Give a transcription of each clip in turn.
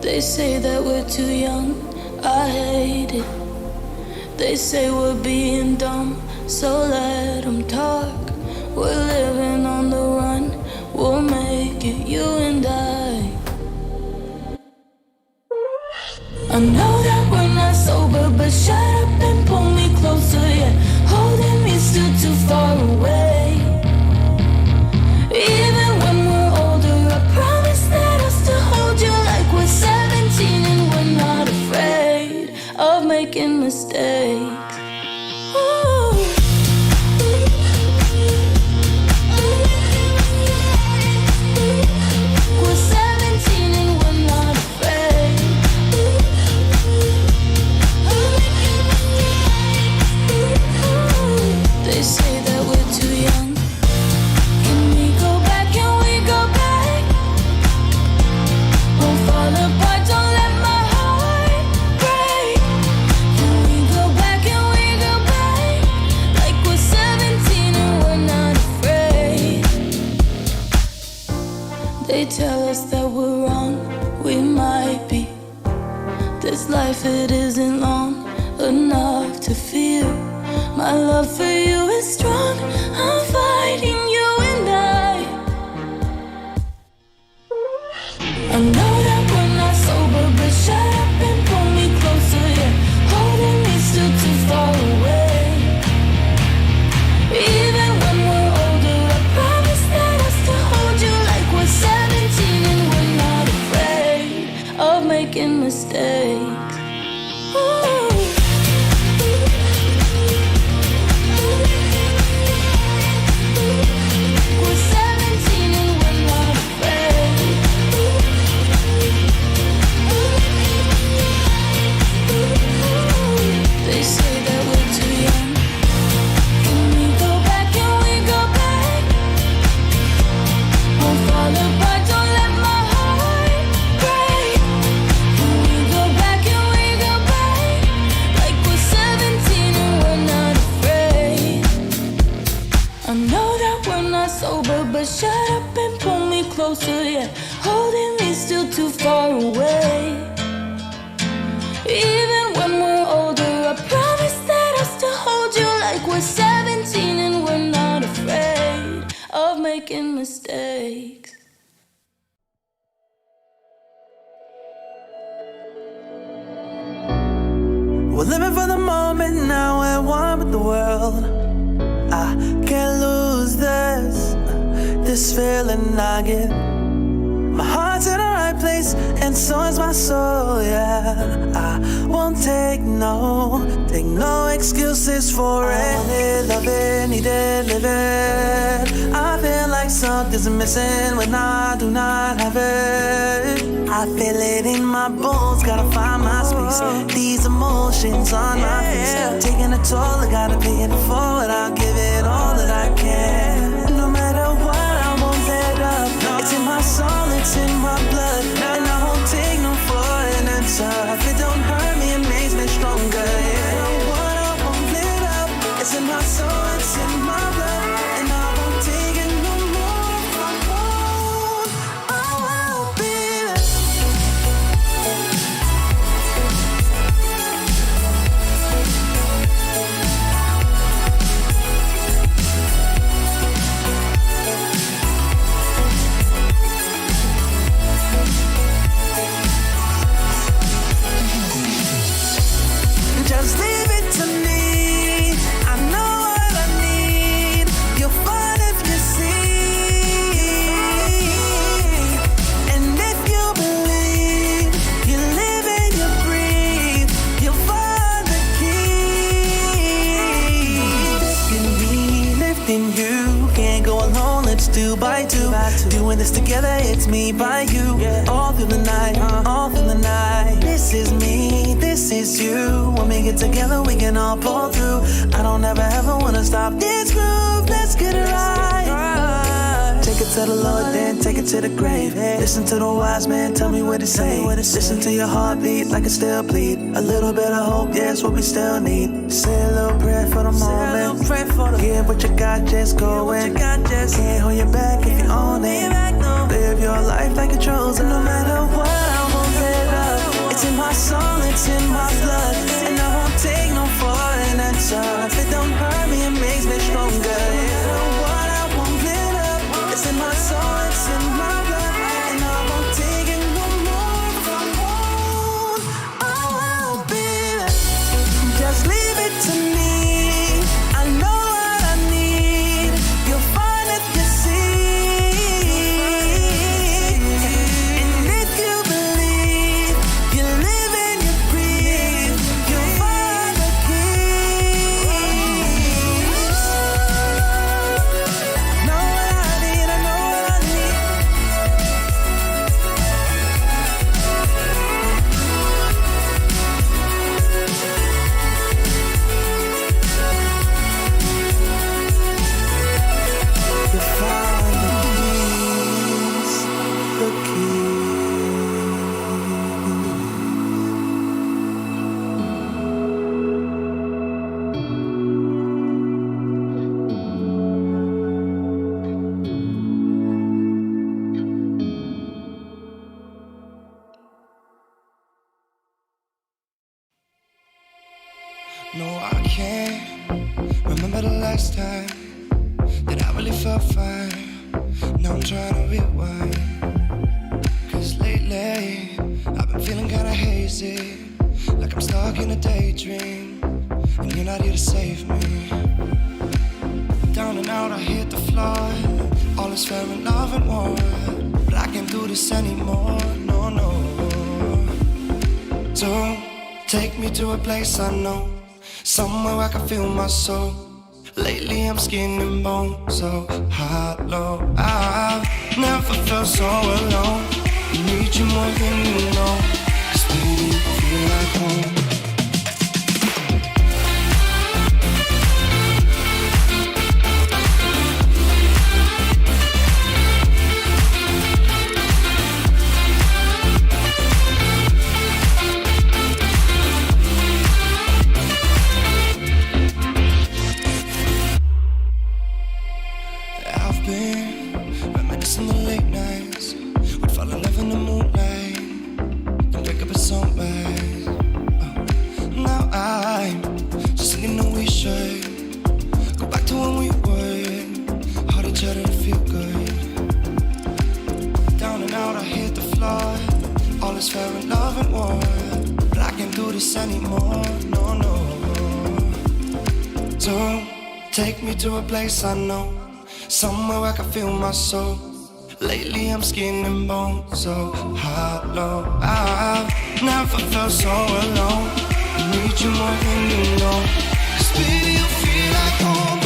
They say that we're too young, I hate it. They say we're being dumb, so let them talk. We're living on the run, we'll make it, you and I. I know that we're not sober, but shut up and pull me closer, yeah. Holding me still too far away. Even when we're older, I promise that I'll still hold you like we're 17 and we're not afraid of making mistakes. We're 17 and we're not afraid. They say that we're too young. Can we go back? Can we go back? Won't fall apart, don't let my heart break. Can we go back? Can we go back? Like we're 17 and we're not afraid. They tell us that we're wrong, we might be. This life, it isn't long enough to feel. My love for you is strong, I'm fighting you and I know that we're not sober, but shut up and pull me closer, yeah. Holding me still too far away. Even when we're older, I promise that I'll still hold you like we're 17 and we're not afraid of making mistakes. Ooh. We're 17 and we're not afraid. They say that we're too young. Can we go back? Can we go back? Won't fall apart, don't let my heart break. Can we go back? Can we go back? Like we're 17 and we're not afraid. I know that we're not sober, but shut up and pull me closer, yeah. Holding me still too far away. Even when we're older, I promise that I'll still hold you like we're 17 and we're not afraid of making mistakes. We're living for the moment now, we're one with the world. I can't lose this feeling I get. My heart's in the right place, and so is my soul, yeah. I won't take no excuses for it. I want it, love it, need it, live it. I feel like something's missing when I do not have it. I feel it in my bones, gotta find my space. These emotions on my face, taking a toll, I gotta pay it forward. I'll give it all that I can. No matter what, I won't let up. It's in my soul, it's in my blood, and I won't take no for an answer. If it don't hurt me, it makes me stronger. Yeah. I won't let up. It's in my soul, it's in my then you can't go alone. Let's do by two. Doing this together, it's me by you. All through the night, all through the night. This is me, this is you. When we get together, we can all pull through. I don't ever wanna stop this groove. Let's get it right. Take it to the Lord, then take it to the grave. Listen to the wise man, tell me what he say. Listen to your heartbeat like it still bleed. A little bit of hope, yeah, it's what we still need. Say a little prayer for the moment. Give what you got, just go in. Can't hold you back if you own it. Live your life like a chosen. No matter what, I won't let up. It's in my soul, it's in my blood. And I won't take no for an answer. If it don't hurt me, it makes me stronger. No matter what, I won't let up. It's in my soul, it's in my blood. And I won't take it no more. If I won't, I won't be there. Just leave it to me. I know what I need. You'll find if you see. And if you believe, you live and you breathe, you'll find the keys. Know what I need, I know what I need. You find the keys, the keys. No, I can't remember the last time that I really felt fine. Now I'm trying to rewind. Cause lately, I've been feeling kinda hazy, like I'm stuck in a daydream, and you're not here to save me. Down and out, I hit the floor. All is fair in love and war, but I can't do this anymore, no, no. So, take me to a place I know, somewhere I can feel my soul. Lately I'm skin and bone, so hollow. I've never felt so alone. I need you more than you know, cause baby you feel like home. I've been reminiscing the late nights. We'd fall in love in the moonlight, then wake up at sunrise. Now I'm just thinking that we should go back to when we were, hold each other to feel good. Down and out, I hit the floor. All is fair in love and war, but I can't do this anymore, no, no. So take me to a place I know, somewhere I can feel my soul. Lately I'm skin and bone, so hollow. I've never felt so alone. I need you more than you know, cause baby you feel like home.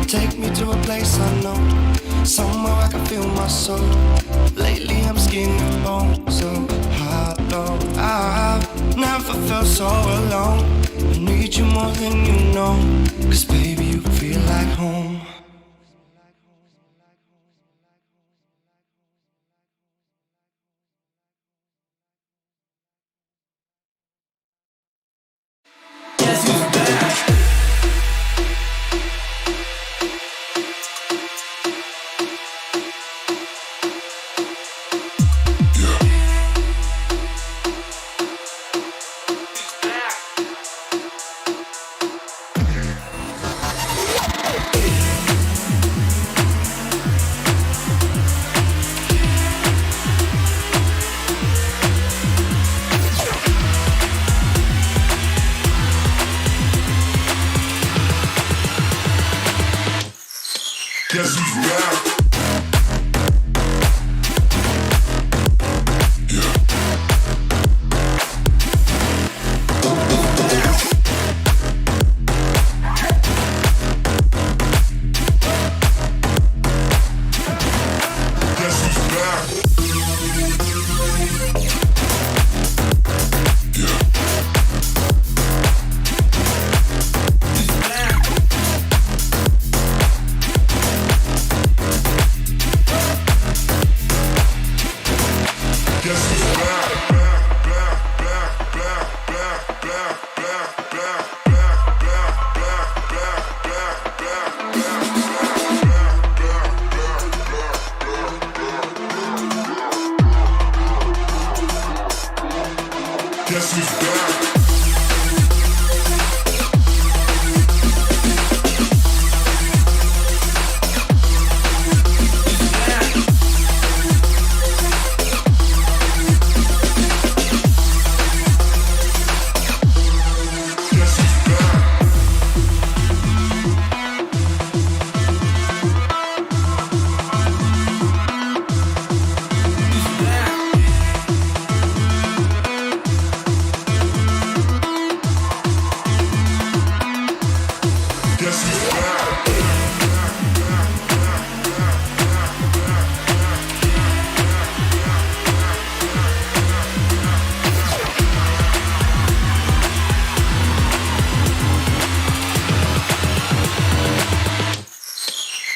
Take me to a place I know, somewhere I can feel my soul. Lately I'm skin and bone, so hollow. I've never felt so alone. I need you more than you know, cause baby you feel like home. Guess who's back?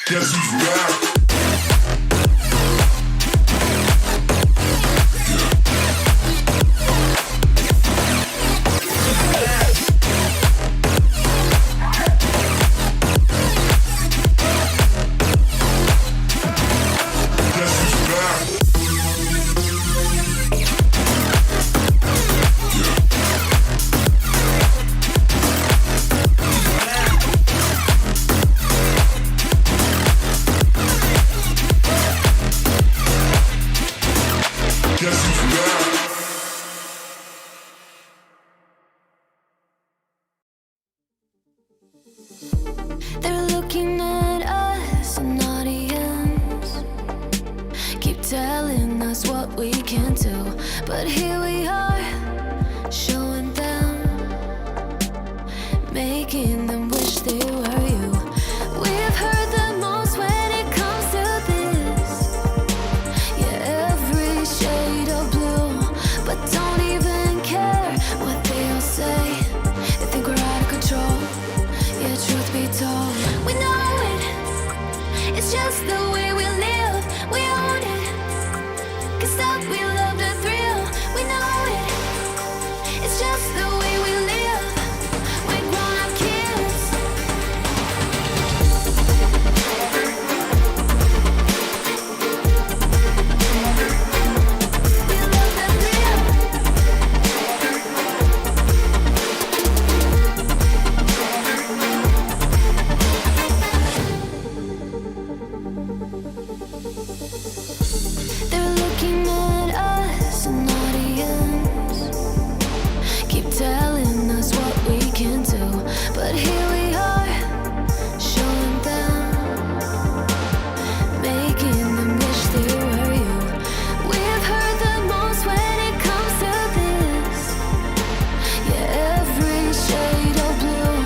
Guess who's back? They're looking at us, an audience. Keep telling us what we can do, but here we are, showing them, making them wish they were you. We've heard the most when it comes to this. Yeah, every shade of blue, but don't even care what they all say. They think we're out of control. Yeah, truth be told, we know it. It's just the way we live. We own it. 'Cause that we love the thrill. We know it. It's just the way we live. We're grown-up kids. We love the thrill. They're looking at us, an audience. Keep telling us what we can do, but here we are, showing them, making them wish they were you. We've heard the most when it comes to this. Yeah, every shade of blue,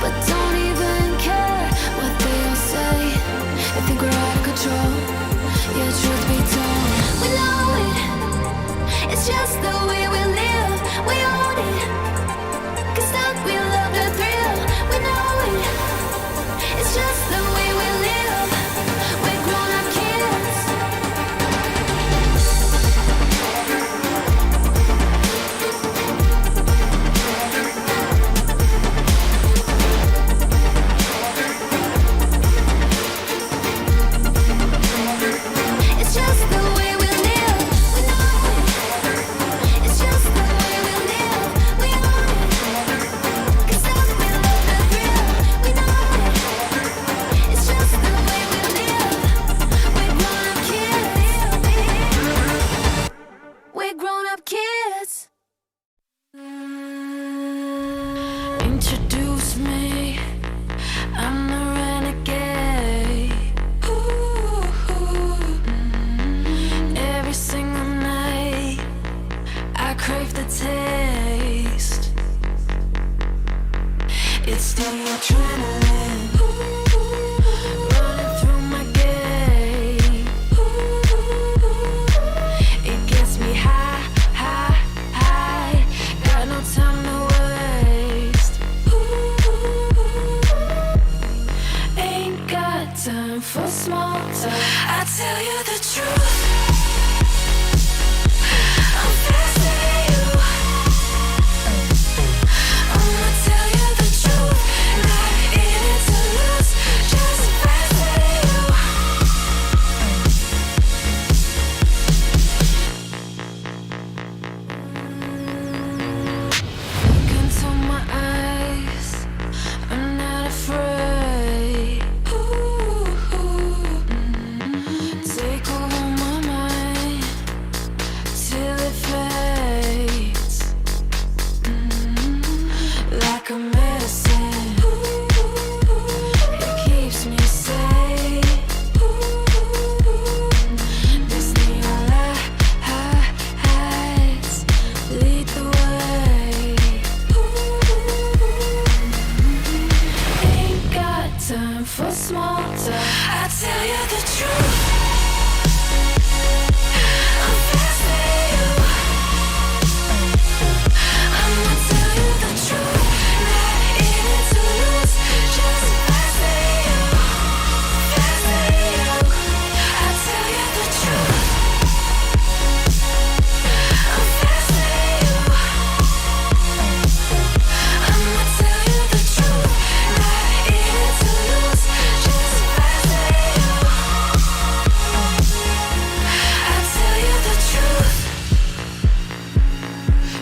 but don't even care what they all say. I think we're out of control. Yeah, truth be told, we know it. It's just the way we live. We own it. 'Cause that we love the thrill. We know it. It's just the way we live. We're grown-up kids. It's just the way we live. We know it.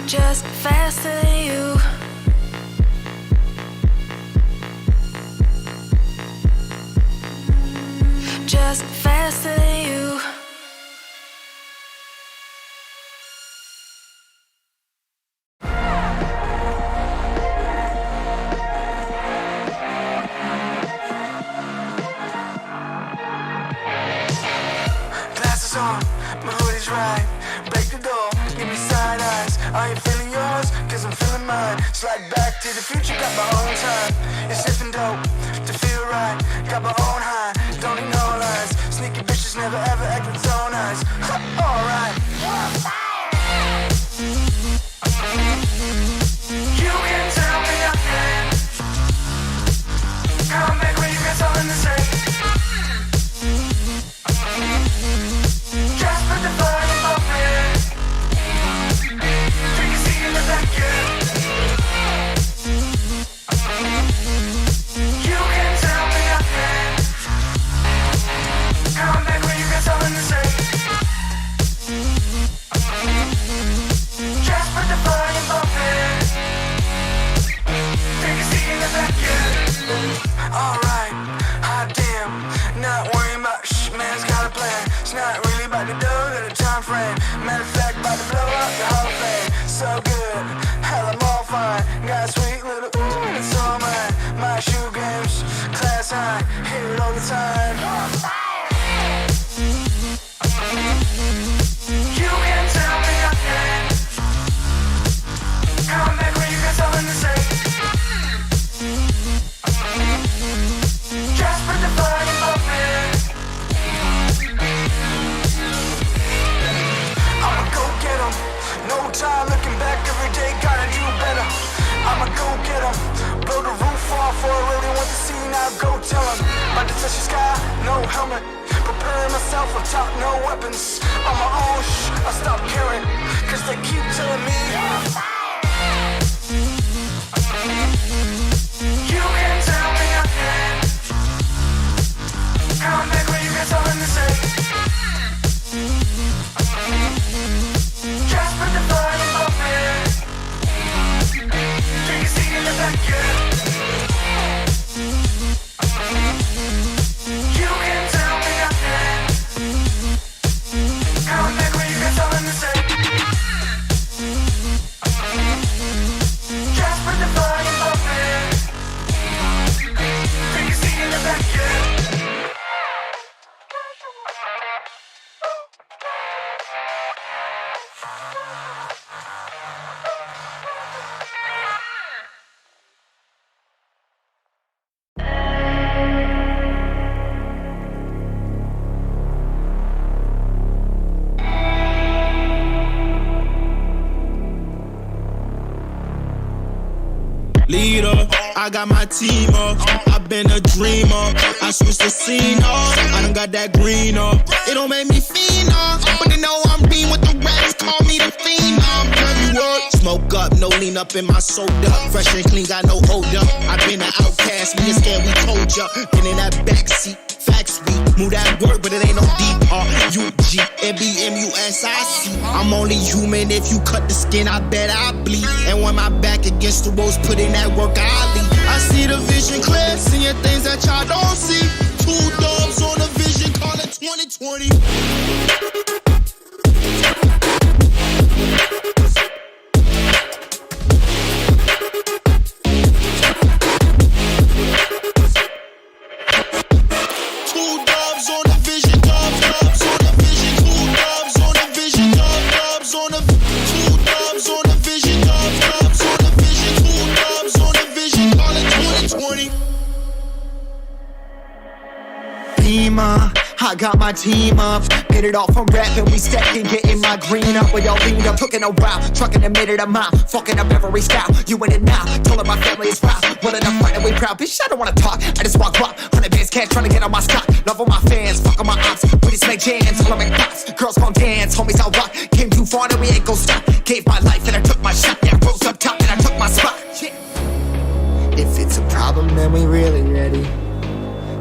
just faster than you. Just faster than you. Glasses on, my hoodie's right. Break the door, give me side eyes. Are you feeling yours? Cause I'm feeling mine. Slide back to the future, got my own time. It's sniffing dope to feel right. Got my own high, don't need no lies. Sneaky bitches never ever act with so nice. Alright. You can tell me nothing. Come back when you got something to say. Just put the volume up in. Take a seat in the back, yeah. You can tell me nothing. Come back when you got something to say. Just put the volume up in. Take a seat in the back, yeah. Alright, hot damn. Not worrying about man's got a plan. It's not really about the dough, got a time frame. Matter of fact, about to blow up the whole thing. So good, hell I'm all fine. Got a sweet little ooh, and it's all mine. My shoe games, class high, hear it all the time. You can tell me nothing. Come back when you got something to say. Just put the volume up in. I'ma go get 'em. No time looking back, every day gotta do better. I'ma go get 'em. Blow the roof off for I really want to see, now go tell 'em. About to touch the sky, no helmet. Preparing myself on top, no weapons. On my own, I stop caring. Cause they keep telling me you can tell me nothing. Come back when you got something to say. Just put the volume up in. Take a seat in the back, yeah. You can tell me nothing. Come back when you got something to say. Just put the volume up in. Take a seat in the back, yeah. Leader, I got my team up. I've been a dreamer. I switched the scene up. I done got that green up. It don't make me fiend up, but they know I'm being with the rats. Call me the fiend up. Heavy work, smoke up, no lean up in my soda. Fresh and clean, got no hold up. I've been an outcast, we ain't scared, we told ya. Been in that backseat. Facts we move that word, but it ain't no D-R-U-G M-B-M-U-S-I-C. I'm only human, if you cut the skin, I bet I bleed. And when my back against the walls, put in that work, I lead. I see the vision clear, seeing things that y'all don't see. 2 dubs on the vision, call it 2020. I got my team up, hit it off from rapping, we stacking, getting my green up. We all leaned up, took it a while, trucking a minute a mile, fucking up every style. You in it now, told her my family is proud, willing to fight and we proud. Bitch, I don't wanna talk, I just walk rock, 100 bands cash, trying to get on my stock. Love all my fans, fuck on my ops, we just make jams, tell them make pops. Girls gon' dance, homies I'll rock, came too far and we ain't gon' stop. Gave my life and I took my shot, yeah, rose up top and I took my spot. Yeah. If it's a problem, then we really ready.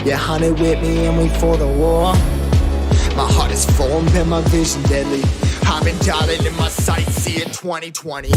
Yeah, hunted with me and we for the war. My heart is formed and my vision deadly. I've been dialing in my sights, see it 2020.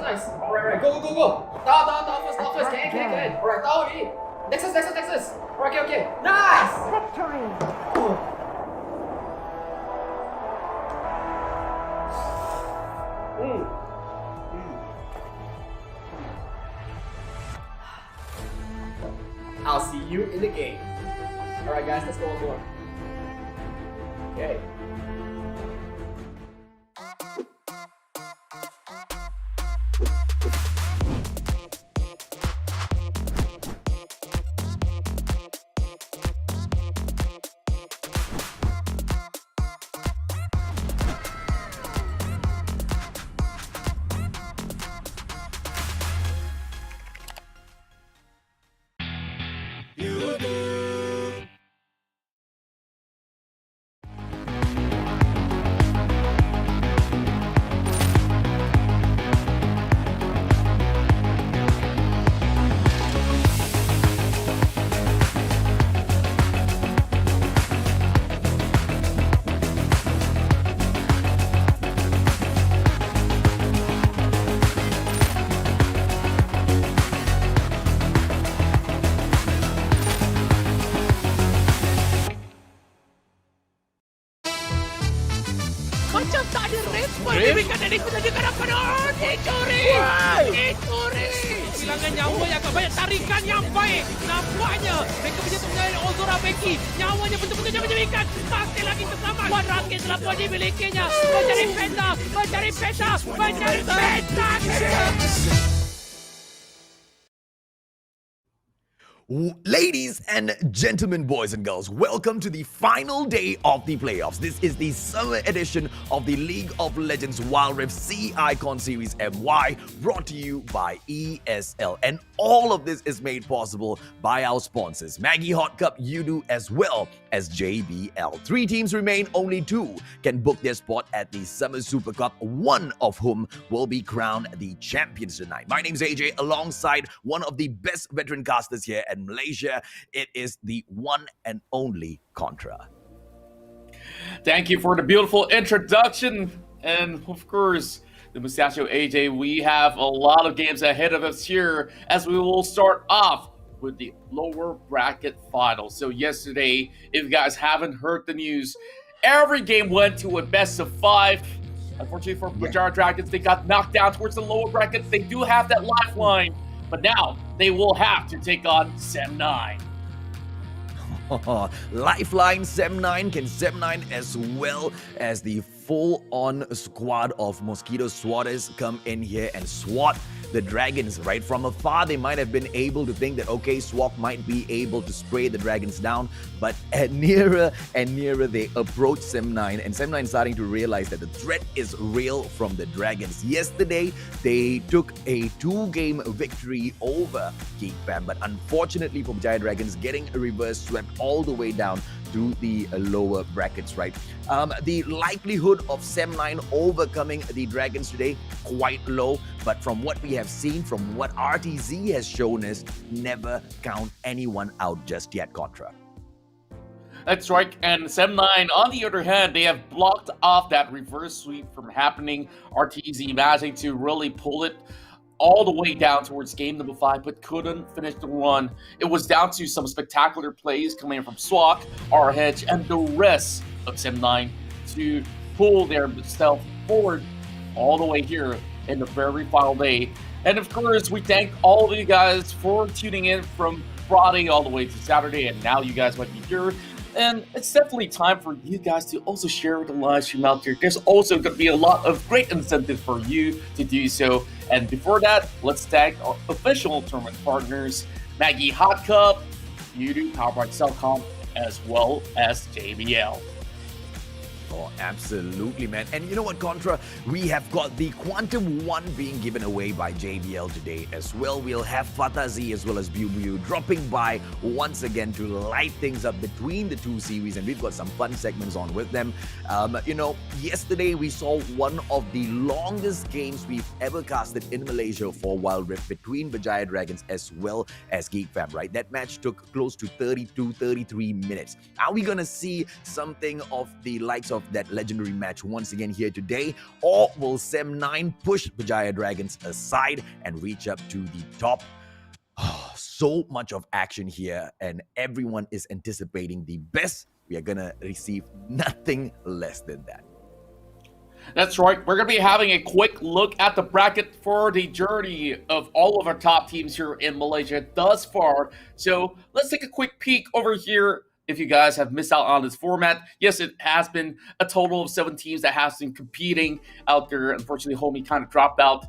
Nice. Alright, go. Down first. Can. Alright, down already. Nexus. Okay. Nice! I'll see you in the game. Alright guys, let's go on board. Okay. Macam tak ada respon Dewikan Dennis menanyakan apa dah. Dicuri. Kehilangan nyawa yang agak banyak. Tarikan yang baik. Nampaknya mereka punya mengenai Ozora Becky. Nyawanya betul-betul jangan Dewikan. Masih lagi terselamat. Kuat rakit telah pun dimilikinya. Mencari peta. Ladies and gentlemen, boys and girls, welcome to the final day of the playoffs. This is the summer edition of the League of Legends Wild Rift Sea Icon Series MY, brought to you by ESL. And all of this is made possible by our sponsors, MAGGI Hot Cup, Udu, as well as JBL. 3 teams remain, only 2 can book their spot at the Summer Super Cup, one of whom will be crowned the champions tonight. My name's AJ, alongside one of the best veteran casters here at Malaysia. It is the one and only Contra. Thank you for the beautiful introduction. And of course, the Mustachio AJ, we have a lot of games ahead of us here as we will start off with the lower bracket final. So yesterday, if you guys haven't heard the news, every game went to a best of 5. Unfortunately for Berjaya Dragons, they got knocked down towards the lower bracket. They do have that lifeline, but now they will have to take on Sem9. Lifeline Sem9, can Sem9 as well as the full-on squad of Mosquito Swatters come in here and swat the Dragons, right? From afar, they might have been able to think that, okay, Swak might be able to spray the Dragons down, but nearer and nearer they approach Sem9, and Sem9 starting to realize that the threat is real from the Dragons. Yesterday, they took a 2-game victory over Geek Fam, but unfortunately for Berjaya Dragons, getting a reverse swept all the way down to the lower brackets, right? The likelihood of Sem9 overcoming the Dragons today, quite low, but from what we have seen, from what RTZ has shown us, never count anyone out just yet, Contra. That's right, and Sem9, on the other hand, they have blocked off that reverse sweep from happening. RTZ managing to really pull it all the way down towards game number 5, but couldn't finish the run. It was down to some spectacular plays coming from Swak, RH, and the rest of Sem9 to pull their stealth forward all the way here in the very final day. And of course, we thank all of you guys for tuning in from Friday all the way to Saturday, and now you guys might be here. And it's definitely time for you guys to also share the live stream out there. There's also going to be a lot of great incentives for you to do so. And before that, let's thank our official tournament partners, MAGGI Hot Cup, Udu, powered by Cellcom, as well as JBL. Oh, absolutely, man. And you know what, Contra? We have got the Quantum 1 being given away by JBL today as well. We'll have Fattahzie as well as Biu Biu dropping by once again to light things up between the 2 series, and we've got some fun segments on with them. You know, yesterday we saw one of the longest games we've ever casted in Malaysia for Wild Rift between Berjaya Dragons as well as Geek Fam, right? That match took close to 33 minutes. Are we gonna see something of the likes of that legendary match once again here today, or will Sem9 push Berjaya Dragons aside and reach up to the top? So much of action here, and everyone is anticipating the best. We are gonna receive nothing less than that. That's right. We're going to be having a quick look at the bracket for the journey of all of our top teams here in Malaysia thus far. So let's take a quick peek over here. If you guys have missed out on this format, yes, it has been a total of 7 teams that has been competing out there. Unfortunately, Homie kind of dropped out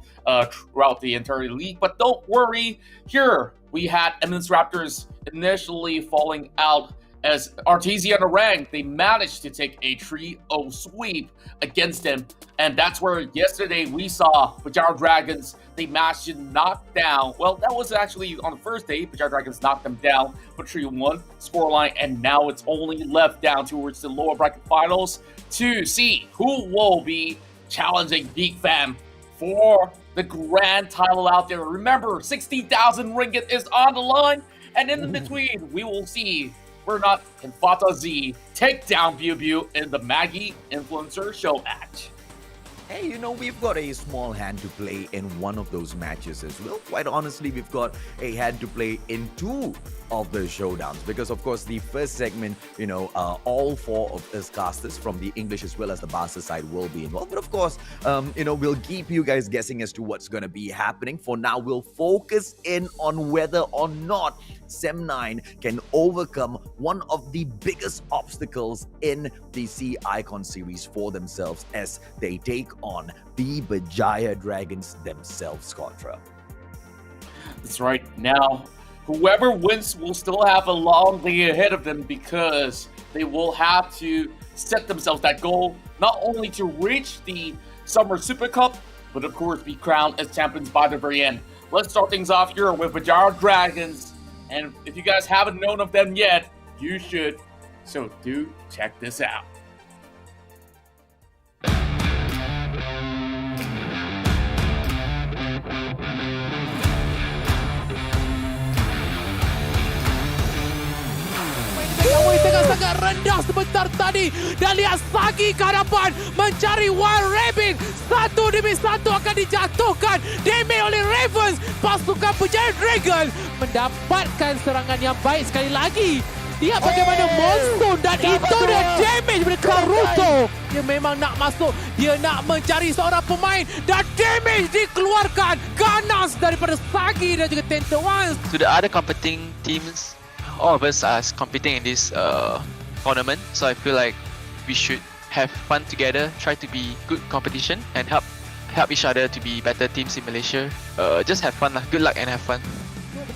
throughout the entire league, but don't worry. Here, we had Eminence Raptors initially falling out as RTZ on the rank. They managed to take a 3-0 sweep against them, and that's where yesterday we saw Berjaya Dragons. They managed to knock down, well, that was actually on the first day, Berjaya Dragons knocked them down for 3-1 scoreline, and now it's only left down towards the lower bracket finals to see who will be challenging Geek Fam for the grand title out there. Remember, 60,000 ringgit is on the line, and in the between, we will see or not can Fattahzie take down Biu Biu in the MAGGI Influencer Showmatch. Hey, you know, we've got a small hand to play in one of those matches as well. Quite honestly, we've got a hand to play in 2 of the showdowns, because of course the first segment, you know, all 4 of us casters from the English as well as the Barca side will be involved. But of course, you know, we'll keep you guys guessing as to what's going to be happening. For now, we'll focus in on whether or not Sem9 can overcome one of the biggest obstacles in the Sea Icon series for themselves as they take on the Berjaya Dragons themselves, Contra. That's right. Now, whoever wins will still have a long day ahead of them because they will have to set themselves that goal, not only to reach the Summer Super Cup, but of course be crowned as champions by the very end. Let's start things off here with Berjaya Dragons, and if you guys haven't known of them yet, you should, so do check this out. Gawai tengah sangat rendah sebentar tadi. Dan lihat Sagi ke hadapan mencari Wild Rabbit. Satu demi satu akan dijatuhkan. Damage oleh Ravens. Pasukan Berjaya Dragon mendapatkan serangan yang baik sekali lagi. Lihat bagaimana monsoon dan itu dia damage dari Karuto. Dia memang nak masuk. Dia nak mencari seorang pemain dan damage dikeluarkan. Ganas daripada Sagi dan juga Tentawans. To the other competing teams, all of us are competing in this tournament, so I feel like we should have fun together, try to be good competition and help each other to be better teams in Malaysia. Just have fun lah, good luck and have fun.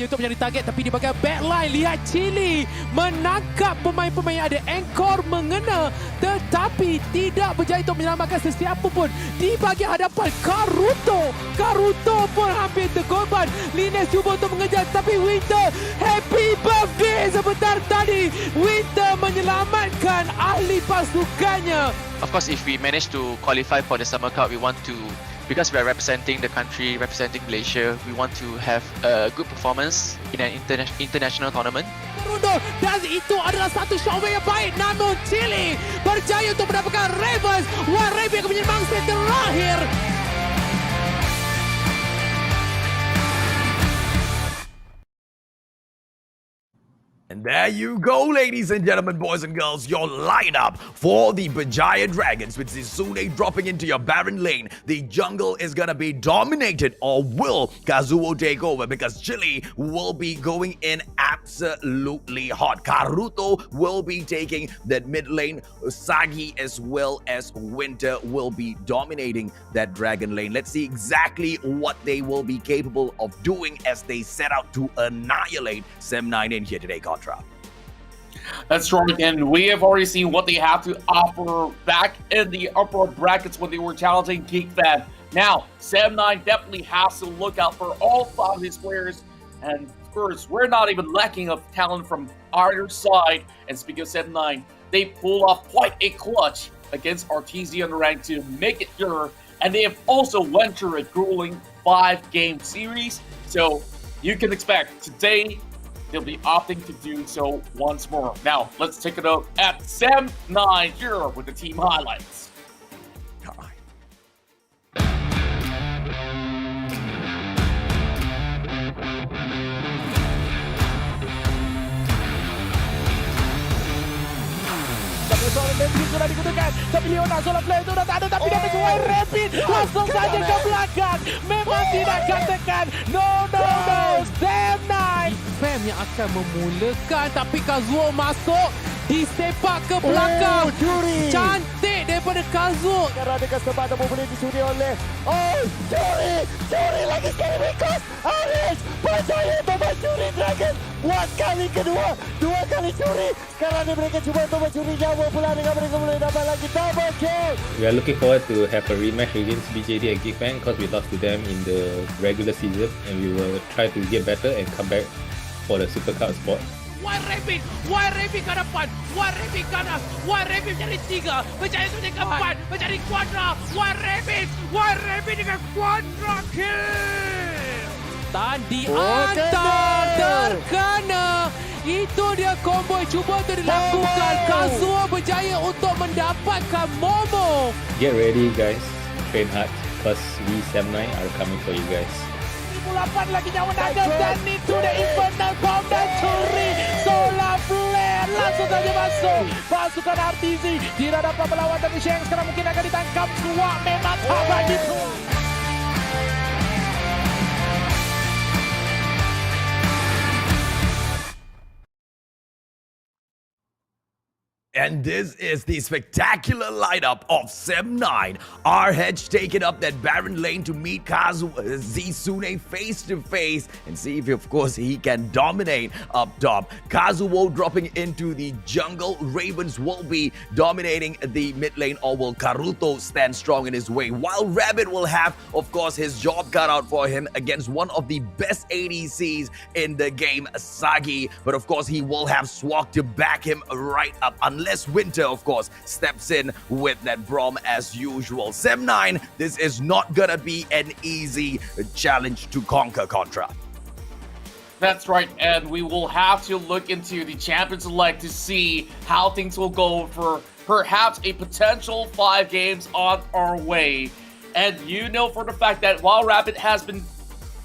Untuk menjadi target, tapi di bahagian backline lihat Chili menangkap pemain-pemain yang ada anchor mengena, tetapi tidak berjaya untuk menyelamatkan sesiapa pun. Di bahagian hadapan Karuto pun hampir terkorban. Lines cuba untuk mengejar, tapi Winter, happy birthday sebentar tadi. Winter menyelamatkan ahli pasukannya. Of course, if we manage to qualify for the Summer Cup, we want to, because we are representing the country, representing Malaysia, we want to have a good performance in an international tournament. Dan itu adalah satu shotway yang baik, namun Chili berjaya untuk mendapatkan Ravens. Wild Rabbit akan menjadi mangsa terakhir. And there you go, ladies and gentlemen, boys and girls, your lineup for the Berjaya Dragons, with Zizune dropping into your Baron lane. The jungle is gonna be dominated, or will Kazuo take over? Because Chili will be going in absolutely hot. Karuto will be taking that mid lane. Sagi as well as Winter will be dominating that Dragon lane. Let's see exactly what they will be capable of doing as they set out to annihilate Sem9 in here today, Contra. That's right, and we have already seen what they have to offer back in the upper brackets when they were challenging Geek Fam. Now, Sem9 definitely has to look out for all 5 of these players, and of course, we're not even lacking of talent from either side. And speaking of Sem9, they pull off quite a clutch against RTZ on the rank to make it here, and they have also went through a grueling 5-game series, so you can expect today they'll be opting to do so once more. Now, let's take a look at Sem9 here with the team highlights. Seorang Benji sudah digunakan, tapi Leona seorang player itu dah tak ada, tapi dia pergi Wild Rabbit langsung saja ke belakang. Memang tidak katakan no. Sem9 Fam yang akan memulakan, tapi Kazuo masuk disepak ke belakang. Cantik daripada Kazuo. Sekarang ada kesempatan boleh dicuri oleh curi lagi sekali because Haris Berjaya untuk mencuri Dragon buat kali kedua, 2 kali curi. Sekarang ni mereka cuba untuk mencuri nyawa pula dengan mereka boleh dapat lagi double kill. We are looking forward to have a rematch against BJD and Geek Fam because we lost to them in the regular season, and we will try to get better and come back for the Super Cup spot. Wild Rabbit ke depan, Wild Rabbit kanan, Wild Rabbit mencari 3, Berjaya untuk mencari 4, mencari Quadra, Wild Rabbit dengan Quadra kill. Dan diantar, terkena. Itu dia combo cuba untuk dilakukan. Kazuo berjaya untuk mendapatkan Momo. Get ready guys, train hard because we Sem9 are coming for you guys. 8 lagi nyawa naga dan itu the infernal bomb dan curi solar flare langsung saja masuk. Pasukan RTZ tidak dapat melawan, tapi Sheng sekarang mungkin akan ditangkap. Kuat memang tak bagi kuat. And this is the spectacular lineup of Sem9. RH taking up that Baron lane to meet Zisune face to face and see if, of course, he can dominate up top. Kazuo dropping into the jungle. Ravens will be dominating the mid lane, or will Karuto stand strong in his way? While Rabbit will have, of course, his job cut out for him against one of the best ADCs in the game, Sagi. But, of course, he will have Swag to back him right up, unless Winter, of course, steps in with that Braum as usual. Sem9, this is not gonna be an easy challenge to conquer, Contra. That's right, and we will have to look into the Champions Select to see how things will go for perhaps a potential 5 games on our way. And you know for the fact that while Rabbit has been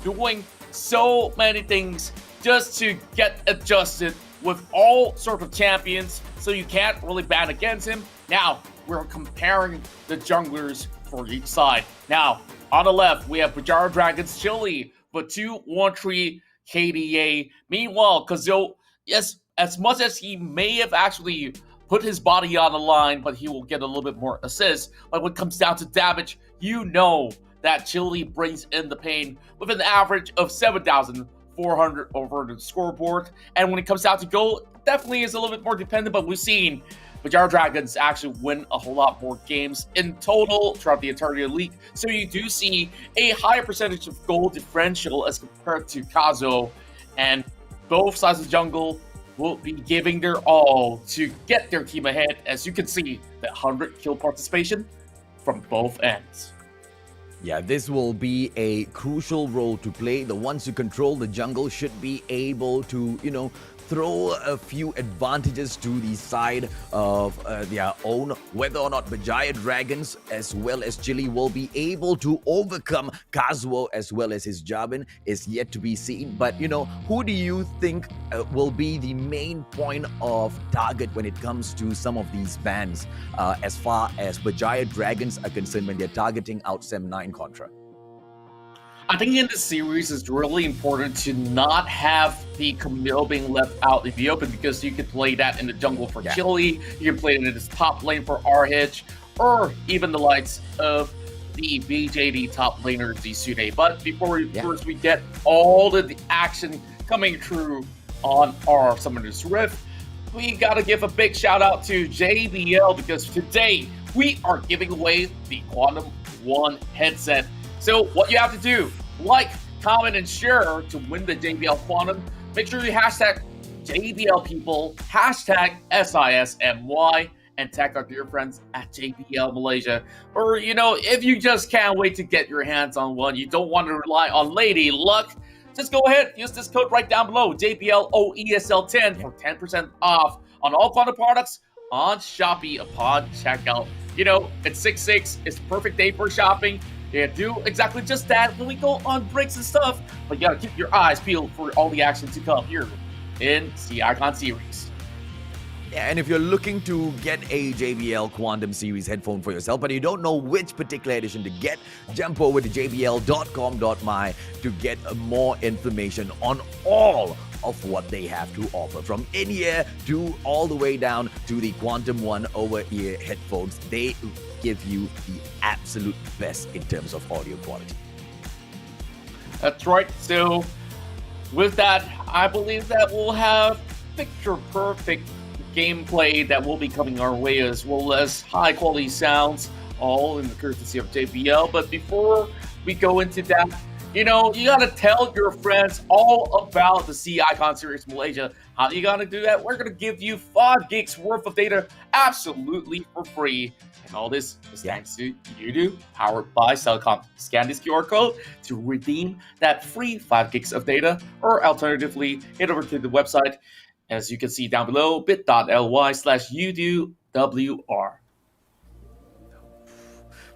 doing so many things just to get adjusted with all sorts of champions, so you can't really ban against him. Now, we're comparing the junglers for each side. Now, on the left, we have Berjaya Dragons Chili for 213 KDA. Meanwhile, Kazuo, yes, as much as he may have actually put his body on the line, but he will get a little bit more assists. But when it comes down to damage, you know that Chili brings in the pain with an average of 7,400 over the scoreboard. And when it comes down to gold, definitely is a little bit more dependent, but we've seen Berjaya Dragons actually win a whole lot more games in total throughout the entirety of the league. So you do see a higher percentage of goal differential as compared to Kazuo. And both sides of the jungle will be giving their all to get their team ahead. As you can see, the 100 kill participation from both ends. Yeah, this will be a crucial role to play. The ones who control the jungle should be able to, throw a few advantages to the side of their own. Whether or not Berjaya Dragons as well as Chili will be able to overcome Kazuo as well as his Jabin is yet to be seen. But, who do you think will be the main point of target when it comes to some of these bans as far as Berjaya Dragons are concerned when they're targeting out Sem9, Contra? I think in this series, it's really important to not have the Camille being left out in the open, because you could play that in the jungle for Chili, you can play it in this top lane for RH, or even the likes of the BJD top laner Zisune. But before first we get all the action coming through on our Summoner's Rift, we gotta give a big shout out to JBL, because today we are giving away the Quantum 1 headset. So what you have to do, like, comment, and share to win the JBL Quantum. Make sure you hashtag JBL people, hashtag SISMY, and tag our dear friends at JBL Malaysia. Or, if you just can't wait to get your hands on one, you don't want to rely on Lady Luck, just go ahead, use this code right down below, JBLOESL10 for 10% off on all Quantum products on Shopee upon checkout. It's 6/6, it's the perfect day for shopping. Yeah, do exactly just that when we go on breaks and stuff. But you gotta keep your eyes peeled for all the action to come here in the Icon series. Yeah, and if you're looking to get a JBL Quantum Series headphone for yourself, but you don't know which particular edition to get, jump over to jbl.com.my to get more information on all of what they have to offer, from in-ear to all the way down to the Quantum One over-ear headphones. They give you the absolute best in terms of audio quality. That's right. So with that, I believe that we'll have picture-perfect gameplay that will be coming our way, as well as high-quality sounds, all in the courtesy of JBL. But before we go into that, you gotta tell your friends all about the C Icon Series Malaysia. How you gonna do that? We're gonna give you 5 gigs worth of data absolutely for free. And all this is thanks to UDO, powered by Celcom. Scan this QR code to redeem that free 5 gigs of data, or alternatively, head over to the website, as you can see down below, bit.ly/UDOWR.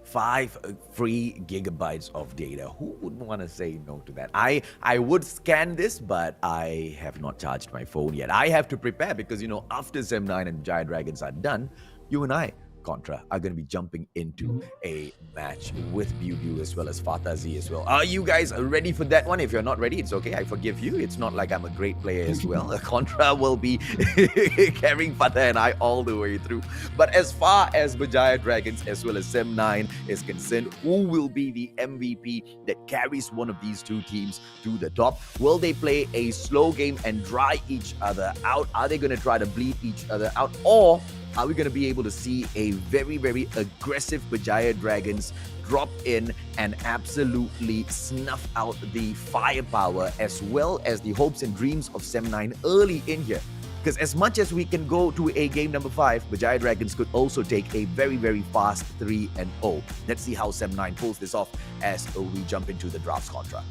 5 free gigabytes of data. Who wouldn't want to say no to that? I would scan this, but I have not charged my phone yet. I have to prepare because, after Sem9 and Giant Dragons are done, you and I Contra, are going to be jumping into a match with Biu Biu as well as Fattahzie as well. Are you guys ready for that one? If you're not ready, it's okay. I forgive you. It's not like I'm a great player as well. Contra will be carrying Fattah and I all the way through. But as far as Berjaya Dragons as well as Sem9 is concerned, who will be the MVP that carries one of these two teams to the top? Will they play a slow game and dry each other out? Are they going to try to bleed each other out? Or are we going to be able to see a very, very aggressive Berjaya Dragons drop in and absolutely snuff out the firepower as well as the hopes and dreams of Sem9 early in here? Because as much as we can go to a game number 5, Berjaya Dragons could also take a very, very fast 3-0. Let's see how Sem9 pulls this off as we jump into the drafts Contra.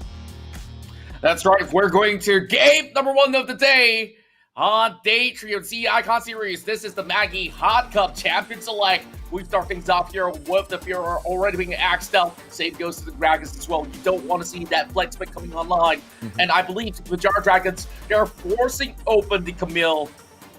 That's right. We're going to game number 1 of the day. On day 3 of the Icon Series, this is the MAGGI Hot Cup Champion Select. We start things off here with the Fuhrer already being axed out. Same goes to the Dragons as well. You don't want to see that flex pick coming online. And I believe the Berjaya Dragons, they're forcing open the Camille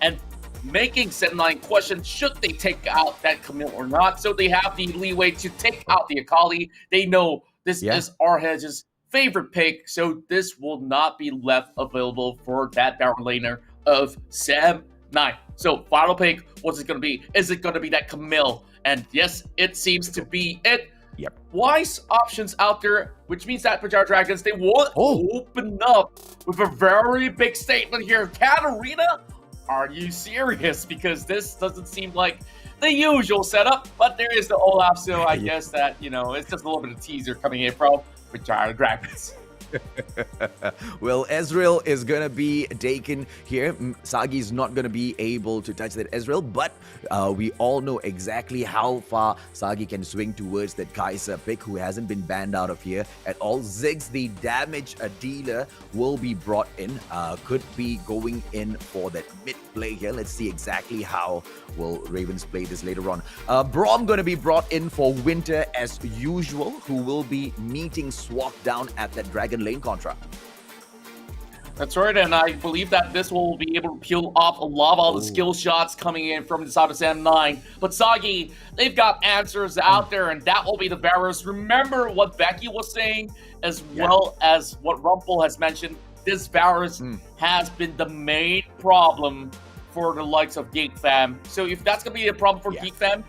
and making Sem9 question should they take out that Camille or not. So they have the leeway to take out the Akali. They know this is Arhedge's favorite pick, so this will not be left available for that Baron laner of Sem9. So final pick, what's it going to be? Is it going to be that Camille? And yes, it seems to be it. Yep. Wise options out there, which means that Berjaya Dragons, they will open up with a very big statement here. Katarina, are you serious? Because this doesn't seem like the usual setup, but there is the Olaf, so I guess that, it's just a little bit of teaser coming in from Berjaya Dragons. Well, Ezreal is going to be taken here. Sagi is not going to be able to touch that Ezreal, but we all know exactly how far Sagi can swing towards that Kai'Sa pick, who hasn't been banned out of here at all. Ziggs, the damage dealer, will be brought in. Could be going in for that mid play here. Let's see exactly how will Ravens play this later on. Braum going to be brought in for Winter as usual, who will be meeting Swap down at that Dragon Lane Contra. That's right, and I believe that this will be able to peel off a lot of all the skill shots coming in from the side of Sem9. But Sagi, they've got answers out there, and that will be the Varus. Remember what Becky was saying, as well as what Rumpel has mentioned. This Varus has been the main problem for the likes of Geek Fam. So if that's going to be a problem for Geek Fam,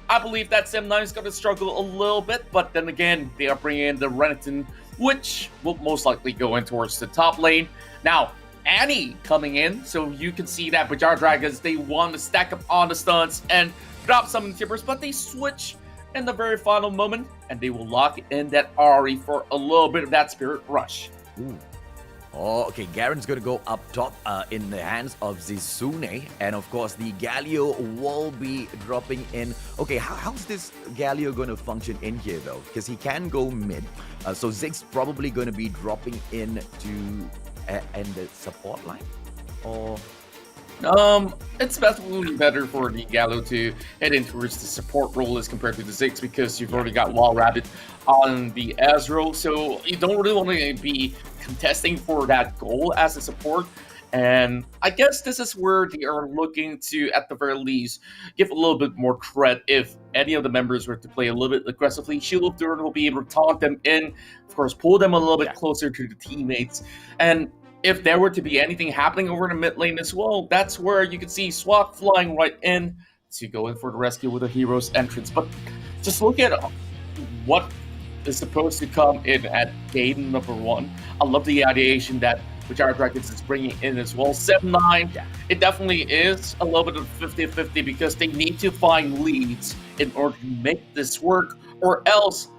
I believe that Sem9 is going to struggle a little bit. But then again, they are bringing in the Renekton, which will most likely go in towards the top lane. Now, Annie coming in, so you can see that Berjaya Dragons, they want to stack up on the stuns and drop some tippers, but they switch in the very final moment, and they will lock in that Ahri for a little bit of that Spirit Rush. Ooh. Oh, okay, Garen's going to go up top in the hands of Zizune. And of course, the Galio will be dropping in. Okay, how's this Galio going to function in here, though? Because he can go mid. So Ziggs probably going to be dropping in to the support line? Or... it's definitely better for the Galio to head in towards the support role as compared to the Ziggs, because you've already got Wild Rabbit on the Ezreal, so you don't really want to be contesting for that goal as a support. And I guess this is where they are looking to, at the very least, give a little bit more credit. If any of the members were to play a little bit aggressively, Shield of Third will be able to taunt them in, of course, pull them a little bit closer to the teammates. And if there were to be anything happening over in the mid lane as well, that's where you can see Swap flying right in to go in for the rescue with a hero's entrance. But just look at what is supposed to come in at game number 1. I love the ideation that Berjaya Dragons is bringing in as well. Sem9, it definitely is a little bit of 50-50 because they need to find leads in order to make this work, or else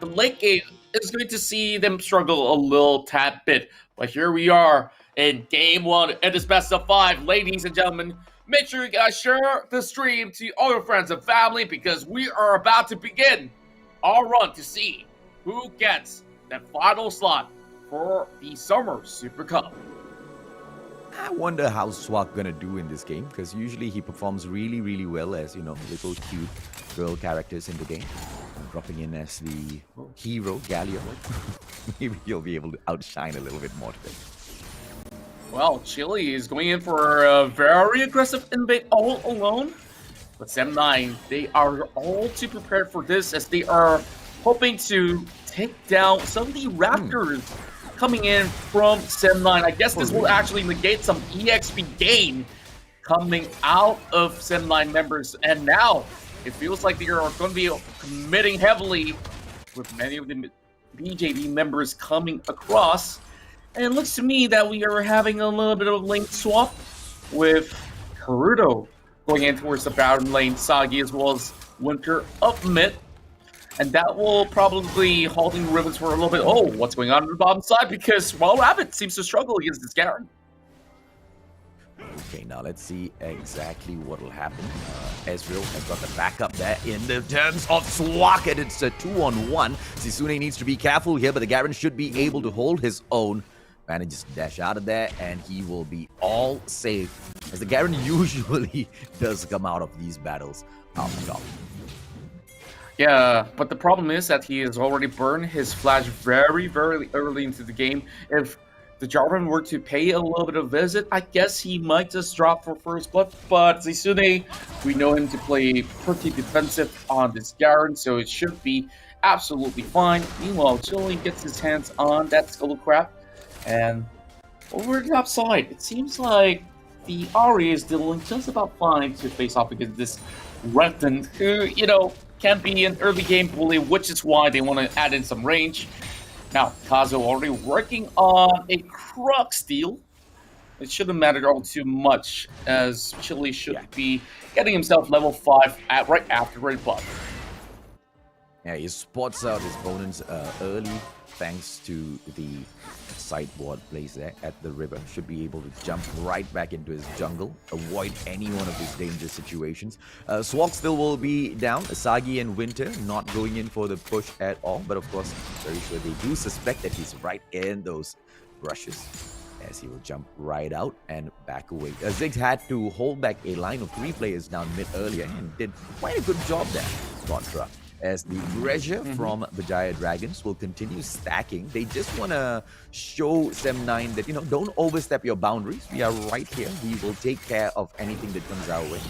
the late game is going to see them struggle a little tad bit. But here we are in game 1. It is best of 5. Ladies and gentlemen, make sure you guys share the stream to all your friends and family, because we are about to begin our run to see who gets that final slot for the Summer Super Cup. I wonder how Swag gonna do in this game, because usually he performs really, really well as, little cute girl characters in the game. Dropping in as the hero, Galio. Maybe he'll be able to outshine a little bit more today. Well, Chili is going in for a very aggressive invade all alone. But Sem9, they are all too prepared for this as they are hoping to take down some of the Raptors coming in from Sem9. I guess this will actually negate some EXP gain coming out of Sem9 members. And now it feels like they are going to be committing heavily with many of the BJB members coming across. And it looks to me that we are having a little bit of lane swap with Karuto going in towards the bottom lane, Sagi as well as Winter up mid. And that will probably halting the ribbons for a little bit. Oh, what's going on the bottom side? Because, well, Rabbit seems to struggle against this Garen. Okay, now let's see exactly what will happen. Ezreal has got the backup there in the terms of Swak, and it's a 2-on-1. Zisune needs to be careful here, but the Garen should be able to hold his own. Manages to dash out of there, and he will be all safe, as the Garen usually does come out of these battles out top. Yeah, but the problem is that he has already burned his flash very, very early into the game. If the Jarvan were to pay a little bit of visit, I guess he might just drop for first blood. But Zisune, we know him to play pretty defensive on this Garen, so it should be absolutely fine. Meanwhile, Chili gets his hands on that Skull Crab. And over the upside, it seems like the Ahri is doing just about fine to face off against this Renton, who, you know, can be an early game bully, which is why they want to add in some range. Now, Kazo already working on a Crux steal. It shouldn't matter all too much, as Chili should be getting himself level 5 right after Red Buff. Yeah, he spots out his opponents early, thanks to the sideboard place there at the river. Should be able to jump right back into his jungle, avoid any one of his dangerous situations. Swak still will be down. Sagi and Winter not going in for the push at all, but of course, very sure they do suspect that he's right in those rushes, as he will jump right out and back away. Ziggs had to hold back a line of 3 players down mid earlier and did quite a good job there, Contra. As the Berjaya from Berjaya Dragons will continue stacking. They just want to show Sem9 that, you know, don't overstep your boundaries. We are right here. We will take care of anything that comes our way.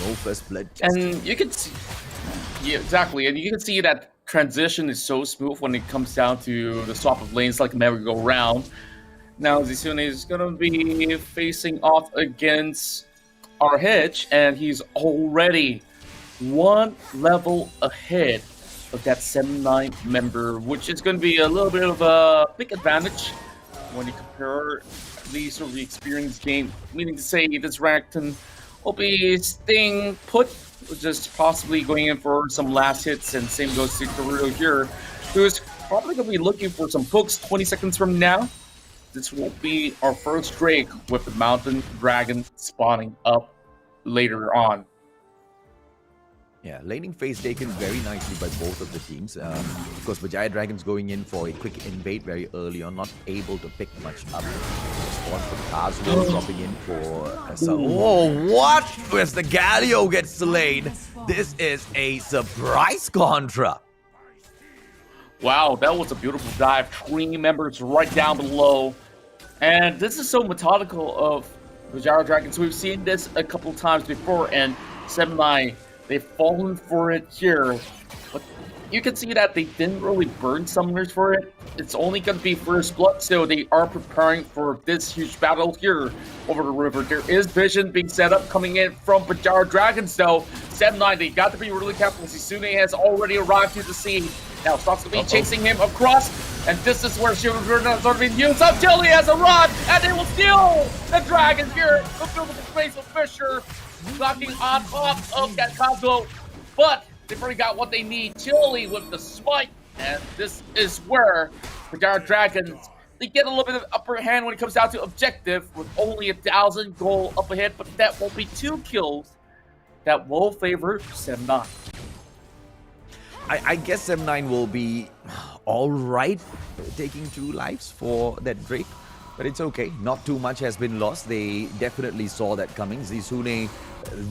No first blood. And you can see, yeah, exactly. And you can see that transition is so smooth when it comes down to the swap of lanes like a merry-go-round. Now Zisune is going to be facing off against our Hedge, and he's already 1 level ahead of that Sem9 member, which is going to be a little bit of a big advantage when you compare these sort of the experience game, meaning to say this Rakton will be staying put, just possibly going in for some last hits, and same goes to Karuto here, who's probably going to be looking for some hooks 20 seconds from now. This will be our first Drake with the Mountain Dragon spawning up later on. Yeah, laning phase taken very nicely by both of the teams. Of course, Berjaya Dragons going in for a quick invade very early on, not able to pick much up. Spawn from Kazuo dropping in for some. Oh, what? As the Galio gets slain. This is a surprise Contra. Wow, that was a beautiful dive. 3 members right down below. And this is so methodical of Berjaya Dragons. We've seen this a couple times before, and Sem9, they've fallen for it here, but you can see that they didn't really burn summoners for it. It's only going to be first blood, so they are preparing for this huge battle here over the river. There is vision being set up coming in from Berjaya Dragons, though. Sem9, they got to be really careful. Zisune has already arrived to the scene. Now Stock's going to be chasing him across, and this is where Shield is going to be used until he has a run, and they will steal the Dragons here. Fulfill the space of Fisher. Knocking on top of that Kazo, but they've already got what they need. Chili with the spike, and this is where the Berjaya Dragons, they get a little bit of upper hand when it comes down to objective with only 1,000 gold up ahead, but that will be 2 kills that will favor Sem9. I guess Sem9 will be all right taking 2 lives for that Drake. But it's okay. Not too much has been lost. They definitely saw that coming. Zisune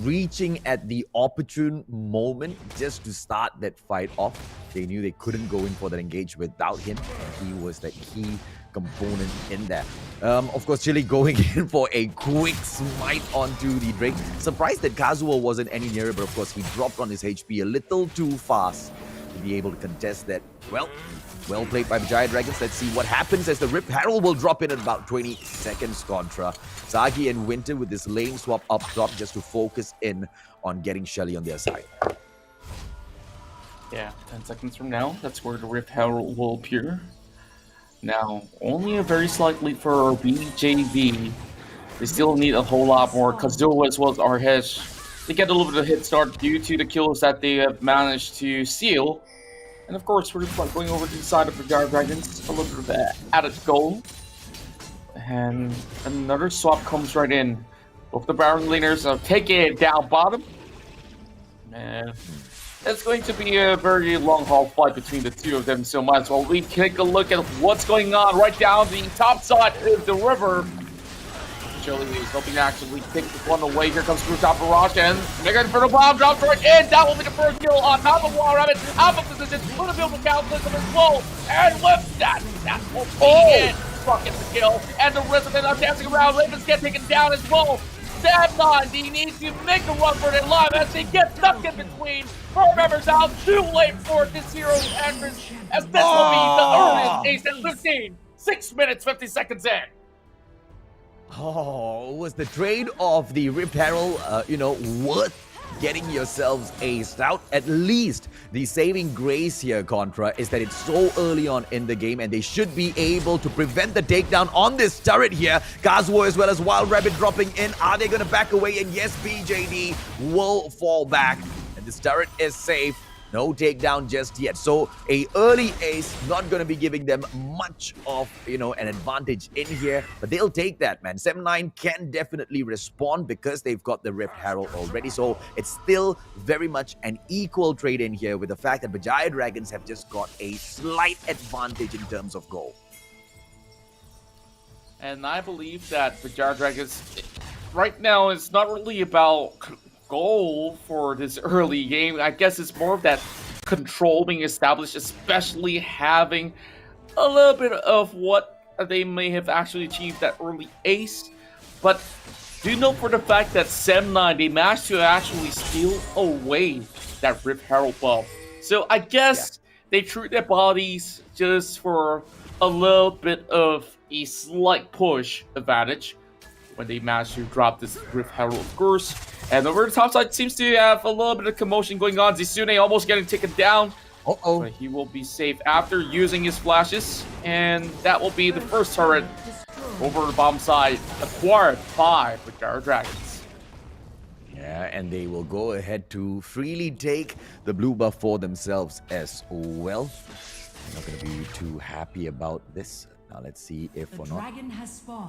reaching at the opportune moment just to start that fight off. They knew they couldn't go in for that engage without him. And he was the key component in there. Of course, Chili going in for a quick smite onto the Drake. Surprised that Kazuo wasn't any nearer, but of course, he dropped on his HP a little too fast to be able to contest that. Well played by Berjaya Dragons. Let's see what happens as the Rip Herald will drop in at about 20 seconds contra. Zagi and Winter with this lane swap up top just to focus in on getting Shelly on their side. Yeah, 10 seconds from now, that's where the Rip Herald will appear. Now, only a very slight lead for BJB. They still need a whole lot more. Kazuo as well as Arhesh, they get a little bit of a hit start due to the kills that they have managed to seal. And of course, we're going over to the side of the Berjaya Dragons, a little bit of an added goal. And another swap comes right in. Both the Baron laners are taking it down bottom. And it's going to be a very long haul fight between the two of them, so might as well we take a look at what's going on right down the top side of the river. Chili is hoping to actually take this one away. Here comes Rooftop Barrage and Mega Inferno Bomb drops right in. That will be the first kill on top of Wall Rabbit. Out of position, put a build Cataclysm as well. And with that will be it. Fucking the kill. And the Resident are dancing around. Ravens get taken down as well. Sam9, they need to make a run for their life as they get stuck in between. Four members out, too late for this hero's entrance, as this will be the earliest ace at 15. 6 minutes, 50 seconds in. Was the trade of the Rip Herald, worth getting yourselves aced out? At least the saving grace here, Contra, is that it's so early on in the game and they should be able to prevent the takedown on this turret here. Kazuo as well as Wild Rabbit dropping in. Are they going to back away? And yes, BJD will fall back. And this turret is safe. No takedown just yet. So a early ace, not going to be giving them much of, an advantage in here. But they'll take that, man. 7-9 can definitely respond because they've got the Rip Herald already. So it's still very much an equal trade in here with the fact that Berjaya Dragons have just got a slight advantage in terms of goal. And I believe that Berjaya Dragons, right now, it's not really about goal for this early game. I guess it's more of that control being established, especially having a little bit of what they may have actually achieved that early ace. But do note for the fact that Sam9, they managed to actually steal away that Rip Herald buff. So I guess they treat their bodies just for a little bit of a slight push advantage when they managed to drop this Rip Herald, of course. And over the top side seems to have a little bit of commotion going on. Zisune almost getting taken down. But he will be safe after using his flashes. And that will be the first turret over the bottom side acquired by Berjaya Dragons. Yeah, and they will go ahead to freely take the blue buff for themselves as well. I'm not going to be too happy about this. Now let's see if or not.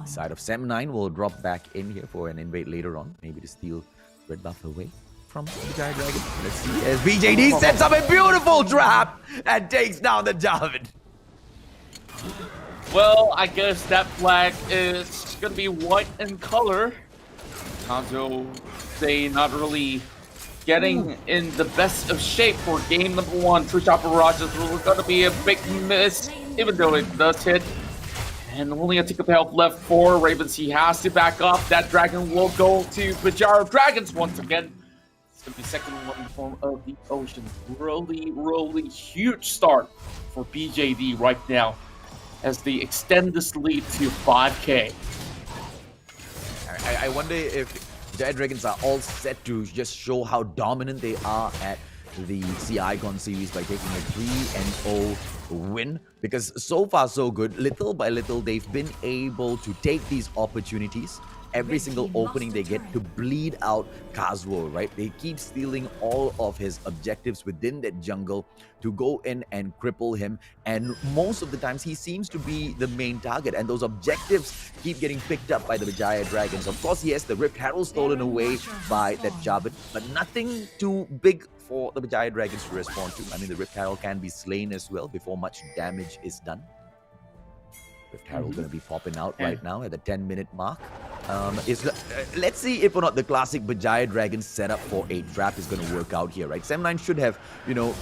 Side of Sam9 will drop back in here for an invade later on. Maybe to steal red buff away from the Giant Dragon. Let's see as BJD sets up a beautiful trap and takes down the David. Well, I guess that flag is going to be white in color. Kazuo, they not really getting in the best of shape for game number one. True Shot Barrage is going to be a big miss, even though it does hit. And only a tick of health left for Ravens. He has to back up. That dragon will go to Berjaya Dragons once again. It's going to be second one in the form of the Ocean. Really, really huge start for BJD right now as they extend this lead to 5K. I wonder if Berjaya Dragons are all set to just show how dominant they are at the CI Icon series by taking a 3-0 win, because so far so good. Little by little they've been able to take these opportunities, every single opening they get, to bleed out Kazuo, right? They keep stealing all of his objectives within that jungle to go in and cripple him, and most of the times he seems to be the main target, and those objectives keep getting picked up by the Berjaya Dragons. Of course, yes, the Rip Herald stolen away by that Jabit, but nothing too big for the Berjaya Dragons to respond to. I mean, the Rip Herald can be slain as well before much damage is done. Rift Herald going to be popping out right now at the 10-minute mark. Let's see if or not the classic Berjaya Dragons setup for a trap is going to work out here, right? Sem9 should have,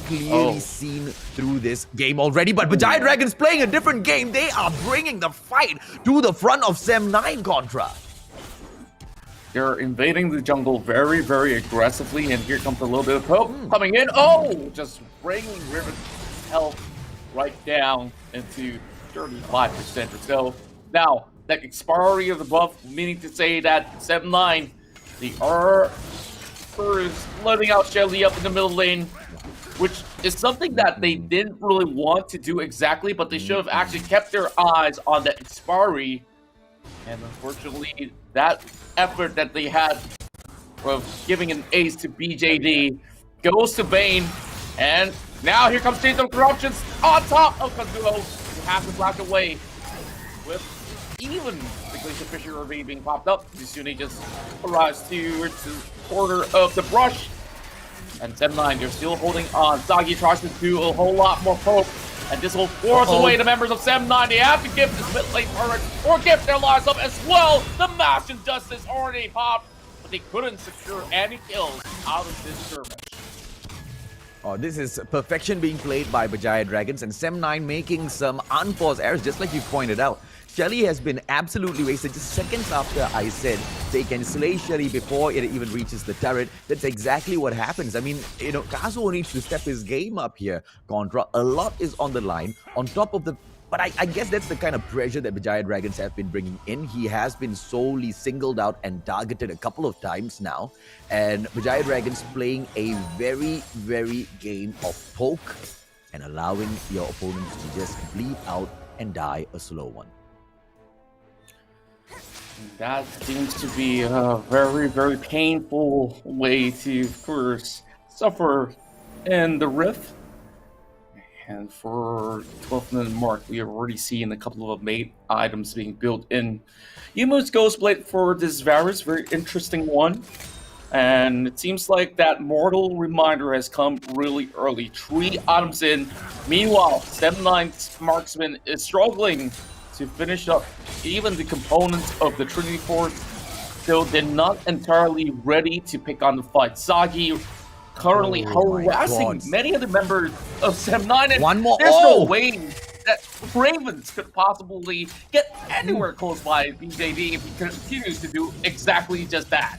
clearly seen through this game already, but Berjaya Dragons playing a different game. They are bringing the fight to the front of Sem9, Contra. They're invading the jungle very, very aggressively, and here comes a little bit of poke coming in. Oh, just bringing Riven's health right down into 35% or so. Now, that expiry of the buff, meaning to say that Sem9, they are first loading out Shelly up in the middle lane, which is something that they didn't really want to do exactly, but they should have actually kept their eyes on that expiry. And unfortunately, that effort that they had of giving an ace to BJD goes to Bane. And now here comes Chains of Corruptions on top of Kazuo, who has to block away with even the Glacier Fisher already being popped up. Yusune just arrives towards the corner of the brush. And Sem9, they're still holding on. Zagi tries to do a whole lot more poke. And this will force away the members of Sem9. They have to give this mid lane turret or give their lives up as well. The Mash Injustice already popped, but they couldn't secure any kills out of this skirmish. Oh, this is perfection being played by Berjaya Dragons, and Sem9 making some unforced errors, just like you pointed out. Shelly has been absolutely wasted just seconds after I said they can slay Shelly before it even reaches the turret. That's exactly what happens. I mean, Kazuo needs to step his game up here, Contra. A lot is on the line. On top of the... But I guess that's the kind of pressure that Berjaya Dragons have been bringing in. He has been solely singled out and targeted a couple of times now. And Berjaya Dragons playing a very, very game of poke and allowing your opponents to just bleed out and die a slow one. That seems to be a very, very painful way to, of course, suffer in the Rift. And for 12th minute mark, we have already seen a couple of made items being built in. Yumu's Ghostblade for this Varus, very interesting one. And it seems like that Mortal Reminder has come really early. 3 items in. Meanwhile, Sem9's Marksman is struggling to finish up even the components of the Trinity Force. So they're not entirely ready to pick on the fight. Zagi currently harassing many of the members of Sem9. And one more. There's no way that Ravens could possibly get anywhere close by BJD if he continues to do exactly just that.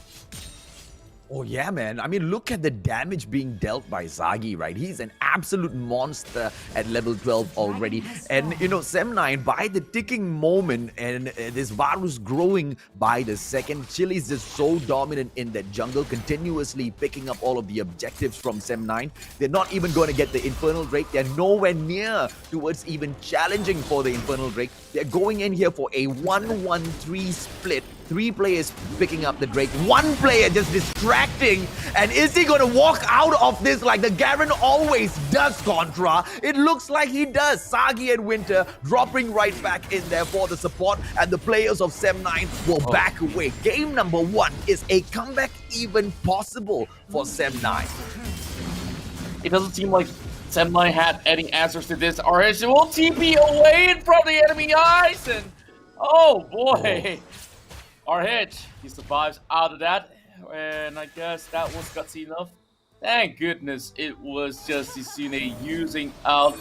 Oh yeah, man. I mean, look at the damage being dealt by Zagi, right? He's an absolute monster at level 12 already. And, Sem9, by the ticking moment, and this Varus growing by the second, Chili's just so dominant in that jungle, continuously picking up all of the objectives from Sem9. They're not even going to get the Infernal Drake. They're nowhere near towards even challenging for the Infernal Drake. They're going in here for a 1-1-3 split. 3 players picking up the Drake, 1 player just distracting. And is he going to walk out of this like the Garen always does, Contra? It looks like he does. Sagi and Winter dropping right back in there for the support, and the players of Sem9 will back away. Game number 1, is a comeback even possible for Sem9? It doesn't seem like Sem9 had any answers to this. RH will TP away in front of the enemy eyes, and oh boy. RH, he survives out of that, and I guess that was gutsy enough. Thank goodness it was just Yusune using out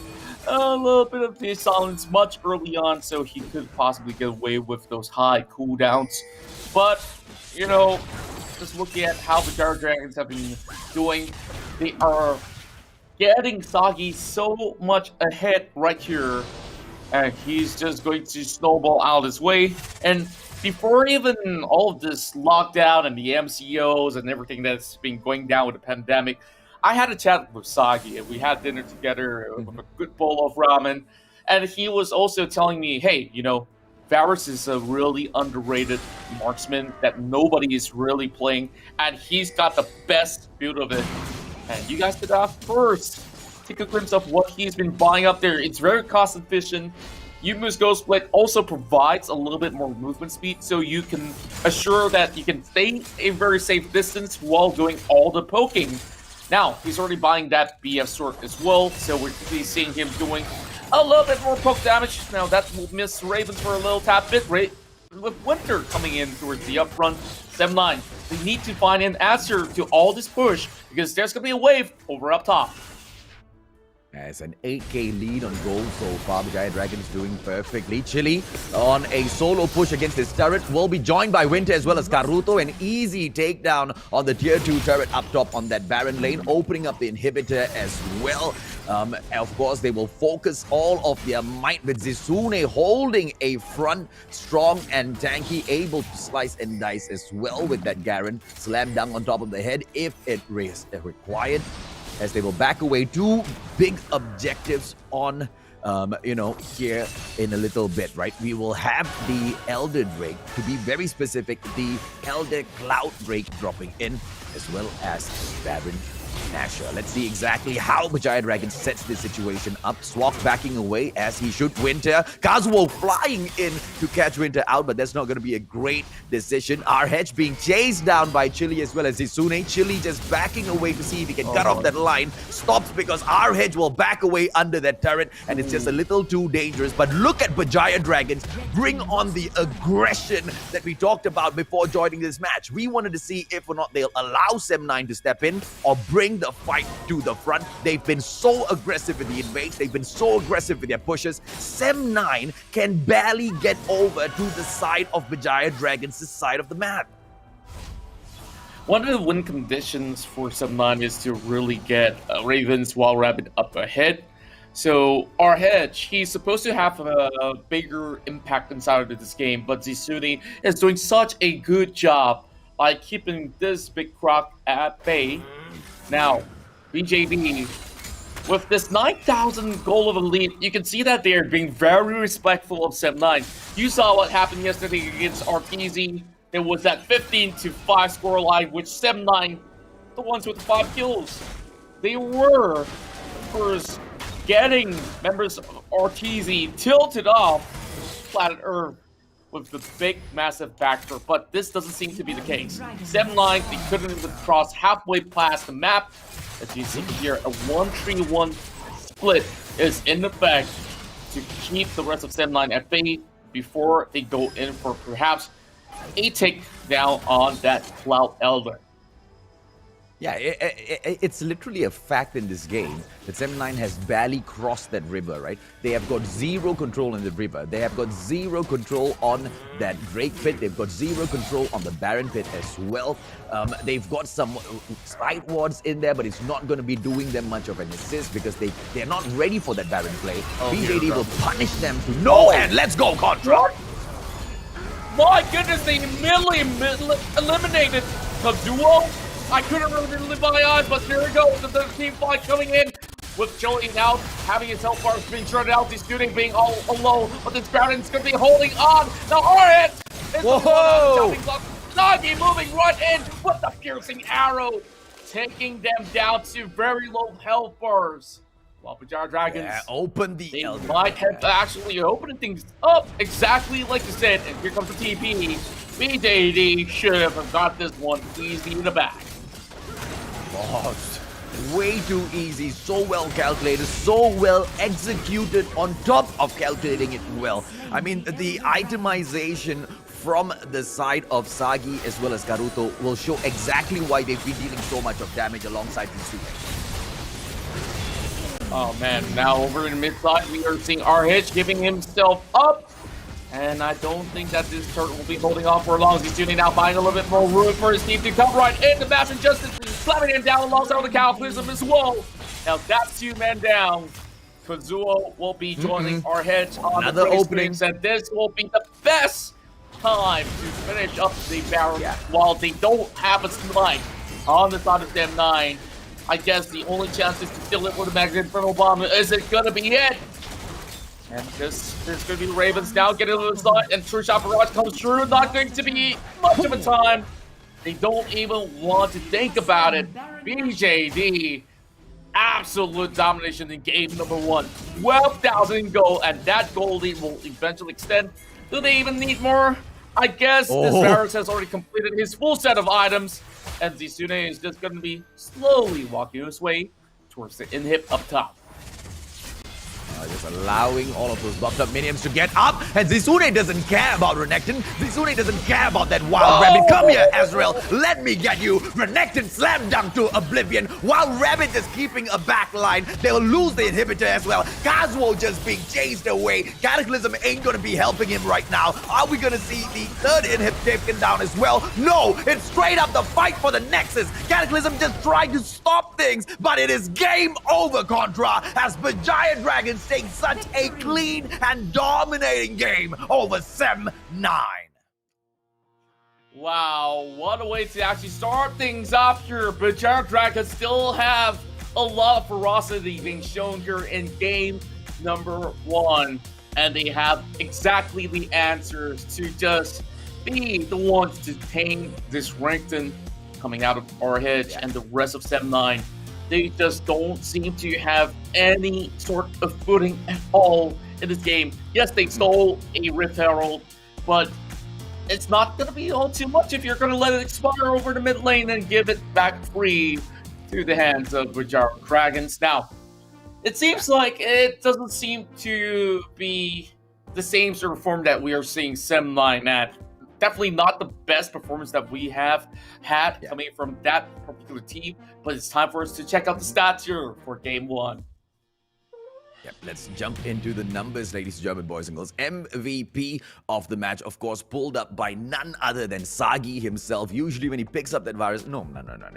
a little bit of his silence much early on, so he could possibly get away with those high cooldowns. But, just looking at how the Berjaya Dragons have been doing, they are getting Sagi so much ahead right here, and he's just going to snowball out his way. And before even all of this lockdown and the MCOs and everything that's been going down with the pandemic, I had a chat with Sagi, and we had dinner together with a good bowl of ramen. And he was also telling me, hey, Varus is a really underrated marksman that nobody is really playing, and he's got the best build of it. And you guys could first take a glimpse of what he's been buying up there. It's very cost efficient. Yumu's Ghostblade also provides a little bit more movement speed, so you can assure that you can stay a very safe distance while doing all the poking. Now, he's already buying that BF sword as well, so we're seeing him doing a little bit more poke damage. Now that will miss Ravens for a little tap bit. With Winter coming in towards the upfront, 7-9. They need to find an answer to all this push because there's going to be a wave over up top. As an 8k lead on gold so far, Berjaya Dragons doing perfectly. Chili on a solo push against his turret will be joined by Winter as well as Karuto. An easy takedown on the tier 2 turret up top on that Baron lane, opening up the inhibitor as well. Of course, they will focus all of their might with Zisune holding a front, strong and tanky, able to slice and dice as well with that Garen. Slam dunk on top of the head if it is required. As they will back away. 2 big objectives on, here in a little bit, right? We will have the Elder Drake, to be very specific, the Elder Cloud Drake dropping in, as well as Baron Nashor. Let's see exactly how Berjaya Dragons sets this situation up. Swak backing away as he should Winter. Kazuo flying in to catch Winter out, but that's not going to be a great decision. RH being chased down by Chili as well as Zisune. Chili just backing away to see if he can cut off that line. Stops because RH will back away under that turret, and it's just a little too dangerous. But look at Berjaya Dragons bring on the aggression that we talked about before joining this match. We wanted to see if or not they'll allow Sem9 to step in or bring the fight to the front. They've been so aggressive with the invades. They've been so aggressive with their pushes. Sem9 can barely get over to the side of Berjaya Dragons, the side of the map. One of the win conditions for Sem9 is to really get Ravens while Rabbit up ahead. So RH, he's supposed to have a bigger impact inside of this game, but Zisune is doing such a good job by keeping this big croc at bay. Now, BJB, with this 9,000 goal of a lead, you can see that they are being very respectful of Sem9. You saw what happened yesterday against Arteezy. There was that 15-5 scoreline, which Sem9, the ones with the 5 kills, they were first getting members of Arteezy tilted off planet Earth with the big, massive backdoor, but this doesn't seem to be the case. Sem9, they couldn't even cross halfway past the map. As you see here, a 1-3-1 split is in effect to keep the rest of Sem9 at bay before they go in for perhaps a takedown on that Cloud Elder. Yeah, it's literally a fact in this game that Sem9 has barely crossed that river, right? They have got zero control in the river. They have got zero control on that Drake pit. They've got zero control on the Baron pit as well. They've got some side wards in there, but it's not going to be doing them much of an assist because they're not ready for that Baron play. BJD will punish them to no end. Let's go, Contra! What? My goodness, they immediately eliminated the duo. I couldn't really live my eyes, but there we go. The team fight coming in with Joey now having his health bars being shredded out. He's shooting being all alone, but this Baron's going to be holding on. Now RH is whoa! Nagi moving right in with the piercing arrow, taking them down to very low health bars. Well, Berjaya Dragons, open the they Elder. might have actually opened things up exactly like you said. And here comes the TP. BJD should have got this one easy in the back. Lost. Way too easy, so well calculated, so well executed on top of calculating it well. I mean, the itemization from the side of Sagi as well as Karuto will show exactly why they've been dealing so much of damage alongside these two. Oh man, now over in mid side we are seeing RH giving himself up. And I don't think that this turret will be holding off for long. He's shooting now, finding a little bit more room for his team to come right in. The Master Justice slamming him down alongside the Cataclysm as well. Now that's 2 men down. Kazuo will be joining RH on another the opening, and this will be the best time to finish up the Baron while they don't have a slide on the side of Sem9. I guess the only chance is to steal it with the MAGGI Infernal Bomb. Is it gonna be it? And there's going to be Ravens now getting to the side, and True Shot Barrage comes through. Not going to be much of a time. They don't even want to think about it. BJD, absolute domination in game number 1. 12,000 gold, and that gold lead will eventually extend. Do they even need more? I guess this Varus has already completed his full set of items, and Zisune is just going to be slowly walking his way towards the inhib up top. Just allowing all of those buffed up minions to get up. And Zizune doesn't care about Renekton. Zizune doesn't care about that wild rabbit. Come here, Ezreal. Let me get you. Renekton slam dunk to oblivion. While Rabbit is keeping a back line, they'll lose the inhibitor as well. Kazuo just being chased away. Cataclysm ain't gonna be helping him right now. Are we gonna see the third inhib taken down as well? No, it's straight up the fight for the Nexus. Cataclysm just trying to stop things, but it is game over, Contra, as Berjaya Dragons take such a clean and dominating game over Sem 9. Wow, what a way to actually start things off here. Berjaya Dragons still have a lot of ferocity being shown here in game number 1. And they have exactly the answers to just be the ones to tame this Renekton coming out of Orhedge and the rest of Sem 9. They just don't seem to have any sort of footing at all in this game. Yes, they stole a Rift Herald, but it's not going to be all too much if you're going to let it expire over the mid lane and give it back free to the hands of Berjaya Dragons. Now, it seems like it doesn't seem to be the same sort of form that we are seeing Sem 9 at. Definitely not the best performance that we have had coming from that particular team, but it's time for us to check out the stats here for game 1. Yep, let's jump into the numbers, ladies and gentlemen, boys and girls. MVP of the match, of course, pulled up by none other than Sagi himself. Usually when he picks up that virus, no.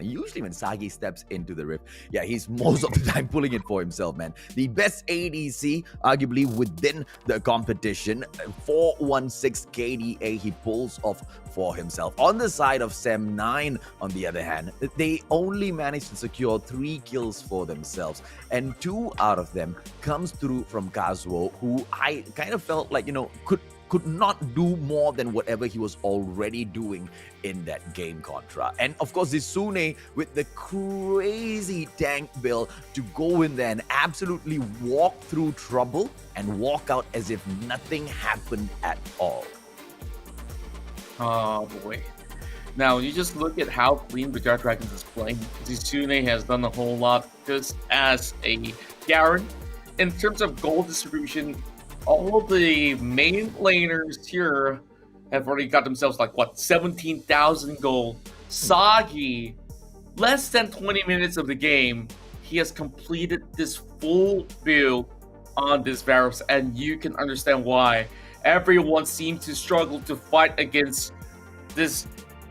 Usually when Sagi steps into the rift, yeah, he's most of the time pulling it for himself, man. The best ADC, arguably within the competition, 416 KDA he pulls off for himself. On the side of Sem 9, on the other hand, they only managed to secure 3 kills for themselves, and 2 out of them comes through from Kazuo, who I kind of felt like, could not do more than whatever he was already doing in that game, Contra. And of course, Zizune with the crazy tank build to go in there and absolutely walk through trouble and walk out as if nothing happened at all. Oh boy. Now, you just look at how clean Berjaya Dragons is playing. Zizune has done a whole lot just as a Garen. In terms of gold distribution, all the main laners here have already got themselves 17,000 gold. Sagi, less than 20 minutes of the game, he has completed this full build on this Varus, and you can understand why. Everyone seems to struggle to fight against this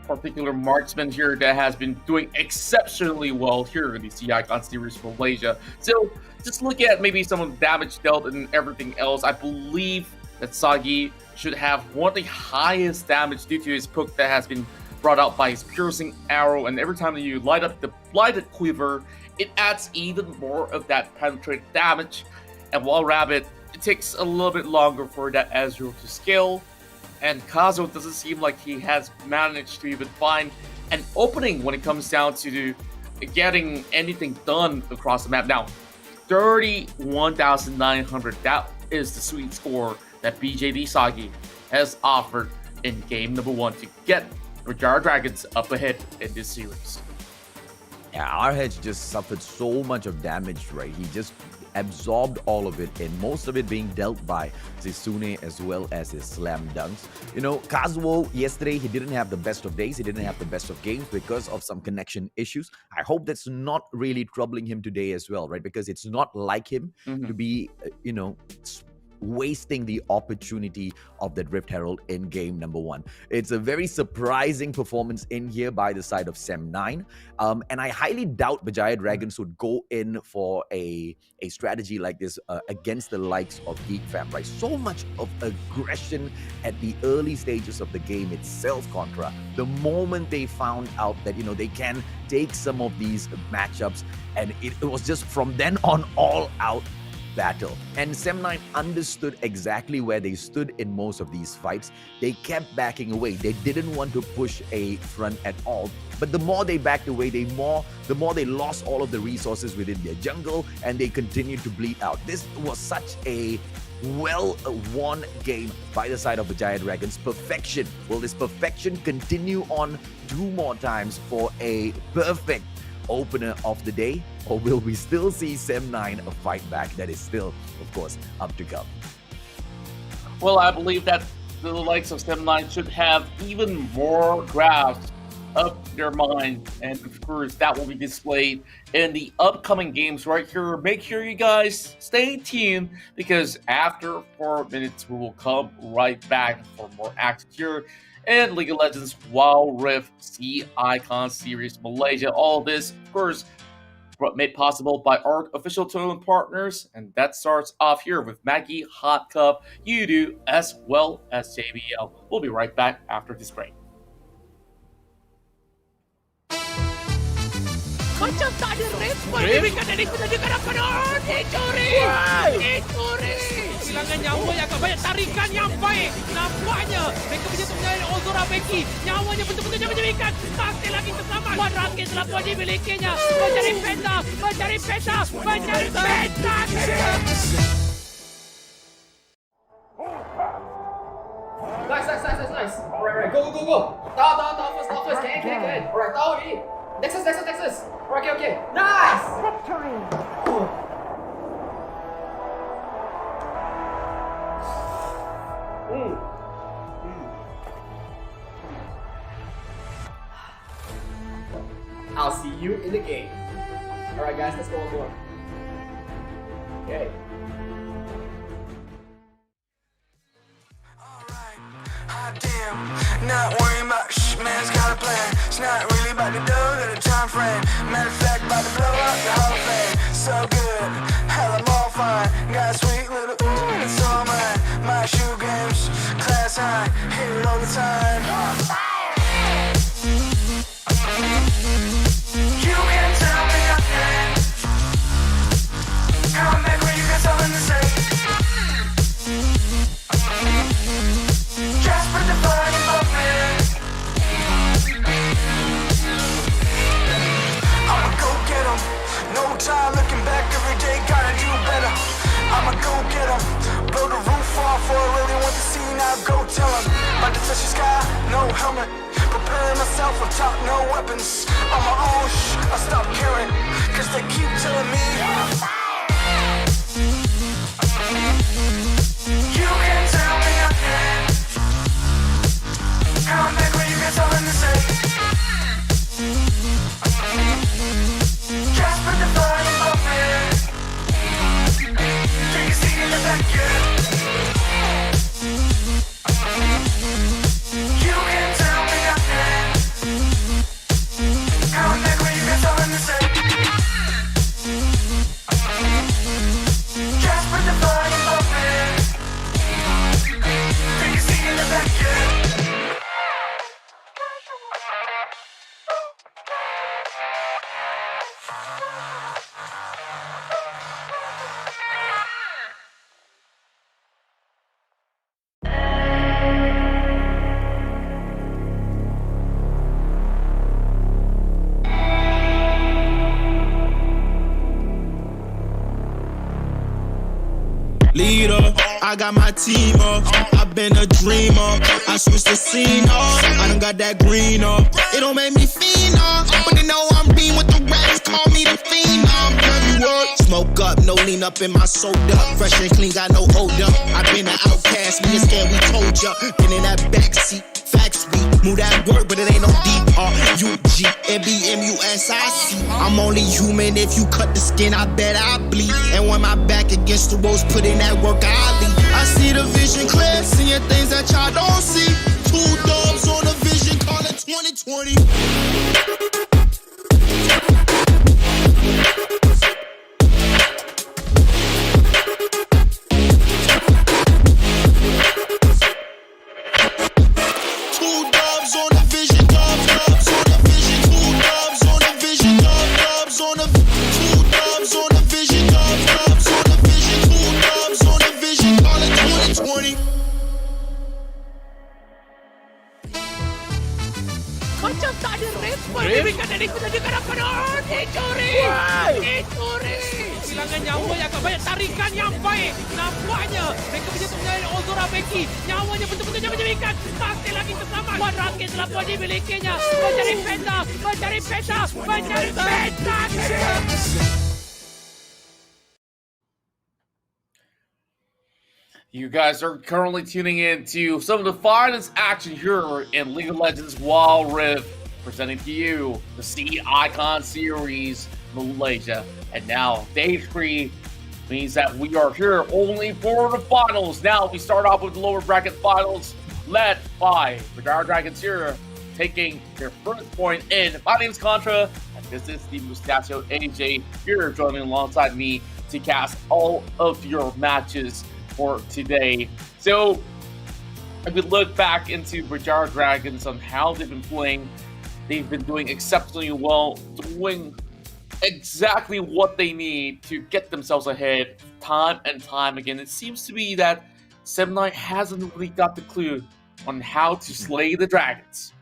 particular marksman here that has been doing exceptionally well here in the C Icon series for Malaysia. So just look at maybe some of the damage dealt and everything else. I believe that Sagi should have one of the highest damage due to his poke that has been brought out by his piercing arrow, and every time that you light up the blighted quiver, it adds even more of that penetrated damage. And while Rabbit, it takes a little bit longer for that Ezreal to scale, and Kazuo doesn't seem like he has managed to even find an opening when it comes down to getting anything done across the map. Now, 31,900, that is the sweet score that BJD Sagi has offered in game number 1 to get Berjaya Dragons up ahead in this series. Yeah, Orhedge just suffered so much of damage, right? He just absorbed all of it, and most of it being dealt by Zizune as well as his slam dunks. Kazuo, yesterday, he didn't have the best of days. He didn't have the best of games because of some connection issues. I hope that's not really troubling him today as well, right? Because it's not like him to be, wasting the opportunity of that Rift Herald in game number 1. It's a very surprising performance in here by the side of Sem 9. And I highly doubt Berjaya Dragons would go in for a strategy like this against the likes of Geek Fam, right? So much of aggression at the early stages of the game itself, Contra. The moment they found out that, they can take some of these matchups, and it was just from then on all out battle. And Sem 9 understood exactly where they stood in most of these fights. They kept backing away. They didn't want to push a front at all. But the more they backed away, the more they lost all of the resources within their jungle, and they continued to bleed out. This was such a well-won game by the side of Berjaya Dragons. Perfection. Will this perfection continue on 2 more times for a perfect opener of the day? or will we still see Sem 9 a fight back? That is still, of course, up to come. Well, I believe that the likes of Sem 9 should have even more grasp of their mind, and of course that will be displayed in the upcoming games right here. Make sure you guys stay tuned, because after 4 minutes we will come right back for more action here in League of Legends Wild Rift Sea Icon Series Malaysia. All this, of course, made possible by our official tournament partners, and that starts off here with MAGGI, Hot Cup, UDU, as well as JBL. We'll be right back after this break. Macam tak ada respon Berikan dari penunjukan apa dong. Dicuri. Dicuri. Kehilangan nyawa yang agak banyak. Tarikan yang baik. Nampaknya mereka punya tengah Ozora Becky. Nyawanya betul-betul menjadikan. Masih lagi terselamat. Wan Rakit telah pun dimilikinya. Mencari peta. Mencari peta. Mencari peta. Nice. Alright, go. Down first. Can. Alright, down already. Nexus. Okay. Nice! I'll see you in the game. Alright guys, let's go on board. Okay. Damn, not worrying about man's got a plan. It's not really about the dough, got a time frame. Matter of fact, about to blow up the Hall of Fame. So good, hell I'm all fine. Got a sweet little ooh, and it's all mine. My shoe games, class high, hit it all the time. You can tell me nothing. Come back when you got something to say. No time looking back, every day gotta do better. I'ma go get 'em, blow the roof off, or I really want to see now. Go tell 'em, about to touch the sky, no helmet. Preparing myself on top, no weapons. On my own, I stop caring, cause they keep telling me you can tell me nothing. Come back when you got something to say. Just put the volume up, man. Take a seat in the back, yeah. You can tell me nothing. Come back when you got something to say. Just put the volume up, man. Take a seat in the back, yeah. Leader, I got my team up. I've been a dreamer. I switched the scene up. I done got that green up. It don't make me fiend up, but they know I'm being with the rats. Call me the fiend up. Heavy work, smoke up, no lean up in my soda. Fresh and clean, got no hold up. I been an outcast, me and scared we told ya. Been in that backseat. Facts we move that work, but it ain't no D-R-U-G M-B-M-U-S-I-C. I'm only human, if you cut the skin, I bet I bleed. And when my back against the ropes, put in that work, I lead. I see the vision clear, seeing things that y'all don't see. 2 dubs on the vision, call it 2020. Macam tak ada Respon diberikan dari penunjukan apa? Oh, dicuri! Dicuri! Kehilangan nyawa yang agak banyak, tarikan yang baik. Nampaknya mereka menyentuh menyalin Ozora Becky. Nyawanya betul-betul menyebabkan. Masih lagi terselamat. One rocket telah pun dimilikinya. Mencari peta. You guys are currently tuning in to some of the finest action here in League of Legends Wild Rift, presenting to you the Sea Icon Series Malaysia. And now, day 3 means that we are here only for the finals. Now, we start off with the lower bracket finals, led by Berjaya Dragons here, taking their first point in. My name's Contra, and this is the Mustachio AJ here, joining alongside me to cast all of your matches for today. So, if we look back into Berjaya Dragons on how they've been playing, they've been doing exceptionally well, doing exactly what they need to get themselves ahead time and time again. It seems to be that 7-9 hasn't really got the clue on how to slay the dragons.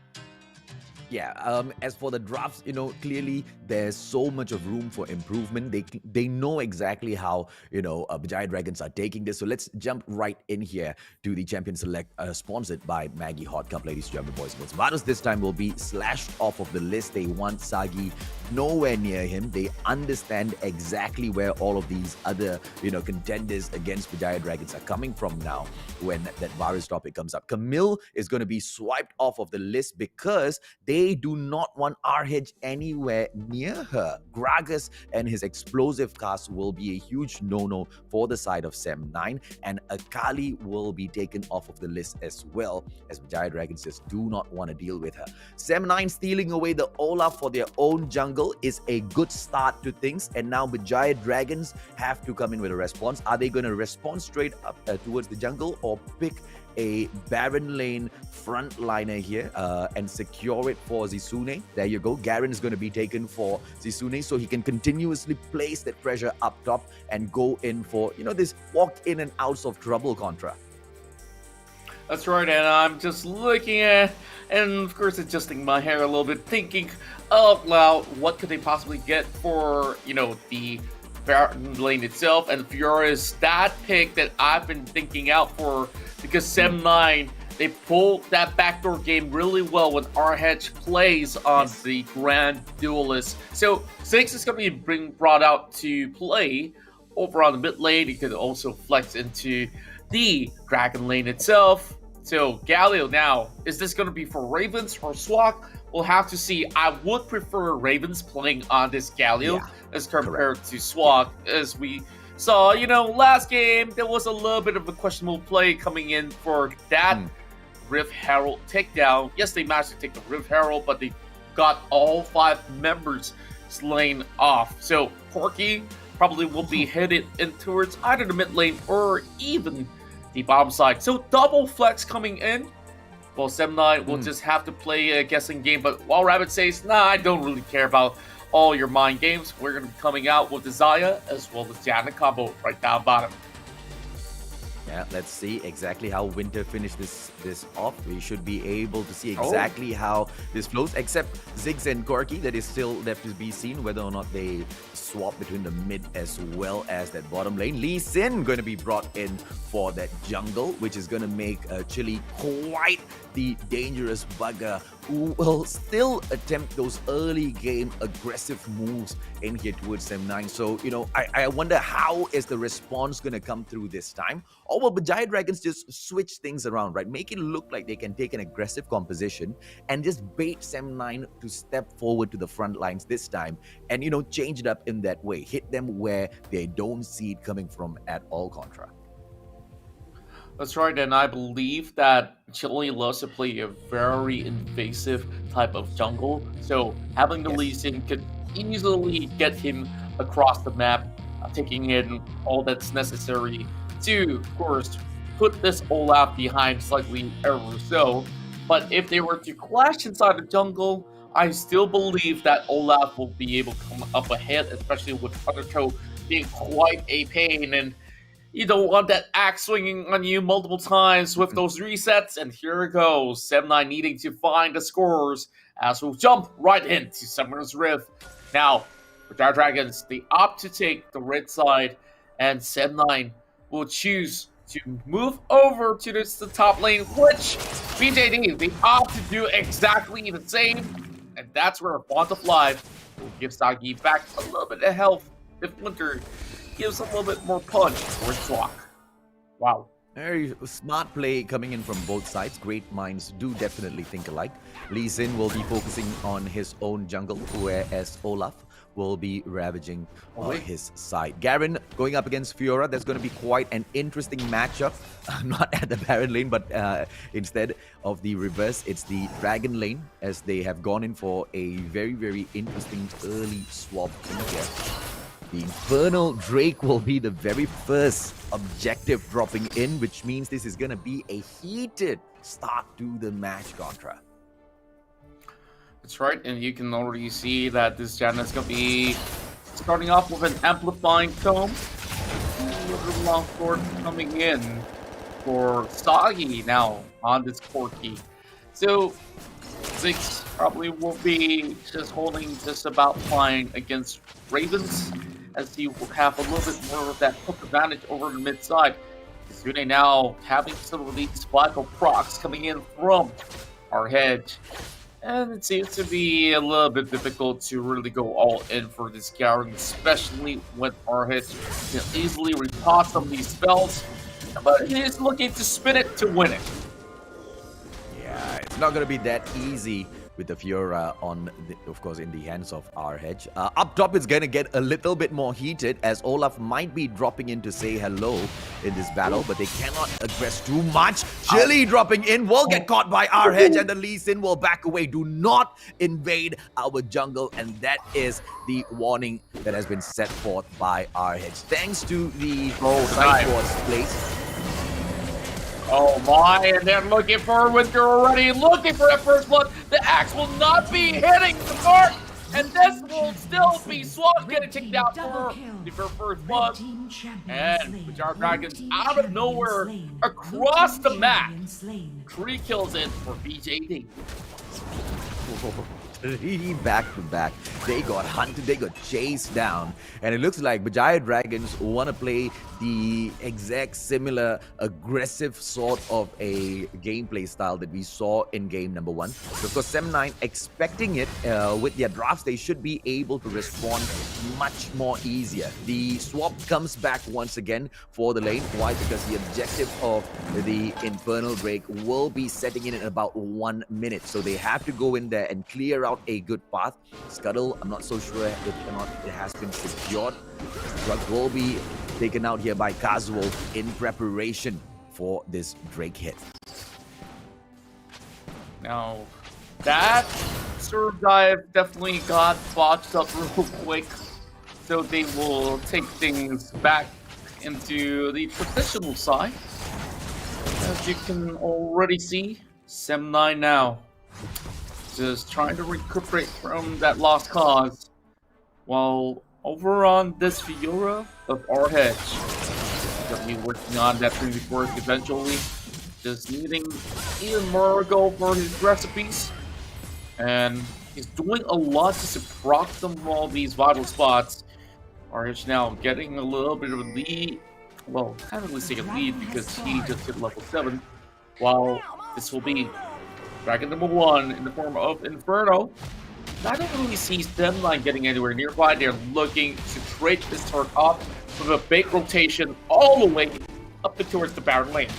Yeah, as for the drafts, clearly there's so much of room for improvement. They know exactly how, Berjaya Dragons are taking this. So let's jump right in here to the Champion Select, sponsored by MAGGI Hot Cup, ladies and gentlemen, boys and girls. Varus this time will be slashed off of the list. They want Sagi nowhere near him. They understand exactly where all of these other, contenders against Berjaya Dragons are coming from now when that Varus topic comes up. Camille is going to be swiped off of the list because they do not want RH anywhere near her. Gragas and his explosive cast will be a huge no-no for the side of Sem9, and Akali will be taken off of the list as well, as Berjaya Dragons just do not want to deal with her. Sem9 stealing away the Olaf for their own jungle is a good start to things, and now Berjaya Dragons have to come in with a response. Are they going to respond straight up towards the jungle, or pick a Baron lane frontliner here and secure it for Zisune? There you go. Garen is going to be taken for Zisune, so he can continuously place that pressure up top and go in for, this walk in and outs of trouble Contra. That's right, and I'm just looking at, and of course adjusting my hair a little bit, thinking, oh, well, what could they possibly get for, the Baron lane itself, and Fiora's that pick that I've been thinking out for, because Sem9, they pull that backdoor game really well when RH plays on the Grand Duelist. So Six is going to be brought out to play over on the mid lane. He could also flex into the Dragon lane itself. So Galio now, is this going to be for Ravens or Swak? We'll have to see. I would prefer Ravens playing on this Galio as compared to Swak, as we saw, last game, there was a little bit of a questionable play coming in for that Rift Herald takedown. Yes, they managed to take the Rift Herald, but they got all 5 members slain off. So Corki probably will be headed in towards either the mid lane or even the bottom side. So double flex coming in. Well, Sem9 will just have to play a guessing game, but while Rabbit says, nah, I don't really care about all your mind games, we're going to be coming out with the Zaya as well as Janet combo right down bottom. Yeah, let's see exactly how Winter finished this off. We should be able to see exactly how this flows, except Ziggs and Corki, that is still left to be seen whether or not they swap between the mid as well as that bottom lane. Lee Sin going to be brought in for that jungle, which is going to make Chili quite the dangerous bugger who will still attempt those early game aggressive moves in here towards Sem9. So, I wonder how is the response going to come through this time? Or will Berjaya Dragons just switch things around, right? Make it look like they can take an aggressive composition and just bait Sem9 to step forward to the front lines this time and, change it up in that way. Hit them where they don't see it coming from at all, Contra. That's right, and I believe that Chili loves to play a very invasive type of jungle, so having the Lee Sin could easily get him across the map, taking in all that's necessary to, of course, put this Olaf behind slightly ever so. But if they were to clash inside the jungle, I still believe that Olaf will be able to come up ahead, especially with Undertow being quite a pain, and you don't want that axe swinging on you multiple times with those resets. And here it goes, Sem9 needing to find the scores as we'll jump right into Summoner's Rift. Now, Berjaya Dragons, they opt to take the red side, and Sem9 will choose to move over to the top lane, which BJD, they opt to do exactly the same, and that's where Font of Life will give Sagi back a little bit of health if Winter gives a little bit more punch for its block. Wow. Very smart play coming in from both sides. Great minds do definitely think alike. Lee Sin will be focusing on his own jungle, whereas Olaf will be ravaging his side. Garen going up against Fiora. That's going to be quite an interesting matchup. Not at the Baron lane, but instead of the reverse, it's the Dragon lane, as they have gone in for a very, very interesting early swap in here. The Infernal Drake will be the very first objective dropping in, which means this is going to be a heated start to the match, Contra. That's right, and you can already see that this Janna is going to be starting off with an Amplifying Tome. Another long sword coming in for Sagi now on this Corki. So, Ziggs probably will be just holding just about fine against Ravens, as he will have a little bit more of that hook advantage over the mid side. Zune now having some of these Flacco procs coming in from our hedge. And it seems to be a little bit difficult to really go all in for this Garen, especially when our hedge can easily repot some of these spells. But he is looking to spin it to win it. Yeah, it's not going to be that easy with the Fiora on, of course, in the hands of our hedge. Up top, it's going to get a little bit more heated, as Olaf might be dropping in to say hello in this battle, but they cannot aggress too much. Chili dropping in will get caught by our hedge, and the Lee Sin will back away. Do not invade our jungle, and that is the warning that has been set forth by our hedge. Thanks to the side force place. Oh my, and they're looking for Winter already, looking for that first blood. The axe will not be hitting the mark, and this will still be Swamp getting taken out for the first blood. And Berjaya Dragons out of nowhere across the map. 3 kills in for BJD. 3 back-to-back. They got hunted, they got chased down. And it looks like Berjaya Dragons want to play the exact similar aggressive sort of a gameplay style that we saw in game number 1. So of course, Sem9 expecting it with their drafts, they should be able to respond much more easier. The swap comes back once again for the lane. Why? Because the objective of the Infernal Drake will be setting in about 1 minute. So they have to go in there and clear out a good path. Scuttle, I'm not so sure if or not it has been secured. Drug will be taken out here by Casual in preparation for this Drake hit. Now, that serve dive definitely got botched up real quick, so they will take things back into the traditional side. As you can already see, Sem9 now just trying to recuperate from that lost cause, while over on this Fiora of our hedge, gonna be working on that previous work eventually, just needing even more go for his recipes, and he's doing a lot to proc them all these vital spots. Our hedge now getting a little bit of a lead, well, can't really say a lead because he just hit level 7, while this will be Dragon number 1 in the form of Inferno. I don't really see Sem9 getting anywhere nearby. They're looking to trade this turret up with a big rotation all the way up towards the Baron lane.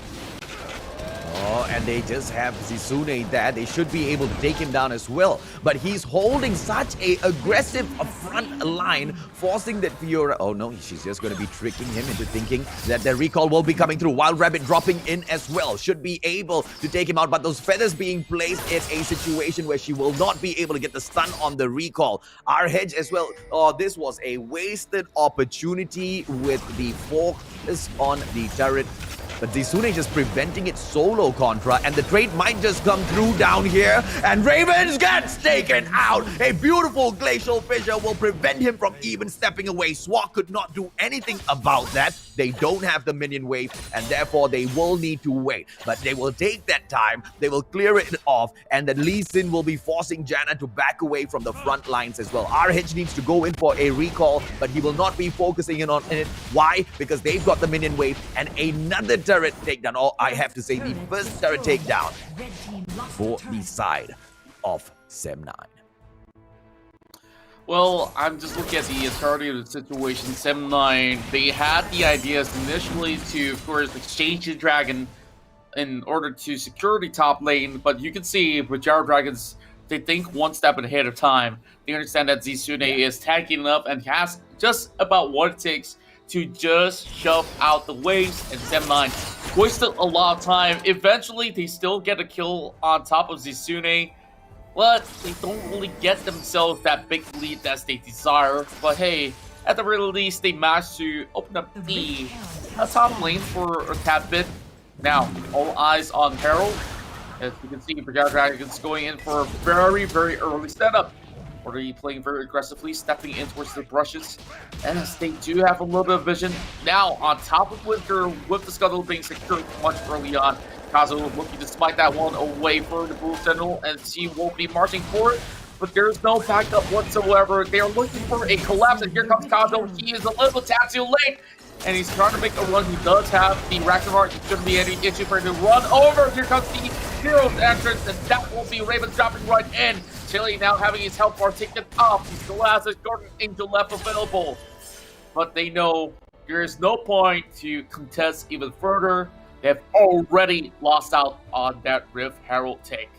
Oh, and they just have Zizune there. They should be able to take him down as well. But he's holding such a aggressive front line, forcing that Fiora... Oh no, she's just going to be tricking him into thinking that the recall will be coming through. Wild Rabbit dropping in as well. Should be able to take him out, but those feathers being placed in a situation where she will not be able to get the stun on the recall. Our hedge as well. Oh, this was a wasted opportunity with the focus on the turret. but Zisune just preventing it solo, Contra, and the trade might just come through down here, and Ravens gets taken out. A beautiful glacial fissure will prevent him from even stepping away. Swat could not do anything about that. They don't have the minion wave, and therefore they will need to wait, but they will take that time, they will clear it off, and then Lee Sin will be forcing Janna to back away from the front lines as well. RH needs to go in for a recall, but he will not be focusing in on it. Why? Because they've got the minion wave and another turret takedown. Or I have to say the first turret takedown for the side of Sem9. Well, I'm just looking at the entirety of the situation. Sem9, they had the ideas initially to, of course, exchange the dragon in order to secure the top lane, but you can see Berjaya Dragons, they think one step ahead of time. They understand that Zisune is tanky enough and has just about what it takes to just shove out the waves, and Sem9 wasted a lot of time. Eventually, they still get a kill on top of Zisune, but they don't really get themselves that big lead as they desire. But hey, at the very least, they managed to open up the top lane for a tad bit. Now, all eyes on Herald. As you can see, Berjaya Dragons going in for a very, very early setup. Already playing very aggressively, stepping in towards the brushes. As they do have a little bit of vision. Now, on top of Winter, with the Scuttle being secured much early on, Kazu looking to smite that one away for the Blue Sentinel, and she won't be marching for it. But there's no backup whatsoever. They are looking for a collapse, and here comes Kazu. He is a little tad too late, and he's trying to make a run. He does have the Ragnarok. It shouldn't be any issue for him to run over. Here comes the Hero's entrance, and that will be Raven dropping right in. Chili now having his health bar taken off. He still has his Guardian Angel left available. But they know there is no point to contest even further. They have already lost out on that Rift Herald take.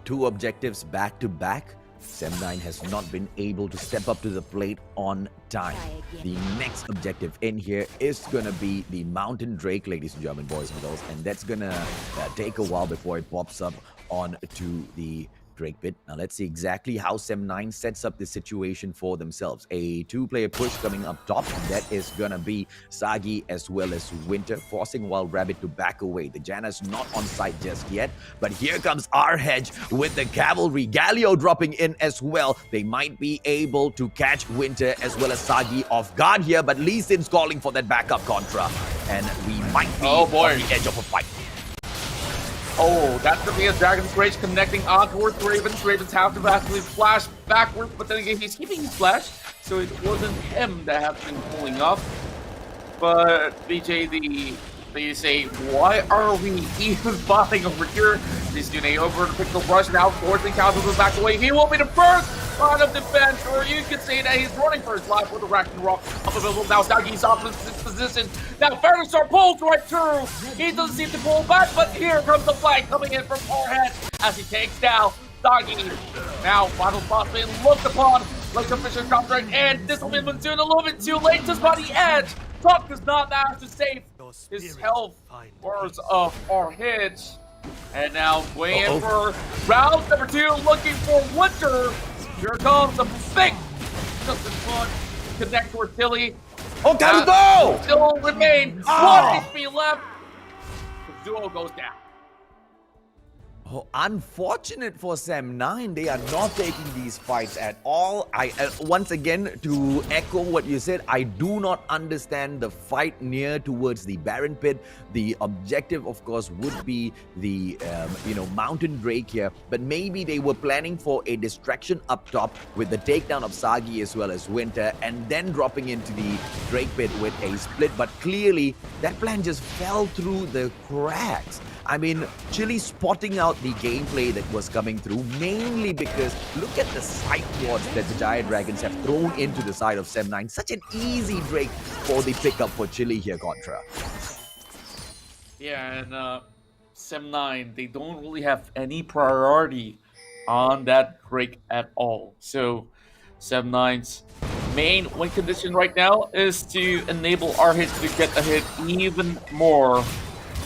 Two objectives back to back. Sem9 has not been able to step up to the plate on time. The next objective in here is going to be the Mountain Drake, ladies and gentlemen, boys and girls, and that's going to take a while before it pops up onto the Drake pit. Now let's see exactly how Sem9 sets up the situation for themselves. A two-player push coming up top, and that is gonna be Sagi as well as Winter, forcing Wild Rabbit to back away. The Janna's not on site just yet, but here comes RH with the cavalry. Galio dropping in as well. They might be able to catch Winter as well as Sagi off guard here, but Lee Sin's calling for that backup Contra, and we might be on the edge of a fight. Oh, that's going to be a Dragon's Rage connecting on towards Ravens. Ravens have to actually flash backwards, but then again, he's keeping his flash, so it wasn't him that has been pulling off. But BJ, they say, why are we even fighting over here? Zisune over to pick the brush now, forcing Kazu to back away. He will be the first line of defense, or you could say that he's running for his life with the Ragnarok up available. Now Sagi's off his position. Now Fattahzie pulls right through. He doesn't seem to pull back, but here comes the fight coming in from Forehead as he takes down Sagi. Now final boss being looked upon like a Fisher contract, and this will be doing a little bit too late just by the edge. Tuck does not manage to save his health words of our hits. And now going in for round number 2, looking for Winter. Here comes a big just in front. Connect towards Tilly. Oh, Karuto! Still remain 1 HP left. The duo goes down. Oh, unfortunate for Sem9, they are not taking these fights at all. Once again, to echo what you said, I do not understand the fight near towards the Baron Pit. The objective, of course, would be the Mountain Drake here, but maybe they were planning for a distraction up top with the takedown of Sagi as well as Winter, and then dropping into the Drake Pit with a split. But clearly, that plan just fell through the cracks. I mean, Chili spotting out the gameplay that was coming through, mainly because look at the side wards that the Berjaya Dragons have thrown into the side of Sem9. Such an easy Drake for the pickup for Chili here, Contra. Yeah, and Sem9, they don't really have any priority on that Drake at all. So Sem9's main win condition right now is to enable our hits to get a hit even more.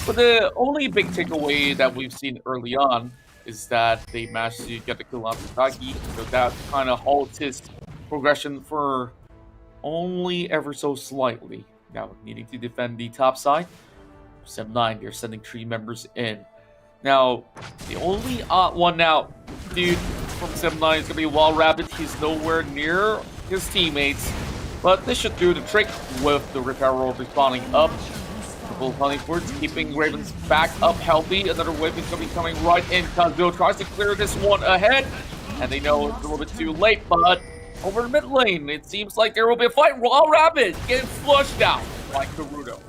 But the only big takeaway that we've seen early on is that they managed to get the kill on Sagi, so that kind of halts his progression for only ever so slightly. Now needing to defend the top side. 7-9, they're sending 3 members in. Now, the only odd one out, dude, from 7-9 is going to be Wild Rabbit. He's nowhere near his teammates, but this should do the trick with the repair roll responding up. Triple honeyports, keeping Ravens back up healthy. Another wave is going to be coming right in. Kazuo tries to clear this one ahead, and they know it's a little bit too late, but over the mid lane, it seems like there will be a fight. Wild Rabbit getting flushed out like Naruto.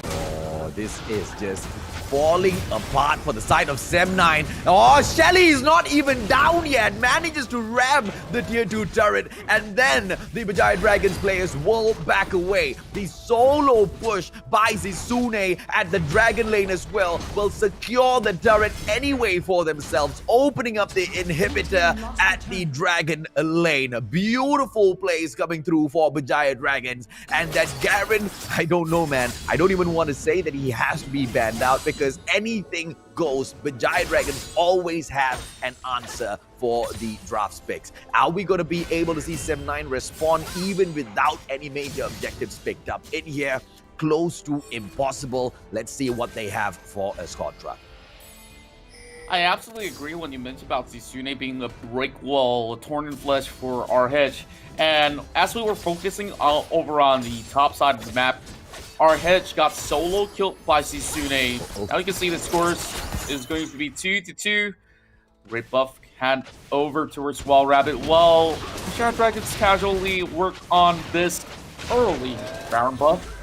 Oh, this is just falling apart for the side of Sem9. Oh, Shelly is not even down yet. Manages to ram the tier 2 turret. And then the Berjaya Dragons players will back away. The solo push by Zizune at the Dragon lane as well will secure the turret anyway for themselves, opening up the inhibitor at the Dragon lane. Beautiful plays coming through for Berjaya Dragons. And that Garen, I don't know, man. I don't even want to say that he has to be banned out because anything goes. Berjaya Dragons always have an answer for the drafts picks. Are we going to be able to see Sem9 respond even without any major objectives picked up in here? Close to impossible. Let's see what they have for us, Contra. I absolutely agree when you mentioned about Zizune being a break wall, a torn in flesh for our hedge. And as we were focusing over on the top side of the map, our hedge got solo killed by Zizune. Now you can see the scores is going to be 2-2. Great buff hand over towards Wild Rabbit. Well, Berjaya Dragons casually work on this early Baron buff.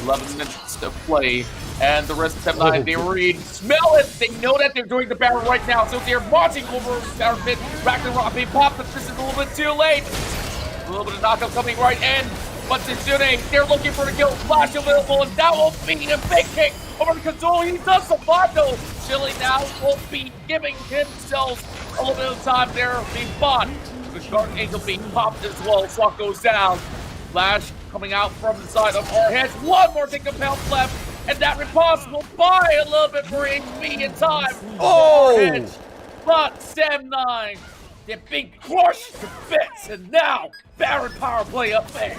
11 minutes to play, and the rest of them, they already smell it. They know that they're doing the Baron right now, so they're marching over Baron mid. Ragnarok being popped, but this is a little bit too late. A little bit of knockup coming right in. But Zizune, they're looking for the kill. Flash available, and that will be a big kick over to Kazul. He does survive though. Chili now will be giving himself a little bit of time there. Being fought. The Shark Angel being popped as well. Swap goes down. Flash coming out from the side of our heads. One more tick of health left, and that riposte will buy a little bit more HP in time. Oh! Hedge. But Sem9, they're being crushed to bits, and now Baron power play up there.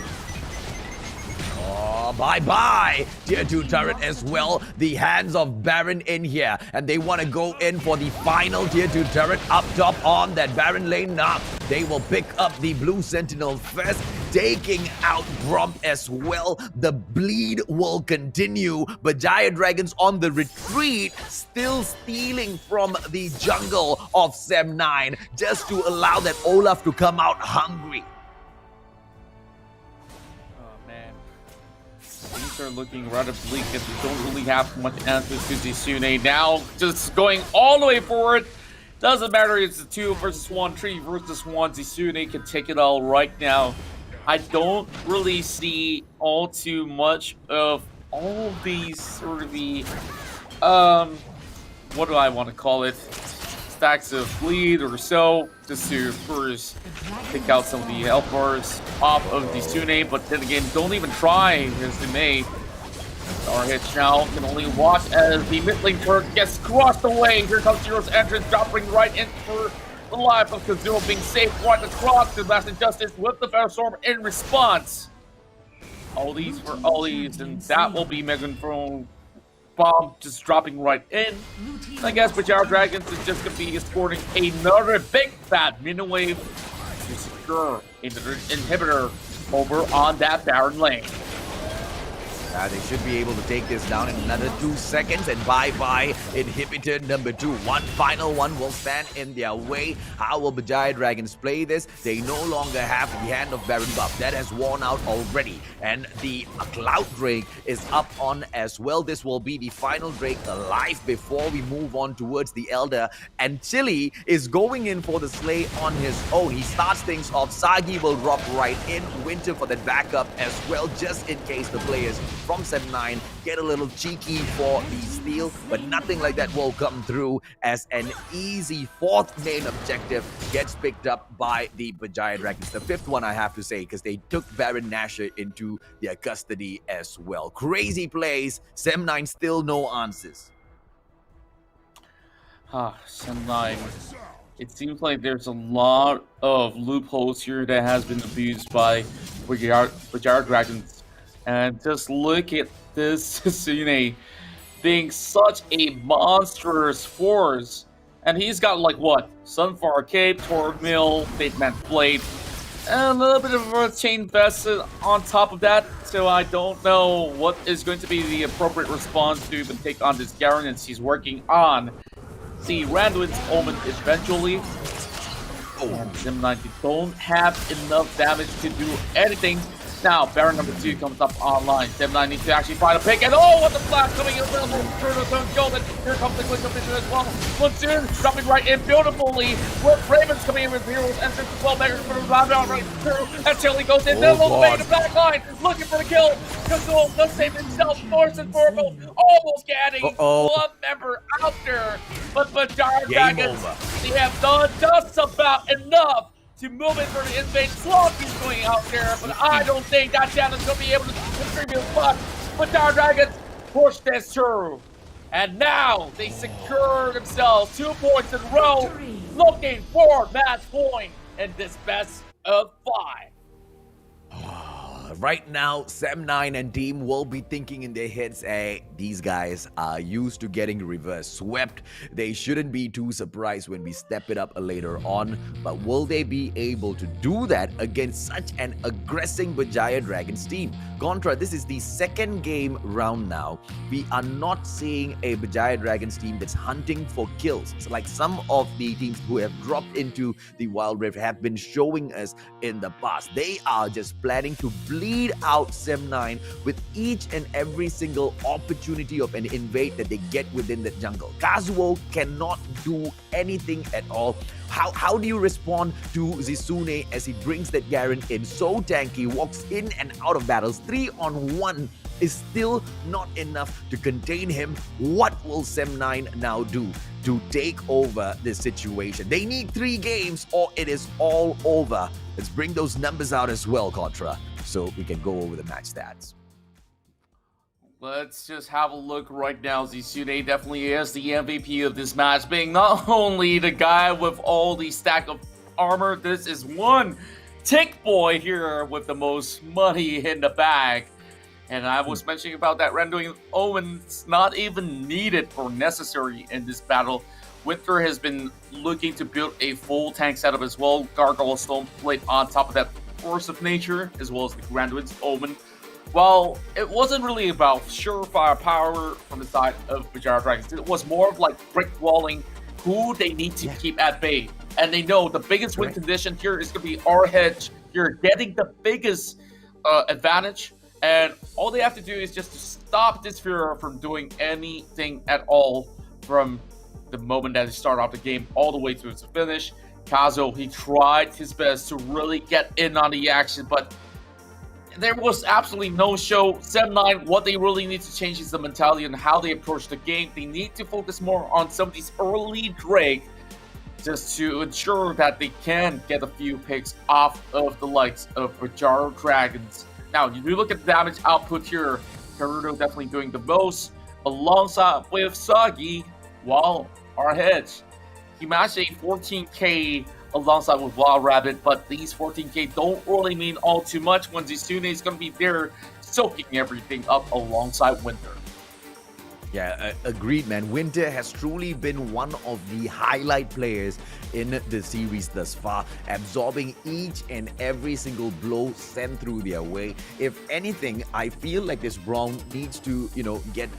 Oh, bye-bye. Tier 2 turret as well. The hands of Baron in here. And they want to go in for the final Tier 2 turret up top on that Baron lane. Now, they will pick up the Blue Sentinel first, taking out Gromp as well. The bleed will continue. Berjaya Dragons on the retreat, still stealing from the jungle of Sem9, just to allow that Olaf to come out hungry. Things are looking rather bleak as we don't really have much answers to Zizune. Now, just going all the way forward. Doesn't matter, it's a 2 versus 1, 3 versus 1. Zizune can take it all right now. I don't really see all too much of all of these sort of the, what do I want to call it? Stacks of bleed or so, just to first pick out some of the health bars off of Zizune, but then again, don't even try as they may. Our hitch now can only watch as the mid lane turret gets crossed away. Here comes Zero's entrance, dropping right in for the life of Kazuo, being safe right across to Master Justice with the Fair Storm in response. All these for Ollies, and that will be Megan from Bomb just dropping right in. I guess Berjaya Dragons is just going to be escorting another big fat minion wave to secure inhibitor over on that Baron lane. They should be able to take this down in another 2 seconds, and bye-bye inhibitor number 2. One final one will stand in their way. How will Berjaya Dragons play this? They no longer have the hand of Baron buff. That has worn out already, and the Cloud Drake is up on as well. This will be the final Drake alive before we move on towards the Elder, and Chili is going in for the slay on his own. He starts things off. Sagi will drop right in. Winter for the backup as well, just in case the players from Sem9 get a little cheeky for the steal, but nothing like that will come through as an easy 4th main objective gets picked up by the Berjaya Dragons. The 5th one, I have to say, because they took Baron Nashor into their custody as well. Crazy plays. Sem9 still no answers. Sem9. It seems like there's a lot of loopholes here that has been abused by Berjaya Dragons. And just look at this Sune being such a monstrous force. And he's got like what? Sunfire Cape, Torg Mill, Fate Man's Blade, and a little bit of a chain vest on top of that. So I don't know what is going to be the appropriate response to even take on this Garen, and he's working on the Randuin's Omen eventually. And Sim90 don't have enough damage to do anything. Now, Baron number 2 comes up online. Sim9 needs to actually find a pick, and oh, what the flash coming in! Golden. Here comes the quick vision as well. Monsoon dropping right in beautifully. With Ravens coming in with heroes, entrance as well. Beggars for the round right through. And Chili goes in. Then looks in the back line, looking for the kill. Kazul does save himself. Force and Forgo almost getting one member out there. But Berjaya Dragons, they have done just about enough to move it for the invade. Sloppy's going out there, but I don't think that challenge is going to be able to contribute much. But Berjaya Dragons push this through. And now they secure themselves 2 points in a row, looking for match point in this best of 5. Right now, Sem9 and team will be thinking in their heads, hey, these guys are used to getting reverse swept. They shouldn't be too surprised when we step it up later on. But will they be able to do that against such an aggressive Berjaya Dragons team? Contra, this is the second game round now. We are not seeing a Berjaya Dragons team that's hunting for kills. It's like some of the teams who have dropped into the Wild Rift have been showing us in the past. They are just planning to bleed out Sem9 with each and every single opportunity of an invade that they get within the jungle. Kazuo cannot do anything at all. How do you respond to Zisune as he brings that Garen in so tanky, walks in and out of battles? 3-on-1 is still not enough to contain him. What will Sem9 now do to take over this situation? They need 3 games or it is all over. Let's bring those numbers out as well, Contra, so we can go over the match stats. Let's just have a look right now. Zisune definitely is the MVP of this match, being not only the guy with all the stack of armor, this is one tick boy here with the most money in the bag. And I was mentioning about that Randuin Omen's not even needed or necessary in this battle. Winter has been looking to build a full tank setup as well. Gargoyle Stone Plate on top of that Force of Nature, as well as the Randuin's Omen. Well, it wasn't really about surefire power from the side of Berjaya Dragons. It was more of like brick walling who they need to keep at bay. And they know the biggest win condition here is going to be our hedge. You're getting the biggest advantage. And all they have to do is just to stop this Fuhrer from doing anything at all from the moment that they start off the game all the way to its finish. Kazuo, he tried his best to really get in on the action, but there was absolutely no show. Sem9, what they really need to change is the mentality and how they approach the game. They need to focus more on some of these early Drake just to ensure that they can get a few picks off of the likes of Berjaya Dragons. Now, you do look at the damage output here. Karudo definitely doing the most, alongside with Sagi, while our hedge, he matched a 14k alongside with Wild Rabbit, but these 14k don't really mean all too much when Zisune is going to be there soaking everything up alongside Winter. Yeah, agreed, man. Winter has truly been one of the highlight players in the series thus far, absorbing each and every single blow sent through their way. If anything, I feel like this Brown needs to, get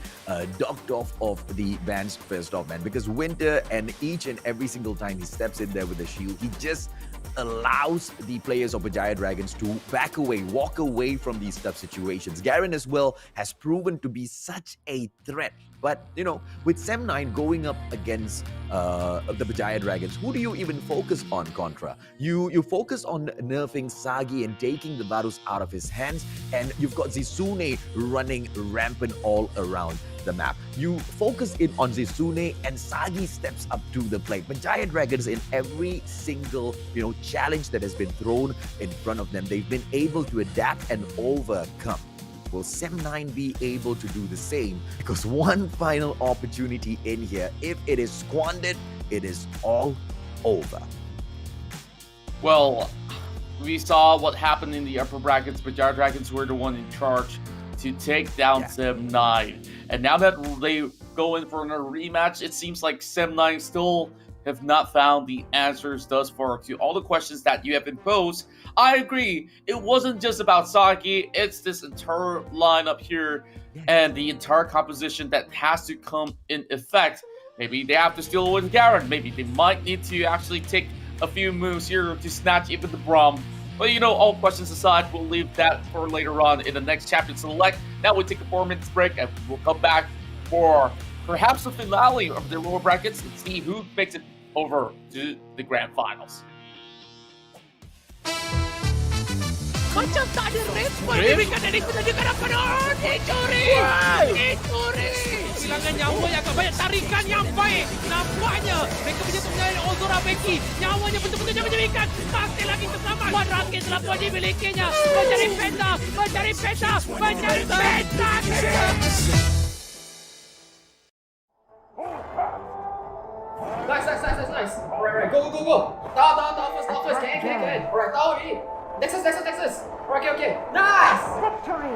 docked off of the bans first off, man, because Winter, and each and every single time he steps in there with the shield, he just allows the players of Berjaya Dragons to back away, walk away from these tough situations. Garen as well has proven to be such a threat. But, with Sem9 going up against the Berjaya Dragons, who do you even focus on, Contra? You focus on nerfing Sagi and taking the Varus out of his hands, and you've got Zisune running rampant all around the map. You focus in on Zisune and Sagi steps up to the plate. Berjaya Dragons, in every single, challenge that has been thrown in front of them, they've been able to adapt and overcome. Will Sem9 be able to do the same? Because one final opportunity in here, if it is squandered, it is all over. Well, we saw what happened in the upper brackets. Berjaya Dragons were the one in charge to take down Sem9. And now that they go in for another rematch, it seems like Sem9 still have not found the answers thus far to all the questions that you have been posed. I agree, it wasn't just about Saki, it's this entire lineup here and the entire composition that has to come in effect. Maybe they have to steal with Garen, maybe they might need to actually take a few moves here to snatch even the Braum. But all questions aside, we'll leave that for later on in the next Champion Select. Now we take a 4-minute break and we'll come back for perhaps the finale of the lower brackets and see who makes it over to the grand finals. Macam tak ada respon diberikan dari penjaga hadapan. Dicuri! Dicuri! Kehilangan nyawa yang agak banyak, tarikan yang baik. Nampaknya mereka punya menyalahkan Ozora Becky. Nyawanya betul-betul menyebabkan. Masih lagi terselamat. 1 rakit telah pun dimilikinya. Mencari peta, mencari peta, mencari peta. Nice. Alright, go. Down first. Can. Alright, down already. Nexus. Okay. Nice! Victory!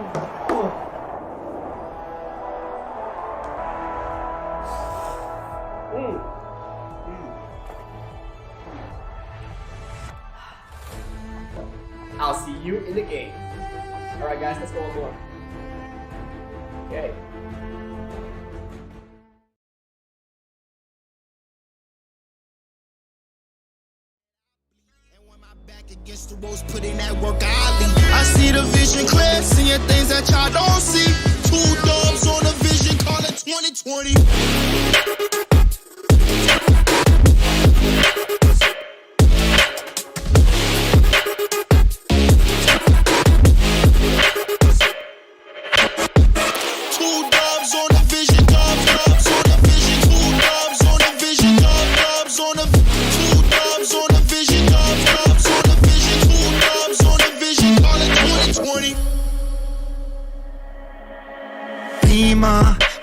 I'll see you in the game. Alright guys, let's go on board. Okay. Against the ropes, putting that work I see the vision clear, seeing things that y'all don't see. 2 dubs on the vision, call it 2020.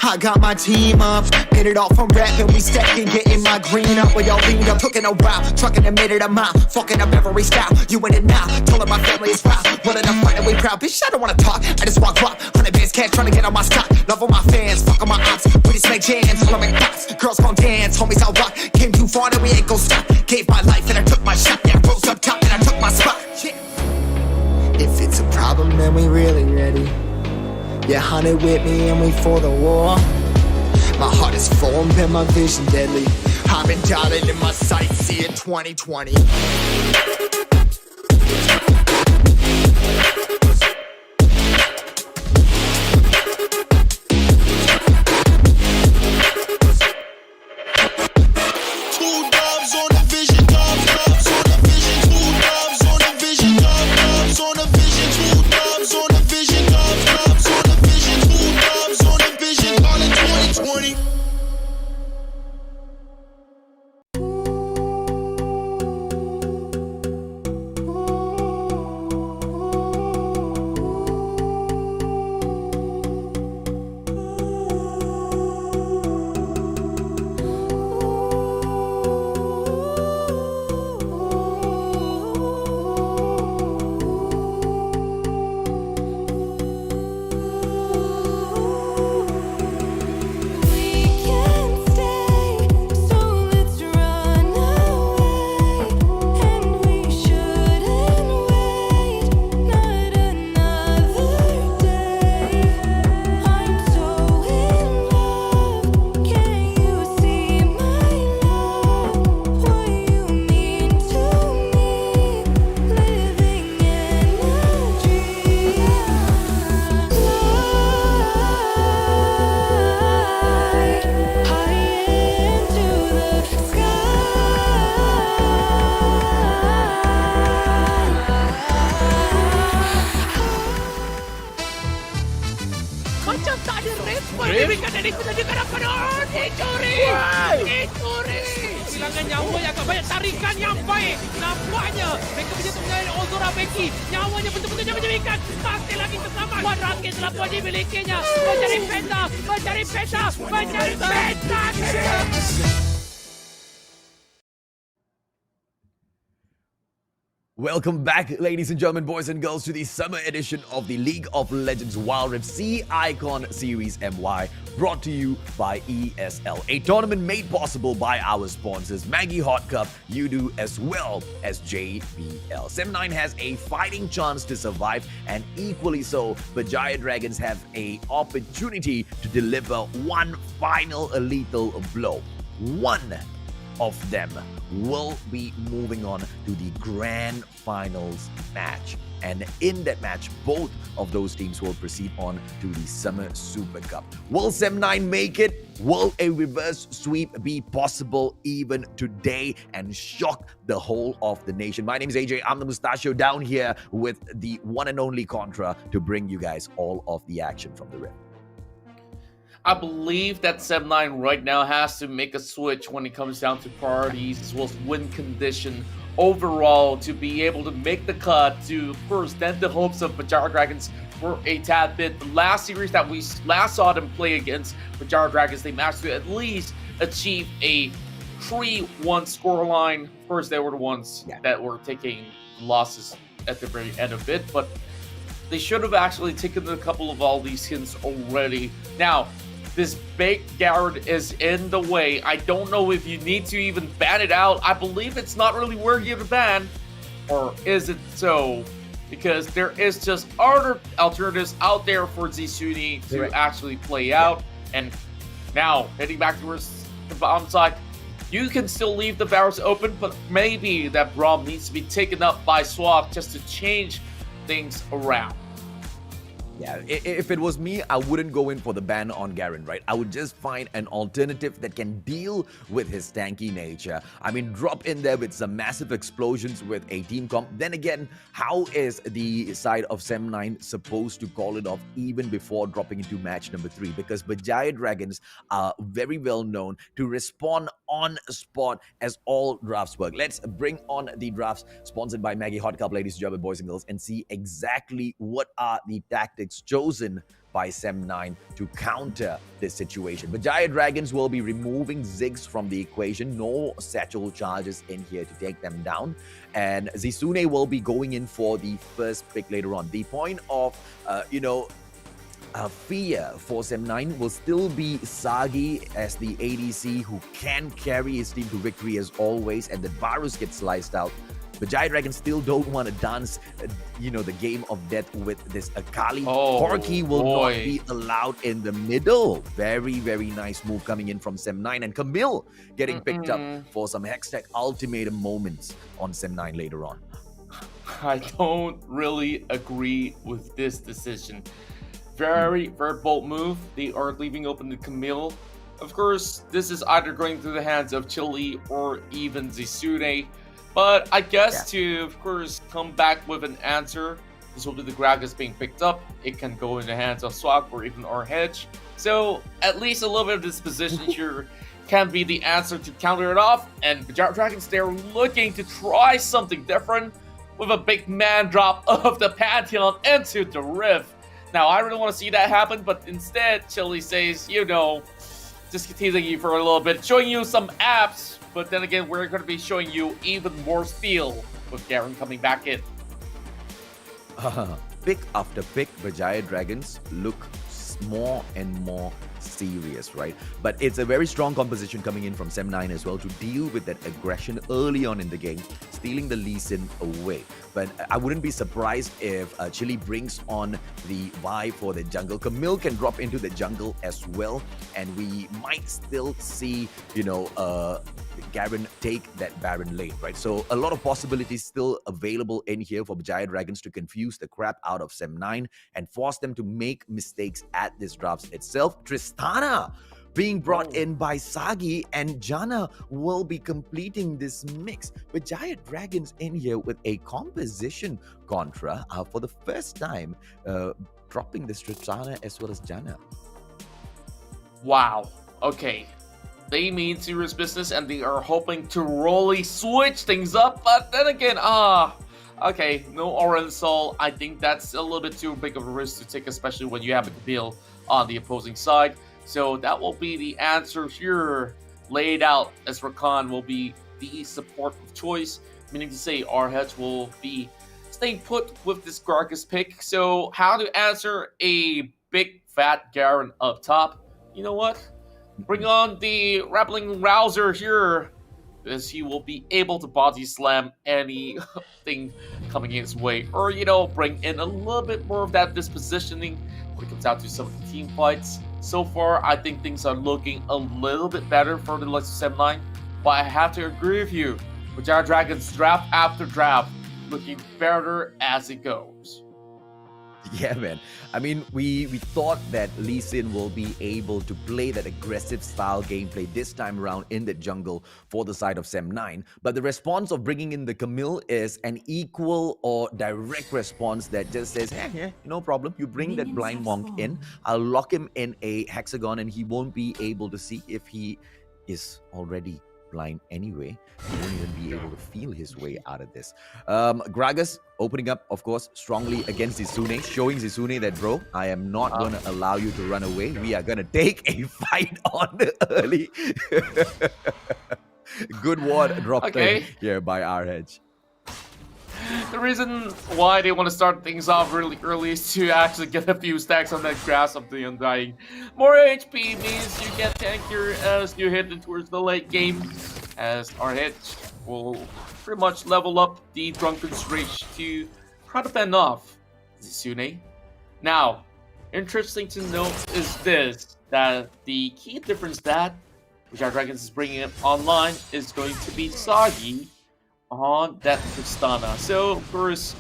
I got my team up, get it all from rapping, we stacking, getting my green up. We all leaned up, took it a while, trucking a minute a mile, fucking up every style. You in it now, told her my family is proud. One of the fight and we proud, bitch, I don't wanna talk, I just walk rock, 100 bands cash, trying to get on my stock. Love all my fans, fuck on my ops, we just make jams, all I make pops. Girls gon' dance, homies I'll rock, came too far and we ain't gon' stop. Gave my life and I took my shot, yeah, rose up top and I took my spot. Yeah. If it's a problem, then we really ready. Yeah, 100 with me and we for the war. My heart is formed and my vision deadly. I've been dialing in my sights, see it 2020. diberikan dari penjaga hadapan. Dicuri! Dicuri! Kehilangan nyawa yang agak banyak, tarikan yang baik. Nampaknya mereka punya menyalahkan Ozora Becky. Nyawanya betul-betul menyebabkan. Masih lagi terselamat. 1 rakit telah pun dimilikinya. Mencari peta, mencari peta, mencari peta. Welcome back, ladies and gentlemen, boys and girls, to the summer edition of the League of Legends Wild Rift Sea Icon Series MY, brought to you by ESL, a tournament made possible by our sponsors MAGGI Hot Cup, Udo, as well as JBL. Sem9 has a fighting chance to survive, and equally so, Berjaya Dragons have an opportunity to deliver one final lethal blow. One of them will be moving on to the grand finals match, and in that match both of those teams will proceed on to the Summer Super Cup. Will Sem9 make it? Will a reverse sweep be possible even today and shock the whole of the nation? My name is AJ, I'm the Mustachio, down here with the one and only Contra to bring you guys all of the action from the Rift. I believe that Sem9 right now has to make a switch when it comes down to priorities as well as win condition overall to be able to make the cut to first dent the hopes of Berjaya Dragons for a tad bit. The last series that we last saw them play against Berjaya Dragons, they managed to at least achieve a 3-1 scoreline. Of course, they were the ones that were taking losses at the very end of it, but they should have actually taken a couple of all these hints already. Now, this big Garen is in the way. I don't know if you need to even ban it out. I believe it's not really worthy of a ban. Or is it so? Because there is just other alternatives out there for Zisuni to actually play out. And now, heading back towards the bottom side, you can still leave the barrels open, but maybe that Braum needs to be taken up by Swap just to change things around. Yeah, if it was me, I wouldn't go in for the ban on Garen, right? I would just find an alternative that can deal with his tanky nature. I mean, drop in there with some massive explosions with a team comp. Then again, how is the side of Sem9 supposed to call it off even before dropping into match number 3? Because Berjaya Dragons are very well known to respond on spot as all drafts work. Let's bring on the drafts sponsored by MAGGI Hot Cup, ladies and gentlemen, boys and girls, and see exactly what are the tactics chosen by Sem9 to counter this situation. Berjaya Dragons will be removing Ziggs from the equation. No satchel charges in here to take them down. And Zisune will be going in for the first pick later on. The point of, fear for Sem9 will still be Sagi as the ADC who can carry his team to victory as always, and the Varus gets sliced out. Berjaya Dragons still don't want to dance, the game of death with this Akali. Corki will not be allowed in the middle. Very, very nice move coming in from Sem9. And Camille getting picked up for some Hextech ultimatum moments on Sem9 later on. I don't really agree with this decision. Very, very bold move. They are leaving open the Camille. Of course, this is either going through the hands of Chili or even Zisune. But I guess to, of course, come back with an answer, this will be the Gragas being picked up. It can go in the hands of Swap or even our Hedge. So at least a little bit of this position here can be the answer to counter it off. And Berjaya Dragons, they're looking to try something different with a big man drop of the Pantheon into the Rift. Now, I really want to see that happen, but instead, Chili says, just teasing you for a little bit, showing you some apps. But then again, we're going to be showing you even more steel with Garen coming back in. Pick after pick, Berjaya Dragons look more and more serious, right? But it's a very strong composition coming in from Sem9 as well to deal with that aggression early on in the game, stealing the Lee Sin away. But I wouldn't be surprised if Chili brings on the Vi for the jungle. Camille can drop into the jungle as well, and we might still see, Garen take that Baron lane, right? So a lot of possibilities still available in here for Berjaya Dragons to confuse the crap out of Sem9 and force them to make mistakes at this draft itself. Tristana being brought in by Sagi, and Jana will be completing this mix. Berjaya Dragons in here with a composition contra for the first time, dropping this Tristana as well as Jana. Wow. Okay. They mean serious business and they are hoping to really switch things up, but then again, okay, no Orange Soul. I think that's a little bit too big of a risk to take, especially when you have a Camille on the opposing side. So that will be the answer here laid out, as Rakan will be the support of choice. meaning to say RH will be staying put with this Gragas pick. So how to answer a big fat Garen up top? You know what? Bring on the Rappling Rouser here, as he will be able to body slam anything coming his way. Or, bring in a little bit more of that dispositioning when it comes out to some of the team fights. So far, I think things are looking a little bit better for the likes of 7-9. But I have to agree with you. Berjaya Dragons draft after draft looking better as it goes. Yeah, man. I mean, we thought that Lee Sin will be able to play that aggressive style gameplay this time around in the jungle for the side of Sem9. But the response of bringing in the Camille is an equal or direct response that just says, hey, no problem. You bring that blind monk in. I'll lock him in a hexagon and he won't be able to see if he is already blind anyway. He won't even be able to feel his way out of this. Gragas opening up, of course, strongly against Zisune, showing Zisune that, bro, I am not going to allow you to run away. We are going to take a fight on the early. Good ward dropped in here by RH. The reason why they want to start things off really early is to actually get a few stacks on that grass of the Undying. More HP means you get tankier as you head towards the late game, as RH will pretty much level up the Drunken's Rage to try to fend off Zisune. Now, interesting to note is this, that the key difference that Berjaya Dragons is bringing up online is going to be Sagi on that Tristana. So, of course,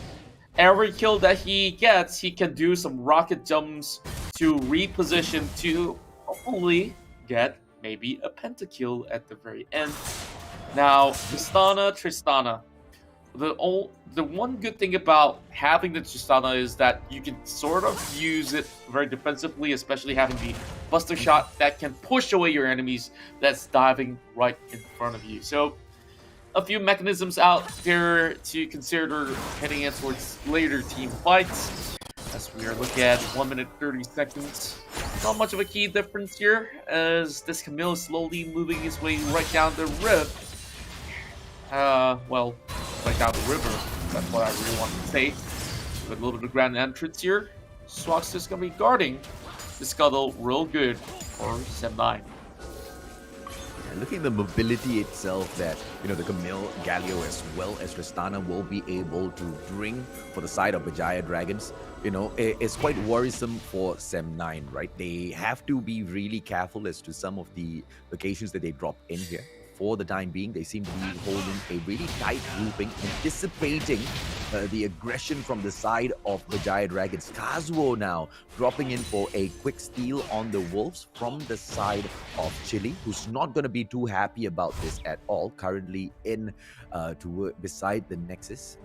every kill that he gets, he can do some rocket jumps to reposition to hopefully get maybe a pentakill at the very end. Now, Tristana. The one good thing about having the Tristana is that you can sort of use it very defensively, especially having the Buster Shot that can push away your enemies that's diving right in front of you. So, a few mechanisms out there to consider heading in towards later team fights, as we are looking at 1 minute 30 seconds. Not much of a key difference here, as this Camille is slowly moving his way right down the river. Well, right down the river, that's what I really want to say. With a little bit of grand entrance here, Swax is going to be guarding the scuttle real good for Sem9. Looking at the mobility itself that, the Camille, Galio, as well as Tristana will be able to bring for the side of Berjaya Dragons, it's quite worrisome for Sem9, right? They have to be really careful as to some of the locations that they drop in here. For the time being, they seem to be holding a really tight grouping, anticipating the aggression from the side of Berjaya Dragons. Kazuo now dropping in for a quick steal on the Wolves from the side of Chile, who's not going to be too happy about this at all. Currently in beside the Nexus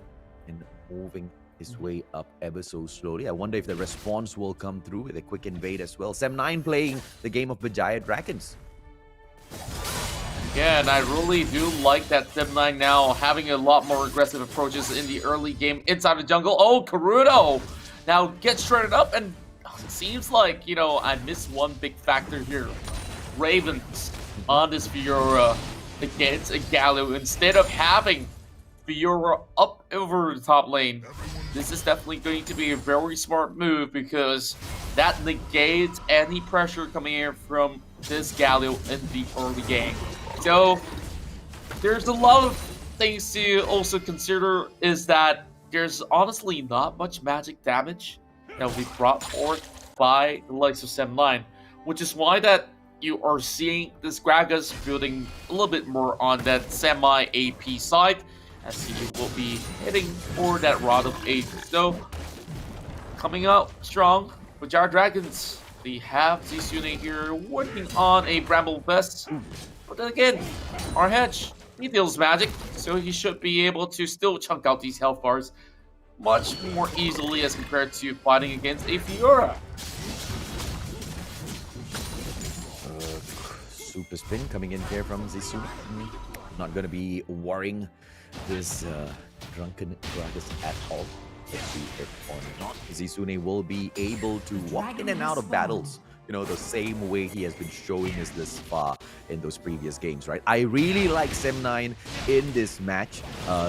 and moving his way up ever so slowly. I wonder if the response will come through with a quick invade as well. Sem9 playing the game of Berjaya Dragons. Yeah, and I really do like that Sem9 now having a lot more aggressive approaches in the early game inside the jungle. Oh, Karuto now gets shredded up, and it seems like, I missed one big factor here. Ravens on this Fiora against a Galio. Instead of having Fiora up over the top lane, this is definitely going to be a very smart move, because that negates any pressure coming in from this Galio in the early game. So, there's a lot of things to also consider, is that there's honestly not much magic damage that will be brought forth by the likes of Sem9, which is why that you are seeing this Gragas building a little bit more on that semi-AP side, as he will be hitting for that Rod of Ages. So, coming out strong, Berjaya Dragons, they have Zisune here working on a Bramble Vest. But then again, RH, he deals magic, so he should be able to still chunk out these health bars much more easily as compared to fighting against a Fiora. Super spin coming in here from Zisune. Not going to be worrying this drunken Gragas at all. Let's see if or not Zisune will be able to walk in and out of battles the same way he has been showing us this far in those previous games, right? I really like Sem9 in this match.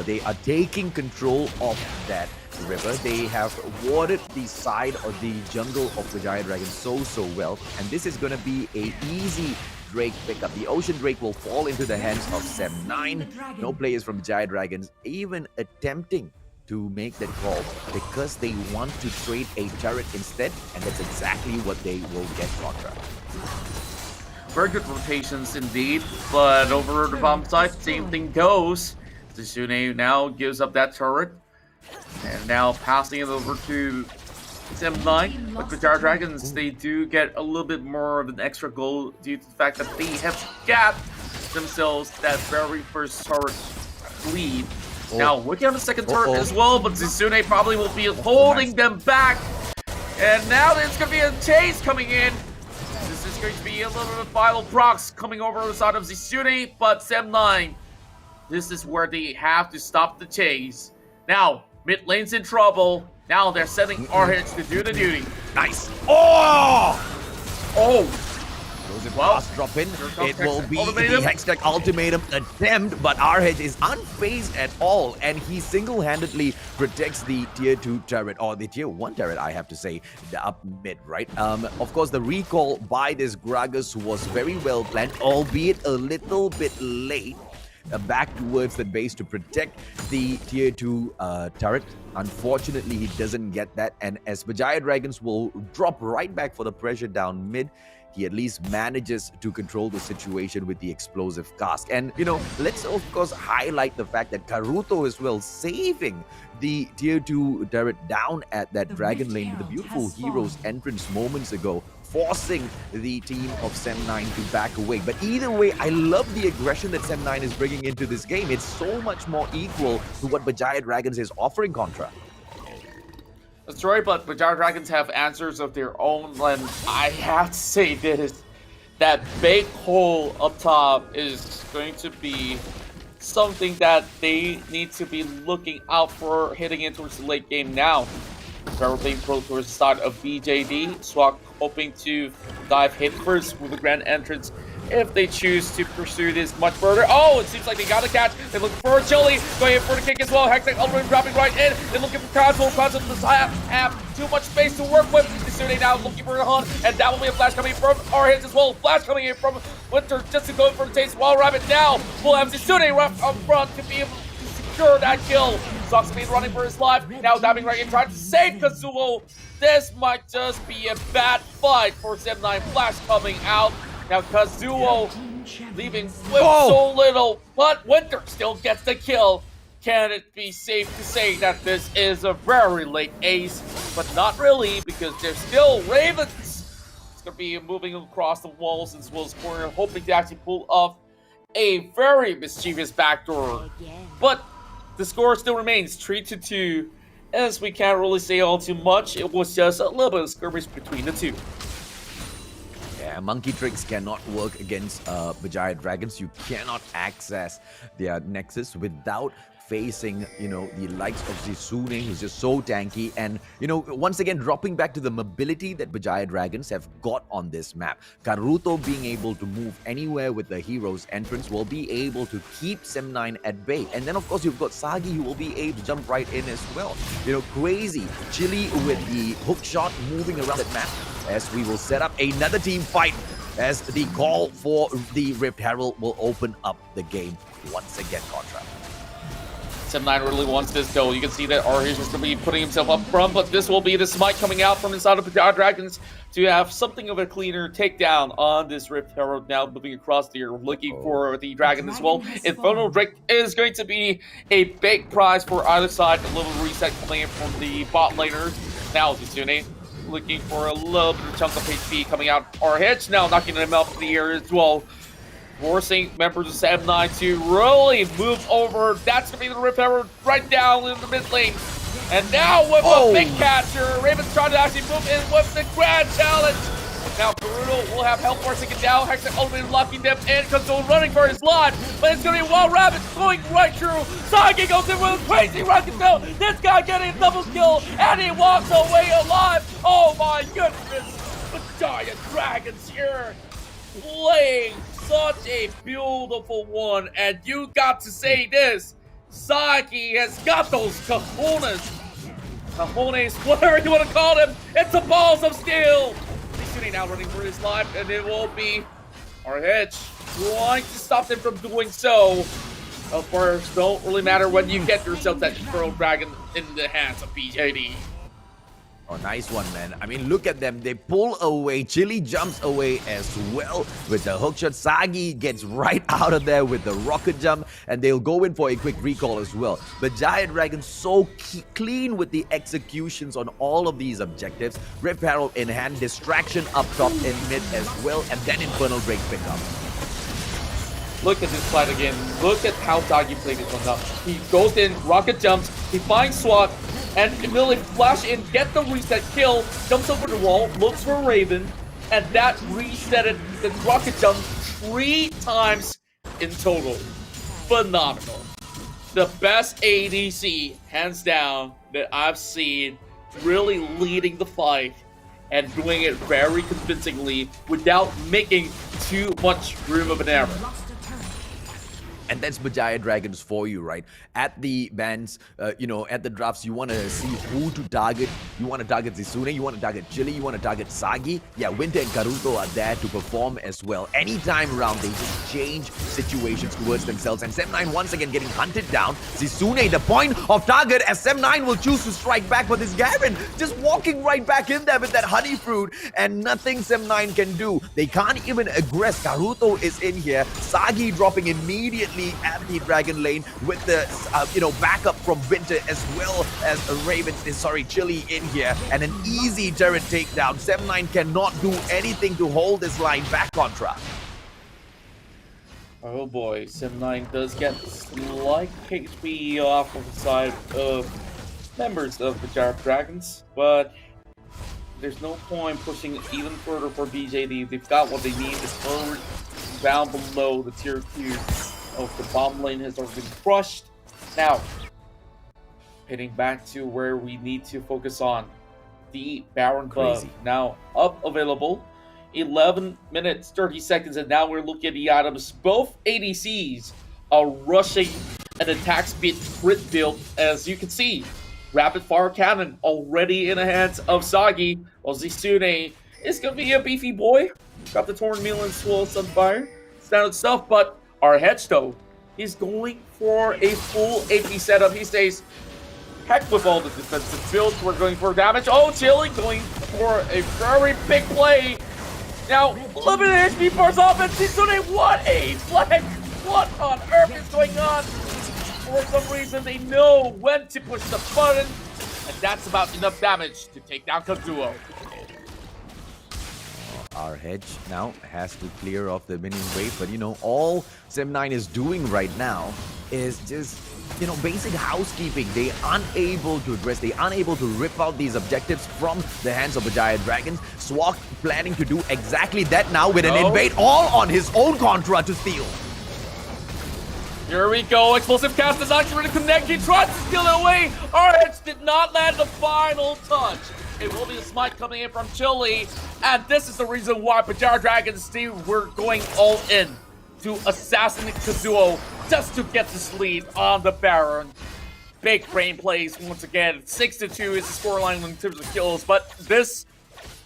They are taking control of that river. They have warded the side of the jungle of Berjaya Dragons so well, and this is going to be a easy Drake pickup. The Ocean Drake will fall into the hands of Sem9. No players from Berjaya Dragons even attempting to make that call because they want to trade a turret instead, and that's exactly what they will get, Contra. Very good rotations indeed, but over the bomb side, same thing goes. Zisune now gives up that turret, and now passing it over to Sem9. But Berjaya Dragons, they do get a little bit more of an extra goal due to the fact that they have got themselves that very first turret lead. Now, working on the second turret as well, but Zisune probably will be holding them back. And now there's going to be a chase coming in. This is going to be a little bit of final procs coming over the side of Zisune, but Sem9, this is where they have to stop the chase. Now, mid lane's in trouble. Now they're sending RH to do the duty. Nice. Oh! Well, drop in. It will be the Hextech Ultimatum attempt, but RH is unfazed at all, and he single-handedly protects the tier 2 turret, or the tier 1 turret, I have to say, the up mid, right? Of course, the recall by this Gragas was very well planned, albeit a little bit late. Back towards the base to protect the tier 2 turret. Unfortunately, he doesn't get that, and as Berjaya Dragons will drop right back for the pressure down mid, he at least manages to control the situation with the explosive cask. And, let's of course highlight the fact that Karuto as well saving the tier 2 turret down at that Dragon Lane with the beautiful Heroes entrance moments ago, forcing the team of Sem9 to back away. But either way, I love the aggression that Sem9 is bringing into this game. It's so much more equal to what Berjaya Dragons is offering, Contra. That's right, but Berjaya Dragons have answers of their own, and I have to say this, that big hole up top is going to be something that they need to be looking out for heading in towards the late game now. Trevor playing pro towards the start of BJD, Swak hoping to dive head first with the grand entrance if they choose to pursue this much further. Oh, it seems like they got a catch. They're looking for Chili, going in for the kick as well. Hextech Ultimate dropping right in. They're looking for Console. Console does have too much space to work with. Zisune now looking for a hunt, and that will be a flash coming from our hits as well. Flash coming in from Winter just to go in for the taste. While Rabbit now will have Zisune right up front to be able to secure that kill. Soxamine running for his life. Now diving right in, trying to save Kazuo. This might just be a bad fight for Sem9. Flash coming out. Now Kazuo leaving with so little, but Winter still gets the kill. Can it be safe to say that this is a very late ace? But not really, because there's still Ravens. It's going to be moving across the walls as well as corner, hoping to actually pull off a very mischievous backdoor. But the score still remains 3-2, as we can't really say all too much. It was just a little bit of skirmish between the two. Yeah, monkey tricks cannot work against Berjaya Dragons. You cannot access their nexus without facing, the likes of Zisune, who's just so tanky, and, once again, dropping back to the mobility that Berjaya Dragons have got on this map. Karuto being able to move anywhere with the Heroes entrance will be able to keep Sem9 at bay. And then, of course, you've got Sagi, who will be able to jump right in as well. Crazy. Chili with the hook shot moving around that map, as we will set up another team fight, as the call for the Rift Herald will open up the game once again, Contra. Sem9 really wants this though. You can see that RH is going to be putting himself up front, but this will be the smite coming out from inside of Berjaya Dragons to have something of a cleaner takedown on this Rift Herald. Now moving across here, looking for the Dragon as well. Infernal Drake is going to be a big prize for either side. A little reset coming in from the bot laner. Now Zisune looking for a little bit of chunk of HP coming out. RH now knocking him up in the air as well, forcing members of Sem9 to really move over. That's going to be the Rift Herald right down in the mid lane. And now with a big catcher, Raven's trying to actually move in with the grand challenge. Now Karuto will have help forcing it down. Hextech Ultimate locking them in. Kazuo running for his life, but it's going to be Wild Rabbit going right through. Sagi goes in with a crazy rocket belt. This guy getting a double kill, and he walks away alive. Oh my goodness. Berjaya Dragons here playing such a beautiful one. And you got to say this, Saki has got those cojones, whatever you want to call them. It's the balls of steel. He's now running for his life, and it will be our Hedge trying to stop them from doing so. Of course, don't really matter when you get yourself that Pearl Dragon in the hands of BJD. Oh, nice one, man. I mean, look at them. They pull away. Chili jumps away as well with the hook shot. Sagi gets right out of there with the rocket jump, and they'll go in for a quick recall as well. But Berjaya Dragons so clean with the executions on all of these objectives. Rift Herald in hand, distraction up top in mid as well, and then Infernal Break pick up. Look at this fight again. Look at how Sagi played this one up. He goes in, rocket jumps, he finds SWAT, and immediately flash in, get the reset kill, jumps over the wall, looks for Raven, and that resetted the rocket jump 3 times in total. Phenomenal. The best ADC, hands down, that I've seen, really leading the fight and doing it very convincingly without making too much room of an error. And that's Berjaya Dragons for you, right? At the bans, at the drafts, you want to see who to target. You want to target Zisune, you want to target Chili, you want to target Sagi. Yeah, Winter and Karuto are there to perform as well. Anytime around, they just change situations towards themselves. And Sem9 once again getting hunted down. Zisune, the point of target, as Sem9 will choose to strike back, but this Garen just walking right back in there with that honey fruit, and nothing Sem9 can do. They can't even aggress. Karuto is in here. Sagi dropping immediately at the Dragon lane with the backup from Winter as well as Chili in here, and an easy turret takedown. Sem9 cannot do anything to hold this line back, Contra. Oh boy, Sem9 does get slight HP off of the side of members of the Berjaya Dragons, but there's no point pushing even further for BJD. They've got what they need. The turret down below the tier 2 of the bomb lane has already been crushed. Now, heading back to where we need to focus on. The Baron buff now up, available. 11 minutes, 30 seconds, and now we're looking at the items. Both ADCs are rushing an attack speed crit build, as you can see. Rapid fire cannon already in the hands of Sagi, while Zisune is going to be a beefy boy. Got the Torn Meal and Swirl Sunfire. Standard stuff, but our Hedge, though, he's going for a full AP setup. He says, heck with all the defensive builds. We're going for damage. Oh, Chili going for a very big play. Now, limited HP bars off, and Zisune, what a flag! What on earth is going on? For some reason, they know when to push the button, and that's about enough damage to take down Kazuo. Our Hedge now has to clear off the minion wave, but all Sem9 is doing right now is just, basic housekeeping. They unable to address, they unable to rip out these objectives from the hands of Berjaya Dragons. Swak planning to do exactly that now with an invade all on his own, Contra to steal. Here we go, explosive cast is actually going to connect. He tries to steal it away. Our Hedge did not land the final touch. It will be a smite coming in from Chili, and this is the reason why Berjaya Dragons team were going all in to assassinate Kazuo just to get this lead on the Baron. Big brain plays once again. 6-2 is the scoreline in terms of kills, but this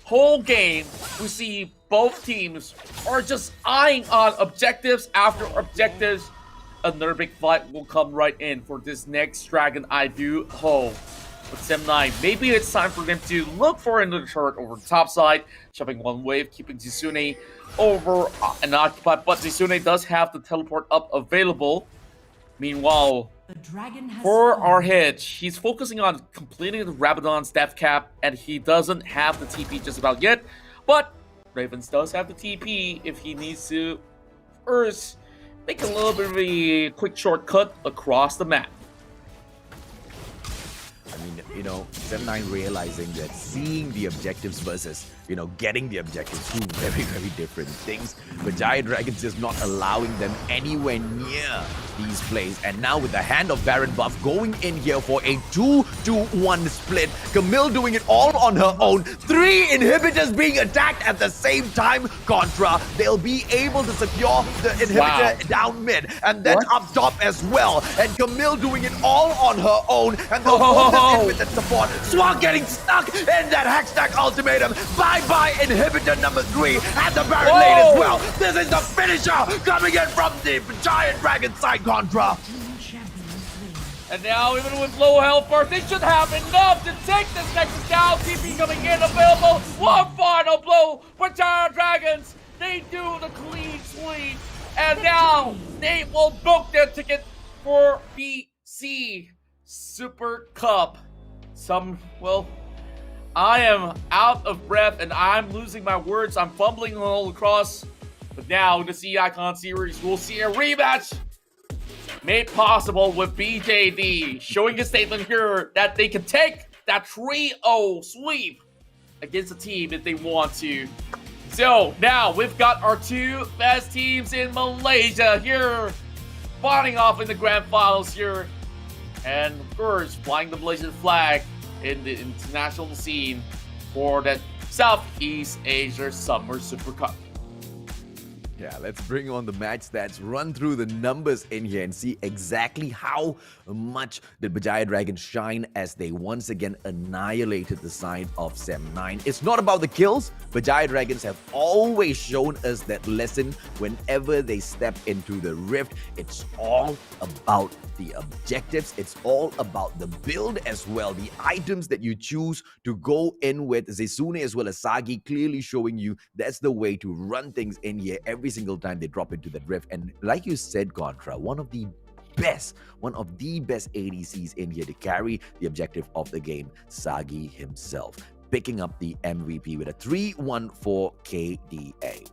whole game, we see both teams are just eyeing on objectives after objectives. Another big fight will come right in for this next Dragon, I do hope. With Sem9, maybe it's time for them to look for another turret over the top side, shoving one wave, keeping Zisune over and occupied, but Zisune does have the teleport up available. Meanwhile, for our Hedge, he's focusing on completing the Rabadon's death cap, and he doesn't have the TP just about yet, but Ravens does have the TP if he needs to first make a little bit of a quick shortcut across the map. I mean, Sem9 realizing that seeing the objectives versus, getting the objectives, two very, very different things. But Berjaya Dragons is not allowing them anywhere near these plays. And now with the hand of Baron Buff going in here for a 2-2-1 split. Camille doing it all on her own. 3 inhibitors being attacked at the same time. Contra, they'll be able to secure the inhibitor down mid and then up top as well. And Camille doing it all on her own. And they'll focus in with the support. Swag getting stuck in that Hextech ultimatum. Bye-bye inhibitor number 3 at the Baron lane as well. This is the finisher coming in from the Giant Dragon side, Contra. And now, even with low health bar, they should have enough to take this Nexus down. TP coming in, available. One final blow. Berjaya Dragons, they do the clean sweep. And now, they will book their ticket for BC Super Cup. I am out of breath and I'm losing my words. I'm fumbling all across. But now, in the C Icon series, we'll see a rematch made possible with BJD, showing a statement here that they can take that 3-0 sweep against a team if they want to. So now we've got our 2 best teams in Malaysia here, spawning off in the grand finals here, and of course flying the Malaysian flag in the international scene for that Southeast Asia Summer Super Cup. Yeah, let's bring on the match stats, run through the numbers in here and see exactly how much did Berjaya Dragons shine as they once again annihilated the side of Sem9. It's not about the kills. Berjaya Dragons have always shown us that lesson whenever they step into the rift. It's all about the objectives. It's all about the build as well. The items that you choose to go in with. Zesune as well as Sagi clearly showing you that's the way to run things in here every single time they drop into that rift. And like you said, Contra, one of the best ADCs in here to carry the objective of the game, Sagi himself, picking up the MVP with a 314 KDA.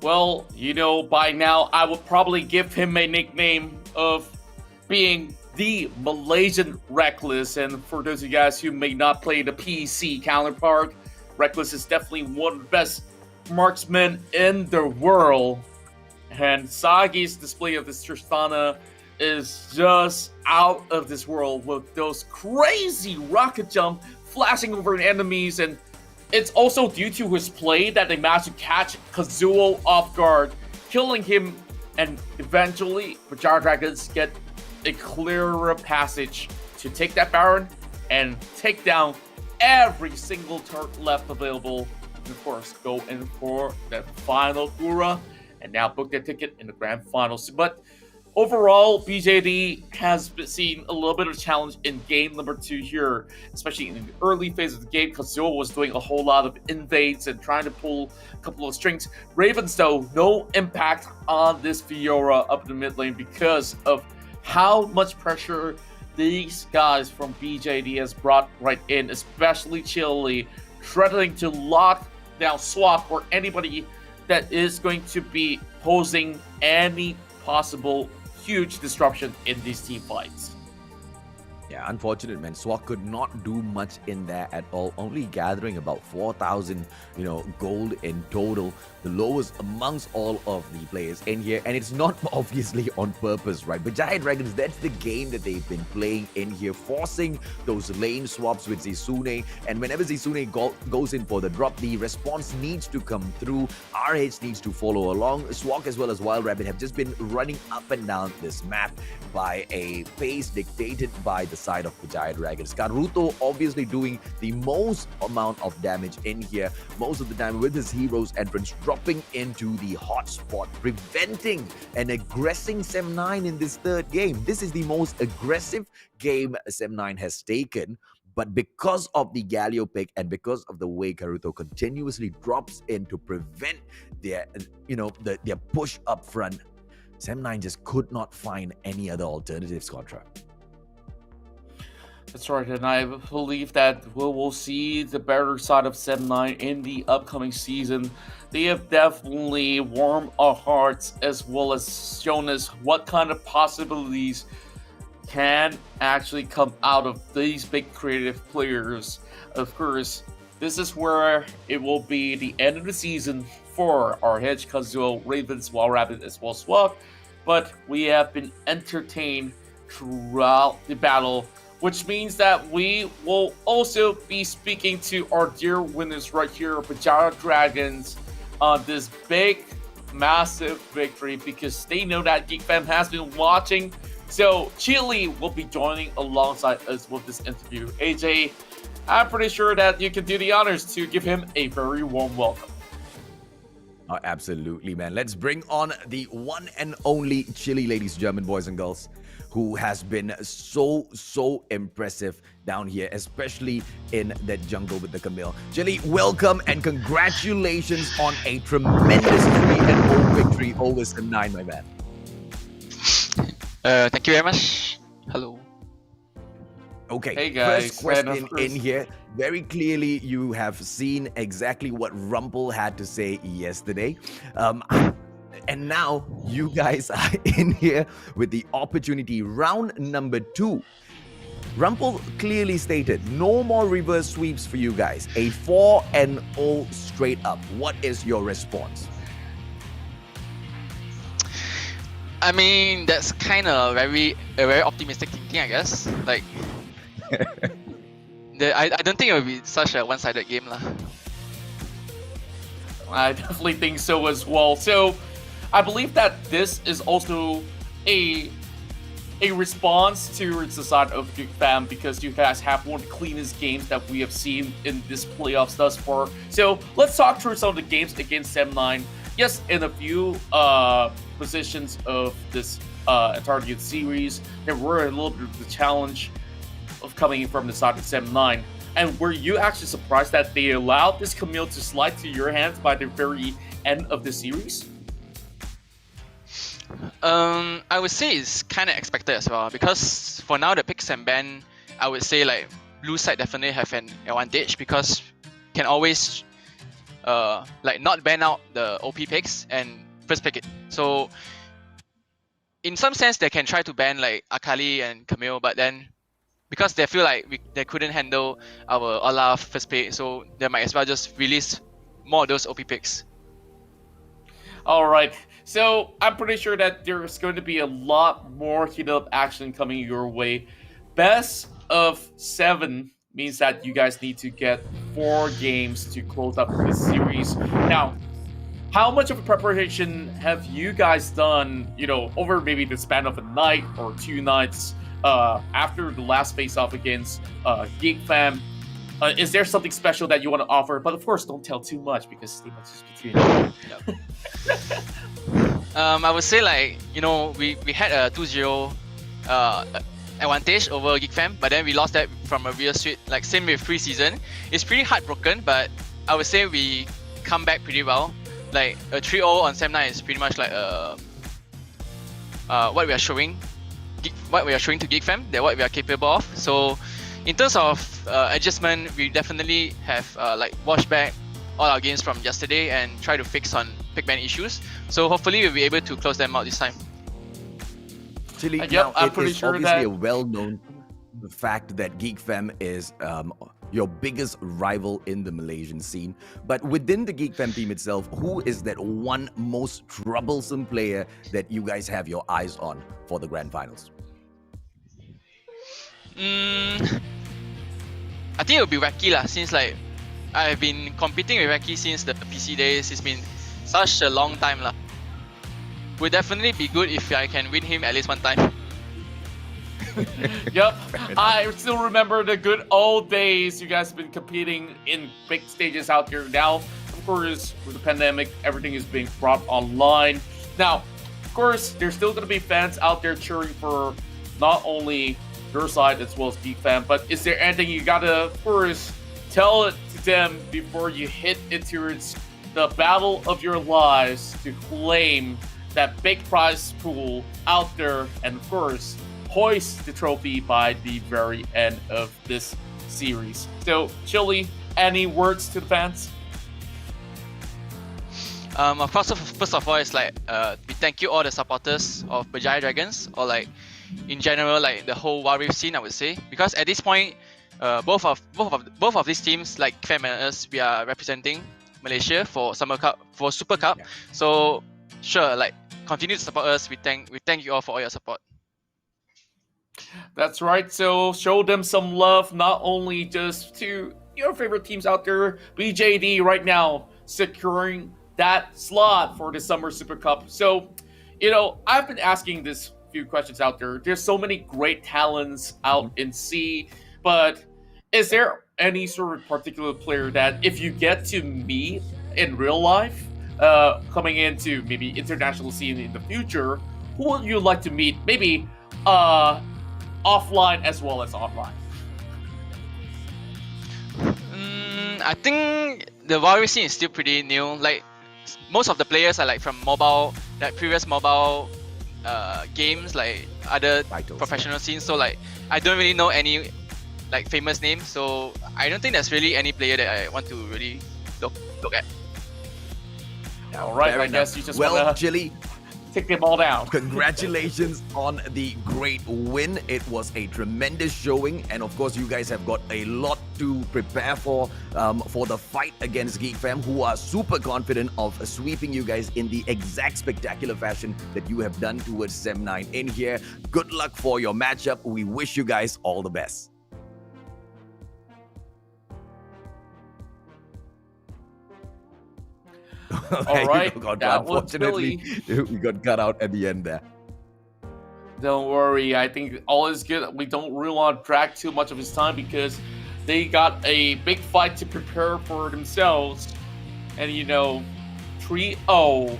Well, you know, by now I would probably give him a nickname of being the Malaysian Reckless. And for those of you guys who may not play the PC counterpart, Reckless is definitely one of the best marksmen in the world. And Sagi's display of this Tristana is just out of this world with those crazy rocket jump flashing over enemies. And it's also due to his play that they managed to catch Kazuo off guard, killing him, and eventually Berjaya Dragons get a clearer passage to take that Baron and take down every single turret left available. And of course, go in for that final Gura and now book their ticket in the grand finals. But overall, BJD has seen a little bit of a challenge in game number 2 here, especially in the early phase of the game. Kazuo was doing a whole lot of invades and trying to pull a couple of strings. Ravens, though, no impact on this Fiora up in the mid lane because of how much pressure these guys from BJD has brought right in, especially Chile, threatening to lock down Swap or anybody that is going to be posing any possible huge disruption in these team fights. Yeah, unfortunate, man. Swak could not do much in there at all, only gathering about 4,000, gold in total, the lowest amongst all of the players in here. And it's not obviously on purpose, right? But Berjaya Dragons, that's the game that they've been playing in here, forcing those lane swaps with Zesune. And whenever Zesune goes in for the drop, the response needs to come through. RH needs to follow along. Swak as well as Wild Rabbit have just been running up and down this map by a pace dictated by the side of Berjaya Dragons. Karuto obviously doing the most amount of damage in here, most of the time with his hero's entrance, dropping into the hotspot, preventing an aggressing Sem9 in this third game. This is the most aggressive game Sem9 has taken, but because of the Galio pick and because of the way Karuto continuously drops in to prevent their, their push up front, Sem9 just could not find any other alternatives, Contra. That's right, and I believe that we'll see the better side of Sem9 in the upcoming season. They have definitely warmed our hearts as well as shown us what kind of possibilities can actually come out of these big creative players. Of course, this is where it will be the end of the season for our Hedge, Kazuo, Ravens, Wild Rabbit, as well as Swap. but we have been entertained throughout the battle, which means that we will also be speaking to our dear winners right here, Berjaya Dragons, on this big, massive victory because they know that Geek Fam has been watching. So Chili will be joining alongside us with this interview. AJ, I'm pretty sure that you can do the honors to give him a very warm welcome. Oh, absolutely, man. Let's bring on the one and only Chili, ladies and gentlemen, boys and girls, who has been so impressive down here, especially in that jungle with the Camille. Chili, welcome and congratulations on a tremendous 3-0 victory over Sim 9, my man. Thank you very much. Hello. Okay, Hey guys, first question and of course- in here. Very clearly, you have seen exactly what Rumple had to say yesterday. And now you guys are in here with the opportunity. Round number 2. Rumple clearly stated, no more reverse sweeps for you guys. A 4-0 straight up. What is your response? I mean, that's kind of a very optimistic thinking, I guess. Like, I don't think it would be such a one-sided game, lah. I definitely think so as well. So I believe that this is also a response towards the side of Geek Fam because you guys have one of the cleanest games that we have seen in this playoffs thus far. So let's talk through some of the games against Sem 9. Yes, in a few positions of this entire series, there were a little bit of the challenge of coming from the side of Sem 9. And were you actually surprised that they allowed this Camille to slide to your hands by the very end of the series? I would say it's kind of expected as well because for now the picks and ban, I would say like blue side definitely have an advantage because can always like not ban out the OP picks and first pick it. So in some sense they can try to ban like Akali and Camille, but then because they feel like they couldn't handle our Olaf first pick, so they might as well just release more of those OP picks. All right, so I'm pretty sure that there's going to be a lot more heated up action coming your way. Best of 7 means that you guys need to get 4 games to close up this series. Now, how much of a preparation have you guys done, over maybe the span of a night or 2 nights after the last face-off against Geek Fam? Is there something special that you want to offer? But of course, don't tell too much because too much is between you. I would say like, we had a 2-0 advantage over Geek Fam, but then we lost that from a real sweep. Like same with pre-season. It's pretty heartbroken, but I would say we come back pretty well. Like a 3-0 on Sem 9 is pretty much like what we are showing to Geek Fam, that what we are capable of. So in terms of adjustment, we definitely have like washed back all our games from yesterday and try to fix on pick ban issues. So hopefully we'll be able to close them out this time. Chili, Yep, now I'm it pretty is sure obviously that- a well-known fact that Geek Fam is your biggest rival in the Malaysian scene. But within the Geek Fam team itself, who is that one most troublesome player that you guys have your eyes on for the grand finals? I think it'll be Wacky lah, since like I've been competing with Wacky since the PC days. It's been such a long time lah. Would definitely be good if I can win him at least one time. Yep, I still remember the good old days. You guys have been competing in big stages out there. Now, of course, with the pandemic, everything is being brought online. Now, of course, there's still going to be fans out there cheering for not only your side as well as Geek Fam, but is there anything you gotta, of course, tell it to them before you hit into the battle of your lives to claim that big prize pool out there and, of course, hoist the trophy by the very end of this series? So, Chili, any words to the fans? Of course, first of all, it's like we thank you all the supporters of Berjaya Dragons, or like in general, like the whole Wild Rift scene, I would say, because at this point, both of these teams, like Fam and us, we are representing Malaysia for Super Cup. Yeah. So sure, like continue to support us. We thank you all for all your support. That's right. So show them some love, not only just to your favorite teams out there. BJD right now securing that slot for the Summer Super Cup. So, I've been asking this few questions out there. There's so many great talents out in C, but is there any sort of particular player that if you get to meet in real life, coming into maybe international scene in the future, who would you like to meet? Maybe offline as well as online. I think the Warrior scene is still pretty new. Like most of the players are like from mobile, like previous mobile games, like other Titles, professional scenes. So like I don't really know any like famous names. So I don't think there's really any player that I want to really look at. All right, Fair I enough. guess you just Well, want to Chili, take them all down. congratulations on the great win. It was a tremendous showing, and of course, you guys have got a lot to prepare for the fight against Geek Fam, who are super confident of sweeping you guys in the exact spectacular fashion that you have done towards Sem9 in here. Good luck for your matchup. We wish you guys all the best. All right, that was unfortunately, we got cut out at the end there. Don't worry, I think all is good. We don't really want to drag too much of his time because they got a big fight to prepare for themselves. And 3-0.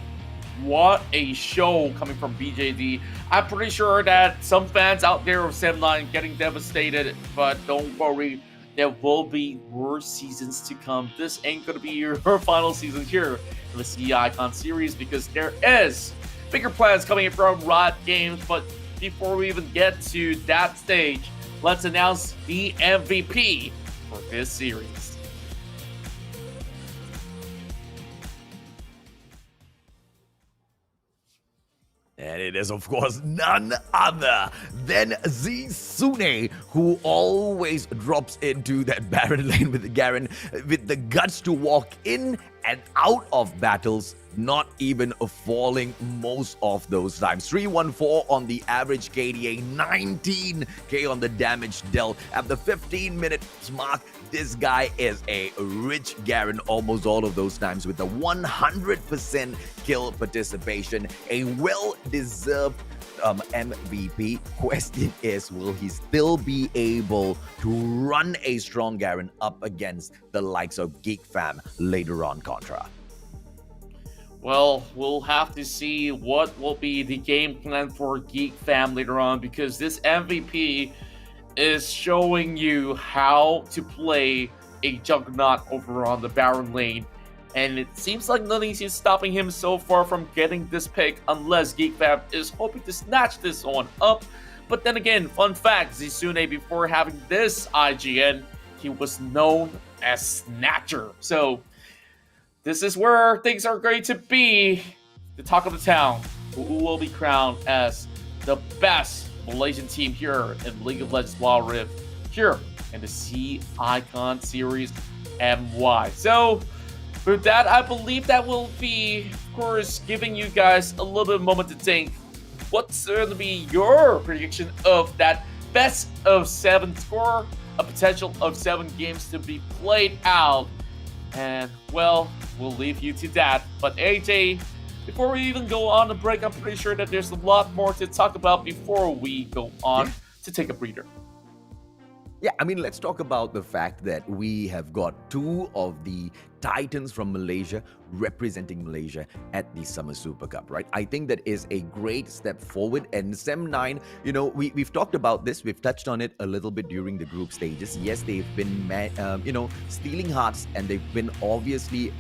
What a show coming from BJD. I'm pretty sure that some fans out there of Sem9 getting devastated, but don't worry. There will be more seasons to come. This ain't going to be your final season here in the CE Icon series because there is bigger plans coming from Riot Games. But before we even get to that stage, let's announce the MVP for this series. And it is, of course, none other than Zisune, who always drops into that Baron lane with Garen with the guts to walk in and out of battles, not even falling most of those times. 314 on the average KDA, 19k on the damage dealt. At the 15-minute mark, this guy is a rich Garen almost all of those times with the 100% kill participation. A well-deserved MVP. Question is, will he still be able to run a strong Garen up against the likes of Geek Fam later on, Contra? Well, we'll have to see what will be the game plan for Geek Fam later on because this MVP is showing you how to play a Juggernaut over on the Baron lane. And it seems like nothing is stopping him so far from getting this pick unless Geek Fam is hoping to snatch this one up. But then again, fun fact, Zisune, before having this IGN, he was known as Snatcher. So this is where things are going to be. The talk of the town, who will be crowned as the best Malaysian team here in League of Legends Wild Rift, here in the CE Icon Series MY. So with that, I believe that will be, of course, giving you guys a little bit of a moment to think. What's going to be your prediction of that best of 7 score? A potential of 7 games to be played out. And, well, we'll leave you to that. But AJ, before we even go on the break, I'm pretty sure that there's a lot more to talk about before we go on to take a breather. Yeah, I mean, let's talk about the fact that we have got 2 of the Titans from Malaysia representing Malaysia at the Summer Super Cup, right? I think that is a great step forward. And Sem9, we've talked about this. We've touched on it a little bit during the group stages. Yes, they've been, stealing hearts, and they've been obviously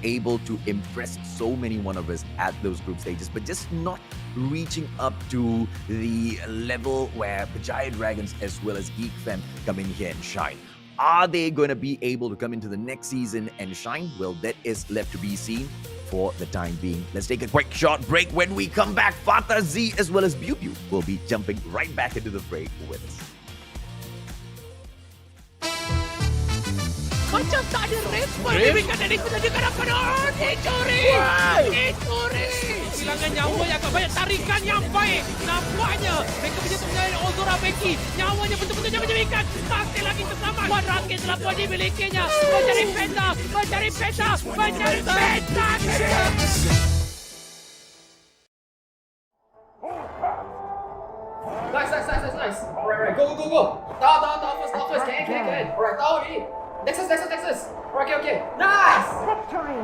able to impress so many one of us at those group stages, but just not reaching up to the level where Berjaya Dragons as well as Geek Fam come in here and shine. Are they going to be able to come into the next season and shine? Well, that is left to be seen for the time being. Let's take a quick short break. When we come back, Fattahzie as well as Biu Biu will be jumping right back into the fray with us. Macam tak ada respon. Baby kat dari kita dia kena pada. Dicuri. Kehilangan nyawa yang agak banyak. Tarikan yang baik. Nampaknya mereka punya tengah Ozora Becky. Nyawanya betul-betul jamikan. Masih lagi terselamat. Wan rakit telah pun dimilikinya. Mencari peta. Nice. Alright, go. Down first. Can. Alright, down already. Nexus. Alright, okay. Nice! Victory!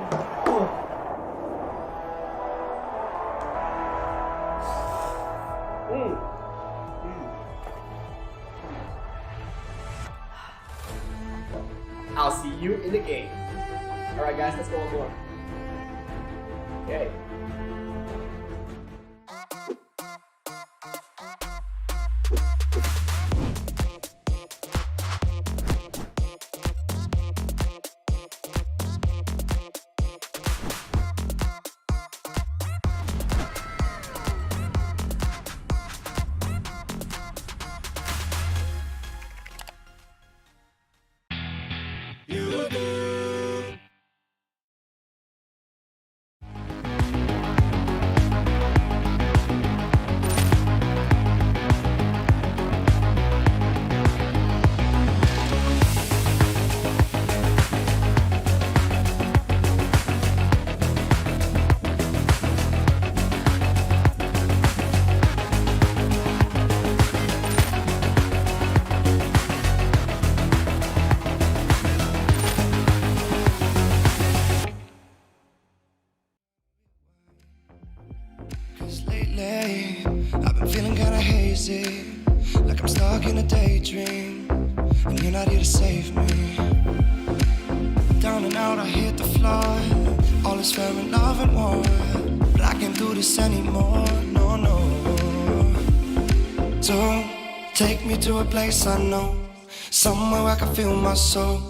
I'll see you in the game. Alright guys, let's go on board. Okay. I've been feeling kinda hazy, like I'm stuck in a daydream, and you're not here to save me. Down and out, I hit the floor. All is fair in love and war, but I can't do this anymore. No. Don't take me to a place I know, somewhere where I can feel my soul.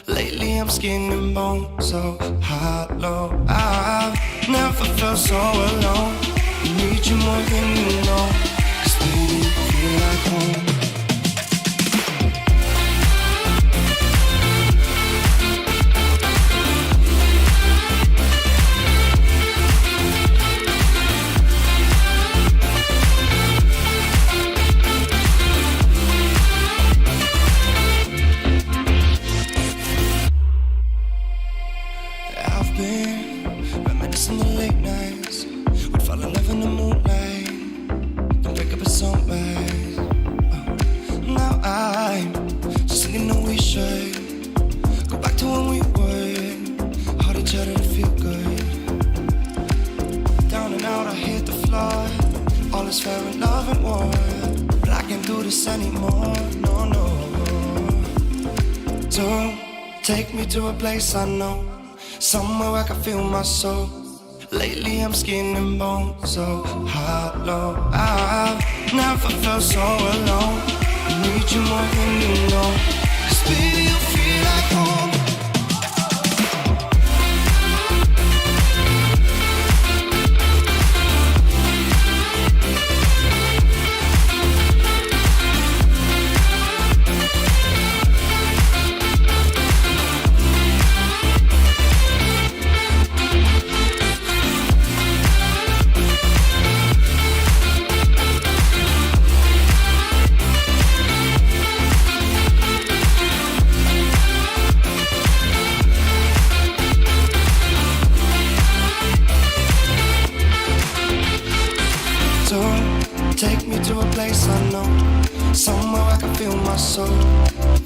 Lately I'm skin and bone, so hollow. I've never felt so alone. I need you more than you know, 'cause baby, you feel like home. I've been reminiscing the late nights. We'd fall in love in the moonlight, then break up at sunrise. Now I'm just thinking that we should go back to when we would hold each other to feel good. Down and out, I hit the floor. All is fair in love and war, but I can't do this anymore. No. Don't take me to a place I know, somewhere where I can feel my soul. Lately I'm skin and bone, so hollow. I've never felt so alone. I need you more than you know, 'cause baby, you feel like home. Take me to a place I know, somewhere I can feel my soul.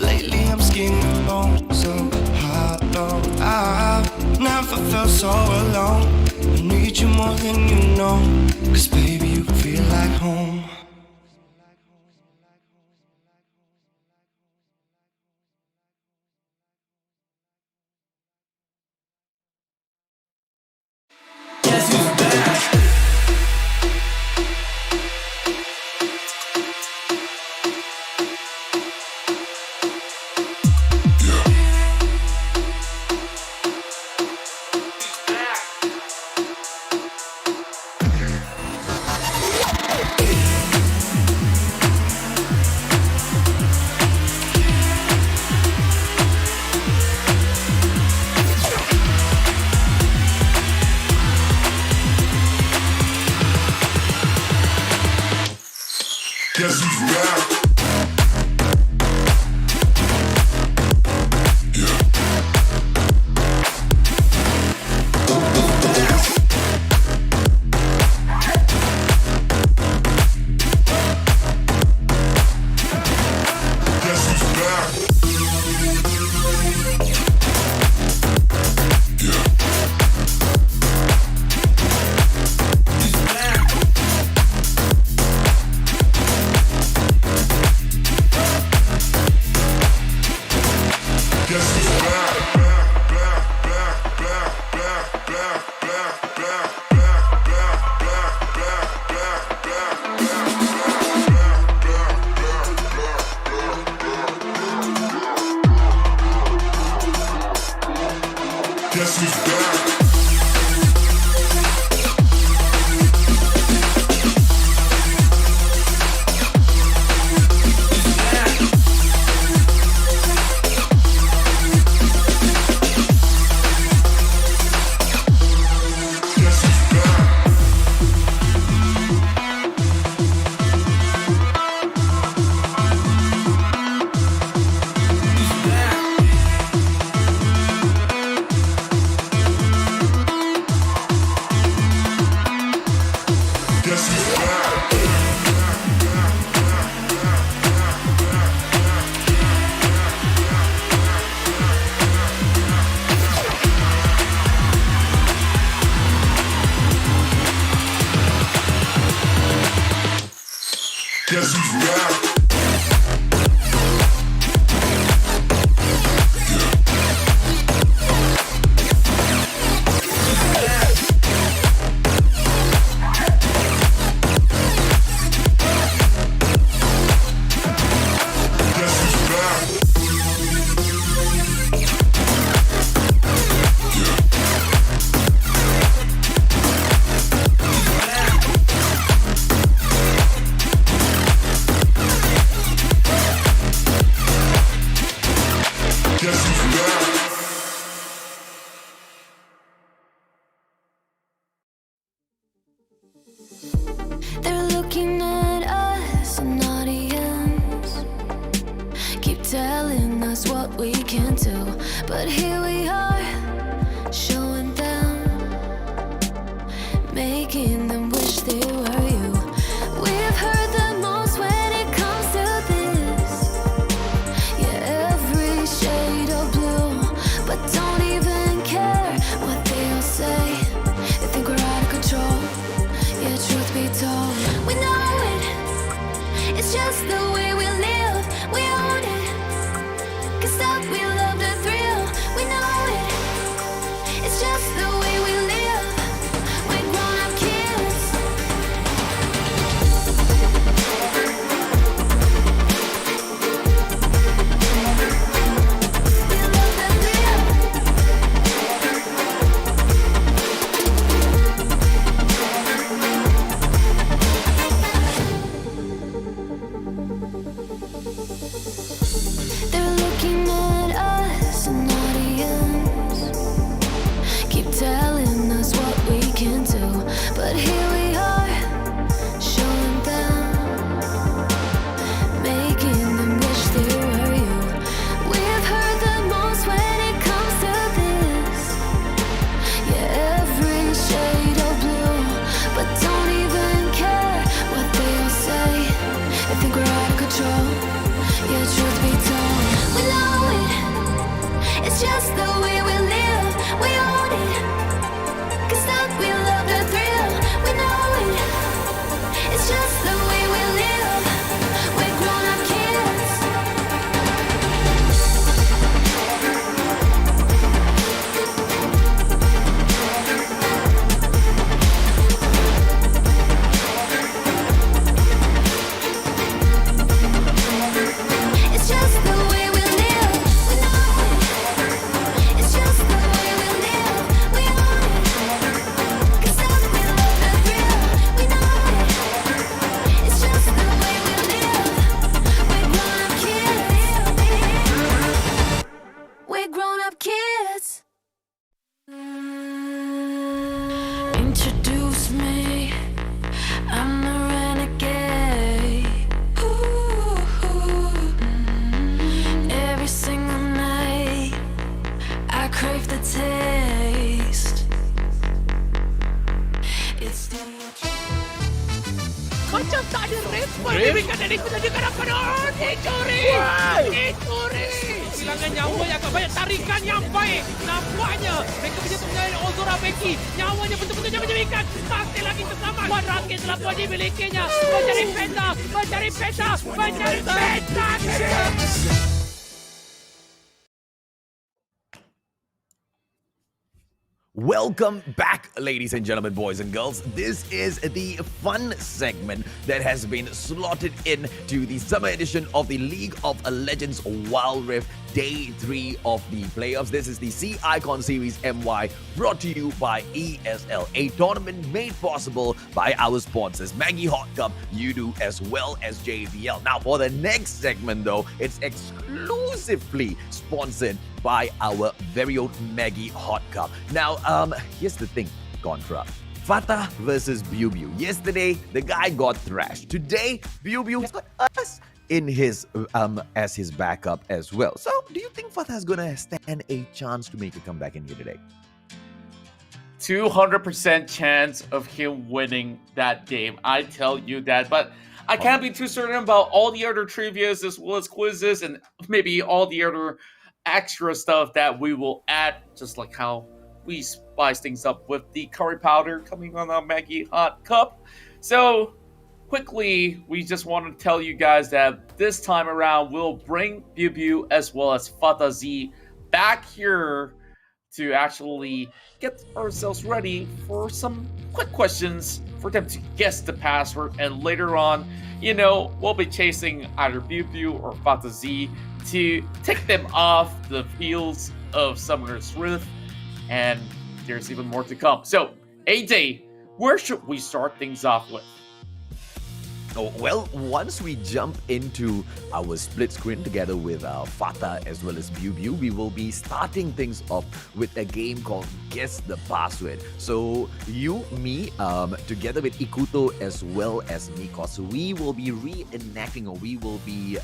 Lately I'm skin and bone, so hollow. I've never felt so alone. I need you more than you know, 'cause baby, you feel like home. Guess who's back? They're looking at us, an audience. Keep telling us what we can do, but here we are, showing them, making them wish they were you. We've heard the most when it comes to this. Yeah, every shade of blue, but don't even care what they all say. They think we're out of control. Yeah, truth be told, we know it. It's just the way we live. We own it. 'Cause that we love the thrill. We know it. It's just the way we live. We're grown-up kids. We love the thrill. They're looking at us, an audience. Keep telling us what we can do, but here we are, showing them, making them wish they were you. We've heard the most when it comes to this. Yeah, every shade of blue, but don't even care what they all say. They think we're out of control. Yeah, truth be told, we know it. It's just the way we live. We own it. 'Cause that we love the thrill. We know it. It's just the way we live. We're grown-up kids. It's just the way we live. We know it. It's just the way we live. We own it. 'Cause that we love the thrill. We know it. It's just the way we live. We're grown-up kids. We're grown-up kids. Introduce me. I'm a renegade. Every single night, I crave the taste. It's the Macam tak ada respon diberikan dari penjaga kanan. Dicuri! Dicuri! Kehilangan nyawa yang agak banyak tarikan yang baik. Nampaknya mereka punya penjaga Ozora Becky. Nyawanya betul-betul jangan menyebabkan. Masih lagi terselamat. Wan rakit telah pun dimilikinya. Mencari peta. Mencari peta. Mencari peta. Welcome back, ladies and gentlemen, boys and girls. This is the fun segment that has been slotted in to the summer edition of the League of Legends Wild Rift day 3 of the playoffs. This is the C Icon Series MY, brought to you by ESL, a tournament made possible by our sponsors, MAGGI Hot Cup, UDU, as well as JBL. Now, for the next segment, though, it's exclusively sponsored by our very own MAGGI Hot Cup. Now, here's the thing, Contra. Fattah versus Biu Biu. Yesterday, the guy got thrashed. Today, Biu Biu has got us in his as his backup as well. So, do you think Fattah is gonna stand a chance to make a comeback in here today? 200% chance of him winning that game. I tell you that, but I can't be too certain about all the other trivias as well as quizzes and maybe all the other extra stuff that we will add, just like how we spice things up with the curry powder coming on our MAGGI Hot Cup. So, quickly, we just want to tell you guys that this time around, we'll bring Biu Biu as well as Fattahzie back here to actually get ourselves ready for some quick questions for them to guess the password. And later on, we'll be chasing either Biu Biu or Fattahzie to take them off the fields of Summoner's Rift. And there's even more to come. So, AJ, where should we start things off with? Oh, well, once we jump into our split screen together with Fattah as well as Biu Biu, we will be starting things off with a game called Guess the Password. So you, me, together with Ikuto as well as Nikos, we will be reenacting, or we will be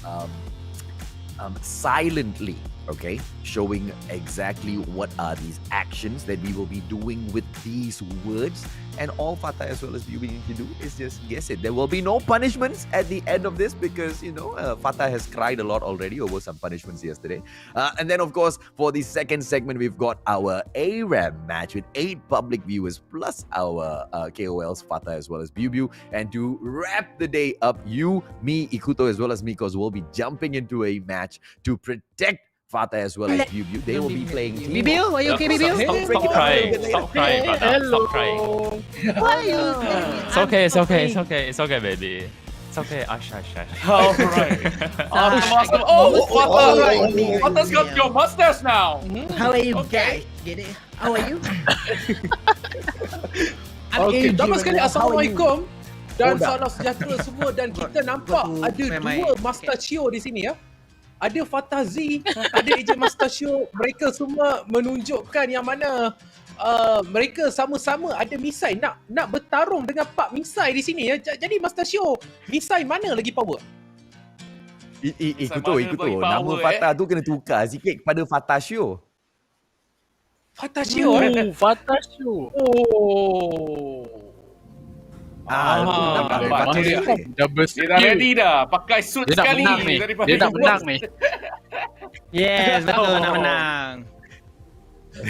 silently, okay, showing exactly what are these actions that we will be doing with these words. And all Fattah as well as Biu Biu need to do is just guess it. There will be no punishments at the end of this because, Fattah has cried a lot already over some punishments yesterday. And then, of course, for the second segment, we've got our ARAM match with 8 public viewers plus our KOLs, Fattah as well as Biu Biu. And to wrap the day up, you, me, Ikuto as well as Mikos will be jumping into a match to protect Fattah as well as Biu Biu. They will be playing team. Biu Biu, are you okay, Biu Biu? Stop crying. Stop crying, Fattah. Stop crying. Why are you? It's okay, baby. It's okay. Hush. All right. Awesome. Oh, Fattah! Fattah's got your mustache now. How are you guys? Get it? How are you? Okay, pertama sekali Assalamualaikum dan salam sejahtera semua, dan kita nampak ada 2 Master Chio di sini ya. Ada Fattahzie, ada AJ Mustachio. Mereka semua menunjukkan yang mana mereka sama-sama ada misai nak bertarung dengan Pak Misai di sini ya. Jadi Mustachio, misai mana lagi power? Ikuto. Nama Fattah tu kena tukar sikit kepada Fattahcio. Fattahcio Fattahcio. Dah ready dah. Pakai suit sekali. Dia nak menang ni. Yes, betul nak menang.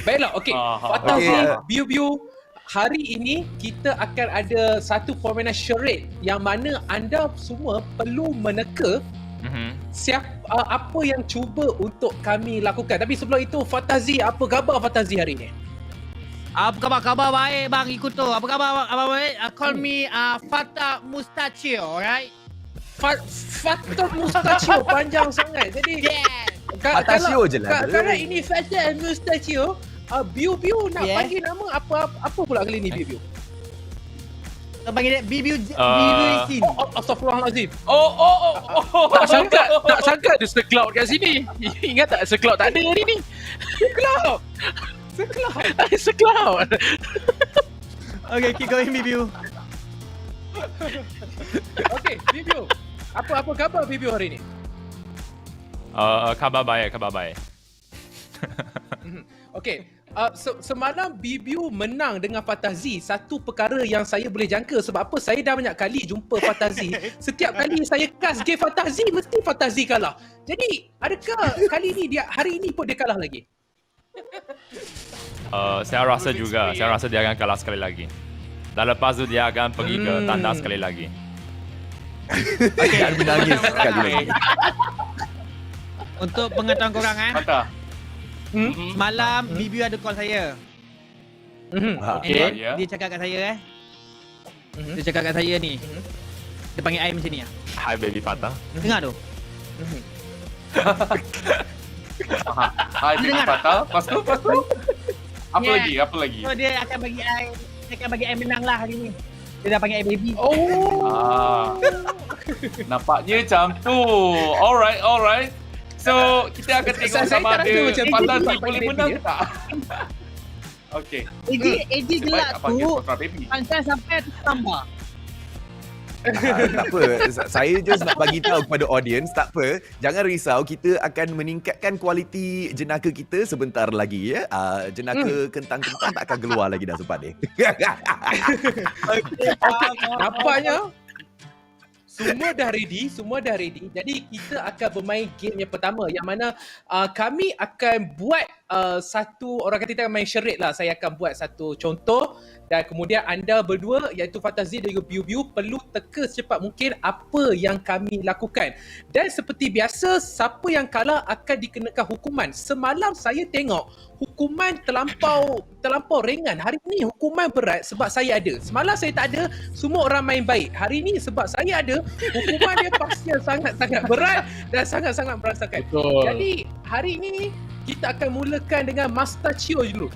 Baiklah, okey. Fattahzie, Biu Biu, hari ini kita akan ada satu permainan charade yang mana anda semua perlu meneka apa yang cuba untuk kami lakukan. Tapi sebelum itu, Fattahzie, apa khabar Fattahzie hari ini? Apa khabar baik bang Ikuto? Apa khabar baik? Call me Fattah Mustachio, alright? Fattah Mustachio panjang sangat. Jadi Fattahcio je lah. Kalau ini Fattah Mustachio, Biu Biu nak panggil nama apa pula kali ni Biu Biu? Kita panggil dia Biu Biu. Astaghfirullahalazim. Tak sangka ada sekelot kat sini. Ingat tak sekelot tak ada hari ni? Sekelot. Okay, keep going Biu Biu. Okay, Biu Biu. Apa khabar Biu Biu hari ni? Khabar baik. Okay, semalam Biu Biu menang dengan Fattahzie. Satu perkara yang saya boleh jangka, sebab apa? Saya dah banyak kali jumpa Fattahzie. Setiap kali saya cast game Fattahzie, mesti Fattahzie kalah. Jadi, adakah hari ini pun dia kalah lagi? Saya rasa dia akan kalah sekali lagi. Dan lepas tu dia akan pergi ke tanda sekali lagi. Akan menangis sekali lagi. Untuk pengetahuan korang Fattah. semalam Biu Biu ada call saya. Okay. Dia cakap kat saya Dia cakap kat saya ni. Dia panggil I macam ni. Hi baby Fattah. Dengar tu. Hai Baby Fatah. Lepas tu? Apa Yeah. lagi? So dia akan bagi I menang lah hari ni. Dia dah panggil I baby. Nampaknya macam tu. Alright. So, kita akan tengok sama ada Fattahzie boleh menang tak? Okay. AJ gelak tu panjang sampai atas tambah. Tak apa, saya just nak bagi tahu kepada audience, tak apa, jangan risau, kita akan meningkatkan kualiti jenaka kita sebentar lagi ya. Jenaka kentang-kentang tak akan keluar lagi dah sempat ni. Nampaknya semua dah ready. Jadi kita akan bermain game yang pertama yang mana kami akan buat satu, orang kata kita akan main charade lah. Saya akan buat satu contoh dan kemudian anda berdua iaitu Fattahzie dan Biu Biu perlu teka secepat mungkin apa yang kami lakukan. Dan seperti biasa, siapa yang kalah akan dikenakan hukuman. Semalam saya tengok hukuman terlampau ringan. Hari ni hukuman berat sebab saya ada. Semalam saya tak ada, semua orang main baik. Hari ni sebab saya ada, hukuman dia pasti sangat-sangat berat dan sangat-sangat merasakan. Betul. Jadi hari ni kita akan mulakan dengan Master Chio dulu.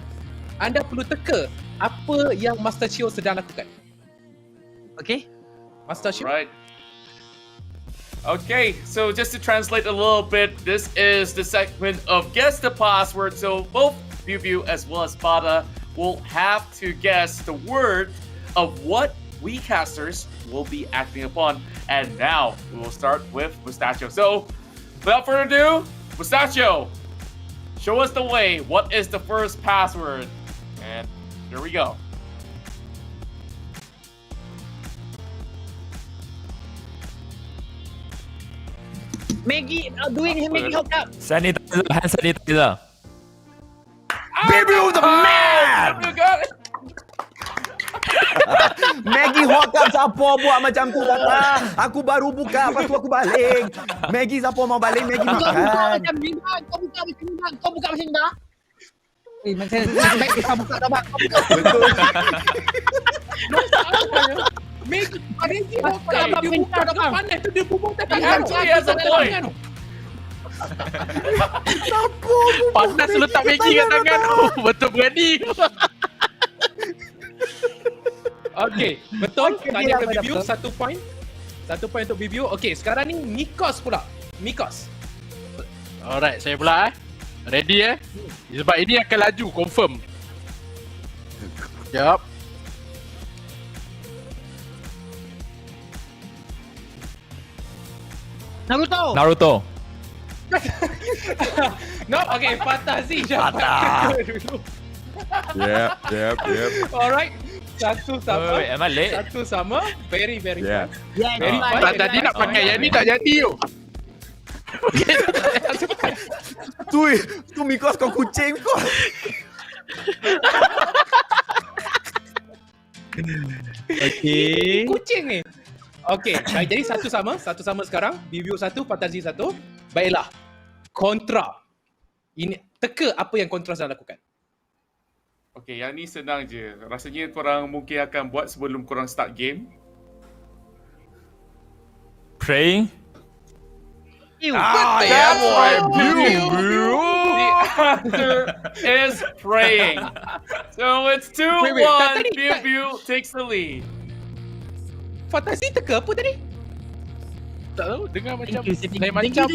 Anda perlu teka apa yang Master Chio sedang lakukan. Okay. Master Chio. Right. Okay, so just to translate a little bit, this is the segment of Guess the Password. So both Biu Biu as well as Fattah will have to guess the word of what we casters will be acting upon. And now we will start with Mustachio. So without further ado, Mustachio, show us the way. What is the first password? And here we go. Maggie doing Maggie hookup. Sanitizer, hand sanitizer. Biu Biu the man! You got it. Maggie hookup siapa buat macam tu Tata? Aku baru buka, lepas tu aku balik. Maggie siapa mau balik, Maggie Kau buka makan. macam ni bang. Kau buka macam ni bang. Macam baik kita buka dah bang. Betul. Maggie hookup dia buka dengan panas tu dia bubuh tak Actually has a point. Panas letak Maggie kat tangan tu. Betul berani. Okay, betul. Tanya ke Biu Biu, 1 point. 1 point untuk Biu Biu. Okay, sekarang ni Mikos pula. Mikos. Alright, saya pula ready sebab ini akan laju confirm. Jap. Naruto. No, okay, Fattahzie Fattah. dulu. Yep. Alright. Satu sama. Wait, am I late? Satu sama. Very Yeah. fun. Yeah, Very fun. Tak tadi nak pakai yang ni tak jadi tu. Tu Mikos kau kucing kau. Okay. Kucing ni. Okay, baik, jadi satu sama sekarang. Biu Biu 1, Fattahzie 1. Baiklah. Kontra. Ini teka apa yang Kontra sedang lakukan. Okay, yang ni senang je. Rasanya korang mungkin akan buat sebelum korang start game. Praying. Yeah boy, Biu Biu. The answer is praying. So it's 2-1. tadi- Biu Biu takes the lead. Fattahzie teka apa tadi? Tak tahu, dengar macam Thank you. lain macam.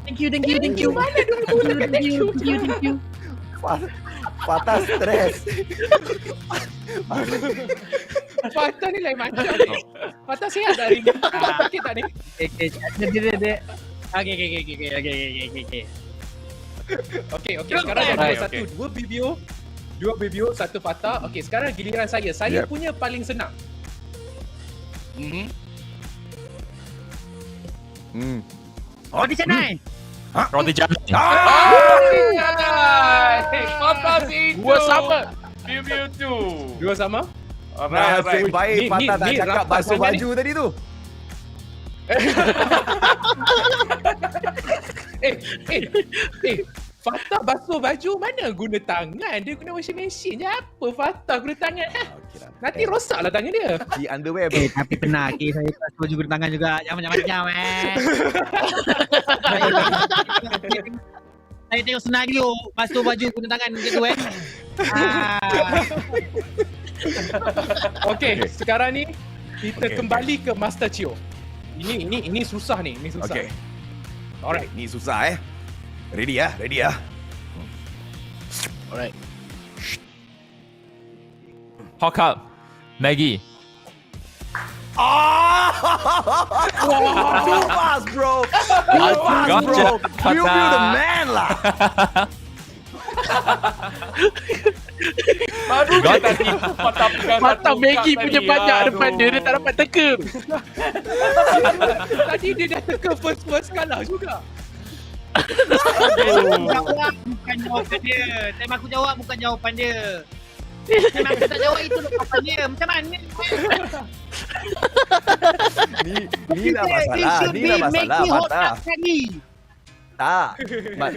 Thank you. Mana dulu thank you. Fattah stres. Fattah ni lain macam ni. Fattah sihat tak hari ni? Sakit tak ni? Okay. Sekarang dah Okay, 2-1. 2 Biu Biu, 1 Fattah. Okay, sekarang giliran saya. Saya punya paling senang. Roti canai. Roti canai. Fattahzie 2. Dua sama. Biu Biu 2. 2 sama. Nasib baik Fattah tak cakap rapat basuh sangat baju tadi tu. Fattah basuh baju mana guna tangan? Dia guna washing machine je. Apa Fattah guna tangan? Nanti rosaklah tangan dia. Di underwear bro. Tapi pernah saya basuh baju guna tangan juga. Jangan macam-macam Saya tengok senario basuh baju guna tangan macam tu Okey, sekarang ni kita kembali ke Master Chio. Ini susah ni, ini susah. Okay. Alright, Ni susah Ready ya? alright. Hawk up. Maggie. Too fast bro. Too fast bro. You be the man lah. Baru je tadi Fattah pegang Fattah satu Maggie kad punya tadi. banyak Aduh. depan dia tak dapat teka. Tadi dia dah teka first kalah juga. Jawab bukan jawapan dia. Time aku jawab bukan jawapan dia. Time aku tak jawab itu jawapan dia. Macam mana? Ni lah masalah Fattah. Tak.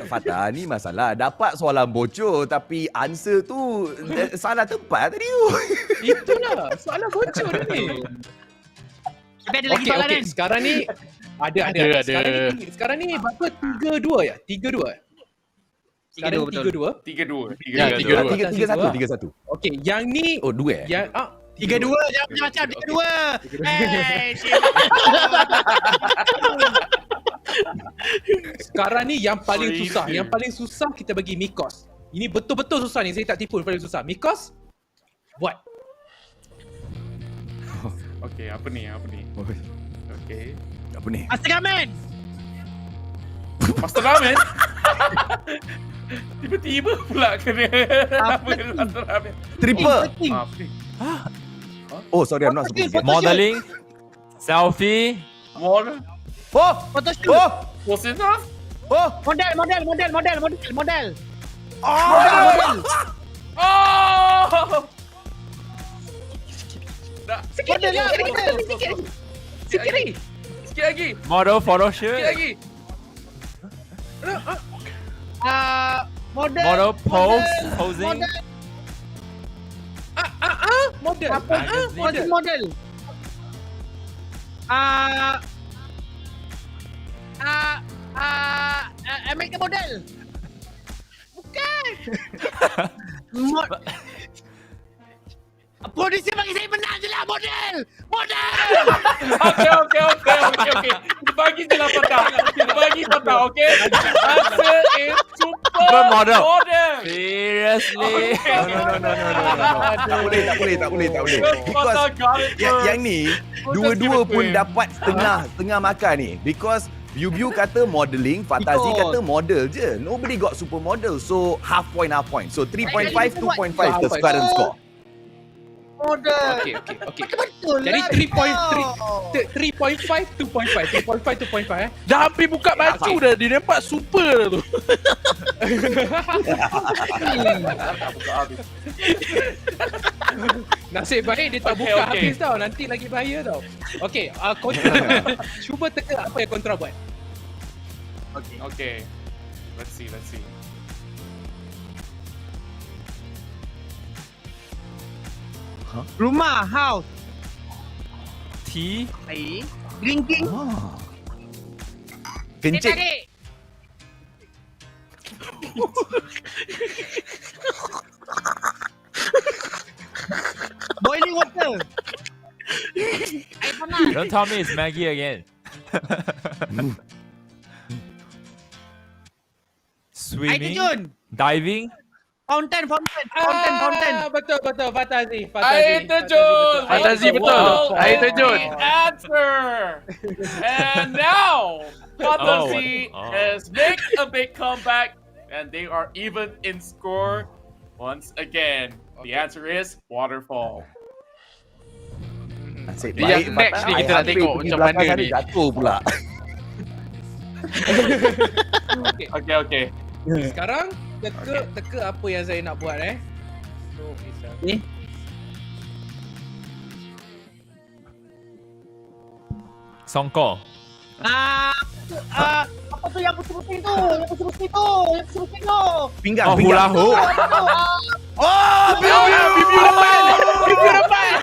Fattah ni masalah. Dapat soalan bocor tapi answer tu salah tempat tadi tu. Itulah soalan bocor ni. Tapi ada lagi soalan kan? Sekarang ni ada. Sekarang ni berapa? 3-2 ya? 3-2. Sekarang 3-2. 3-2. 3-1. Okey, yang ni Oh, 2 yang 3-2 jangan macam-macam 3-2. Sekarang ni yang paling susah. Yang paling susah kita bagi Mikos. Ini betul-betul susah ni. Saya tak tipu, paling susah. Mikos, buat. Okey, apa ni? Okey. Apa ni? Astagaman. Master Ramen? Tiba-tiba pula kena apa Master Ramen? Triple. Apa ni? Oh, sorry, I'm not supposed to get. Modeling. Selfie. Model? Oh! Photoshoot. Oh! Was it enough? Oh! Model. Oh! Sikit lagi. Model photo shoot. Sikit lagi. Model pose. Posing. Model. Model. American model. Bukan. Producer bagi saya menang je lah model. Okey. Kita bagi je lah Fattah. Okey. Answer is super model. Okay. Seriously. No. Tak boleh. Because Fattah got it yang ni dua-dua pun dapat setengah makan ni. Because Biu Biu kata modeling, Fattahzie kata model je. Nobody got super model. So half point. So 3.5, 2.5 the current score. Model. Okey. Betul Jadi lah. 3.5, 2.5. Dah hampir buka baju dah. Dia nampak super dah tu. Nasib baik dia tak Okey, buka okey. habis tau. Nanti lagi bahaya tau. Okey, kontra. Cuba teka apa yang kontra buat. Okay. Let's see. Rumah, house. Tea. Air. Drinking. Kencing. Tarik. Boiling water. Air panas. Don't tell me it's Maggie again. Air Swimming. terjun. Diving. Fountain. Betul Fattahzie. Air terjun. Fattahzie betul. Air terjun. Answer. And now Fattahzie has made a big comeback, and they are even in score once again. The answer is waterfall. Nasib Yang baik, next Fattah. ni kita nak Hampir tengok pergi macam belakang mana sana ni. Jatuh pula. Okay. Sekarang teka apa yang saya nak buat Ni. Songkor. Apa Apa tu yang pusing-pusing tu? Yang pusing-pusing tu. Yang pusing-pusing tu. Pinggang, Oh, hula hoop. Apa tu? Oh, Biu Biu. Biu Biu depan. Biu Biu depan.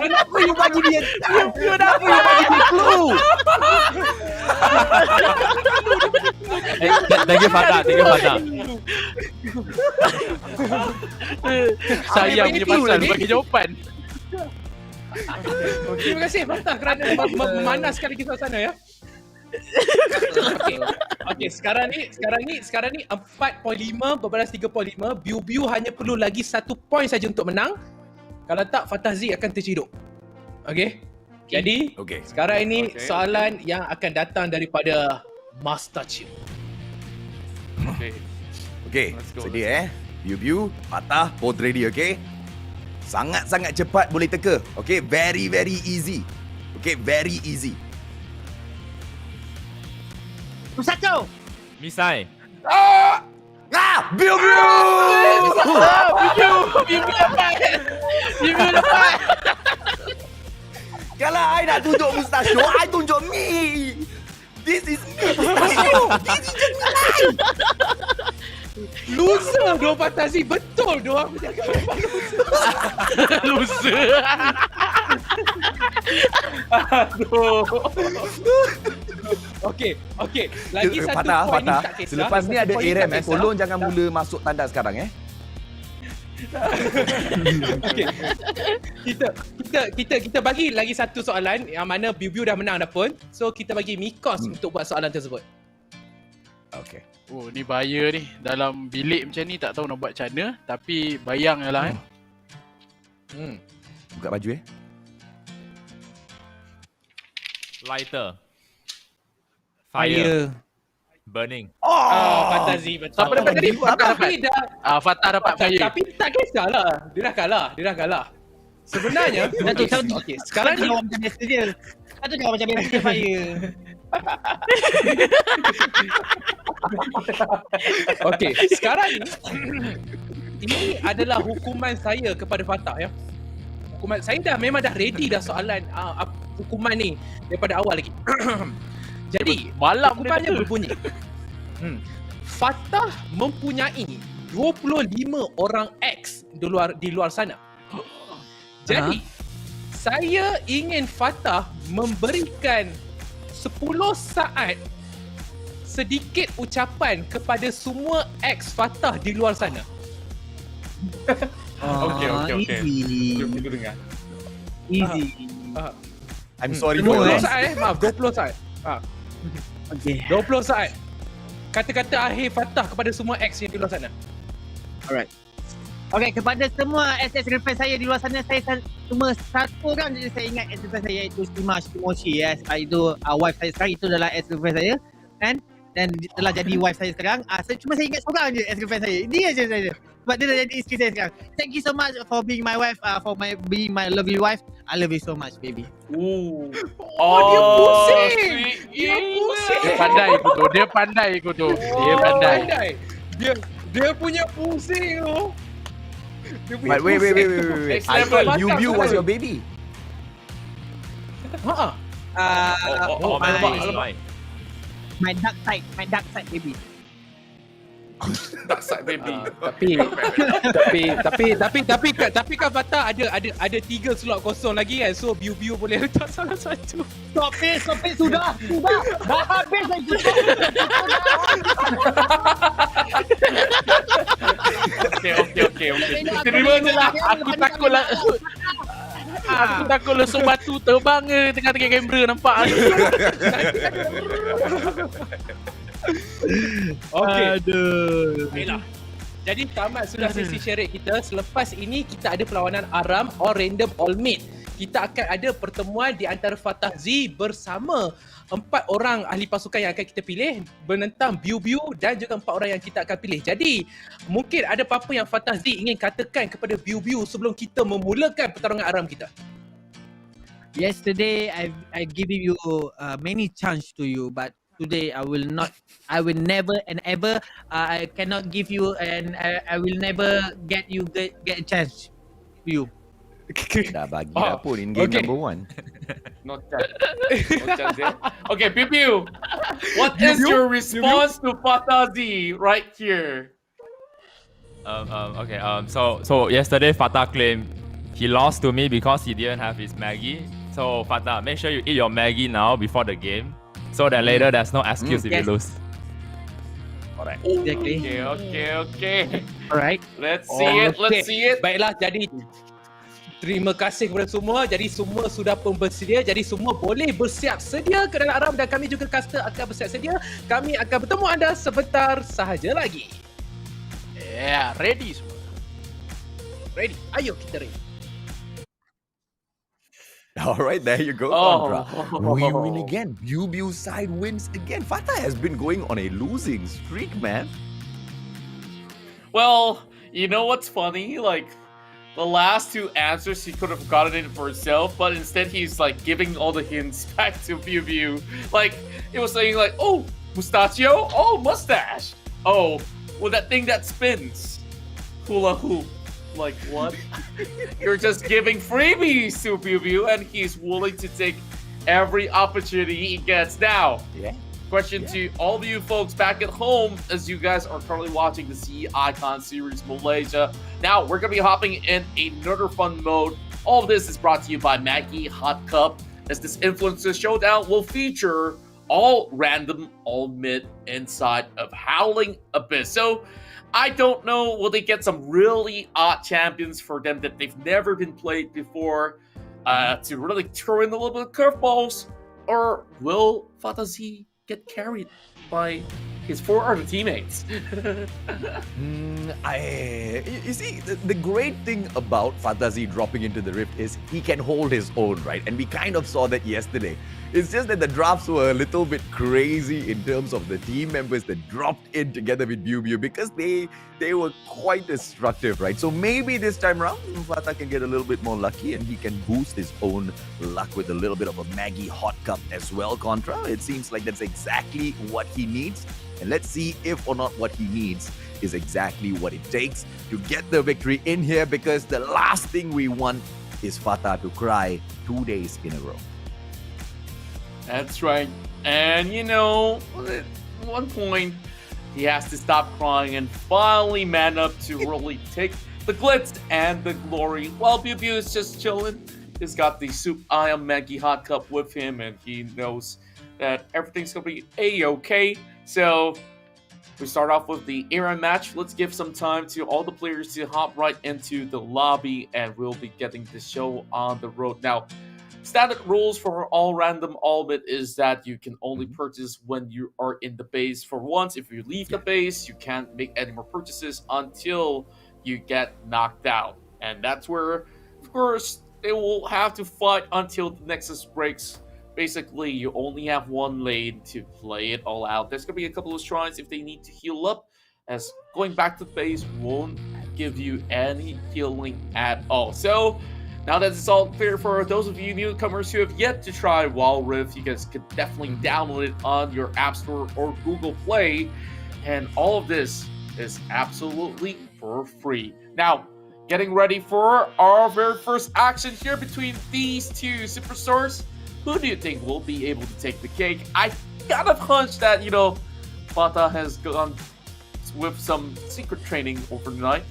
Kenapa you bagi dia? Kenapa you bagi dia clue? Thank you Fatah. Sayang Ambil punya clue pasal lagi. bagi jawapan. Terima kasih Fatah kerana memanaskan lagi suasana ya. Okey, sekarang ni 4.5 berbalas 3.5. Biu Biu hanya perlu lagi 1 point saja untuk menang. Kalau tak Fattahzie akan terciduk. Okey. Jadi, Okey. sekarang ini soalan yang akan datang daripada Master Chief. Okey, sedia Biu Biu, Fattah, both ready, okey? Sangat-sangat cepat boleh teka. Okey, very easy. Okey, very easy. Pusatau. Misai. Biu Biu! Biu Biu dapat. Kalau I nak tunjuk mustachio, I tunjuk me. This is me, mustachio. This is just me. Loser doa Fattahzie. Betul doa aku cakap memang loser. Aduh. Okey. Lagi satu Fattah, point ni Fattah. tak kisah. Selepas ni ada Satu point Arem tak kisah. tolong jangan mula masuk tanda sekarang Okey. Kita bagi lagi satu soalan yang mana Biu Biu dah menang dah pun. So kita bagi Mikos untuk buat soalan tersebut. Okey. Oh, ni bahaya ni. Dalam bilik macam ni tak tahu nak buat macam mana. Tapi bayang je lah Buka baju Lighter. Fire. Burning. Fattahzie betul. Siapa dapat tadi? Tapi dah Fattah dapat fire. Tapi tak kisahlah. Dia dah kalah. Sebenarnya okey, sekarang ni Jawab macam biasa je. Satu jawab macam biasa fire. okey, sekarang ni ini adalah hukuman saya kepada Fattah ya. Hukuman saya memang dah ready dah soalan hukuman ni daripada awal lagi. Jadi, malam hukumannya berbunyi. Fattah mempunyai 25 orang ex di luar sana. Jadi, saya ingin Fattah memberikan 10 saat sedikit ucapan kepada semua ex Fattah di luar sana. Okey. Easy. Kita dengar. Easy. I'm sorry 20 saat maaf 20 saat. Okay. 20 saat. Kata-kata akhir Fattah kepada semua ex yang di luar sana. Alright. Okay, kepada semua ex-girlfriend saya di luar sana, saya cuma satu orang je saya ingat ex-girlfriend saya, iaitu Shimoshi ya. Itu wife saya sekarang, itu adalah ex-girlfriend saya kan, dan telah jadi wife saya sekarang. Saya ingat seorang je ex-girlfriend saya. Dia je saya. Sebab dia dah jadi isteri saya sekarang. Thank you so much for being my wife, being my lovely wife. I love you so much, baby. Dia pusing. Dia pusing. Dia pandai ku tu. Dia punya pusing tu. But wait. I thought Biu Biu was your baby. My dark side, baby. Tak side baby. Tapi kan Fattah ada 3 slot kosong lagi kan. So Biu Biu boleh letak salah satu. Stop it, sudah. Dah habis lagi. Okey. Terima je lah. Aku takut lesung batu terbang ke tengah-tengah kamera nampak. Okey. Aduh. Baiklah. Jadi tamat sudah sesi syarat kita. Selepas ini kita ada perlawanan aram or random all mate. Kita akan ada pertemuan di antara Fattahzie bersama 4 orang ahli pasukan yang akan kita pilih menentang Biu Biu dan juga 4 orang yang kita akan pilih. Jadi mungkin ada apa-apa yang Fattahzie ingin katakan kepada Biu Biu sebelum kita memulakan pertarungan aram kita. Yesterday I give you many chance to you, but today I will never and ever I cannot give you, and I will never get a chance to you. Dah bagi dah pun in game okay. number 1. No chance. No chance, eh? Okay, Biu Biu, what is your response to Fattahzie right here? Okay. So yesterday Fatah claimed he lost to me because he didn't have his Maggie. So Fatah, make sure you eat your Maggie now before the game, so that later there's no excuse if you lose. Alright. Exactly. Okay. Alright. Let's see it. Baiklah, jadi terima kasih kepada semua. Jadi semua sudah pun bersedia. Jadi semua boleh bersiap sedia ke dalam aram dan kami juga caster akan bersiap sedia. Kami akan bertemu anda sebentar sahaja lagi. Yeah, ready semua. Ready? Ayo kita ready. Alright, there you go, Contra. We win again. Biu Biu's side wins again. Fatah has been going on a losing streak, man. Well, you know what's funny? Like, the last 2 answers he could have gotten it for himself, but instead he's like giving all the hints back to Biu Biu. Like, it was saying like, oh, mustachio? Oh, mustache. Oh, well, that thing that spins. Hula hoop. Like, what? You're just giving freebies to Biu Biu, and he's willing to take every opportunity he gets now. Yeah. Question to all of you folks back at home as you guys are currently watching the Sea Icon Series Malaysia. Now, we're going to be hopping in another fun mode. All of this is brought to you by MAGGI Hot Cup, as this Influencer Showdown will feature all random, all mid inside of Howling Abyss. So, I don't know, will they get some really odd champions for them that they've never been played before to really throw in a little bit of curveballs? Or will Fattahzie get carried by his 4 other teammates? You see, the great thing about Fattahzie dropping into the Rift is he can hold his own, right? And we kind of saw that yesterday. It's just that the drafts were a little bit crazy in terms of the team members that dropped in together with Biu Biu because they were quite destructive, right? So maybe this time around, Fatah can get a little bit more lucky and he can boost his own luck with a little bit of a MAGGI Hot Cup as well, Contra. It seems like that's exactly what he needs. And let's see if or not what he needs is exactly what it takes to get the victory in here, because the last thing we want is Fatah to cry 2 days in a row. That's right. And you know, at one point, he has to stop crying and finally man up to really take the glitz and the glory. While Biu Biu is just chilling, he's got the Soup I Am MAGGI Hot Cup with him, and he knows that everything's going to be A-okay. So, we start off with the era match. Let's give some time to all the players to hop right into the lobby, and we'll be getting the show on the road. Now, standard rules for all random all bit is that you can only purchase when you are in the base for once. If you leave the base, you can't make any more purchases until you get knocked out. And that's where, of course, they will have to fight until the Nexus breaks. Basically, you only have one lane to play it all out. There's going to be a couple of shrines if they need to heal up, as going back to the base won't give you any healing at all. So, now that it's all clear for those of you newcomers who have yet to try Wild Rift, you guys could definitely download it on your App Store or Google Play. And all of this is absolutely for free. Now, getting ready for our very first action here between these two superstars. Who do you think will be able to take the cake? I got a hunch that, you know, Fatah has gone with some secret training overnight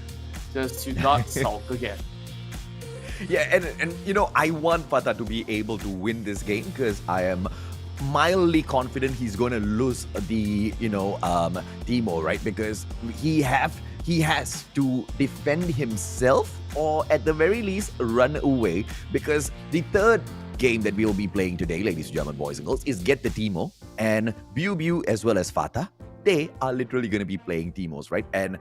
just to not sulk again. Yeah, and you know, I want Fatah to be able to win this game because I am mildly confident he's going to lose the, you know, Timo, right? Because he has to defend himself, or at the very least run away, because the third game that we will be playing today, ladies and gentlemen, boys and girls, is Get the Timo. And Biu Biu as well as Fatah, they are literally going to be playing Timos, right? And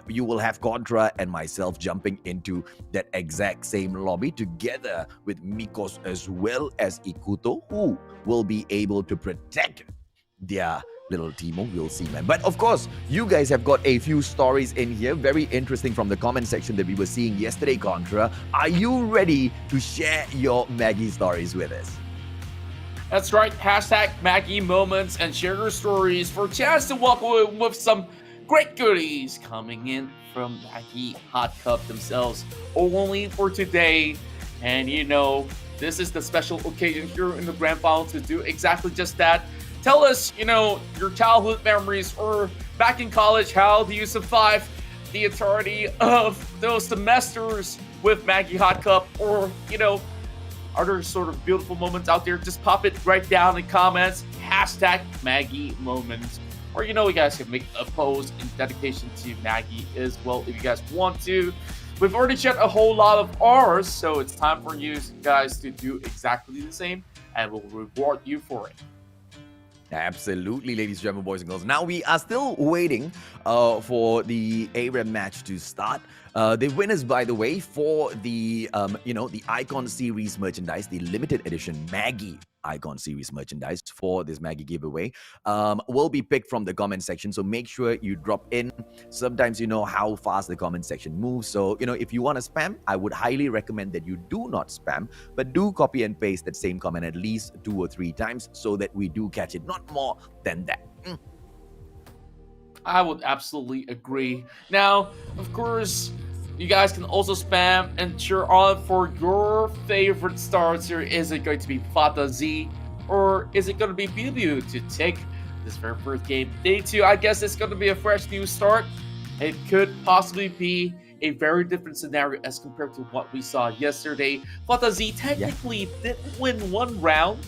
you will have Contra and myself jumping into that exact same lobby together with Mikos as well as Ikuto, who will be able to protect their little Timo. We'll see, man. But of course, you guys have got a few stories in here, very interesting from the comment section that we were seeing yesterday, Contra. Are you ready to share your MAGGI stories with us? That's right. Hashtag MAGGI moments and share your stories for a chance to walk away with some great goodies coming in from MAGGI Hot Cup themselves. Only for today. And you know, this is the special occasion here in the grand final to do exactly just that. Tell us, you know, your childhood memories, or back in college, how do you survive the entirety of those semesters with Maggie Hot Cup? Or, you know, are there sort of beautiful moments out there? Just pop it right down in comments. Hashtag Maggie Moments. Or, you know, you guys can make a post in dedication to Maggie as well if you guys want to. We've already shared a whole lot of ours, so it's time for you guys to do exactly the same, and we'll reward you for it. Absolutely, ladies and gentlemen, boys and girls. Now we are still waiting for the ARAM match to start. The winners, by the way, for the the Icon Series merchandise, the limited edition Maggie Icon Series merchandise for this Maggie giveaway, will be picked from the comment section. So make sure you drop in. Sometimes you know how fast the comment section moves. So if you want to spam, I would highly recommend that you do not spam, but do copy and paste that same comment at least 2 or 3 times so that we do catch it. Not more than that. I would absolutely agree. Now, of course, you guys can also spam and cheer on for your favorite starter. Is it going to be Fattahzie, or is it going to be Biu Biu to take this very first game? Day 2, I guess it's going to be a fresh new start. It could possibly be a very different scenario as compared to what we saw yesterday. Fattahzie technically did win 1 round,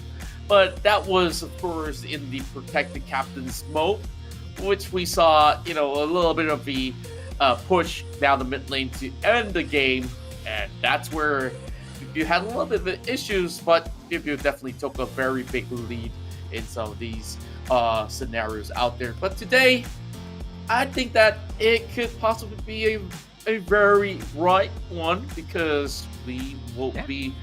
but that was, of course, in the protected captain's mode, which we saw, a little bit of the push down the mid lane to end the game, and that's where you had a little bit of issues, but Biu Biu definitely took a very big lead in some of these scenarios out there. But today, I think that it could possibly be a very bright one, because we will be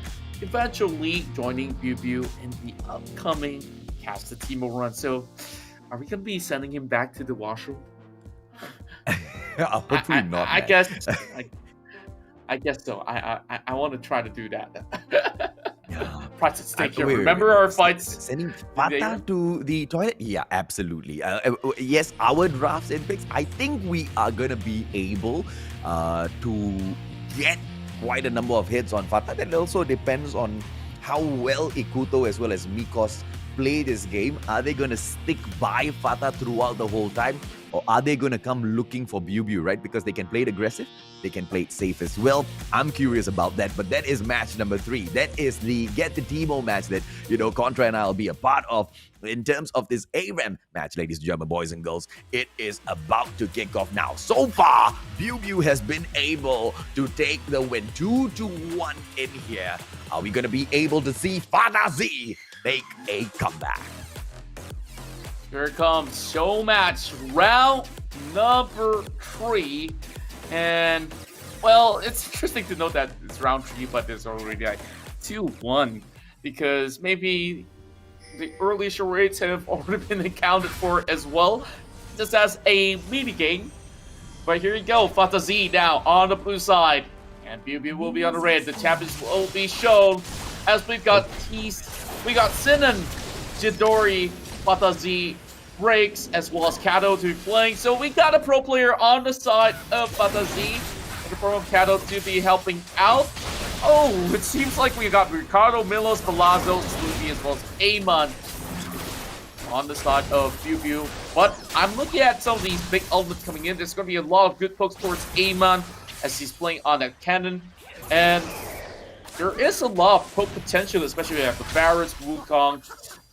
eventually joining Biu Biu in the upcoming Cast the Teemo run. So, are we going to be sending him back to the washroom? Hopefully not. I guess. I guess so. I want to try to do that. Price at stake here. Remember our fights? Sending Fatah to the toilet? Yeah, absolutely. Yes, our drafts and picks, I think we are going to be able to get quite a number of hits on Fatah. That also depends on how well Ikuto as well as Mikos play this game. Are they going to stick by Fatah throughout the whole time? Or are they going to come looking for Biu Biu, right? Because they can play it aggressive, they can play it safe as well. I'm curious about that, but that is match number 3. That is the Get the Teemo match that, Contra and I will be a part of. In terms of this ARAM match, ladies and gentlemen, boys and girls, it is about to kick off now. So far, Biu Biu has been able to take the win 2-1 in here. Are we going to be able to see Fattahzie make a comeback? Here it comes, Showmatch, round number 3. And, well, it's interesting to note that it's round 3, but there's already like 2-1, because maybe the early charades have already been accounted for as well, just as a mini game. But here you go, Fattahzie now on the blue side, and Biu Biu will be on the red. The champions will be shown, as we've got Sinan, Jidori, Fattahzie, Breaks, as well as Kato to be playing. So we got a pro player on the side of Fattahzie, in the form of Kato to be helping out. Oh, it seems like we got Ricardo, Milos, Palazzo, Sloopy, as well as Amon on the side of Biu Biu. But I'm looking at some of these big elements coming in. There's going to be a lot of good pokes towards Amon as he's playing on that cannon. And there is a lot of poke potential, especially with the Barretts, Wukong,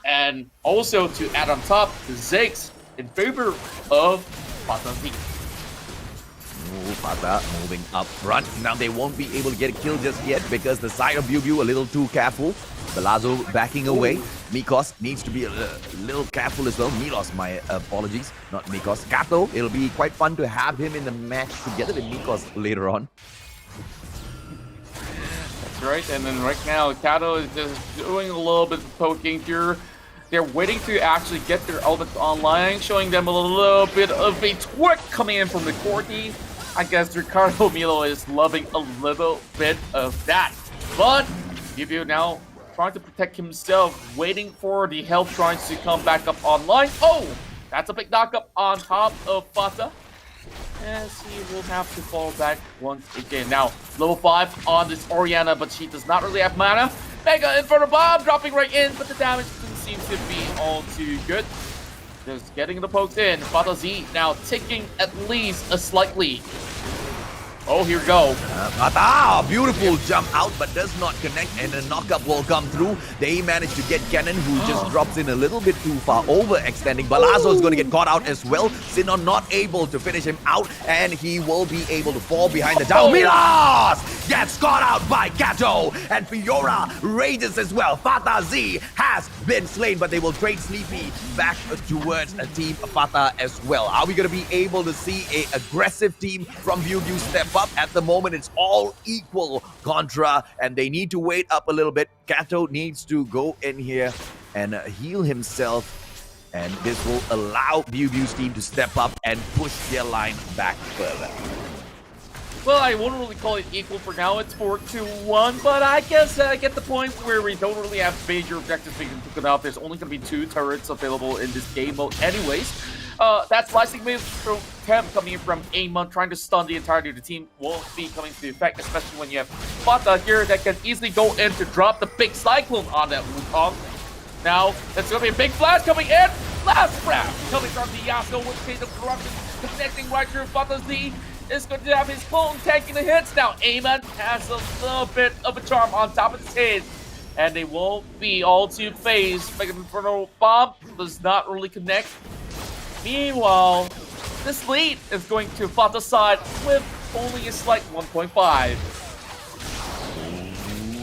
and also to add on top, the Ziggs in favor of Fattahzie. Fatah moving up front. Now they won't be able to get a kill just yet because the side of Biu Biu a little too careful. Palazzo backing away. Mikos needs to be a little careful as well. Milos, my apologies, not Mikos. Kato, it'll be quite fun to have him in the match together with Mikos later on. That's right, and then right now, Kato is just doing a little bit of poking here. They're waiting to actually get their elements online, showing them a little bit of a twerk coming in from the Corky. I guess Ricardo Milo is loving a little bit of that. But Biu Biu now trying to protect himself, waiting for the health shrines to come back up online. Oh, that's a big knockup on top of Fatah. as he will have to fall back once again. Now, level 5 on this Oriana, but she does not really have mana. Mega Inferno Bomb dropping right in, but the damage doesn't seem to be all too good. Just getting the pokes in. Fattahzie now taking at least a slight lead. Oh, here we go. Beautiful jump out, but does not connect, and a knockup will come through. They manage to get Cannon, who just drops in a little bit too far, overextending. Balazzo is going to get caught out as well. Sinon not able to finish him out, and he will be able to fall behind the tower. Milas gets caught out by Kato, and Fiora rages as well. Fattahzie has been slain, but they will trade Sleepy back towards a team Fatah as well. Are we going to be able to see an aggressive team from Biu Biu step up? At the moment, it's all equal contra, and they need to wait up a little bit. Kato needs to go in here and heal himself, and this will allow Biu Biu's team to step up and push their line back further. Well, I wouldn't really call it equal for now. It's 4-2-1, but I guess I get the point where we don't really have major objectives being taken out. There's only going to be 2 turrets available in this game mode anyways. That slicing move from Temp coming in from Amon, trying to stun the entirety of the team won't be coming to effect, especially when you have Fatah here that can easily go in to drop the big cyclone on that Wukong. Now, there's going to be a big flash coming in. Last round coming from the Yasuo with Chain of Corruption, connecting right through Fattahzie. Is going to have his clone tanking the hits. Now, Amon has a little bit of a charm on top of his head, and they won't be all too phased. Mega Inferno Bomb does not really connect. Meanwhile, this lead is going to Fatah's side with only a slight 1.5.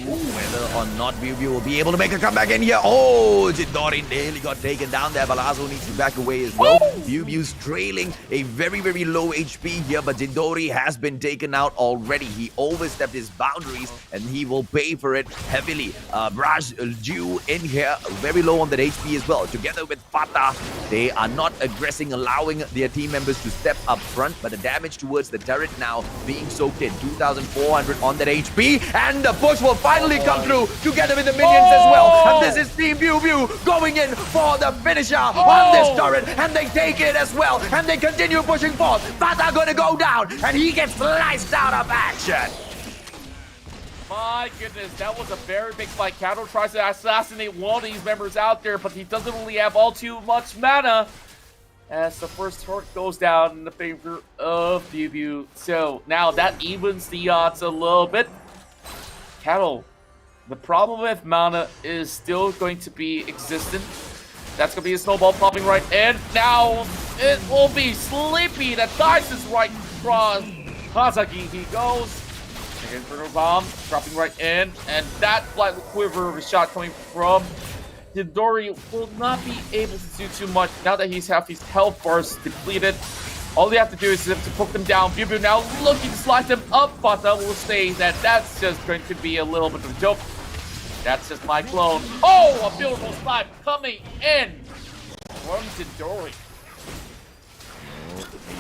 Whether or not Biu Biu will be able to make a comeback in here. Oh, Jindori nearly got taken down there. Balazzo needs to back away as well. Biu Biu's trailing a very, very low HP here, but Jindori has been taken out already. He overstepped his boundaries, and he will pay for it heavily. Braj Ju in here, very low on that HP as well. Together with Fatah, they are not aggressing, allowing their team members to step up front, but the damage towards the turret now being soaked in. 2,400 on that HP, and the push will finally come through together with the minions as well. And this is Team Biu Biu going in for the finisher on this turret, and they take it as well, and they continue pushing forth. Fatah gonna go down, and he gets sliced out of action. My goodness, that was a very big fight. Kato tries to assassinate one of these members out there, but he doesn't really have all too much mana, as the first turret goes down in the favor of Biu Biu. So now that evens the odds a little bit. Kato, the problem with mana is still going to be existent. That's going to be a snowball popping right in. Now it will be Sleepy that dies his right cross. Kazaki, he goes. Inferno Bomb dropping right in. And that Black Quiver of a shot coming from Hidori will not be able to do too much now that he's half his health bars depleted. All they have to do is to poke them down. Biu Biu now looking to slide them up. Fatah will say that that's just going to be a little bit of a joke. That's just my clone. Oh, a beautiful slide coming in from Jindori.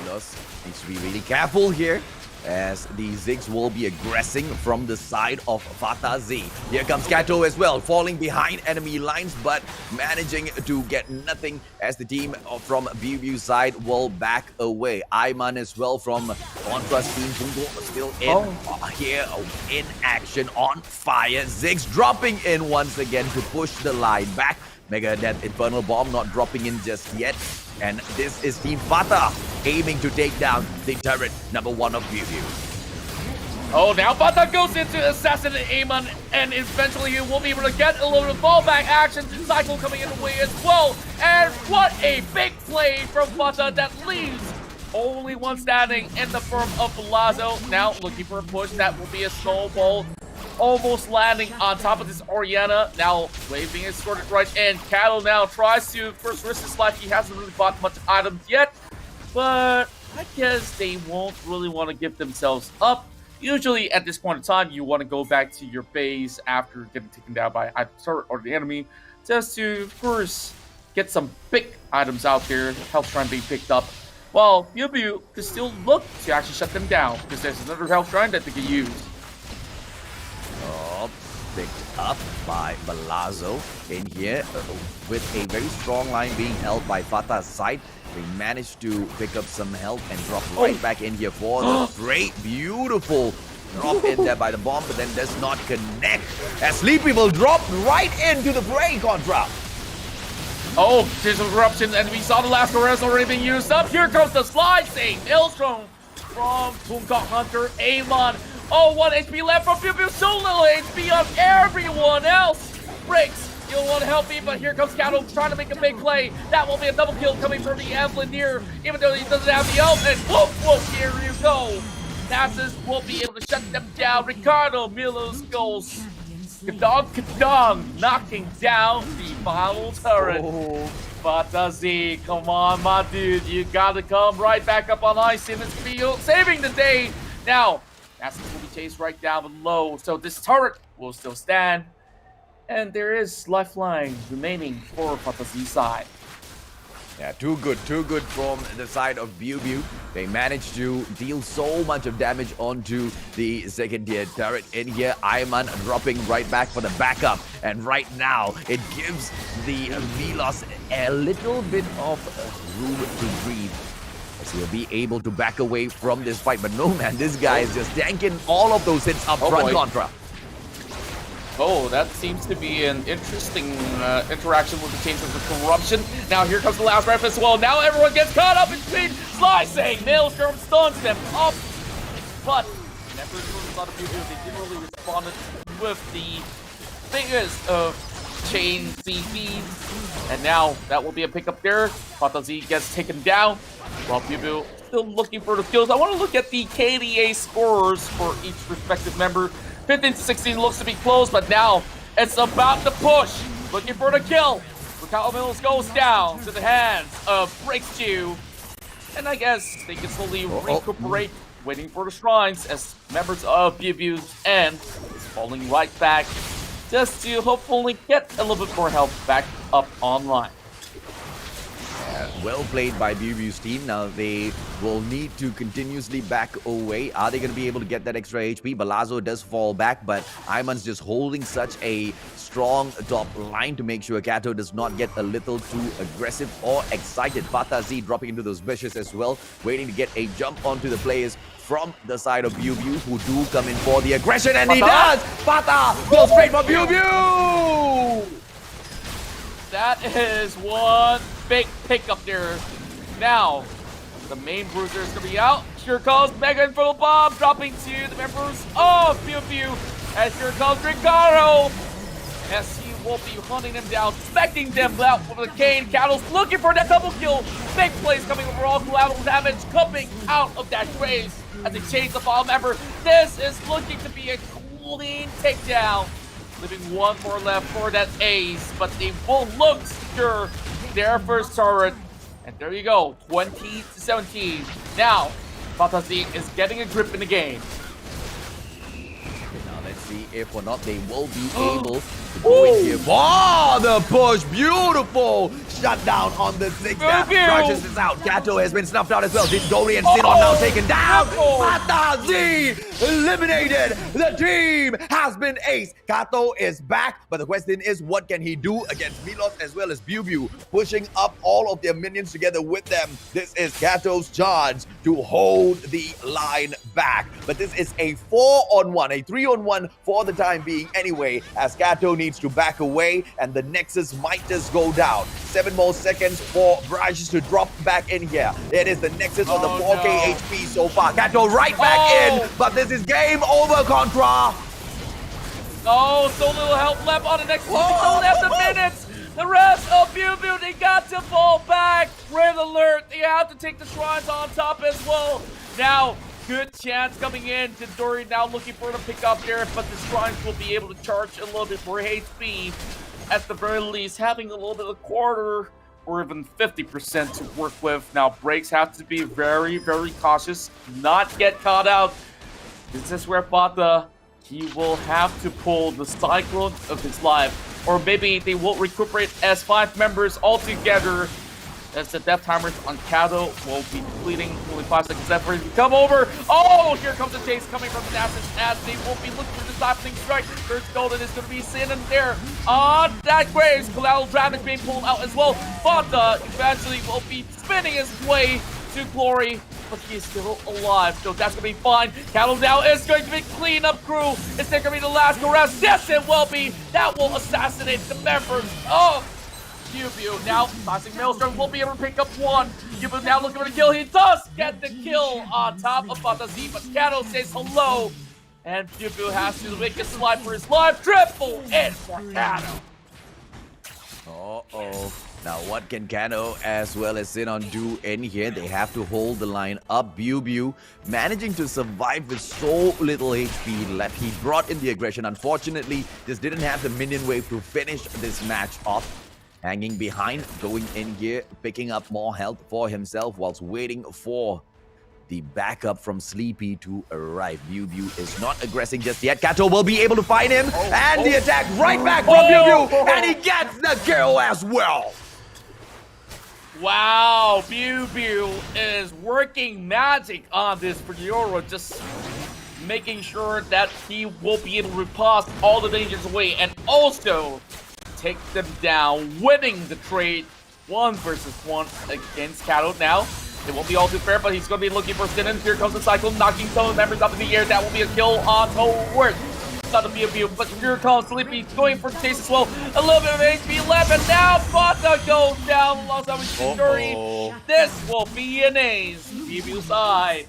Milos needs to be really careful here, as the Ziggs will be aggressing from the side of Fattahzie. Here comes Kato as well, falling behind enemy lines, but managing to get nothing as the team from Biu Biu's side will back away. Ayman as well from Contra's team. Bungo still in here in action, on fire. Ziggs dropping in once again to push the line back. Mega Death Infernal Bomb not dropping in just yet. And this is Team Fatah aiming to take down the turret number 1 of Biu Biu. Oh, now Fatah goes into assassinate Amon, and eventually he will be able to get a little bit of fallback action. Cycle coming in the way as well. And what a big play from Fatah that leaves only one standing in the form of Palazzo. Now looking for a push. That will be a snowball. Almost landing on top of this Oriana. Now, Wave being escorted right in. Cattle now tries to first risk his life. He hasn't really bought much items yet. But I guess they won't really want to give themselves up. Usually, at this point in time, you want to go back to your base after getting taken down by either turret or the enemy, just to first get some big items out there, health shrine being picked up. While Biu Biu could still look to actually shut them down, because there's another health shrine that they can use. picked up by Balazzo in here with a very strong line being held by Fattah's side. They managed to pick up some health and drop right back in here for the great, beautiful drop in there by the bomb, but then does not connect as Sleepy will drop right into the fray, Contra. Oh, there's a corruption, and we saw the last Torres already being used up. Here comes the slicing. Maelstrom from Bangkok Hunter, Amon. Oh, 1 HP left from Biu Biu. So little HP on everyone else. Breaks. You'll want to help me, but here comes Kato trying to make a big play. That will be a double kill coming from the Evelineer, even though he doesn't have the ult. And whoop, whoop, here you go. Nasus will be able to shut them down. Ricardo Milos goes. Kadong, knocking down the bottle turret. Fattahzie, come on, my dude. You gotta come right back up on ice in this field, saving the day. Now, Nasus will be chased right down below, so this turret will still stand. And there is lifeline remaining for Fattahzie's side. Yeah, too good from the side of Biu Biu. They managed to deal so much of damage onto the second tier turret in here. Ayman dropping right back for the backup. And right now, it gives the Velos a little bit of room to breathe. As he'll be able to back away from this fight. But no, man, this guy is just tanking all of those hits up front, Contra. Oh, that seems to be an interesting interaction with the change of the corruption. Now here comes the last ref as well. Now everyone gets caught up in speed. Slicing! Maelstrom stuns them up. But never a lot of people, they didn't really respond with the biggest of chain CPs. And now that will be a pickup there. Fattahzie gets taken down. While Biu Biu still looking for the kills. I want to look at the KDA scores for each respective member. 15-16 looks to be close, but now it's about to push. Looking for the kill. Ricardo Mills goes down to the hands of Breakstew. And I guess they can slowly recuperate, waiting for the shrines as members of Biu Biu's end is falling right back just to hopefully get a little bit more health back up online. Well played by Biu Biu's team. Now they will need to continuously back away. Are they going to be able to get that extra HP? Balazzo does fall back, but Ayman's just holding such a strong top line to make sure Kato does not get a little too aggressive or excited. Fattahzie dropping into those bushes as well, waiting to get a jump onto the players from the side of Biu Biu, who do come in for the aggression, and he does! Fattah goes straight for Biu Biu! That is one big pickup there. Now, the main bruiser is going to be out. Here comes MAGGI Influencer Bomb dropping to the members of Biu Biu. And here comes Ricardo. As he will be hunting them down, expecting them out with the cane. Cattle's looking for that double kill. Big plays coming overall. Collateral damage coming out of that race as they chase the ball member. This is looking to be a clean takedown. Leaving one more left for that ace, but they will look to secure their first turret. And there you go, 20-17. Now, Fattahzie is getting a grip in the game. Now let's see if or not they will be able to go in here. Oh, the push, beautiful shutdown on the zigzag. Rogers is out. Kato has been snuffed out as well. Dori and Sin are now taken down. Fattahzie eliminated. The team has been ace. Kato is back, but the question is, what can he do against Milos as well as Biu Biu, pushing up all of their minions together with them. This is Kato's chance to hold the line back. But this is a 4-on-1, a 3-on-1 for the time being anyway, as Kato needs to back away and the Nexus might just go down. 7 more seconds for Brajes to drop back in here. It is the Nexus on the 4k HP so far. Kato right back in, but this is game over, Contra. Oh, so little help left on the Nexus. We don't have the minutes. The rest of Biu Biu, they got to fall back. Red alert. They have to take the shrines on top as well. Now, good chance coming in to Dory now looking for the pickup there, but the shrines will be able to charge a little bit more HP. At the very least, having a little bit of quarter or even 50% to work with. Now, Breaks have to be very, very cautious, not get caught out. This is where Fattah, he will have to pull the cyclone of his life. Or maybe they will recuperate as 5 members all together. As the death timers on Kato will be depleting only 5 seconds left for him to come over. Oh, here comes the chase coming from the Assassins as they will be looking for the stopping strike. First golden is going to be seen in there. On that Graves, collateral damage being pulled out as well. Fata eventually will be spinning his way to glory, but he is still alive, so that's going to be fine. Cattle now is going to be clean up crew. Is there going to be the last arrest? Yes, it will be. That will assassinate the members of Biu Biu. Now, Toxic Maelstrom will be able to pick up one. Biu Biu now looking for the kill. He does get the kill on top of Fattahzie, but Kato says hello. And Biu Biu has to make a slide for his life. Triple in for Kato. Uh-oh. Now, what can Kano as well as Sinon do in here? They have to hold the line up. Biu Biu managing to survive with so little HP left. He brought in the aggression. Unfortunately, just didn't have the minion wave to finish this match off. Hanging behind, going in here, picking up more health for himself whilst waiting for the backup from Sleepy to arrive. Biu Biu is not aggressing just yet. Kato will be able to fight him. And the attack right back from Biu Biu. And he gets the kill as well. Wow, Biu Biu is working magic on this Priora, just making sure that he will be able to repulse all the dangers away and also take them down, winning the trade 1 versus 1 against Kato. Now, it won't be all too fair, but he's going to be looking for Sinan. Here comes the Cyclone, knocking some of the members up in the air. That will be a kill on towards not a Biu Biu, but here comes Sleepy going for the chase as well. A little bit of HP left, and now Fata goes down alongside with Shindori. This will be an ace. Biu Biu side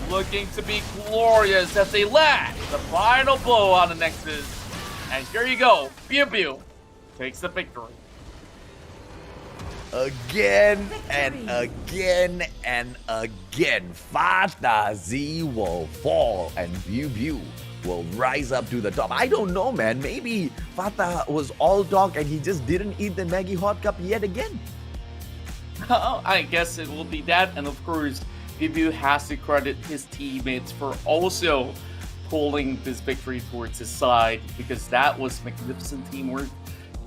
looking to be glorious as they land the final blow on the Nexus. And here you go, Biu Biu takes the victory. Again and again and again, Fattahzie will fall and Biu Biu will rise up to the top. I don't know, man. Maybe Fatah was all talk and he just didn't eat the Maggi hot cup yet again. I guess it will be that, and of course, Biu Biu has to credit his teammates for also pulling this victory towards his side, because that was magnificent teamwork.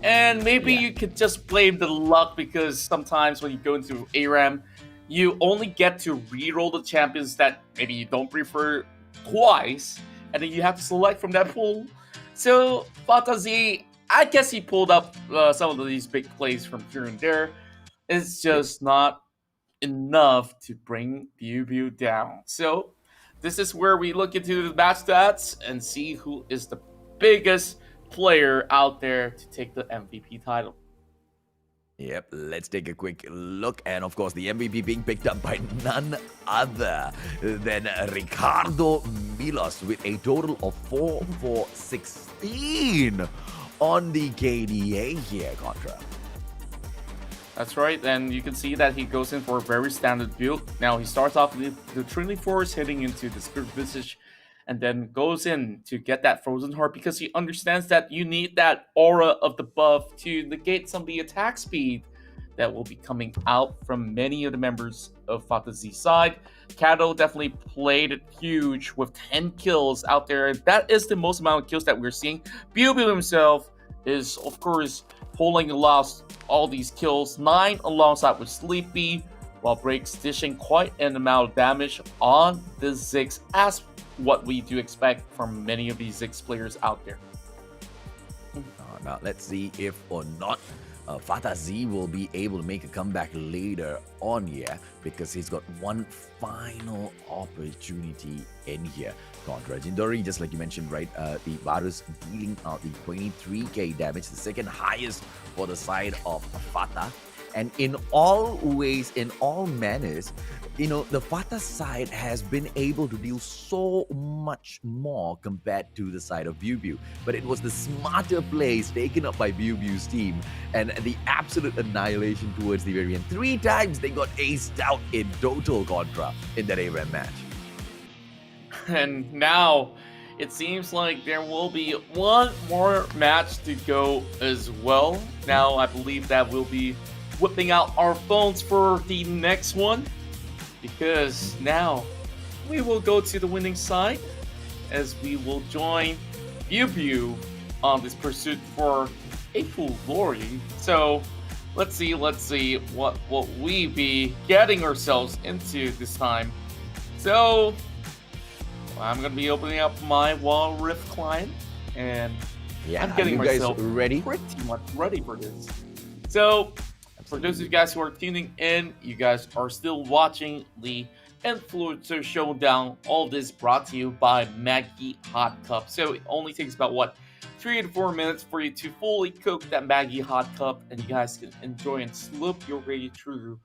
And maybe you could just blame the luck, because sometimes when you go into ARAM, you only get to reroll the champions that maybe you don't prefer twice, and then you have to select from that pool. So Fattahzie, I guess he pulled up some of these big plays from here and there. It's just not enough to bring Biu Biu down. So this is where we look into the match stats and see who is the biggest player out there to take the MVP title. Yep, let's take a quick look. And of course, the MVP being picked up by none other than Ricardo Milos with a total of 4 for 16 on the KDA here, Contra. That's right, and you can see that he goes in for a very standard build. Now, he starts off with the Trinity Force heading into the Spirit Visage, and then goes in to get that Frozen Heart, because he understands that you need that aura of the buff to negate some of the attack speed that will be coming out from many of the members of Fattahzie's side. Kato definitely played it huge with 10 kills out there. That is the most amount of kills that we're seeing. Biu Biu himself is, of course, pulling all these kills, 9 alongside with Sleepy, while Breaks dishing quite an amount of damage on the Ziggs, as what we do expect from many of these Ziggs players out there. Now, let's see if or not Fattahzie will be able to make a comeback later on here, because he's got one final opportunity in here. Contra Jindori, just like you mentioned, right? The Varus dealing out the 23k damage, the second highest for the side of Fatah. And in all ways, in all manners, you know, the Fatah side has been able to deal so much more compared to the side of Biu Biu. But it was the smarter plays taken up by Biu Biu's team and the absolute annihilation towards the very end. 3 times they got aced out in total, Contra, in that ARAM match. And now it seems like there will be one more match to go as well. Now I believe that we'll be whipping out our phones for the next one, because now we will go to the winning side as we will join Biu Biu on this pursuit for a full glory. So let's see. What will we be getting ourselves into this time? So, I'm gonna be opening up my Wall Rift client, and Yeah, I'm getting are you guys myself ready? pretty much ready for this. So, for those of you guys who are tuning in, you guys are still watching the Influencer Showdown. All this brought to you by MAGGI Hot Cup. So it only takes about 3 to 4 minutes for you to fully cook that MAGGI Hot Cup, and you guys can enjoy and slurp your way through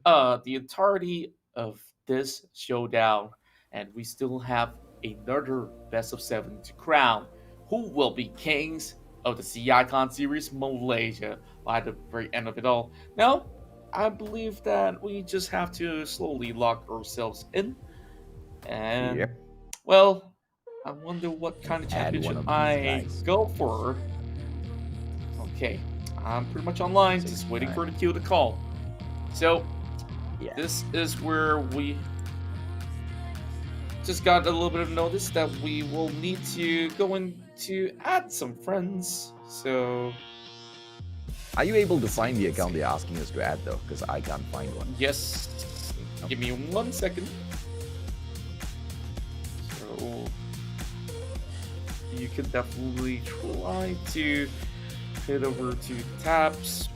the entirety of this showdown. And we still have another best of 7 to crown. Who will be kings of the Sea Icon Series Malaysia by the very end of it all? Now, I believe that we just have to slowly lock ourselves in. And, Yep. well, I wonder what kind of Add championship one of these I guys. go for. Okay, I'm pretty much online, just waiting for the queue to call. So, Yeah. this is where we just got a little bit of notice that we will need to go in to add some friends. So, Are you able to find the account they're asking us to add though? Because I can't find one. yes, give me 1 second. So, you can definitely try to head over to tabs,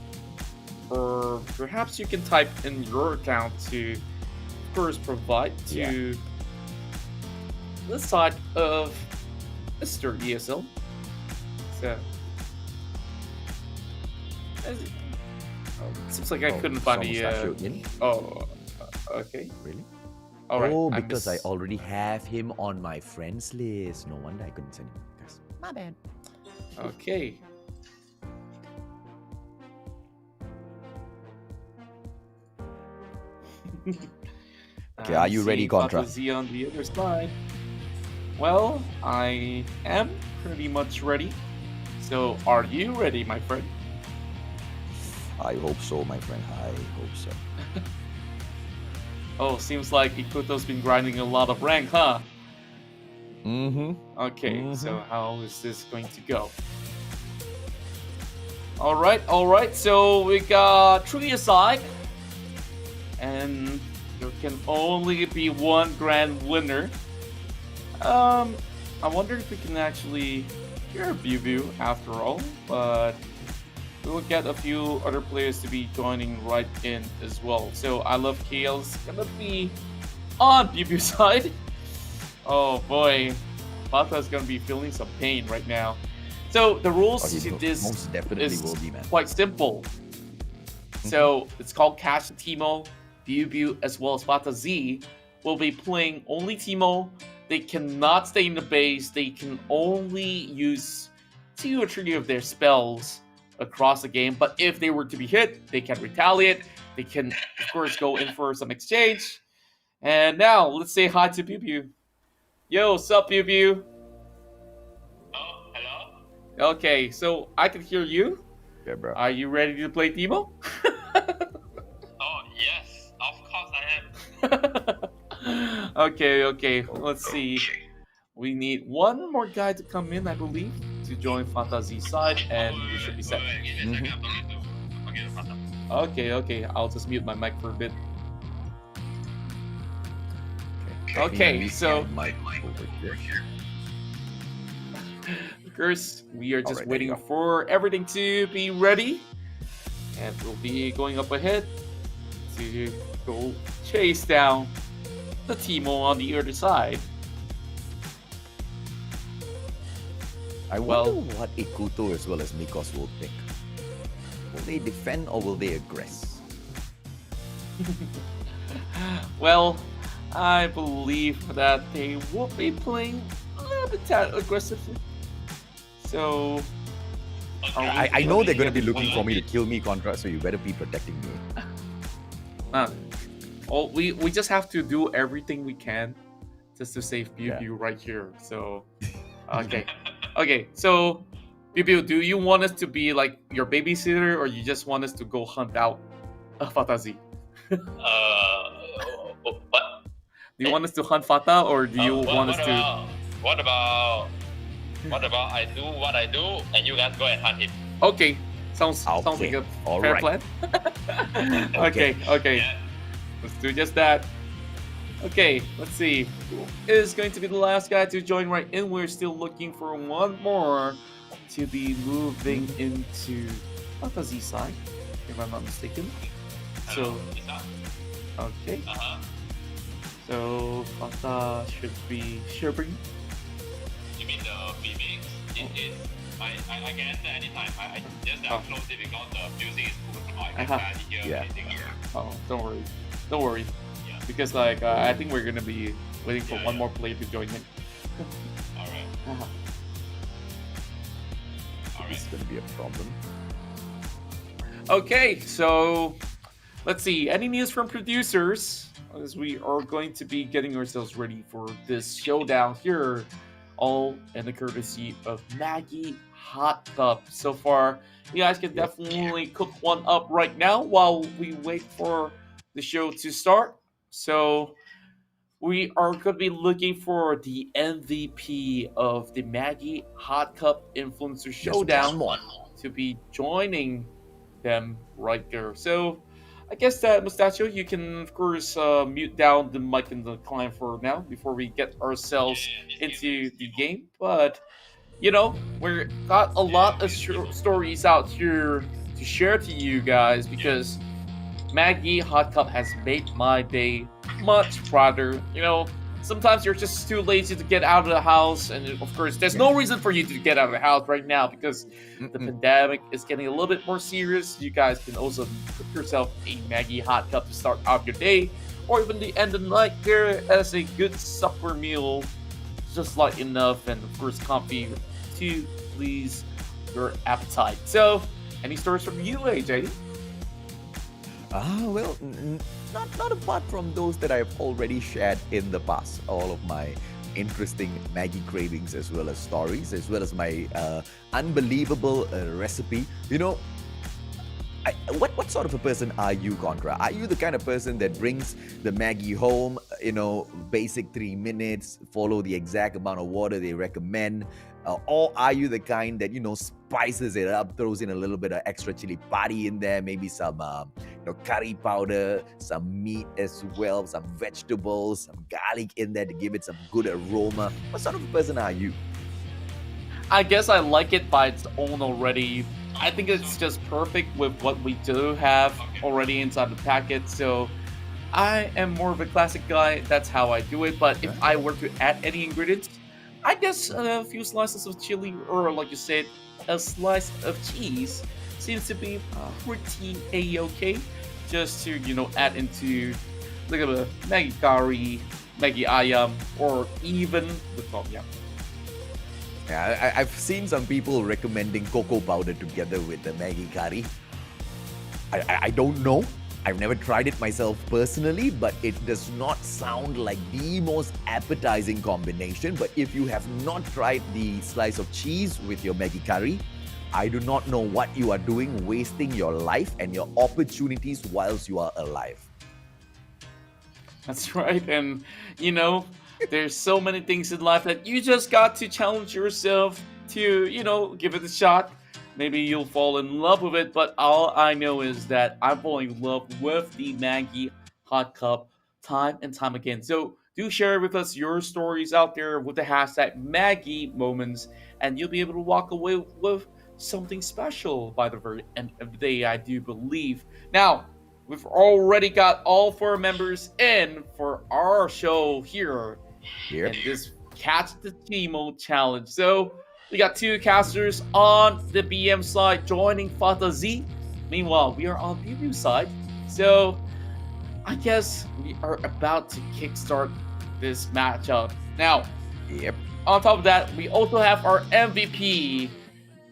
or perhaps you can type in your account to, of course, provide to the side of Mr. ESL. So, seems like I couldn't find the. Okay. Really? All right. Oh, because I already have him on my friends list. No wonder I couldn't send him. Guys, my bad. Okay. Okay, are you ready, Contra? Fattahzie on the other side. Well, I am pretty much ready. So, are you ready, my friend? I hope so, my friend. I hope so. Oh, seems like Ikuto's been grinding a lot of rank, huh? Okay, so how is this going to go? Alright, so we got 3 aside. And there can only be one grand winner. I wonder if we can actually hear Biu Biu after all, but we will get a few other players to be joining right in as well. So I Love KL's gonna be on Biu Biu's side. Oh boy, Fattah's gonna be feeling some pain right now. So the rules to this most definitely is will be, man. quite simple. So it's called Cash and Timo. Biu Biu as well as Fattahzie will be playing only Timo. They cannot stay in the base. They can only use 2 or 3 of their spells across the game. But if they were to be hit, they can retaliate. They can, of course, go in for some exchange. And now, let's say hi to Biu Biu. Yo, what's up, Biu Biu? Oh, hello? Okay, so I can hear you. Yeah, bro. Are you ready to play Timo? Oh, yes, of course I am. Okay, let's see. We need one more guy to come in, I believe, to join Fattahzie's side, and we should be set. Okay, I'll just mute my mic for a bit. Okay, so of course, we are just waiting for everything to be ready, and we'll be going up ahead to go chase down the Timo on the other side. I wonder what Ikuto as well as Mikos will pick. Will they defend or will they aggress? Well, I believe that they will be playing a little bit aggressively. So, I know they're going to be looking for me to kill me, Contra, so you better be protecting me. We just have to do everything we can just to save Biu Biu right here. So, okay. So, Biu Biu, do you want us to be like your babysitter, or you just want us to go hunt out Fattahzie? What? Do you want us to hunt Fattah, or do you want us to? What about I do what I do and you guys go and hunt him? Okay, Sounds like a All fair right. plan. Okay. Let's do just that. Okay, let's see. Who is going to be the last guy to join right in? We're still looking for one more to be moving into Fattahzie side, if I'm not mistaken. So, okay. So, Fattah should be Sherbree. You mean the BB? It is. I can enter anytime. I just close it because the music is cool. I can hear anything. Oh, don't worry. Because like I think we're gonna be waiting for one more player to join in. Alright. This is gonna be a problem. Okay, so let's see. Any news from producers? As we are going to be getting ourselves ready for this showdown here, all in the courtesy of MAGGI Hot Cup. So far, you guys can definitely cook one up right now while we wait for the show to start. So we are going to be looking for the MVP of the MAGGI Hot Cup Influencer Showdown to be joining them right there. So I guess that Mustachio, you can of course mute down the mic and the client for now before we get ourselves into the game. But you know, we've got a lot of stories out here to share to you guys because MAGGI Hot Cup has made my day much brighter. You know, sometimes you're just too lazy to get out of the house, and of course, there's no reason for you to get out of the house right now because the pandemic is getting a little bit more serious. You guys can also cook yourself a MAGGI Hot Cup to start out your day, or even the end of the night there as a good supper meal, just light enough and of course comfy to please your appetite. So, any stories from you, AJ? Well, not apart from those that I've already shared in the past. All of my interesting Maggi cravings, as well as stories, as well as my unbelievable recipe. You know, what sort of a person are you, Contra? Are you the kind of person that brings the Maggi home, you know, basic 3 minutes, follow the exact amount of water they recommend? Or are you the kind that, you know, spices it up, throws in a little bit of extra chili padi in there, maybe some curry powder, some meat as well, some vegetables, some garlic in there to give it some good aroma? What sort of a person are you? I guess I like it by its own already. I think it's just perfect with what we do have already inside the packet. So I am more of a classic guy. That's how I do it. But if I were to add any ingredients, I guess a few slices of chili, or like you said, a slice of cheese seems to be pretty a-okay. Just to, you know, add into like a Maggi curry, Maggi ayam, or even the tom yum. Yeah, I've seen some people recommending cocoa powder together with the Maggi curry. I don't know. I've never tried it myself personally, but it does not sound like the most appetizing combination. But if you have not tried the slice of cheese with your Maggi curry, I do not know what you are doing, wasting your life and your opportunities whilst you are alive. That's right. And, you know, there's so many things in life that you just got to challenge yourself to, you know, give it a shot. Maybe you'll fall in love with it, but all I know is that I'm falling in love with the MAGGI Hot Cup time and time again. So do share with us your stories out there with the hashtag MAGGI Moments, and you'll be able to walk away with something special by the very end of the day, I do believe. Now, we've already got all 4 members in for our show here in this Catch the Teemo challenge. So we got 2 casters on the BM side joining Fattahzie. Meanwhile, we are on Biu Biu side. So I guess we are about to kickstart this matchup. Now, on top of that, we also have our MVP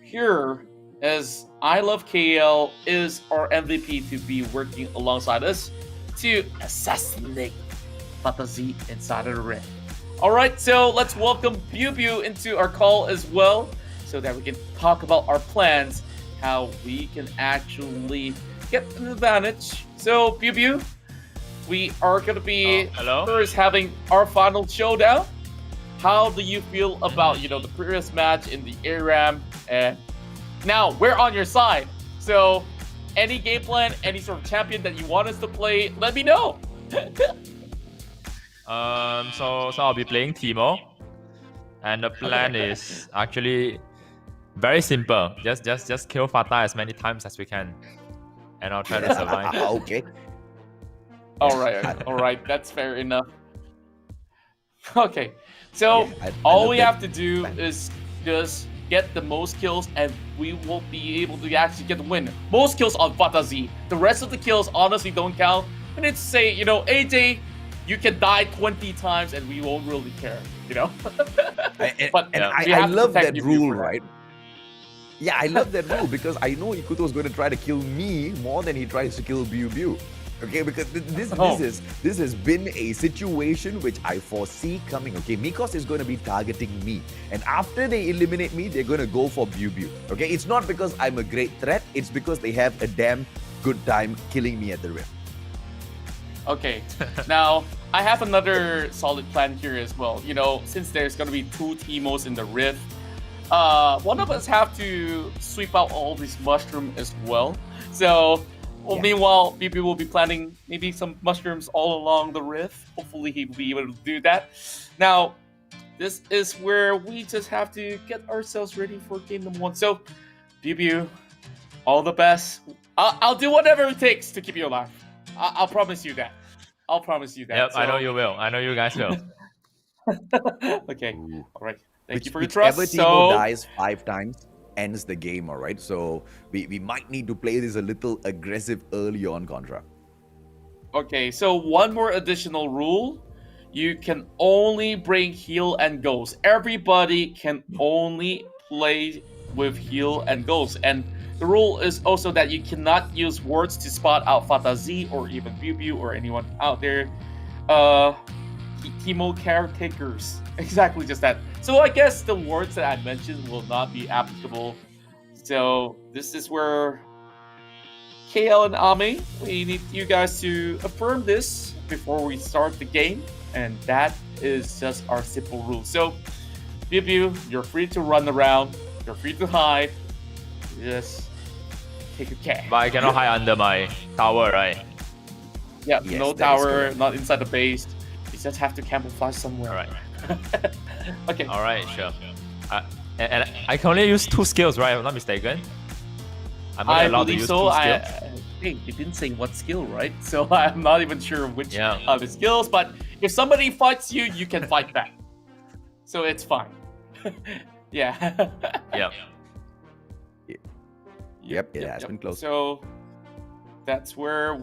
here, as I Love KL is our MVP to be working alongside us to assassinate Fattahzie inside of the ring. Alright, so let's welcome Biu Biu into our call as well, so that we can talk about our plans, how we can actually get an advantage. So, Biu Biu, we are going to be first having our final showdown. How do you feel about, you know, the previous match in the ARAM? And now we're on your side. So, any game plan, any sort of champion that you want us to play, let me know. So I'll be playing Timo, and the plan is actually very simple. Just kill Fatah as many times as we can, and I'll try to survive. Okay. All right, that's fair enough. Okay, so I all love we that have to do is just get the most kills, and we will be able to actually get the win. Most kills on Fattahzie. The rest of the kills honestly don't count. We need to say, you know, AJ, you can die 20 times and we won't really care, you know? But I love that rule, for that. right? Yeah, I love that rule because I know Ikuto is going to try to kill me more than he tries to kill Biu Biu. Okay, because this has been a situation which I foresee coming. Okay, Mikos is going to be targeting me, and after they eliminate me, they're going to go for Biu Biu. Okay, it's not because I'm a great threat; it's because they have a damn good time killing me at the rim. Okay, now I have another solid plan here as well. You know, since there's going to be 2 Timos in the rift, one of us have to sweep out all these mushrooms as well. So. Well, meanwhile, BB will be planting maybe some mushrooms all along the rift. Hopefully, he will be able to do that. Now, this is where we just have to get ourselves ready for game number 1. So, BB, all the best. I'll do whatever it takes to keep you alive. I'll promise you that. I'll promise you that. Yep, So... I know you will. I know you guys will. Okay, all right. Thank you for your Whichever trust. Timo dies 5 times ends the game, all right? So we might need to play this a little aggressive early on, Contra. Okay, so one more additional rule. You can only bring heal and ghost. Everybody can only play with heal and ghost. And the rule is also that you cannot use words to spot out Fattahzie or even Biu Biu or anyone out there. Timo caretakers. Exactly just that. So I guess the words that I mentioned will not be applicable. So this is where KL and Ame, we need you guys to affirm this before we start the game. And that is just our simple rule. So, Biu Biu, you're free to run around. You're free to hide. Just take a care. But I cannot hide under my tower, right? Yeah, Yes, no that is tower, correct. not inside the base. You just have to camouflage somewhere. Alright. Okay. Alright, sure. And I can only use 2 skills, right? If I'm not mistaken. I'm only I allowed to believe use so. 2 skills. Hey, you didn't say what skill, right? So I'm not even sure which Yeah. of the skills, but if somebody fights you, you can fight back. So it's fine. Yeah. Yep. Yep, it has been close. So that's where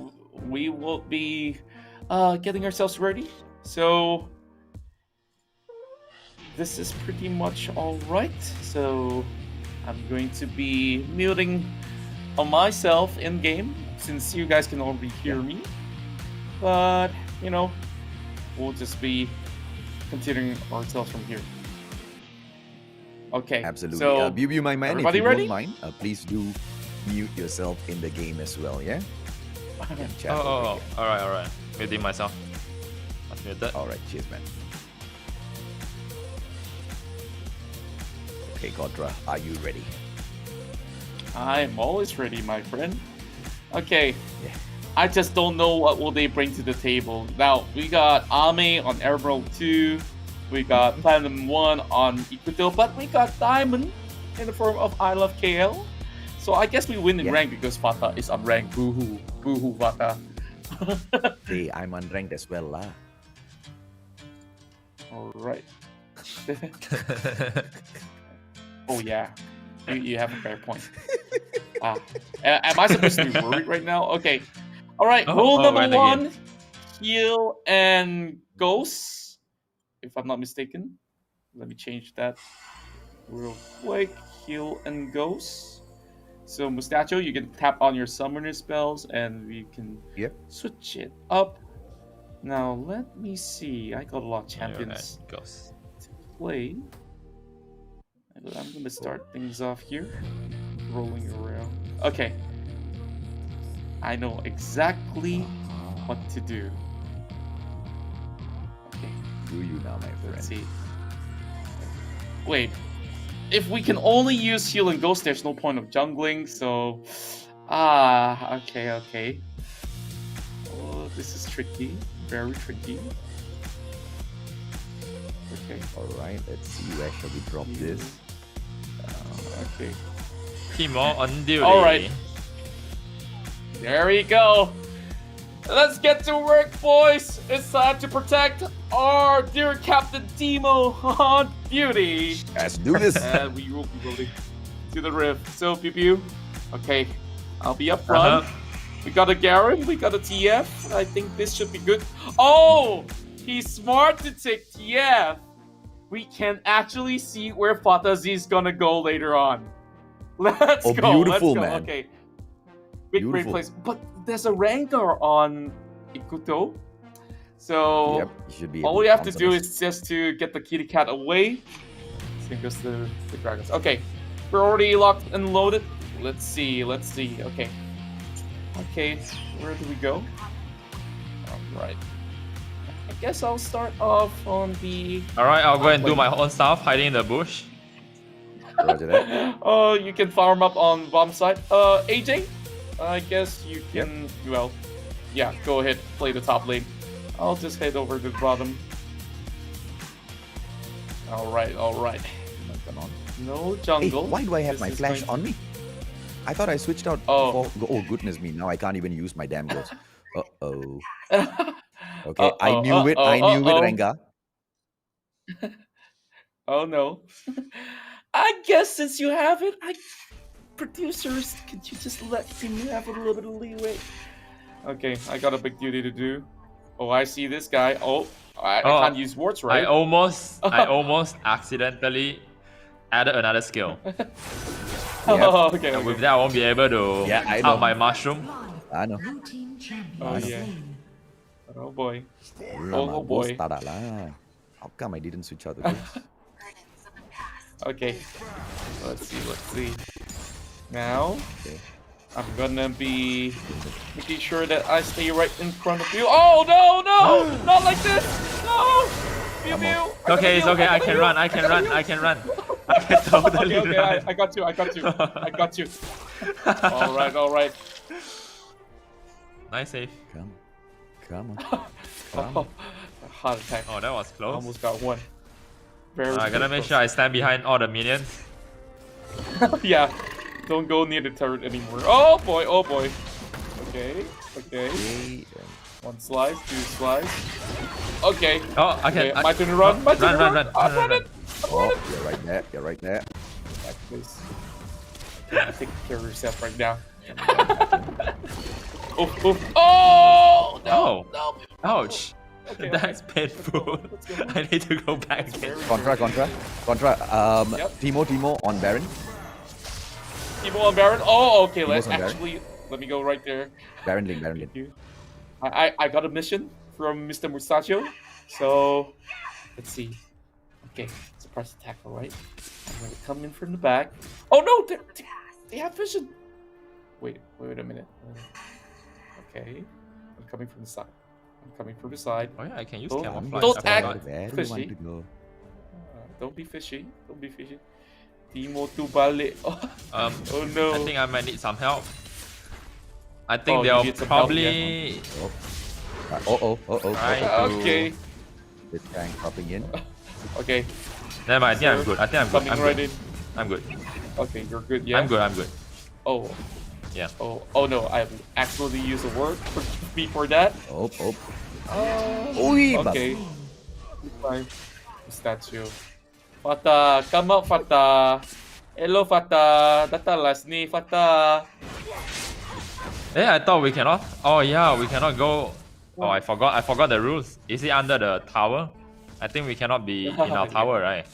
we will be getting ourselves ready. So this is pretty much all right. So I'm going to be muting on myself in game since you guys can already hear me. But you know, we'll just be continuing ourselves from here. Okay. Absolutely. So Biu Biu, my man, if everybody you ready? don't mind, please do mute yourself in the game as well, yeah? And chat over Oh, here. alright. Muting myself. That's muted. All right, cheers, man. Okay, Contra, are you ready? I'm always ready, my friend. Okay. Yeah. I just don't know what will they bring to the table. Now, we got Ame on Emerald 2. We got Platinum 1 on Ikuto. But we got Diamond in the form of I Love KL. So I guess we win in rank because Fatah is unranked. Boo-hoo. Boo-hoo, Fatah. Hey, I'm unranked as well, lah. Alright. Oh, yeah. You have a fair point. Am I supposed to be worried right now? Okay. All right. Rule we're number in the 1: game. heal and ghost. If I'm not mistaken, let me change that real quick. Heal and ghost. So Mustacho, you can tap on your summoner spells, and we can switch it up. Now let me see. I got a lot of champions Ghost. to play. I'm gonna start things off here. Rolling around. Okay. I know exactly what to do. Okay. Do you now, my friend? Let's see. Wait. If we can only use heal and ghost, there's no point of jungling. So Okay. Oh, this is tricky. Very tricky. Okay. Alright, let's see where shall we drop this. Okay. Timo on duty. Alright. There we go. Let's get to work, boys. It's time to protect our dear Captain Timo on duty. Let's do this. And we will be rolling to the rift. So, Biu Biu. Okay. I'll be up front. We got a Garen. We got a TF. I think this should be good. Oh! He's smart to take TF. We can actually see where Fattahzie is gonna go later on. Let's go. Beautiful, Let's go. man. Okay. Big great place. But there's a Rengar on Ikuto. So Yep, you should be all able we to have to bounce do on is just to get the kitty cat away. So goes the dragons. Okay. We're already locked and loaded. Let's see. Okay. Okay, where do we go? Alright. I guess I'll start off on the... Alright, I'll go and do my own stuff, hiding in the bush. Roger that. Oh, you can farm up on bomb side. AJ? I guess you can, well, yeah, go ahead, play the top lane. I'll just head over to the bottom. Alright. Come on. No jungle. Hey, why do I have my This is flash going- on me? I thought I switched out. Oh. Oh goodness me! Now I can't even use my damn girls. Uh-oh. Okay, I knew it, Rengar. Oh no. I guess since you have it, producers, could you just let me have a little bit of leeway? Okay, I got a big duty to do. Oh, I see this guy. Oh, I can't use wards, right? I almost accidentally added another skill. Oh, okay. And with that, I won't be able to I know. up my mushroom. I know. Oh yeah. Oh boy. Oh boy. How come I didn't switch out the girls? Okay. Let's see. Now, I'm gonna be making sure that I stay right in front of you. Oh no! Not like this! No! Biu Biu! Okay, it's okay. I can run. I can totally Okay, run. I got you. All right. Nice save. Come on. Heart attack. Oh, that was close. Almost got one. I gotta make sure I stand behind all the minions. Yeah. Don't go near the turret anymore. Oh boy. Okay. One slice, two slice. Okay. Oh, I can. My turn to run. Run. I'm running. You're right there. Back, please. Take care of yourself right now. Oh no! Ouch. Okay, That's painful. I need to go back again. Contra. Timo on Baron. Timo on Baron. Oh, okay. Timo's on Let me go right there. Baron lane. I got a mission from Mr. Mustacho. So let's see. Okay, surprise attack, alright. I'm gonna come in from the back. Oh no! They have vision! Wait a minute. Okay. I'm coming from the side. Oh yeah, I can use Don't- camouflage. don't I act forgot. Where do you fishy. want to go? Don't be fishy. Timo tu balik. Oh no. I think I might need some help. I think Oh, you they'll need some help, probably try to... Okay. The tank dropping in. Okay. Never mind, I think I'm good. Coming right in. I'm good. Okay, you're good, yeah? I'm good. Oh. Yeah. Oh no, I actually used a word for that. Okay. Fine. Statue. Fattah, come out, Fattah. Hello, Fattah. Datanglah sini, Fattah. I thought we cannot. Oh yeah, we cannot go. Oh, I forgot the rules. Is it under the tower? I think we cannot be in our tower, right?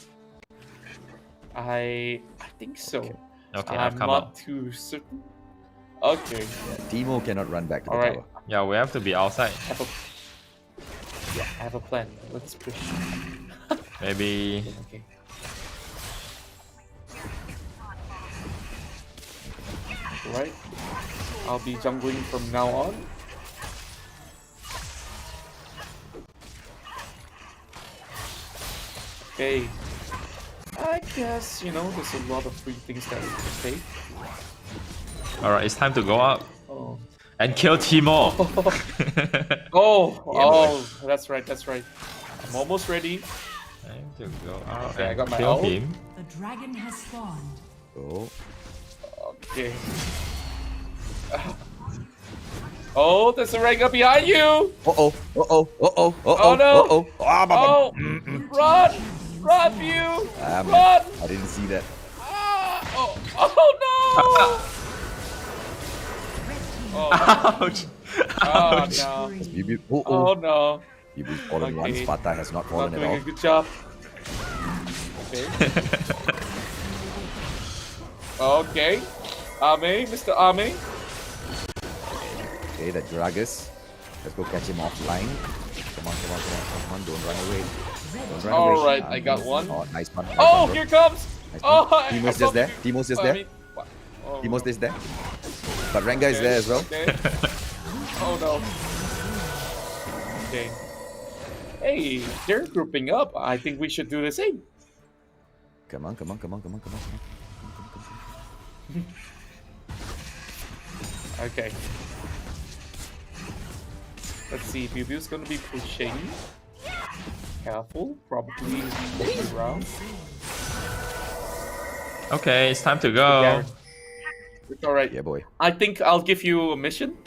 I think so. Okay, I'm I've come not out. too certain. Okay. Timo cannot run back to the Alright. tower. Yeah, we have to be outside. I have a plan. Let's push. Maybe. Okay. Right. I'll be jungling from now on. Okay. I guess, there's a lot of free things that we can take. Alright, it's time to go up. Oh. And kill Timo. That's right, that's right. I'm almost ready. Time to go out Okay, I and got my kill ult. him. The dragon has spawned. Oh. Okay. Oh, there's a Rengar behind you! Uh-oh. Uh-oh. Uh-oh. Uh-oh. Oh no! Uh-oh. Ah, Oh! Run! Run, Biu! Run! I didn't see that. Oh! Oh no! Ouch! Oh Ouch. no! Biu Biu. Oh, Oh no! Biu Biu's fallen once. Fattah has not fallen Not at doing all. a good job. Okay. Okay. Ame, Mr. Ame. Okay, that Gragas. Let's go catch him offline. Come on, come on, come on, come on. Don't run away. Don't run away. Alright, I got one. Oh, nice one. Nice Oh, one, bro. here comes! Nice Oh, one. Timo's just there. Timo's just there. Oh, Timo's just there. But Rengar is there as well. Okay. Oh no. Okay. Hey, they're grouping up. I think we should do the same. Come on, come on, come on, come on, come on, come on. Okay. Let's see. Biu Biu's gonna be pushing. Careful. Probably moving around. Okay, it's time to go. It's alright. Yeah, boy. I think I'll give you a mission.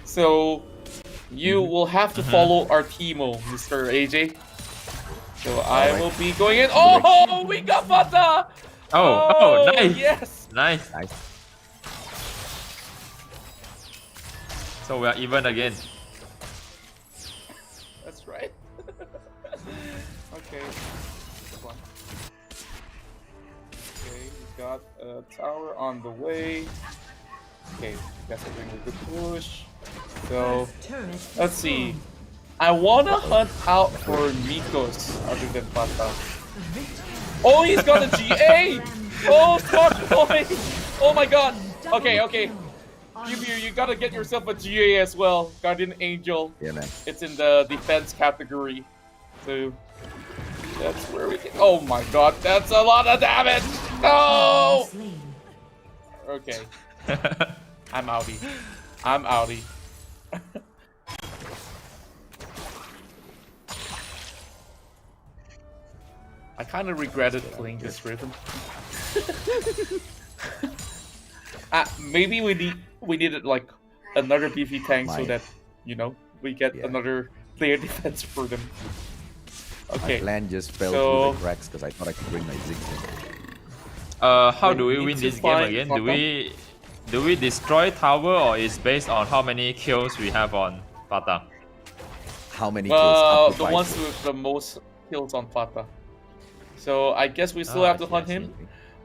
So you will have to follow our Timo, Mr. AJ. So I will be going in. Oh, we got Fattah! Oh, nice. Yes. Nice. So we are even again. That's right. Okay. Come on. Okay, we got a tower on the way. Okay, guess we're doing a good push. So, let's see. I wanna hunt out for Nikos other than Fattah. Oh, he's got a GA! Oh, smart boy! Oh my god! Okay, okay. You gotta get yourself a GA as well. Guardian Angel. Yeah, man. It's in the defense category. So, that's where we can. Oh my god, that's a lot of damage! No! Okay. I'm outie. I'm outie. I kind of regretted playing this rhythm. Maybe we needed like another beefy tank so that we get another player defense for them. Okay. My plan just fell through the cracks because I thought I could bring my Ziggs in. How do we win this game again? Do we destroy tower or is based on how many kills we have on Fattah? How many kills? The ones with the most kills on Fattah. So I guess we still have to hunt him.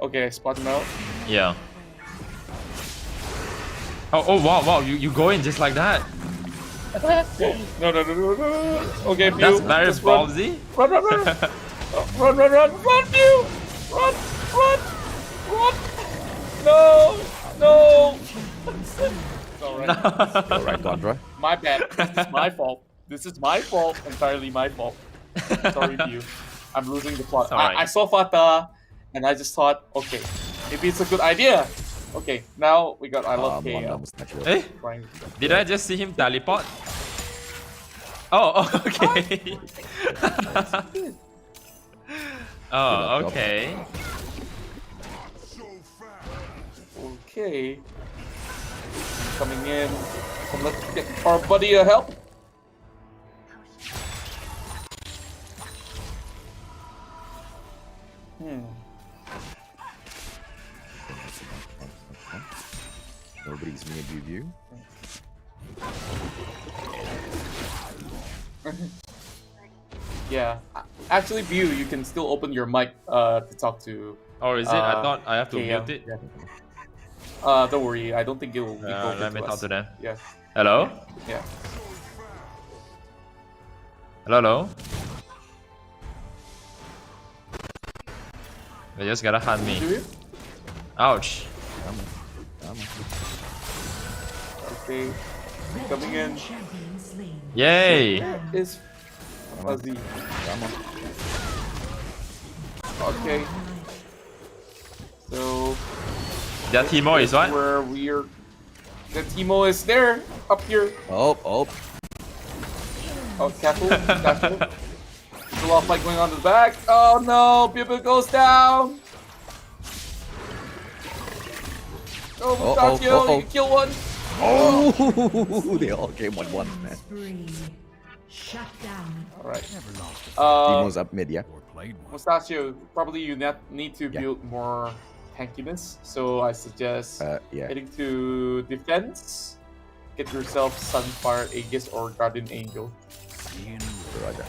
Okay, spot him out. Yeah. Oh wow, you go in just like that. No. Okay, Biu. That's very ballsy. Run, Biu! Run! No! Alright, Contra. My bad. This is my fault. This is my fault. Entirely my fault. Sorry, Biu. I'm losing the plot. I saw Fattah, and I just thought, okay, maybe it's a good idea. Okay, now we got I love KL. Eh? Did I just see him teleport? Oh, okay. Oh, okay. Okay. Coming in. So let's get our buddy a help. Nobody's near Biu Biu. Yeah. Actually, Biu, you can still open your mic to talk to. Oh, is it? I thought I have to KL. mute it. Yeah. Don't worry. I don't think it will be broken Let me to talk us. to them. Yes. Hello? Yeah. Hello? They just gotta hunt me. Ouch. Okay. Coming in. Yay! Is Fattahzie. Okay. So Their Timo is what? where we're The Timo is there, up here. Oh. Oh, careful, careful. There's a lot of fight going on in the back. Oh no, Biu Biu goes down. Oh, Mustachio, you kill one. Oh, they all came on one, man. Shut down. Alright. Timo's up mid, yeah? Mustachio, probably you need to build more tankiness. So I suggest heading to defense. Get yourself Sunfire Aegis or Guardian Angel. Roger.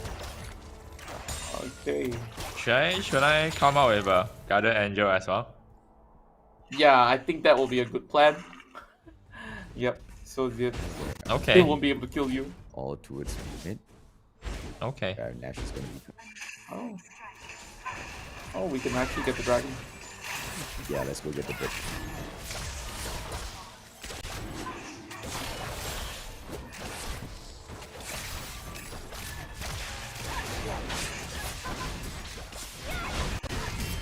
Okay. Should I come out with a Guardian Angel as well? Yeah, I think that will be a good plan. Yep. So they won't be able to kill you. All towards mid. Okay. Nash is gonna be. Oh, we can actually get the dragon. Yeah, let's go get the bridge.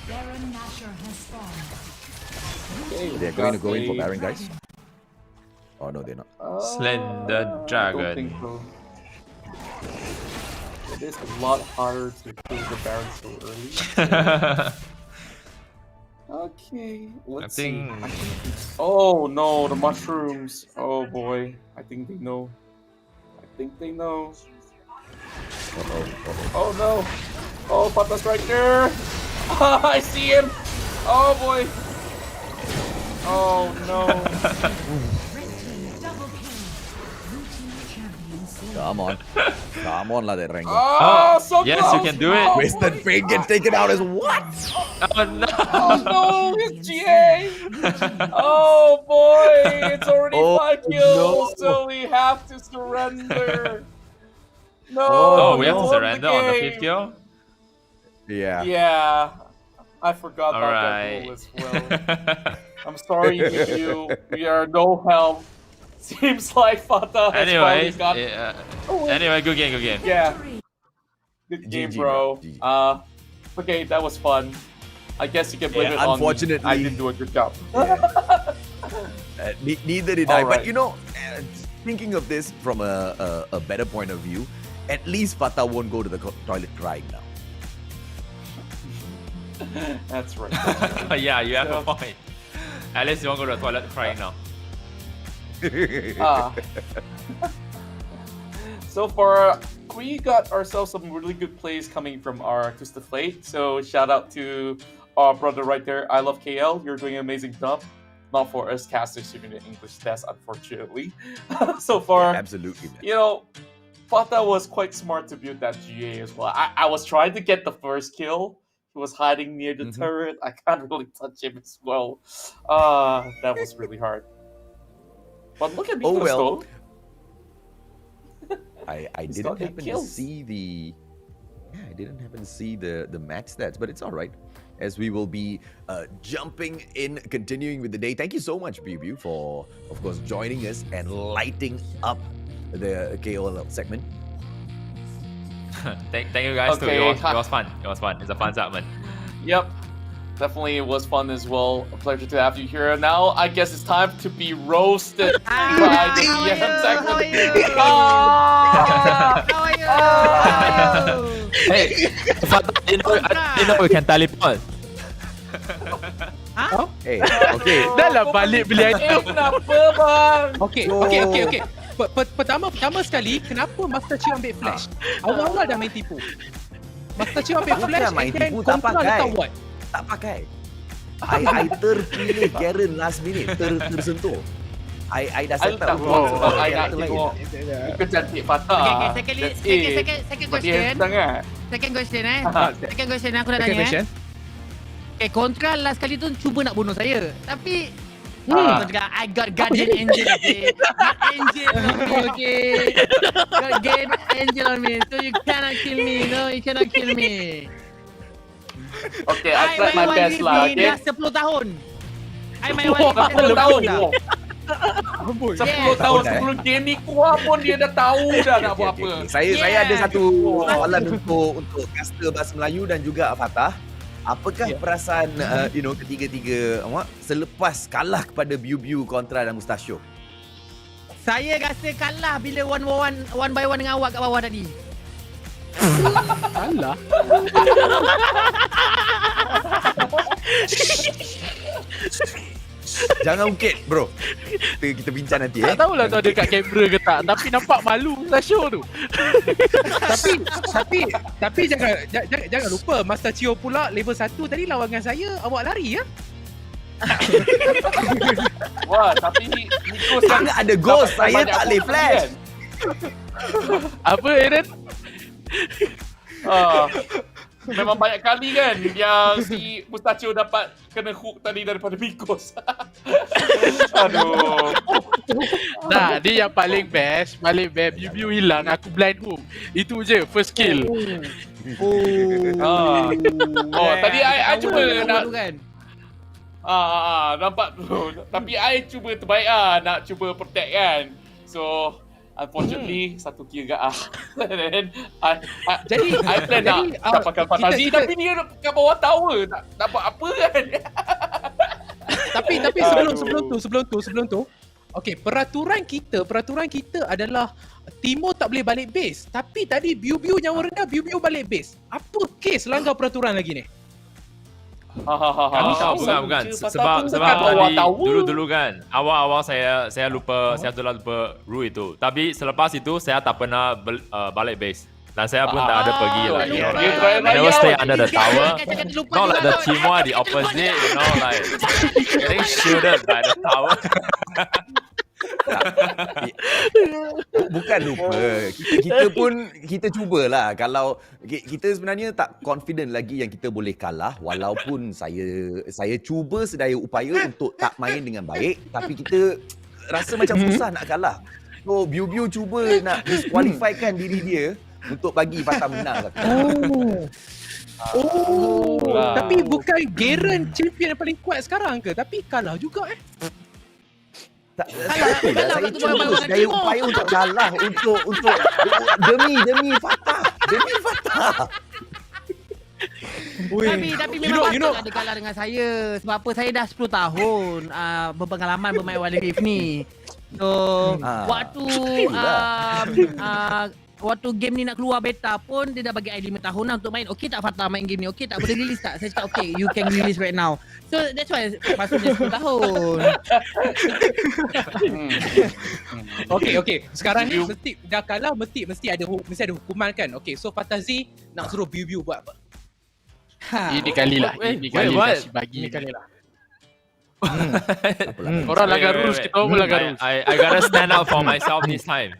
Baron Nashor has spawned. Okay, They're going to go in for Baron, guys. Oh no, they're not. Slender I don't Dragon. think so. It is a lot harder to kill the Baron so early. Okay, let's see. Oh no, the mushrooms. Oh boy, I think they know. I think they know. Oh no. Oh, Fattah's right there. I see him. Oh boy. Oh no. Come on. Come on, lah, that Rengar. Oh, so yes, close. you can do it. Wasted Fate gets taken out as what? Oh no. Oh no, it's GA. Oh boy, it's already 5 kills, so we have to surrender. No. Oh, we have to won surrender on the game. 5th kill? Yeah. Yeah, I forgot about Alright. that rule as well. I'm sorry, you. We are no help. Seems like Fattah has Anyways, finally got. anyway, good game, good game. Yeah. Good game, GG, bro. GG. Okay, that was fun. I guess you can blame it on me. unfortunately- I didn't do a good job. Neither did I. Alright. But you know, thinking of this from a better point of view, at least Fattah won't go to the toilet crying now. That's right. Yeah, you have a point. At least you won't go to the toilet crying now. So far, we got ourselves some really good plays coming from our Twisted Fate. So shout out to our brother right there. I love KL. You're doing an amazing job. Not for us casters doing the English test, unfortunately. So far, Absolutely. Man. you know, Fattah was quite smart to build that GA as well. I was trying to get the first kill. He was hiding near the turret. I can't really touch him as well. That was really hard. But look at me, Oh well. though. I He's didn't got 8 happen to kills. see the match stats, but it's all right. As we will be jumping in, continuing with the day. Thank you so much, Biu Biu, for of course joining us and lighting up the KOL segment. Thank you guys too. Okay. It was fun. It was fun. It's a fun segment. Yep. Definitely it was fun as well. A pleasure to have you here. Now I guess it's time to be roasted by the EM segment. Hey, you know we can teleport. Hey, okay. Dah lah balik beli item. Kenapa bang? Okay. Pertama sekali, kenapa Master Chiu ambil flash? Awal-awal dah main tipu. Master Chiu ambil flash Bukan main and then tipu, tak Contra pakai. letak ward. Tak pakai. I terpilih Karen last minute, tersentuh. I dah set up. I nak tengok muka cantik Fattah. Second That's it. But dia question. sangat. Second question Ah, Second question aku nak Second tanya. question. Okay, Contra last kali tu cuba nak bunuh saya. Tapi Ah. kau cakap, I got Guardian Angel, okay? Got Angel on me, okay? Got Guardian Angel on me. So you cannot kill me. No, you cannot kill me. Okay, I tried my best lah. Okay. Dah 10 tahun. I main one 10 tahun. dah. 10 tahun sebelum game ni keluar pun dia dah tahu dah nak buat apa. Saya ada satu soalan untuk caster bahasa Melayu dan juga Fattah. Apakah perasaan ketiga-tiga awak selepas kalah kepada Biu Biu, Contra dan Mustachio? Saya rasa kalah bila one by one dengan awak kat bawah tadi. Kalah? Jangan ungkit bro. Kita bincang nanti Tak tahulah tu ada kat kamera ke tak, tapi nampak malu lah show tu. tapi jangan lupa Master Chio pula level 1 tadi lawan dengan saya, awak lari ya. Wah, tapi Nico Sangat ada ghost. Saya tak boleh flash. Apa Aaron? Memang banyak kali kan yang si Mustachio dapat kena hook tadi daripada Mikos. Aduh. Nah, dia yang paling best. Biu Biu hilang, aku blind hook. Itu je, first kill. Tadi I cuba nak kan. nampak tu. Tapi I cuba terbaik nak cuba protect kan. So unfortunately satu kill gak then Jadi I plan nak dapatkan Fattahzie tapi dia kat bawah tower tak buat apa kan. Tapi sebelum tu okey, peraturan kita adalah Timo tak boleh balik base. Tapi tadi Biu Biu nyawa rendah, Biu Biu balik base. Apa kes langgar peraturan lagi ni? Bukan. Sebab tadi dulu kan awal saya lupa, saya lupa rule itu. Tapi selepas itu saya tak pernah balik base. Dan saya pun tak ada pergi lagi. I never stay under the tower. Not like the Timor the opposite, you know, like getting shielded by the tower. Bukan lupa. Kita cubalah. Kalau kita sebenarnya tak confident lagi yang kita boleh kalah, walaupun saya cuba sedaya upaya untuk tak main dengan baik, tapi kita rasa macam susah nak kalah. So Biu Biu cuba nak disqualifykan diri dia untuk bagi Fatah menang. Tapi bukan Garen champion yang paling kuat sekarang ke? Tapi kalah juga Saya cuba sedaya upaya untuk kalah, untuk demi Fatah. Demi Fatah. Tapi memang patut ada kalah dengan saya. Sebab apa, saya dah 10 tahun berpengalaman bermain Wild Rift ni. So waktu game ni nak keluar beta pun dia dah bagi I 5 tahun lah untuk main. Okey tak Fatah main game ni? Okey tak, boleh release tak? Saya cakap okey, you can release right now. So that's why maksudnya 10 tahun. Okey. Sekarang ni mesti dah kalah, mesti ada hukuman kan? Okey, so Fattahzie nak suruh Biu Biu buat apa? Ini kali lah si bagi. Ini kali lah. Orang langgar rules, kita pun langgar rules. I gotta stand up for myself this time.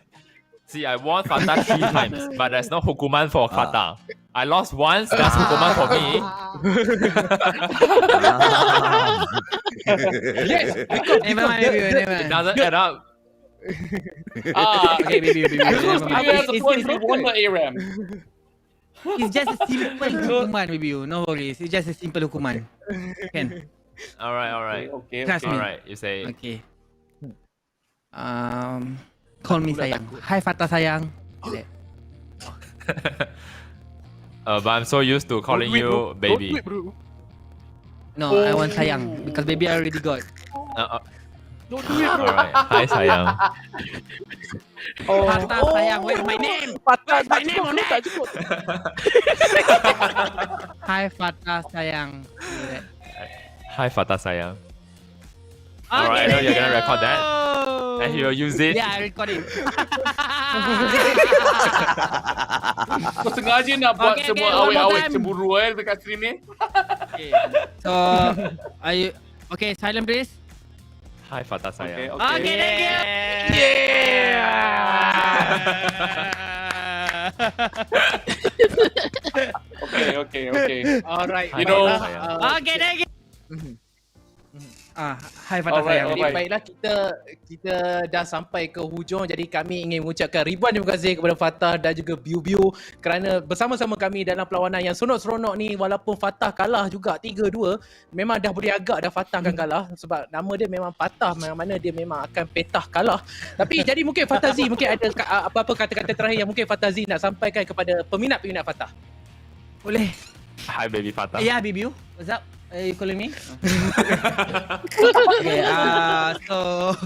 See, I won Fatah 3 times, but there's no hukuman for Fatah. I lost once, that's hukuman for me. Yes, because it doesn't add up. Okay, baby. It's just a simple hukuman, baby. No worries. It's just a simple hukuman. Kan? Alright. Okay. Trust me. Alright, you say. Okay. Call me sayang. Hi Fatah sayang. But I'm so used to calling you baby. No, I want sayang because baby I already got. Alright. Hi sayang. Fatah sayang, where's my name? Fatah my name on tak it. cukup. Hi Fatah sayang. Hi Fatah sayang. Alright, I know you're gonna record that. And you'll use it. Yeah, I record it. Kau sengaja nak buat semua awet-awet cemburu dekat sini. So, are you okay? Silent please. Hi Fatah sayang. Okay, thank you. Okay. Alright. You know. Okay, thank you. Hai Fatah sayang. Jadi baiklah, kita dah sampai ke hujung. Jadi kami ingin mengucapkan ribuan terima kasih kepada Fattah dan juga Biu Biu kerana bersama-sama kami dalam perlawanan yang seronok-seronok ni. Walaupun Fattah kalah juga 3-2, memang dah boleh agak dah Fattah akan kalah sebab nama dia memang Fattah, mana dia memang akan petah kalah. Tapi jadi mungkin Fattahzie mungkin ada apa-apa kata-kata terakhir yang mungkin Fattahzie nak sampaikan kepada peminat-peminat Fattah. Boleh. Hi baby Fattah. Yeah, Biu Biu. What's up? You calling me? Okay, so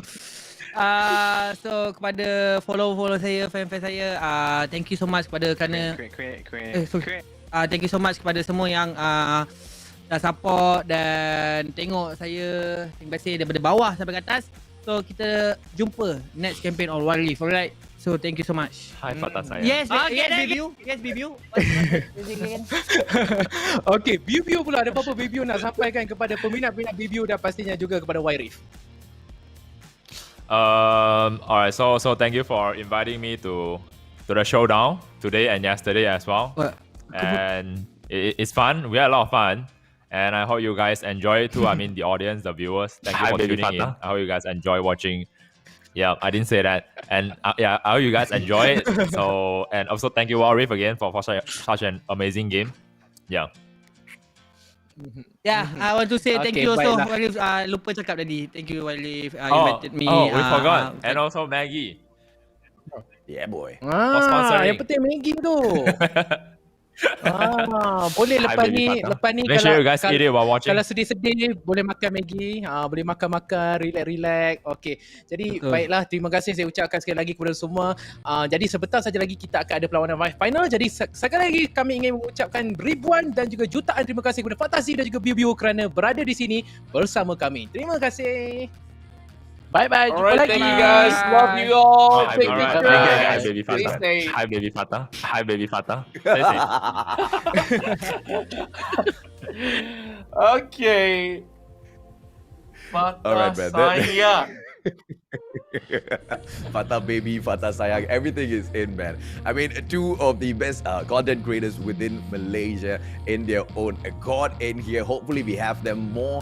So kepada follow saya, fan saya, thank you so much kepada kerana thank you so much kepada semua yang dah support dan tengok saya, terima kasih daripada bawah sampai ke atas. So kita jumpa next campaign on Wild Rift, alright? So thank you so much. Hi Fatah sayang. Yes, Biu Biu. Okay, Biu Biu pula ada apa-apa Biu Biu nak sampaikan kepada peminat-peminat Biu Biu dan pastinya juga kepada Wild Rift. Alright, so thank you for inviting me to the showdown today and yesterday as well. And it's fun. We had a lot of fun. And I hope you guys enjoy it too. I mean, the audience, the viewers. Thank you for tuning in. I hope you guys enjoy watching. Yeah, I didn't say that. And I hope you guys enjoy it. So, and also thank you, Wild Rift, again for such an amazing game. Yeah. Yeah, I want to say thank you also. Wild Rift, lupa cakap tadi. Thank you, Wild Rift. Invited me. We forgot. And also Maggie. Yeah, boy. Yang penting Maggie tu. Boleh lepas ni Make sure you guys eat it while watching. Kalau sedih-sedih boleh makan Maggi, boleh makan, relax. Okey. Jadi baiklah, terima kasih saya ucapkan sekali lagi kepada semua. Jadi sebentar saja lagi kita akan ada perlawanan final. Jadi sekali lagi kami ingin mengucapkan ribuan dan juga jutaan terima kasih kepada Fattahzie dan juga Biu Biu kerana berada di sini bersama kami. Terima kasih. Bye-bye. Alright, thank you guys. Love you all. Take care. Hi, baby Fattah. Hi, baby Fattah. Hi, baby Fattah. Stay safe. Okay. Fattah sayang. Fattah baby, Fattah sayang, everything is in, man. I mean, two of the best content creators within Malaysia in their own accord in here. Hopefully we have them more,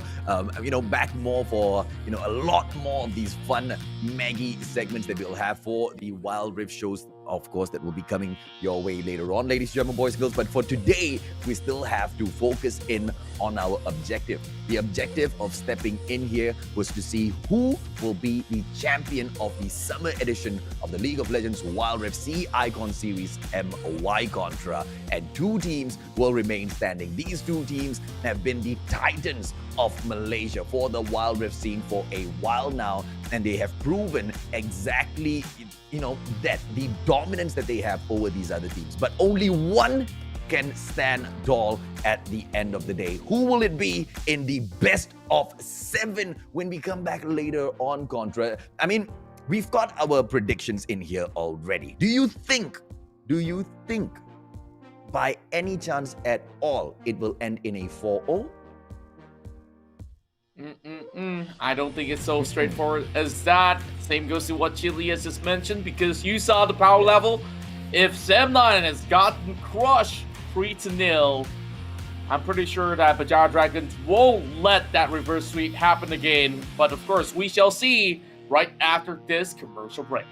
back more for, a lot more of these fun Maggie segments that we'll have for the Wild Rift shows, of course, that will be coming your way later on, ladies, gentlemen, boys, girls. But for today, we still have to focus in on our objective. The objective of stepping in here was to see who will be the champion of the summer edition of the League of Legends Wild Rift C Icon Series MY Contra. And two teams will remain standing. These two teams have been the titans of Malaysia for the Wild Rift scene for a while now. And they have proven exactly, that the dominance that they have over these other teams. But only one can stand tall at the end of the day. Who will it be in the best of 7 when we come back later on, Contra? I mean, we've got our predictions in here already. Do you think by any chance at all it will end in a 4-0? I don't think it's so straightforward as that. Same goes to what Chili has just mentioned, because you saw the power level. If Sam9 has gotten crushed 3-0, I'm pretty sure that Berjaya Dragons won't let that reverse sweep happen again. But of course, we shall see right after this commercial break.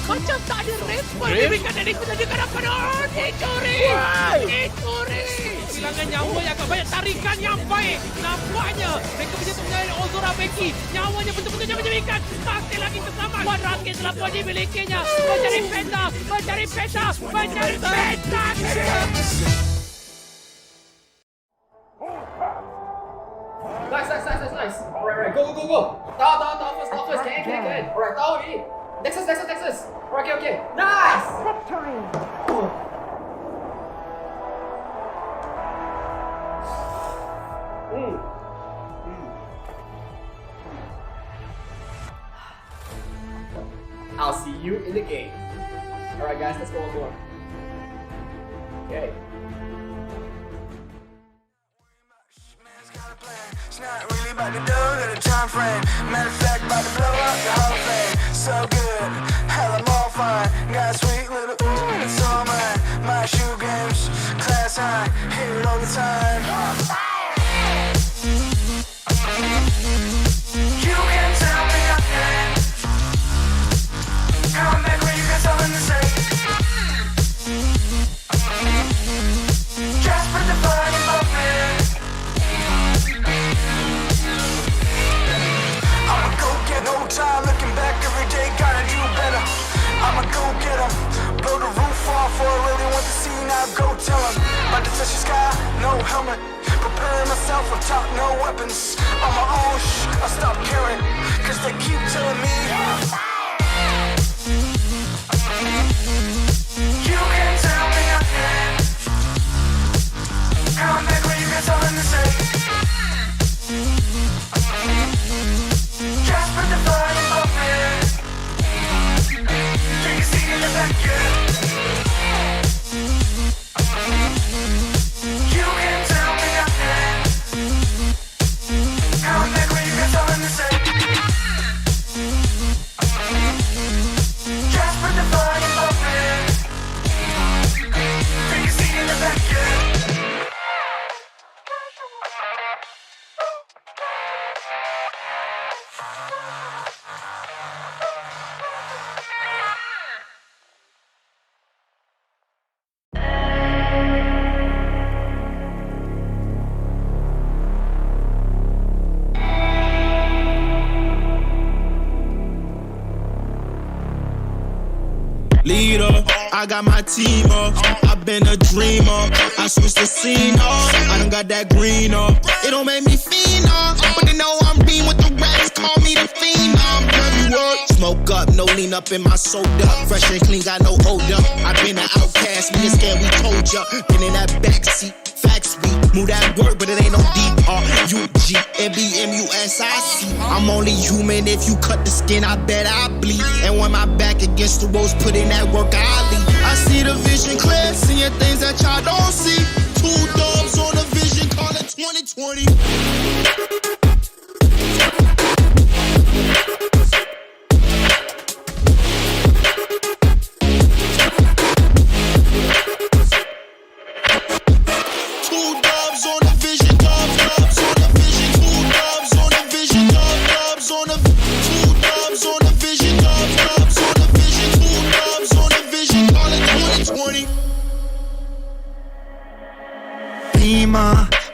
Macam tak ada respon Bibikan dari penjajakan apa dah. Dicuri. Kehilangan nyawa yang agak banyak. Tarikan yang baik. Nampaknya mereka punya penjagaan Ozora Becky. Nyawanya betul-betul menjadikan. Masih lagi terselamat. Wan Rakit telah pun dimilikinya. Mencari peta. Nice. Alright, go. Tahu first. Can. Alright, tahu ni. Nexus. Okay. Nice! I'll see you in the game. Alright guys, let's go on board. Okay. It's not really about the dough, got a time frame. Matter of fact, about to blow up the whole thing. So good, hell I'm all fine. Got a sweet little ooh, it's all mine. My shoe games, class high, hear it all the time. You can tell me nothing. Come back when you got something to say. Just put the fire in my man. I'ma go get no time looking back every day, gotta do better. I'ma go get 'em, blow the roof off, or I really want to see now, go tell 'em. About to touch the sky, no helmet, preparing myself on top, no weapons. On my own, I stop caring, cause they keep telling me you can't tell me nothing. Come back when you got something to say. Just put the fire above me. Take a seat in the back, yeah. You can't tell me nothing. Come back when you got something to say. Just put the fire above me. Take a seat in the back, yeah. Leader, I got my team up. I've been a dreamer. I switched the scene up. I done got that green up. It don't make me fiend up, but they know I'm being with the rats. Call me the fiend up. Every word, smoke up, no lean up in my soda. Fresh and clean, got no odor. I've been an outcast, we just scared we told ya. Been in that backseat. Facts be move that word, but it ain't no D-R-U-G-M-B-M-U-S-I-C. I'm only human. If you cut the skin, I bet I bleed. And when my back against the ropes, put in that work, I leave. I see the vision clear, seeing things that y'all don't see. 2 dubs on the vision, call it 2020.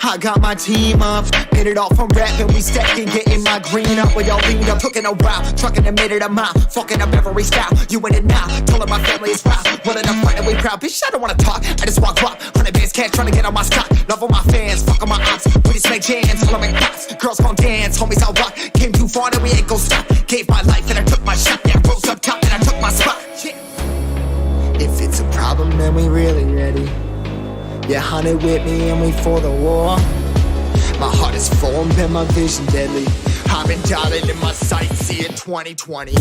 I got my team up, hit it off from rapping, we stacking, getting my green up. With y'all leaned up, took it a while, trucking a minute a mile, fucking up every style. You in it now, told her my family is proud. Willing to fight and we proud, bitch, I don't wanna talk, I just walk up, 100 bands cash, trying to get on my stock. Love all my fans, fuck all my ops, we just make jams, all I make pops. Girls gon' dance, homies I'll rock, came too far and we ain't gon' stop. Gave my life and I took my shot, yeah, rose up top and I took my spot. Yeah. If it's a problem, then we really ready. Yeah, 100 with me and we for the war. My heart is formed and my vision deadly. I've been dialing in my sights, see it 2020.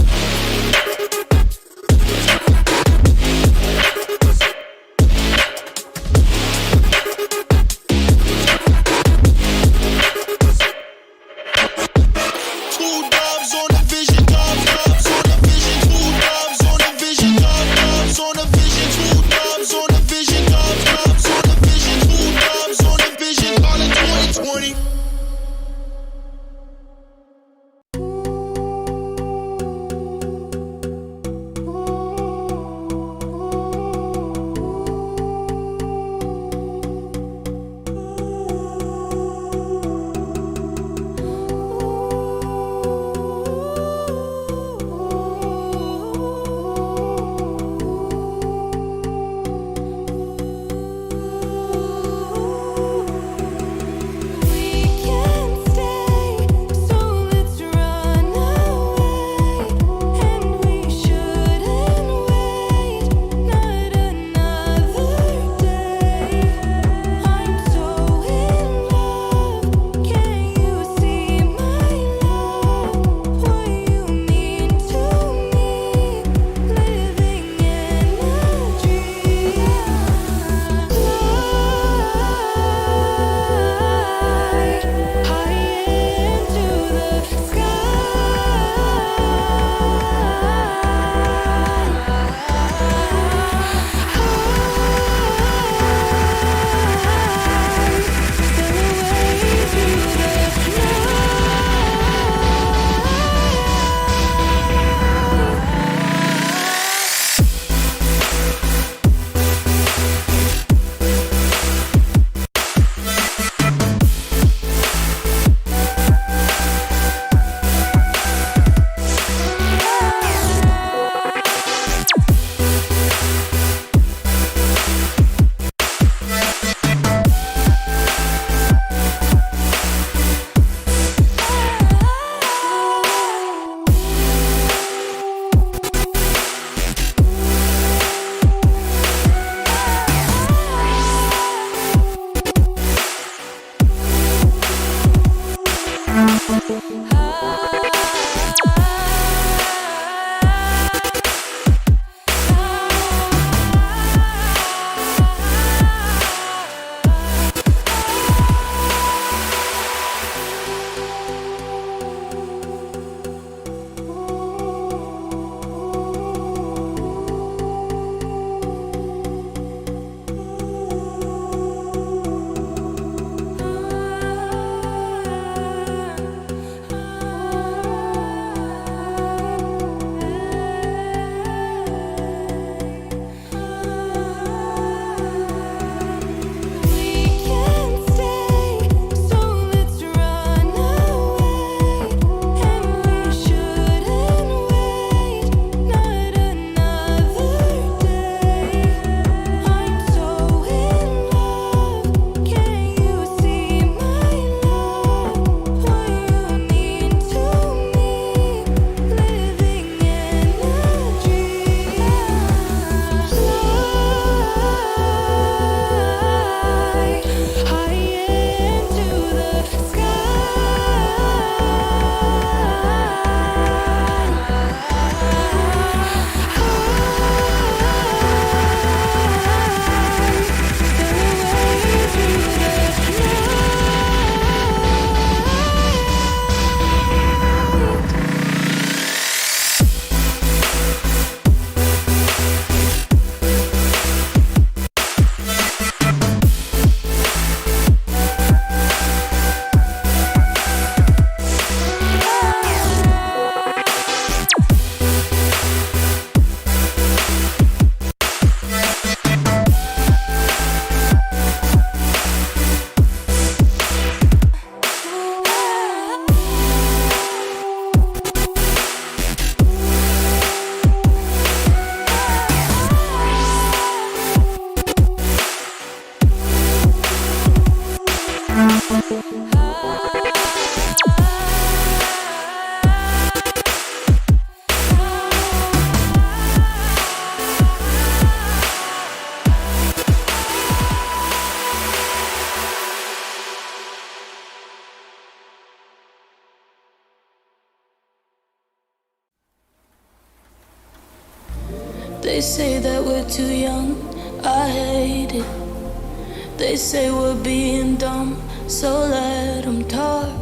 They say that we're too young, I hate it. They say we're being dumb, so let them talk.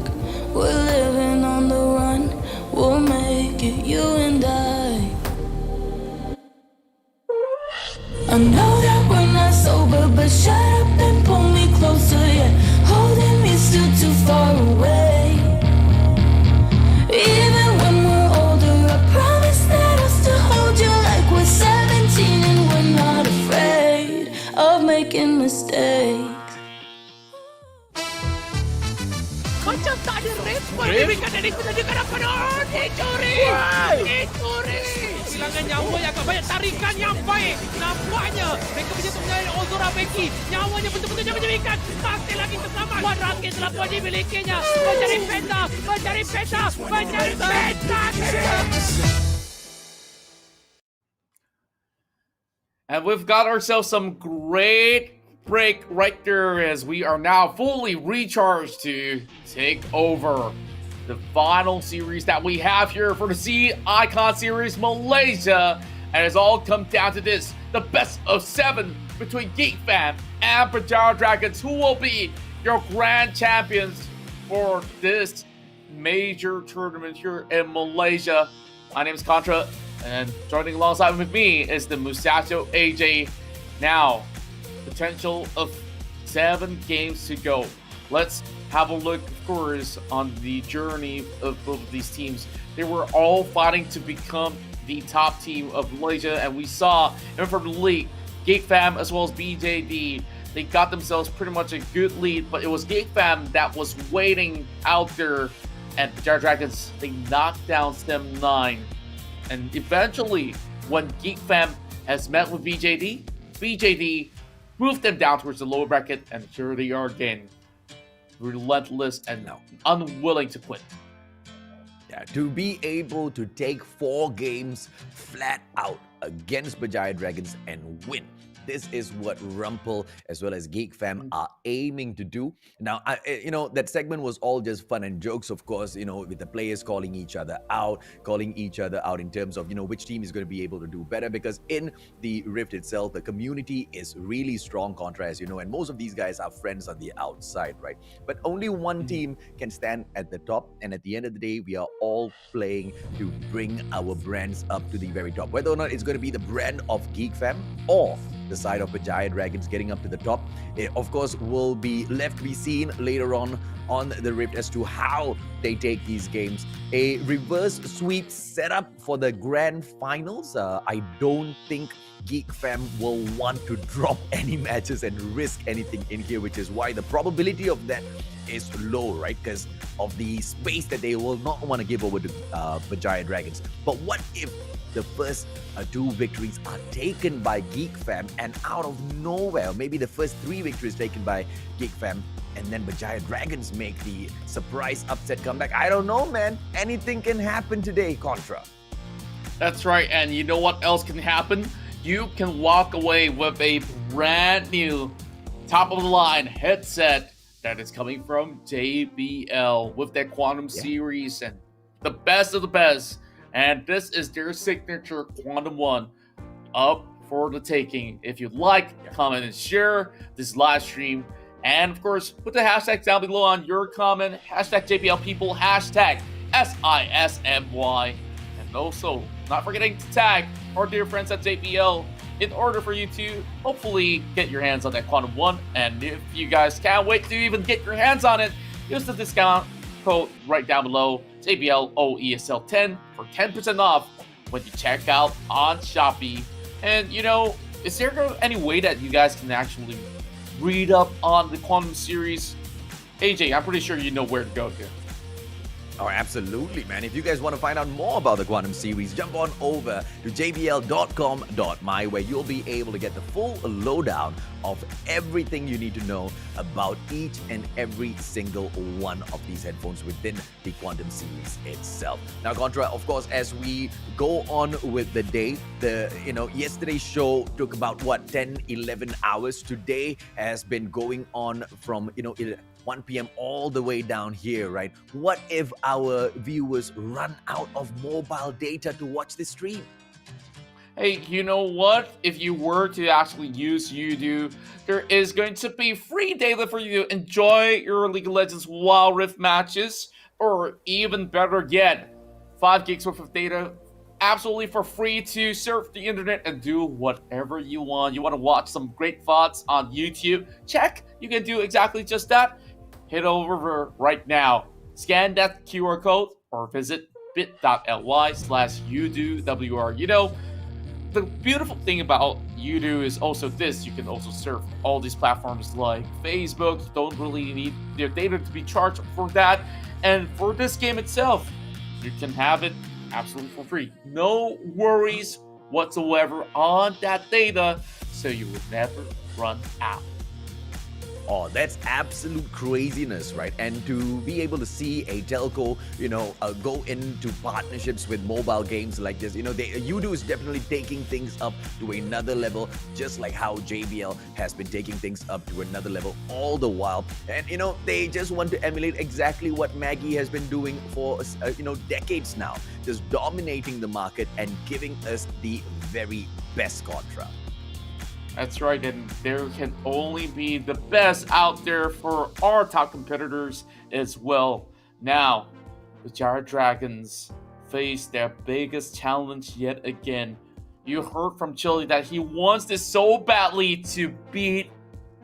We're living on the run, we'll make it, you and I. I know that we're not sober, but shut up and pull me closer, yeah. Holding me still too far away. Even when we're older, I promise that I'll still hold you like we're 17 and we're not afraid of making mistakes. Macam tak ada respon diberikan dari penjagaan penuh. Dicuri! Dicuri! Kehilangan nyawa yang agak banyak, tarikan yang baik. Nampaknya mereka berjatuh menyalahkan Ozora Becky. Nyawanya betul-betul jangan diberikan. Masih lagi terselamat. Wan Rakit telah pun dimilikinya. Mencari peta, mencari peta, mencari peta. And we've got ourselves some great break right there as we are now fully recharged to take over the final series that we have here for the C Icon Series Malaysia. And it's all come down to this, the best of 7 between Geek Fam and Berjaya Dragons, who will be your grand champions for this major tournament here in Malaysia. My name is Contra, and joining alongside with me is the Musacho AJ. Now, potential of 7 games to go. Let's have a look, of course, on the journey of both of these teams. They were all fighting to become the top team of Malaysia, and we saw, even from the league, Geek Fam as well as BJD, they got themselves pretty much a good lead, but it was Geek Fam that was waiting out there, and Berjaya Dragons, they knocked down Stem 9. And eventually, when Geek Fam has met with BJD moved them down towards the lower bracket, and here they are again, relentless and unwilling to quit. Yeah, to be able to take 4 games flat out against Berjaya Dragons and win. This is what Rumpel as well as Geek Fam are aiming to do. Now, that segment was all just fun and jokes, of course, with the players calling each other out in terms of, which team is going to be able to do better, because in the Rift itself, the community is really strong, Contra, as you know, and most of these guys are friends on the outside, right? But only one team can stand at the top, and at the end of the day, we are all playing to bring our brands up to the very top. Whether or not it's going to be the brand of Geek Fam or the side of Berjaya Dragons getting up to the top, it of course will be left to be seen later on the Rift as to how they take these games. A reverse sweep setup for the grand finals. I don't think Geek Fam will want to drop any matches and risk anything in here, which is why the probability of that is low, right? Because of the space that they will not want to give over to Berjaya Dragons. But what if the first 2 victories are taken by Geek Fam, and out of nowhere, maybe the first 3 victories taken by Geek Fam, and then Berjaya Dragons make the surprise upset comeback? I don't know, man. Anything can happen today, Contra. That's right, and you know what else can happen? You can walk away with a brand new top-of-the-line headset that is coming from JBL with their Quantum series and the best of the best. And this is their signature Quantum 1 up for the taking. If you like, comment and share this live stream. And of course, put the hashtags down below on your comment. Hashtag JBL people, hashtag SISMY. And also, not forgetting to tag our dear friends at JBL in order for you to hopefully get your hands on that Quantum 1. And if you guys can't wait to even get your hands on it, use the discount code right down below, JBLOESL 10 for 10% off when you check out on Shopee. And is there any way that you guys can actually read up on the Quantum series? AJ, I'm pretty sure you know where to go here. Oh, absolutely, man. If you guys want to find out more about the Quantum series, jump on over to jbl.com.my, where you'll be able to get the full lowdown of everything you need to know about each and every single one of these headphones within the Quantum series itself. Now, Contra, of course, as we go on with the day, yesterday's show took about 10, 11 hours. Today has been going on from 1 p.m. all the way down here, right? What if our viewers run out of mobile data to watch this stream? Hey, you know what? If you were to actually use Udo, there is going to be free data for you to enjoy your League of Legends Wild Rift matches, or even better yet, 5 gigs worth of data absolutely for free to surf the internet and do whatever you want. You want to watch some great VODs on YouTube? Check. You can do exactly just that. Head over right now. Scan that QR code or visit bit.ly/UDOWR. You know, the beautiful thing about Udo is also this: you can also surf all these platforms like Facebook. You don't really need their data to be charged for that. And for this game itself, you can have it absolutely for free. No worries whatsoever on that data, so you will never run out. Oh, that's absolute craziness, right? And to be able to see a telco, go into partnerships with mobile games like this, Udo is definitely taking things up to another level, just like how JBL has been taking things up to another level all the while. And, they just want to emulate exactly what MAGGI has been doing for, decades now, just dominating the market and giving us the very best Contra. That's right, and there can only be the best out there for our top competitors as well. Now, the Berjaya Dragons face their biggest challenge yet again. You heard from Chili that he wants this so badly to beat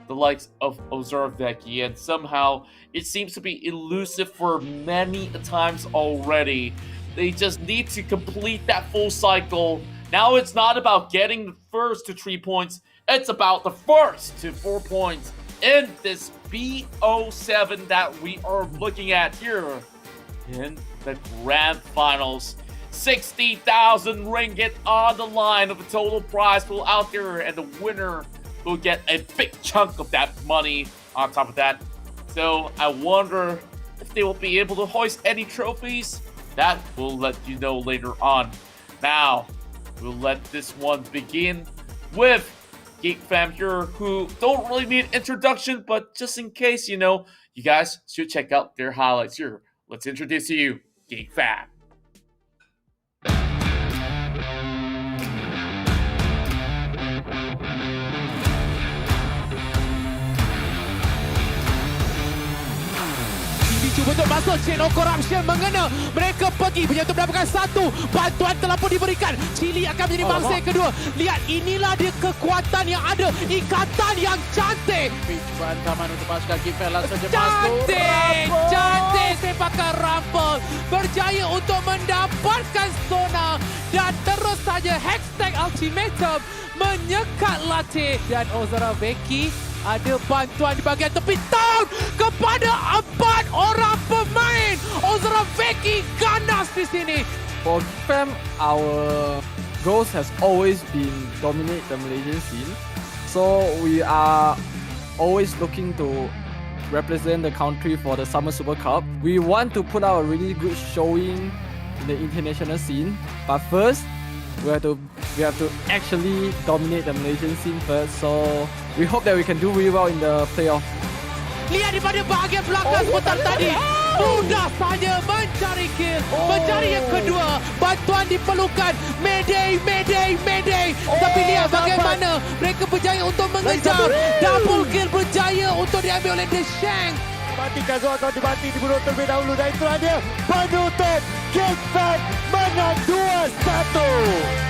the likes of Ozarveki, and somehow it seems to be elusive for many times already. They just need to complete that full cycle. Now it's not about getting the first to 3 points, it's about the first to 4 points in this BO7 that we are looking at here in the grand finals. 60,000 ringgit on the line of the total prize pool out there, and the winner will get a big chunk of that money on top of that. So I wonder if they will be able to hoist any trophies. That we'll let you know later on. Now, we'll let this one begin with Geek Fam here, who don't really need introduction, but just in case, you guys should check out their highlights here. Let's introduce to you Geek Fam. Cuba untuk masuk chain of corruption mengena mereka pergi punya untuk mendapatkan satu bantuan telah pun diberikan. Chili akan menjadi mangsa yang kedua. Lihat, inilah dia kekuatan yang ada, ikatan yang cantik. Cubaan taman untuk masukkan Geek Fam langsung saja masuk. Cantik sepakan rampel. Berjaya untuk mendapatkan zona dan terus saja hashtag ultimatum menyekat latih, dan Ozarveki ada bantuan di bahagian tepi tahun kepada 4 orang pemain. Ozarveki ganas di sini. For Geek Fam, our goals has always been dominate the Malaysian scene. So we are always looking to represent the country for the Summer Super Cup. We want to put out a really good showing in the international scene. But first, we have to actually dominate the Malaysian scene first. So we hope that we can do really well in the playoff. Lihat di pada bahagian belakang sebentar tadi. Mudah saja mencari kill. Mencari yang kedua. Bantuan diperlukan. Mayday, mayday, mayday. Tapi lihat bagaimana mereka berjaya untuk mengejar. Double kill berjaya untuk diambil oleh The Shank. Mati Kazuo akan dibati dibunuh terlebih dahulu, dan itulah dia penutup. Geek Fam menang 2-1.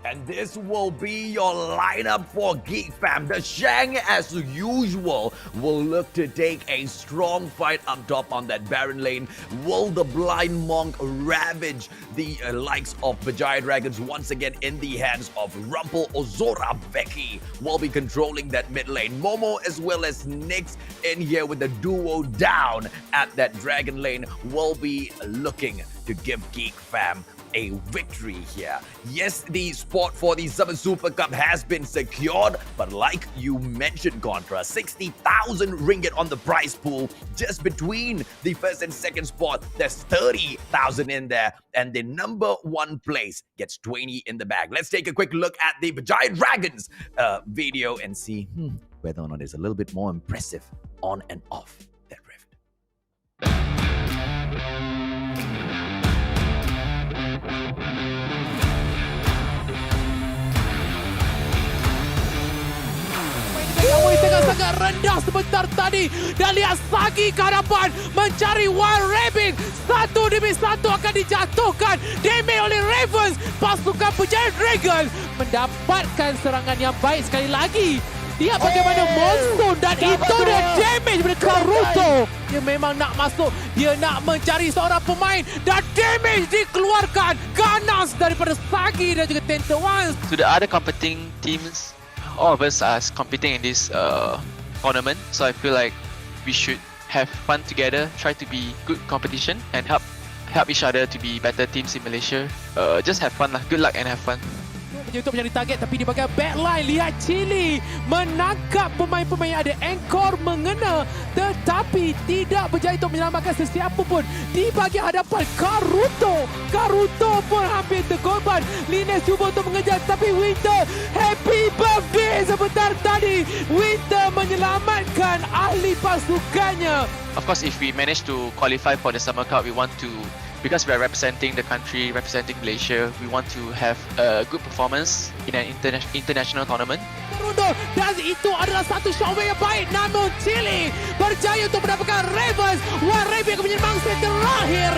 And this will be your lineup for Geek Fam. The Shang, as usual, will look to take a strong fight up top on that Baron lane. Will the Blind Monk ravage the likes of Berjaya Dragons once again in the hands of Rumpel Ozarveki? Will be controlling that mid lane. Momo as well as Nyx in here with the duo down at that Dragon lane will be looking to give Geek Fam a victory here. Yes, the spot for the Summer Super Cup has been secured, but like you mentioned, Contra, 60,000 ringgit on the prize pool. Just between the first and second spot, there's 30,000 in there, and the number 1 place gets 20 in the bag. Let's take a quick look at the Berjaya Dragons video and see whether or not it's a little bit more impressive on and off that rift. sangat rendah sebentar tadi. Dan lihat Sagi ke hadapan mencari Wild Rabbit. Satu demi satu akan dijatuhkan. Damage oleh Ravens. Pasukan Berjaya Dragons mendapatkan serangan yang baik sekali lagi. Lihat bagaimana monsoon dan itu dia damage dari Karuto. Dia memang nak masuk. Dia nak mencari seorang pemain dan damage dikeluarkan. Ganas daripada Sagi dan juga Tentawans. To the other competing teams, all of us are competing in this tournament. So I feel like we should have fun together, try to be good competition and help each other to be better teams in Malaysia. Just have fun lah. Good luck and have fun. Untuk mencari target tapi di bahagian backline lihat Chili menangkap pemain-pemain yang ada anchor mengena tetapi tidak berjaya untuk menyelamatkan sesiapa pun di bahagian hadapan Karuto pun hampir terkorban. Lines cuba untuk mengejar tapi Winter happy birthday sebentar tadi. Winter menyelamatkan ahli pasukannya. Of course, if we manage to qualify for the Summer Cup, we want to, because we are representing the country, representing Malaysia, we want to have a good performance in an international tournament. Dan itu adalah satu shotway yang baik, namun Chili berjaya untuk mendapatkan Ravens. Wah, Rabbit akan menjadi mangsa terakhir.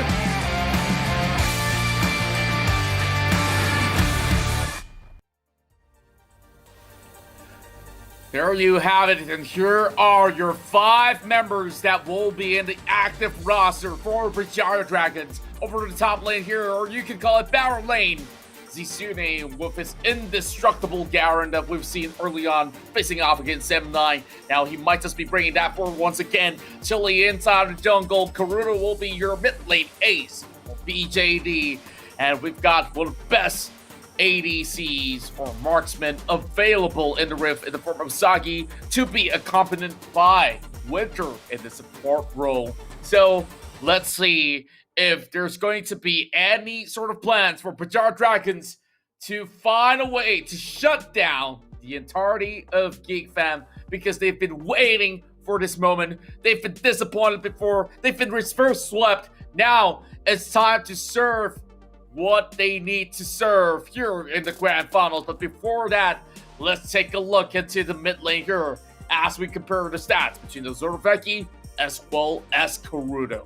There you have it, and here are your 5 members that will be in the active roster for Berjaya Dragons. Over to the top lane here, or you can call it Power Lane. Zisune with his indestructible Garen that we've seen early on facing off against M9. Now he might just be bringing that forward once again. Chili inside the jungle. Karuto will be your mid lane ace, BJD. And we've got one of the best ADCs or marksmen available in the Rift in the form of Sagi to be accompanied by Winter in the support role. So let's see if there's going to be any sort of plans for Berjaya Dragons to find a way to shut down the entirety of Geek Fam, because they've been waiting for this moment. They've been disappointed before. They've been reverse swept. Now it's time to serve what they need to serve here in the grand finals. But before that, let's take a look into the mid lane here as we compare the stats between Ozora Veki as well as Karuto.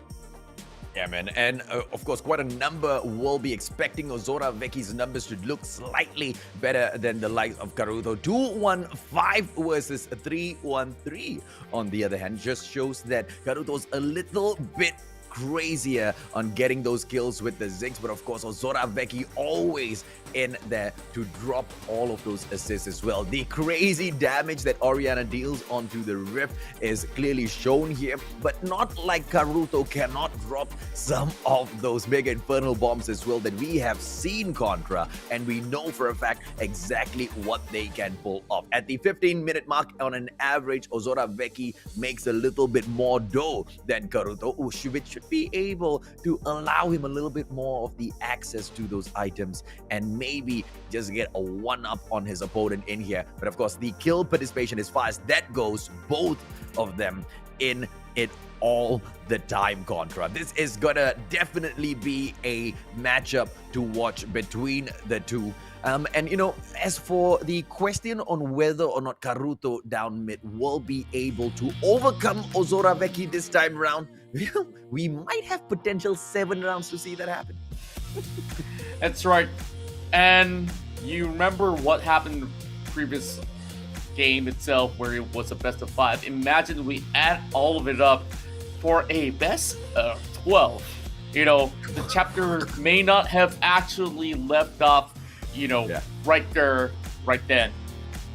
Yeah, man, and of course, quite a number will be expecting Ozora Veki's numbers to look slightly better than the likes of Karuto. 2-1-5 versus 3-1-3. On the other hand, just shows that Karuto's a little bit crazier on getting those kills with the Ziggs, but of course Ozora Veki always in there to drop all of those assists as well. The crazy damage that Orianna deals onto the Rift is clearly shown here, but not like Karuto cannot drop some of those big infernal bombs as well that we have seen Contra, and we know for a fact exactly what they can pull off. At the 15-minute mark, on an average, Ozora Veki makes a little bit more dough than Karuto, which should be able to allow him a little bit more of the access to those items and maybe just get a one-up on his opponent in here. But of course, the kill participation, as far as that goes, both of them in it all the time, Contra. This is gonna definitely be a matchup to watch between the two. And you know, as for the question on whether or not Karuto down mid will be able to overcome Ozora Veki this time around, we might have potential 7 rounds to see that happen. That's right. And you remember what happened in the previous game itself, where it was a best of 5. Imagine we add all of it up for a best of 12. You know, the chapter may not have actually left off, you know, right there, right then.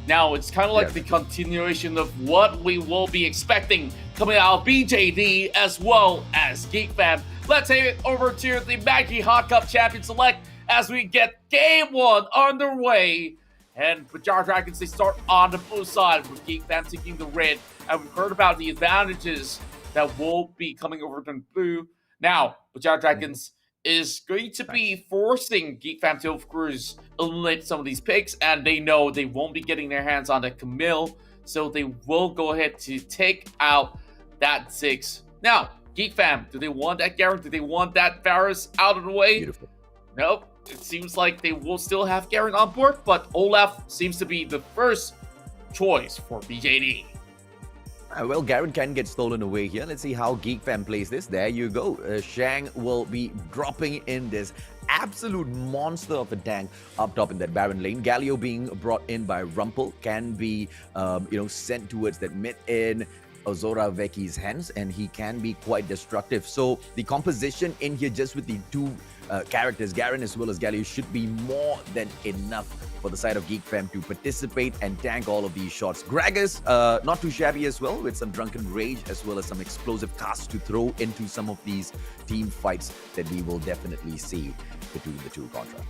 Now it's kind of like the continuation of what we will be expecting coming out of BJD as well as Geek Fam. Let's take it over to the MAGGI Hot Cup Champion Select as we get Game 1 underway. And Berjaya Dragons, they start on the blue side with Geek Fam taking the red. And we've heard about the advantages that will be coming over to blue. Now, Berjaya Dragons is going to be forcing Geek Fam to, of course, eliminate some of these picks, and they know they won't be getting their hands on the Camille, so they will go ahead to take out that 6. Now, Geek Fam, do they want that Garen? Do they want that Varus out of the way? Beautiful. Nope. It seems like they will still have Garen on board, but Olaf seems to be the first choice for BJD. Well, Garen can get stolen away here. Let's see how Geek Fam plays this. There you go. Shang will be dropping in this absolute monster of a tank up top in that Baron lane. Galio being brought in by Rumpel can be, sent towards that mid in Ozora Veki's hands, and he can be quite destructive. So the composition in here, just with the two characters, Garen as well as Galio, should be more than enough for the side of Geek Fam to participate and tank all of these shots. Gragas, not too shabby as well, with some Drunken Rage as well as some explosive casts to throw into some of these team fights that we will definitely see between the two Contra.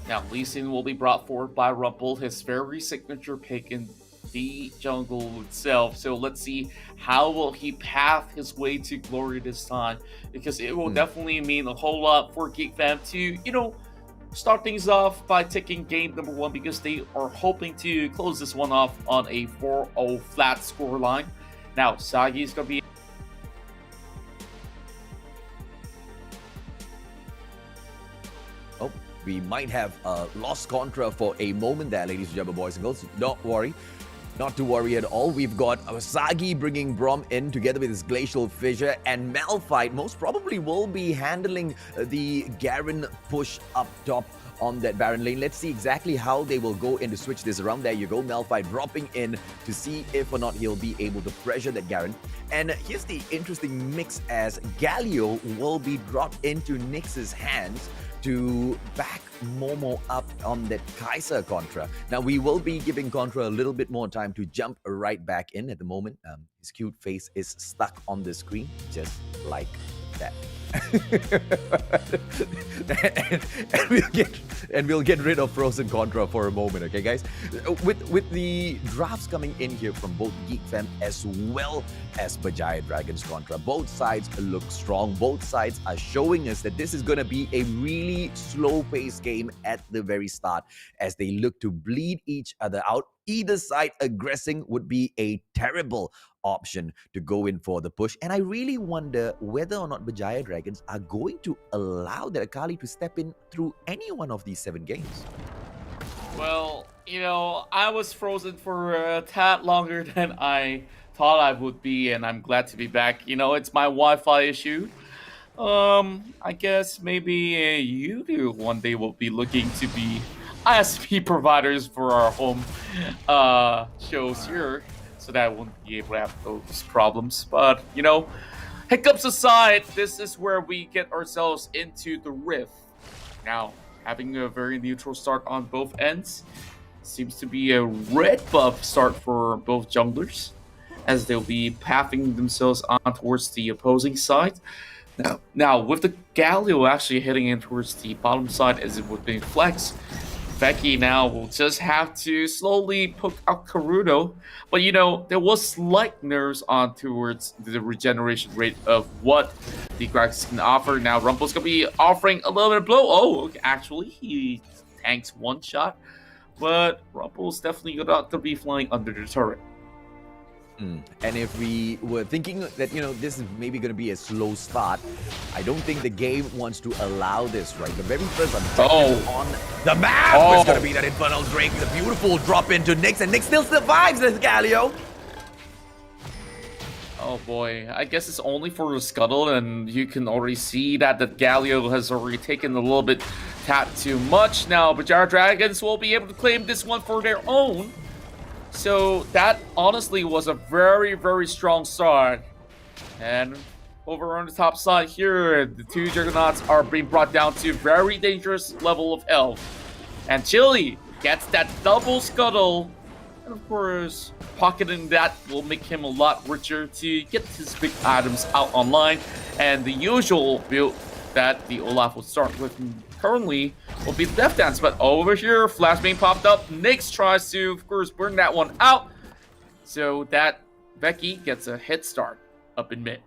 Now, Lee Sin will be brought forward by Rumpel, his very signature pick in the jungle itself. So let's see how will he path his way to glory this time, because it will definitely mean a whole lot for Geek Fam to, start things off by taking game number 1, because they are hoping to close this one off on a 4-0 flat scoreline. Now, Sagi is going to be We might have lost Contra for a moment there, ladies and gentlemen, boys and girls. Don't worry. Not to worry at all. We've got Sagi bringing Brom in together with his Glacial Fissure, and Malphite most probably will be handling the Garen push up top on that Baron lane. Let's see exactly how they will go in to switch this around. There you go, Malphite dropping in to see if or not he'll be able to pressure that Garen. And here's the interesting mix, as Galio will be dropped into Nyx's hands to back Momo up on that Kaiser Contra. Now, we will be giving Contra a little bit more time to jump right back in at the moment. His cute face is stuck on the screen, just like that. and we'll get rid of Frozen Contra for a moment, okay, guys? With the drafts coming in here from both Geek Fam as well as Berjaya Dragons Contra, both sides look strong. Both sides are showing us that this is going to be a really slow-paced game at the very start, as they look to bleed each other out. Either side aggressing would be a terrible option to go in for the push. And I really wonder whether or not Berjaya Dragons are going to allow their Akali to step in through any one of these 7 games. Well, I was frozen for a tad longer than I thought I would be, and I'm glad to be back. It's my Wi-Fi issue. I guess maybe you two one day will be looking to be ISP providers for our home shows here, so that I won't be able to have those problems. But, hiccups aside, this is where we get ourselves into the rift. Now, having a very neutral start on both ends, seems to be a red buff start for both junglers, as they'll be pathing themselves on towards the opposing side. Now with the Galio actually heading in towards the bottom side as it would be flex, Veki now will just have to slowly poke out Karudo. But there was slight nerves on towards the regeneration rate of what the Grax can offer. Now Rumpel's going to be offering a little bit of blow. Oh, actually, he tanks one shot. But Rumpel's definitely going to be flying under the turret. And if we were thinking that, this is maybe going to be a slow start, I don't think the game wants to allow this, right? The very first objective on the map is going to be that Infernal Drake, the beautiful drop into Nyx, and Nyx still survives this Galio. Oh boy, I guess it's only for the scuttle, and you can already see that the Galio has already taken a little bit too much. Now, Berjaya Dragons will be able to claim this one for their own. So that honestly was a very, very strong start. And over on the top side here, the two Juggernauts are being brought down to very dangerous level of health. And Chili gets that double scuttle. And of course, pocketing that will make him a lot richer to get his big items out online. And the usual build that the Olaf will start with currently will be the Death Dance. But over here, Flash being popped up. Nyx tries to, of course, burn that one out. So that Veki gets a head start up in mid.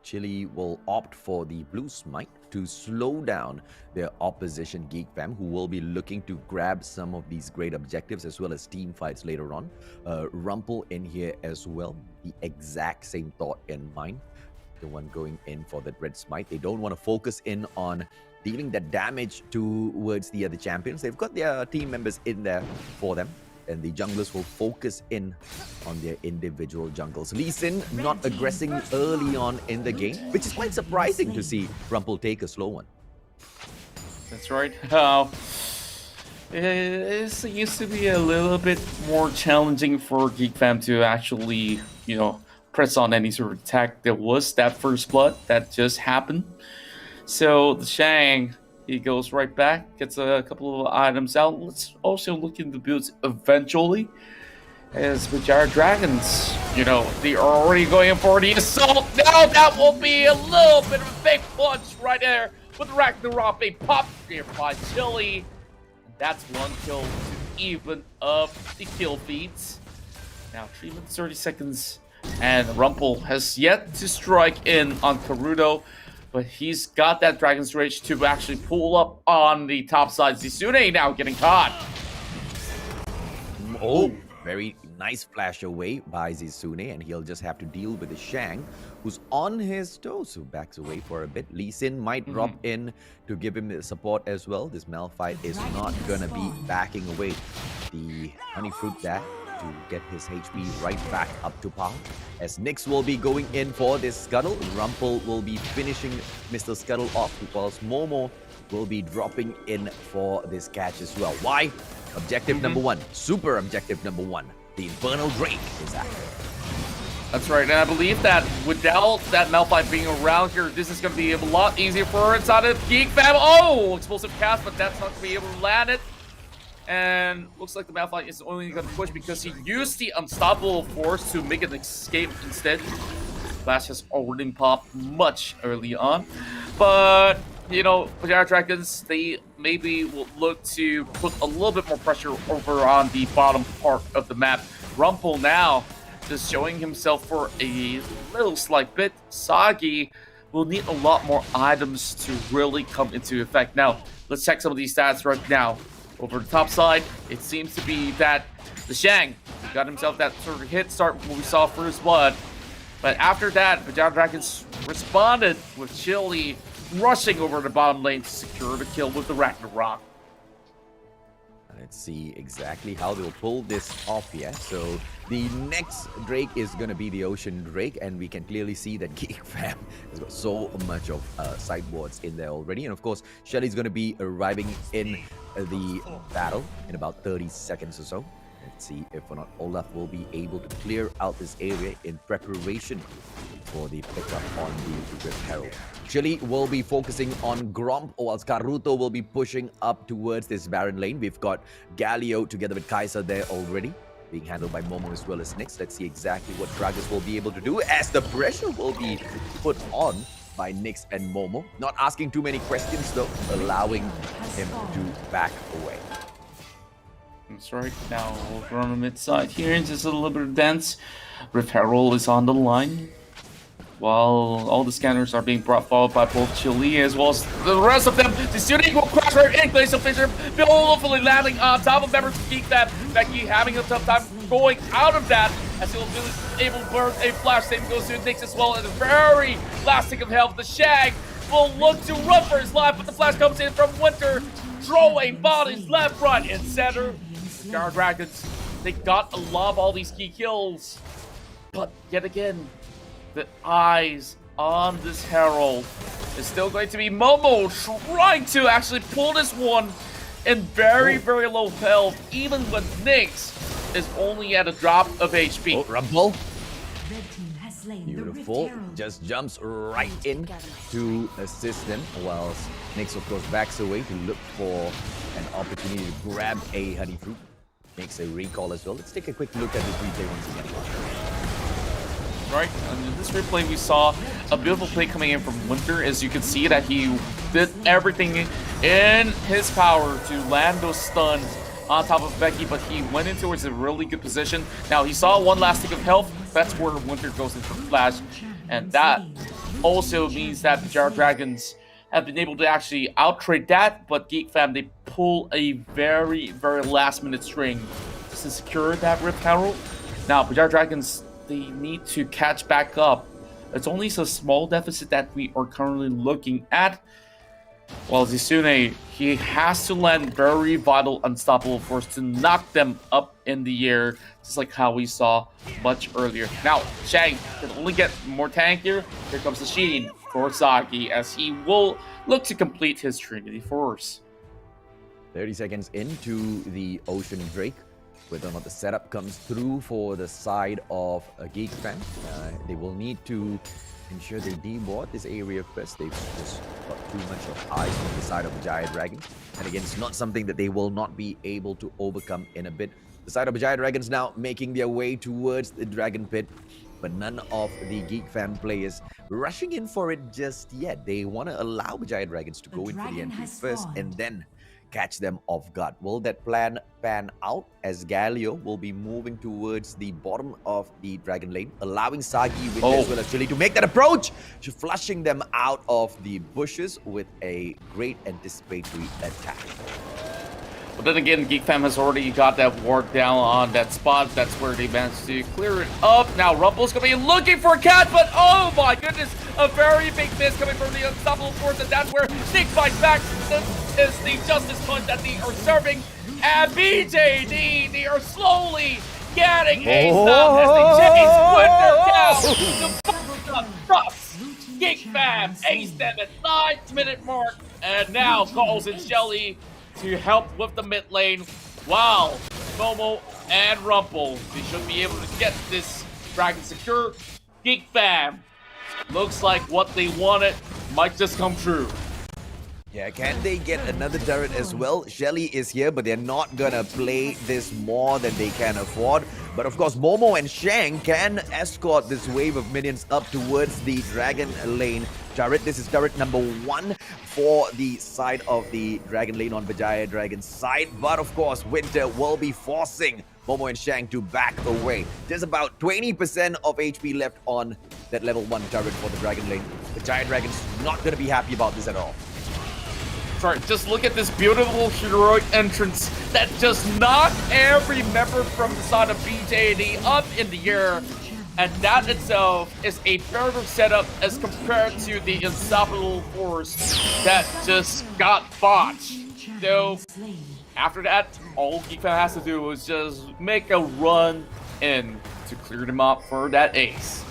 Chili will opt for the Blue Smite to slow down their opposition Geek Fam, who will be looking to grab some of these great objectives as well as team fights later on. Rumpel in here as well, the exact same thought in mind. The one going in for that Red Smite. They don't want to focus in on dealing that damage towards the other champions. They've got their team members in there for them. and the junglers will focus in on their individual jungles. Lee Sin not aggressing early on in the game, which is quite surprising to see Rumpel take a slow one. That's right. It used to be a little bit more challenging for Geek Fam to actually, press on any sort of attack. There was that first blood that just happened. So the Shang, he goes right back, gets a couple of items out. Let's also look into the builds eventually. As Berjaya Dragons, they are already going for the assault. Now that will be a little bit of a big punch right there with Ragnarok being popped here by Chili. That's one kill to even up the kill feeds. Now 3 minutes 30 seconds, and Rumpel has yet to strike in on Karuto, but he's got that Dragon's Rage to actually pull up on the top side. Zisune now getting caught. Oh, very nice flash away by Zisune, and he'll just have to deal with the Shang, who's on his toes, who backs away for a bit. Lee Sin might drop in to give him support as well. This Malphite is not gonna be backing away. The Honey Fruit there to get his HP right back up to par, as Nyx will be going in for this Scuttle. Rumpel will be finishing Mr. Scuttle off, because Momo will be dropping in for this catch as well. Why? Objective number one, super objective number one. The Infernal Drake is active. That's right, and I believe that without that Malphite being around here, this is going to be a lot easier for her inside of Geek Fam. Oh, explosive cast, but that's not going to be able to land it. And looks like the Malphite is only going to push because he used the Unstoppable Force to make an escape instead. Flash has already popped much early on. But, Berjaya Dragons, they maybe will look to put a little bit more pressure over on the bottom part of the map. Rumpel now just showing himself for a little slight bit. Sagi will need a lot more items to really come into effect. Now, let's check some of these stats right now. Over the top side, it seems to be that the Shang got himself that sort of hit start when we saw First Blood. But after that, Berjaya Dragons responded with Chili rushing over the bottom lane to secure the kill with the Ragnarok. Let's see exactly how they'll pull this off here. So the next Drake is going to be the Ocean Drake, and we can clearly see that Geek Fam has got so much of sideboards in there already. And of course, Shelly's going to be arriving in the battle in about 30 seconds or so. Let's see if or not Olaf will be able to clear out this area in preparation for the pickup on the Rift Herald. Chili will be focusing on Gromp, whilst Karuto will be pushing up towards this Baron lane. We've got Galio together with Kaiser there already, being handled by Momo as well as Nyx. Let's see exactly what Gragas will be able to do, as the pressure will be put on by Nyx and Momo. Not asking too many questions though, allowing him to back away. That's right. Now over on the mid side here, just a little bit of dance. Rift Herald is on the line, while all the scanners are being brought forward by both Chili as well as the rest of them. The shooting will crash right in. Glacial Fisher beautifully landing on top of members of Geek Fam. Becky having a tough time going out of that, as he'll be able to burn a flash. Same goes to Nyx as well, as a very last tick of health. The Shag will look to run for his life, but the flash comes in from Winter, throwing bodies left, right, and center. Berjaya Dragons, they got a lot of all these key kills, but yet again, the eyes on this Herald is still going to be Momo trying to actually pull this one in very, very low health, even when Nyx is only at a drop of HP. Rumpel. Beautiful. Just jumps right in to assist them, whilst Nyx, of course, backs away to look for an opportunity to grab a Honey Fruit. Makes a recall as well. Let's take a quick look at this replay once again. Right, and in this replay we saw a beautiful play coming in from Winter, as you can see that he did everything in his power to land those stuns on top of Becky, but he went into a really good position. Now he saw one last tick of health. That's where Winter goes into flash, and that also means that the Berjaya Dragons have been able to actually out-trade that, but Geek Fam, they pull a very, very last-minute string to secure that Rift Herald. Now, Berjaya Dragons, they need to catch back up. It's only a small deficit that we are currently looking at, Well, Zisune, he has to land very vital unstoppable force to knock them up in the air, just like how we saw much earlier. Now, Shang can only get more tankier. Here comes the Sheen for Saki as he will look to complete his Trinity Force. 30 seconds into the Ocean Drake. Whether or not the setup comes through for the side of a Geek Fam, they will need to ensure they deboard this area first. They've just got too much of eyes on the side of Berjaya Dragons. And again, it's not something that they will not be able to overcome in a bit. The side of Berjaya Dragons now making their way towards the Dragon Pit, but none of the Geek Fam players rushing in for it just yet. They want to allow Berjaya Dragons to go in for the entry first and then catch them off guard. Will that plan pan out as Galio will be moving towards the bottom of the Dragon Lane, allowing Sagi with as well as Chili to make that approach, flushing them out of the bushes with a great anticipatory attack. But then again, Geek Fam has already got that ward down on that spot. That's where they managed to clear it up. Now Rumble's going to be looking for a cat, but oh my goodness, a very big miss coming from the unstoppable force, and that's where Sneak fights back. This is the Justice Punch that they are serving. And BJD, they are slowly getting aced up as they chase Winter down. The Frost. Geek Fam aced them at 9-minute mark. And now Calls and Shelly to help with the mid lane. Wow, Momo and Rumble, they should be able to get this dragon secure. Geek Fam, looks like what they wanted might just come true. Yeah, can they get another turret as well? Shelly is here, but they're not gonna play this more than they can afford. But of course, Momo and Shang can escort this wave of minions up towards the Dragon Lane turret. This is turret number 1 for the side of the Dragon Lane on Berjaya Dragon's side. But of course, Winter will be forcing Momo and Shang to back away. There's about 20% of HP left on that level 1 turret for the Dragon Lane. Berjaya Dragon's not gonna be happy about this at all. Sorry, just look at this beautiful heroic entrance that just knocked every member from the side of BJD up in the air. And that itself is a better setup as compared to the unstoppable force that just got botched. So, after that, all Geek Fam has to do is just make a run in to clear them up for that ace.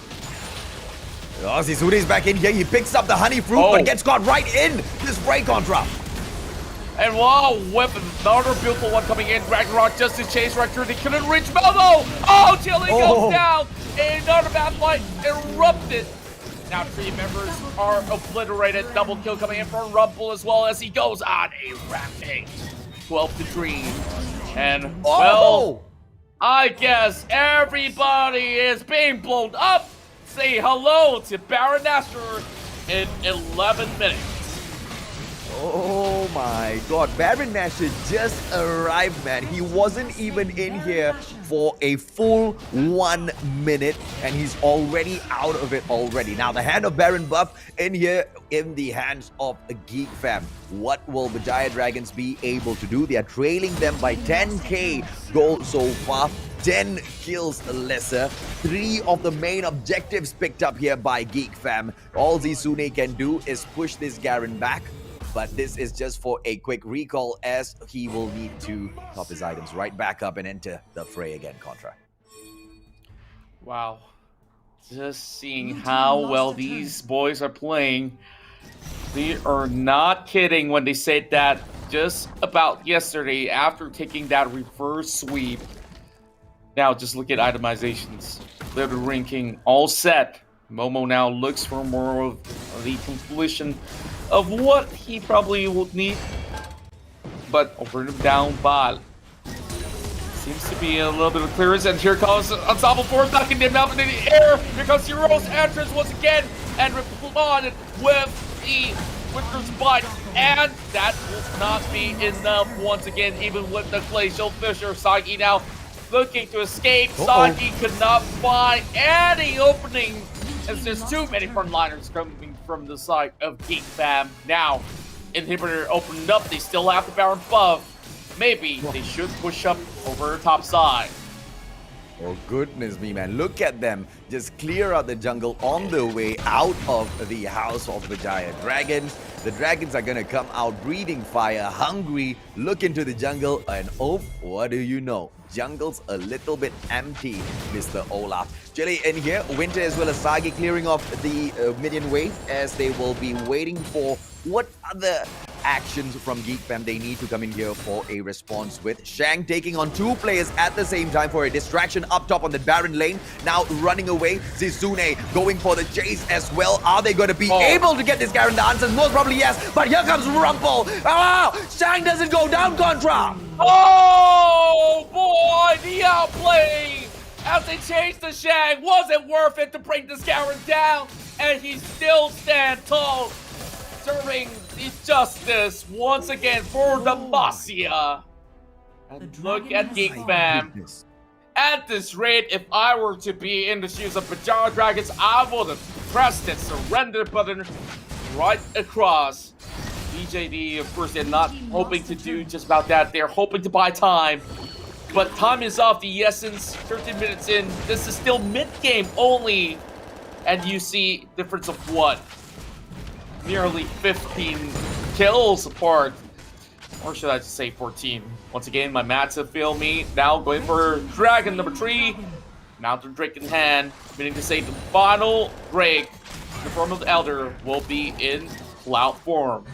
Oh, Zisune's back in here. He picks up the honey fruit, but gets caught right in this Ray Contra. And wow, weapon, another beautiful one coming in. Ragnarok just to chase right through. They couldn't reach Momo. Oh, Chili goes down. Another bad fight erupted. Now 3 members are obliterated. Double kill coming in for Rumble as well as he goes on a rampage. 12 to Dream. And well, I guess everybody is being blown up. Say hello to Baron Nashor in 11 minutes. Oh my god, Baron Nashor just arrived, man. He wasn't even in here for a full 1 minute and he's already out of it already. Now the hand of Baron buff in here in the hands of a Geek Fam. What will Berjaya Dragons be able to do? They are trailing them by 10k gold so far. 10 kills lesser. 3 of the main objectives picked up here by Geek Fam. All Zisune can do is push this Garen back. But this is just for a quick recall as he will need to top his items right back up and enter the fray again, Contra. Wow. Just seeing how well these boys are playing. They are not kidding when they said that just about yesterday after taking that reverse sweep. Now just look at itemizations. Level ranking all set. Momo now looks for more of the completion of what he probably would need. But over him down bot. Seems to be a little bit of clearance, and here comes Unstoppable Force knocking them out in the air. Here comes Hero's entrance once again, and responded with the Winter's Bite. And that will not be enough once again, even with the Glacial Fisher. Sagi now looking to escape. Sagi could not find any opening, as there's too many frontliners coming from the side of Geek Fam. Now, Inhibitor opened up, they still have the Baron buff. Maybe they should push up over top side. Oh, goodness me, man. Look at them. Just clear out the jungle on the way out of the house of Berjaya Dragons. The dragons are going to come out breathing fire, hungry, look into the jungle, and oh, what do you know? Jungle's a little bit empty, Mr. Olaf. Chili in here, Winter as well as Sagi clearing off the minion wave as they will be waiting for what other actions from Geek Fam they need to come in here for a response with. Shang taking on two players at the same time for a distraction up top on the Baron lane. Now running away, Zizune going for the chase as well. Are they going to be able to get this Garen? The answer is most probably yes, but here comes Rumple. Oh, Shang doesn't go down, Contra. Oh boy, the outplay as they chased the Shang. Was it worth it to bring this Garen down? And he still stands tall, serving the justice once again for the Masia. And look at Geek Fam. At this rate, if I were to be in the shoes of Berjaya Dragons, I would have pressed the surrender button right across. BJD, of course, they're not hoping to do just about that. They're hoping to buy time. But time is of the essence. 13 minutes in. This is still mid-game only. And you see difference of what? Nearly 15 kills apart. Or should I just say 14? Once again, my maths have failed me. Now going for Dragon number 3. Mountain Drake in hand. Meaning to say the final Drake, the form of the Elder, will be in Cloud form.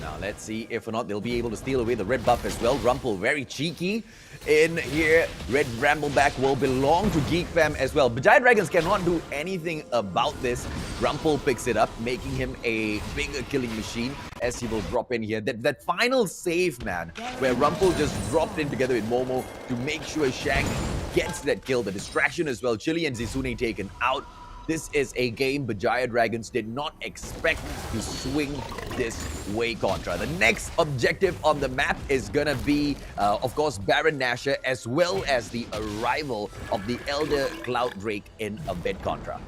Now let's see if or not they'll be able to steal away the red buff as well. Rumple very cheeky in here. Red Brambleback will belong to Geek Fam as well. Berjaya Dragons cannot do anything about this. Rumple picks it up, making him a bigger killing machine as he will drop in here. That final save, man, where Rumple just dropped in together with Momo to make sure Shang gets that kill. The distraction as well. Chili and Zizune taken out. This is a game Berjaya Dragons did not expect to swing this way, Contra. The next objective on the map is gonna be, of course, Baron Nashor, as well as the arrival of the Elder Cloud Drake in a bit, Contra.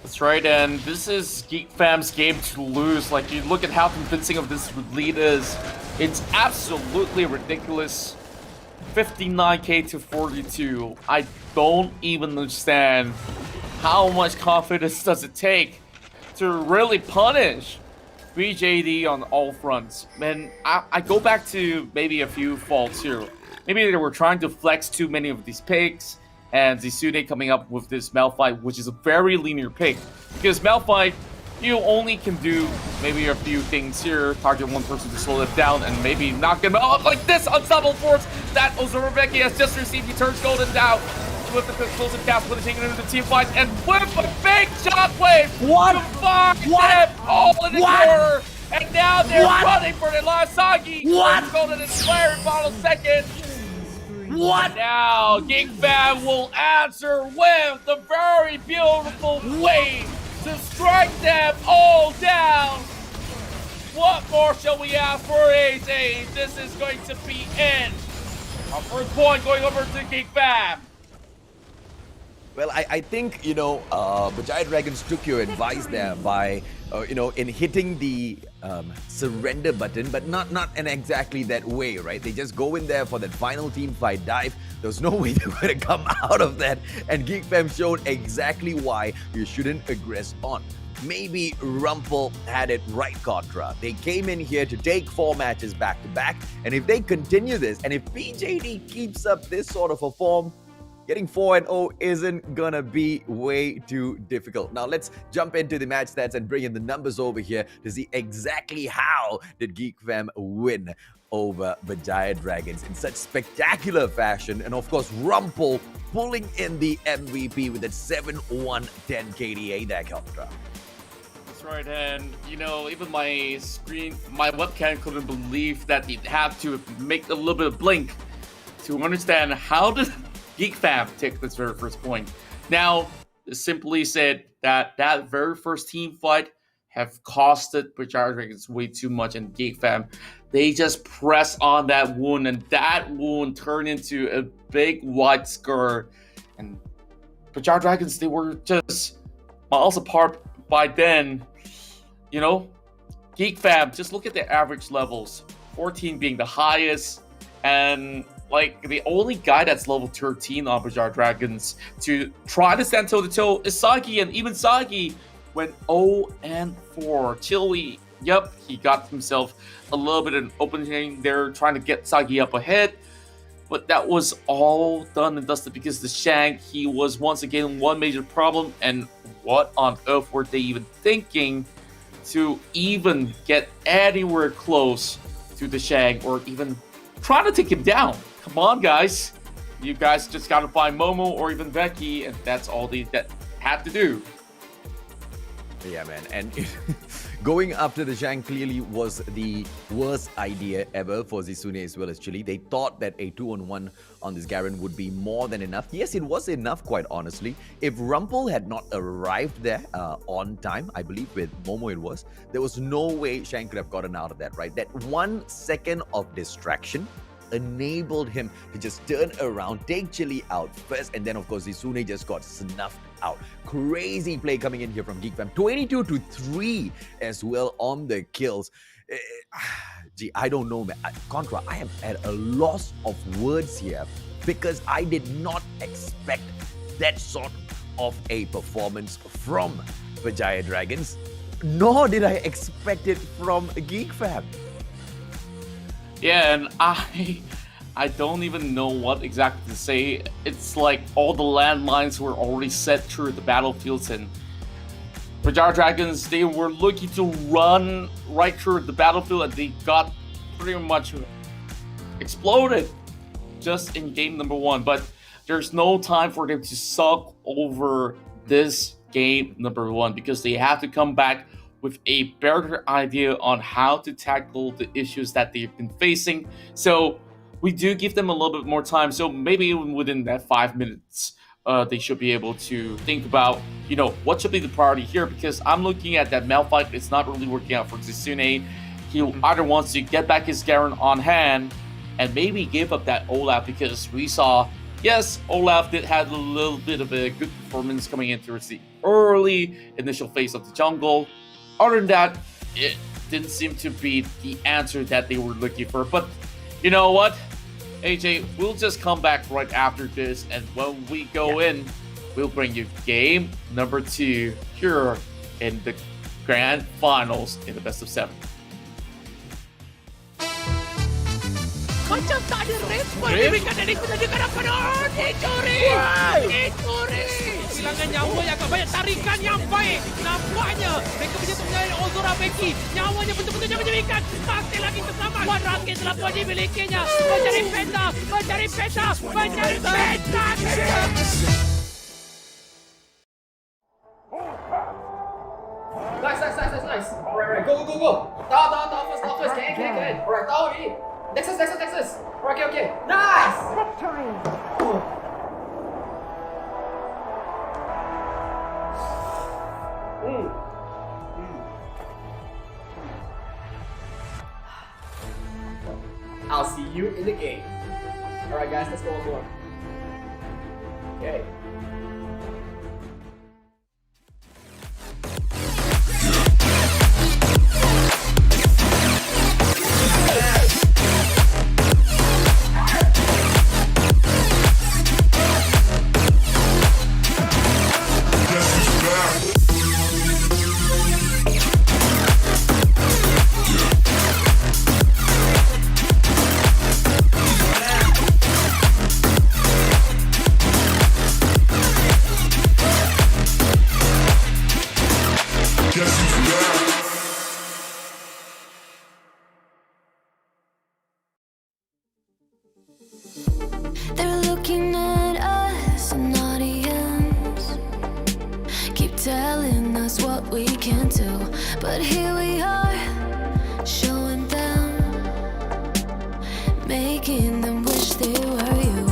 That's right, and this is Geek Fam's game to lose. Like, you look at how convincing of this lead is. It's absolutely ridiculous. 59k to 42. I don't even understand how much confidence does it take to really punish BJD on all fronts. And I go back to maybe a few faults here. Maybe they were trying to flex too many of these picks, and Zizune coming up with this Malphite, which is a very linear pick. Because Malphite, you only can do maybe a few things here, target one person to slow it down, and maybe knock him out like this unstoppable force that Ozurabeki has just received. He turns Golden down with the explosive cast, with taking into the team fight, and with a big shockwave to find them all in the corner. And now they're running for the last Sagi. Golden and Flare in final second. And now Geek Fam will answer with the very beautiful wave to strike them all down. What more shall we ask for AJ? This is going to be it. Our first point going over to Geek Fam. Well, I think, Berjaya Dragons took your advice there by, in hitting the surrender button, but not in exactly that way, right? They just go in there for that final team fight dive. There's no way they were going to come out of that. And Geek Fam showed exactly why you shouldn't aggress on. Maybe Rumple had it right, Contra. They came in here to take 4 matches back to back. And if they continue this, and if BJD keeps up this sort of a form, getting 4-0 isn't gonna be way too difficult. Now let's jump into the match stats and bring in the numbers over here to see exactly how did Geek Fam win over Berjaya Dragons in such spectacular fashion. And of course, Rumple pulling in the MVP with that 7-1-10 KDA there, Contra. That's right, and even my webcam couldn't believe that it had to make a little bit of blink to understand how did Geek Fam take this very first point. Now, simply said that very first team fight have costed Berjaya Dragons way too much, and Geek Fam, they just press on that wound, and that wound turned into a big white scar. And Berjaya Dragons, they were just miles apart by then. Geek Fam, just look at the average levels. 14 being the highest, and like the only guy that's level 13 on Berjaya Dragons to try to stand toe to toe is Sagi, and even Sagi went 0-4. Chili, yep, he got himself a little bit of an opening there, trying to get Sagi up ahead. But that was all done and dusted because the Shank, he was once again one major problem. And what on earth were they even thinking to even get anywhere close to the Shank or even trying to take him down? Come on, guys. You guys just got to find Momo or even Becky, and that's all they had to do. Yeah, man. And going after the Shang clearly was the worst idea ever for Zisune as well as Chili. They thought that a 2-on-1 on this Garen would be more than enough. Yes, it was enough, quite honestly. If Rumpel had not arrived there on time, I believe with Momo it was, there was no way Shang could have gotten out of that, right? That 1 second of distraction enabled him to just turn around, take Chili out first, and then of course Zisune just got snuffed out. Crazy play coming in here from Geek Fam. 22-3 as well on the kills. Gee, I don't know, man. Contra, I am at a loss of words here because I did not expect that sort of a performance from Berjaya Dragons, nor did I expect it from Geek Fam. Yeah, and I don't even know what exactly to say. It's like all the landlines were already set through the battlefields, and Berjaya Dragons, they were looking to run right through the battlefield, and they got pretty much exploded just in game number 1. But there's no time for them to suck over this game number 1 because they have to come back with a better idea on how to tackle the issues that they've been facing. So we do give them a little bit more time. So maybe even within that 5 minutes, they should be able to think about, you know, what should be the priority here, because I'm looking at that Malphite. It's not really working out for Zisune. He either wants to get back his Garen on hand and maybe give up that Olaf, because we saw, yes, Olaf did have a little bit of a good performance coming in towards the early initial phase of the jungle. Other than that, it didn't seem to be the answer that they were looking for. But you know what, AJ, we'll just come back right after this, and when we go in, we'll bring you game number 2 here in the grand finals in the best of 7. Macam tak ada respon diberikan dari penjagaan Akanon. Dicuri! Dicuri! Kehilangan nyawa yang agak banyak, tarikan yang baik. Nampaknya mereka bisa mengenai Ozora Becky. Nyawanya betul-betul jangan menjadikan. Masih lagi terselamat. Wan Rakit telah pun dimilikinya. Mencari peta. Mencari peta. Mencari peta. Nice. Alright, go. Down first. Can. Alright, down already. Nexus. Alright, okay. Nice! I'll see you in the game. Alright guys, let's go on board. Okay. They're looking at us, an audience. Keep telling us what we can do, but here we are, showing them, making them wish they were you.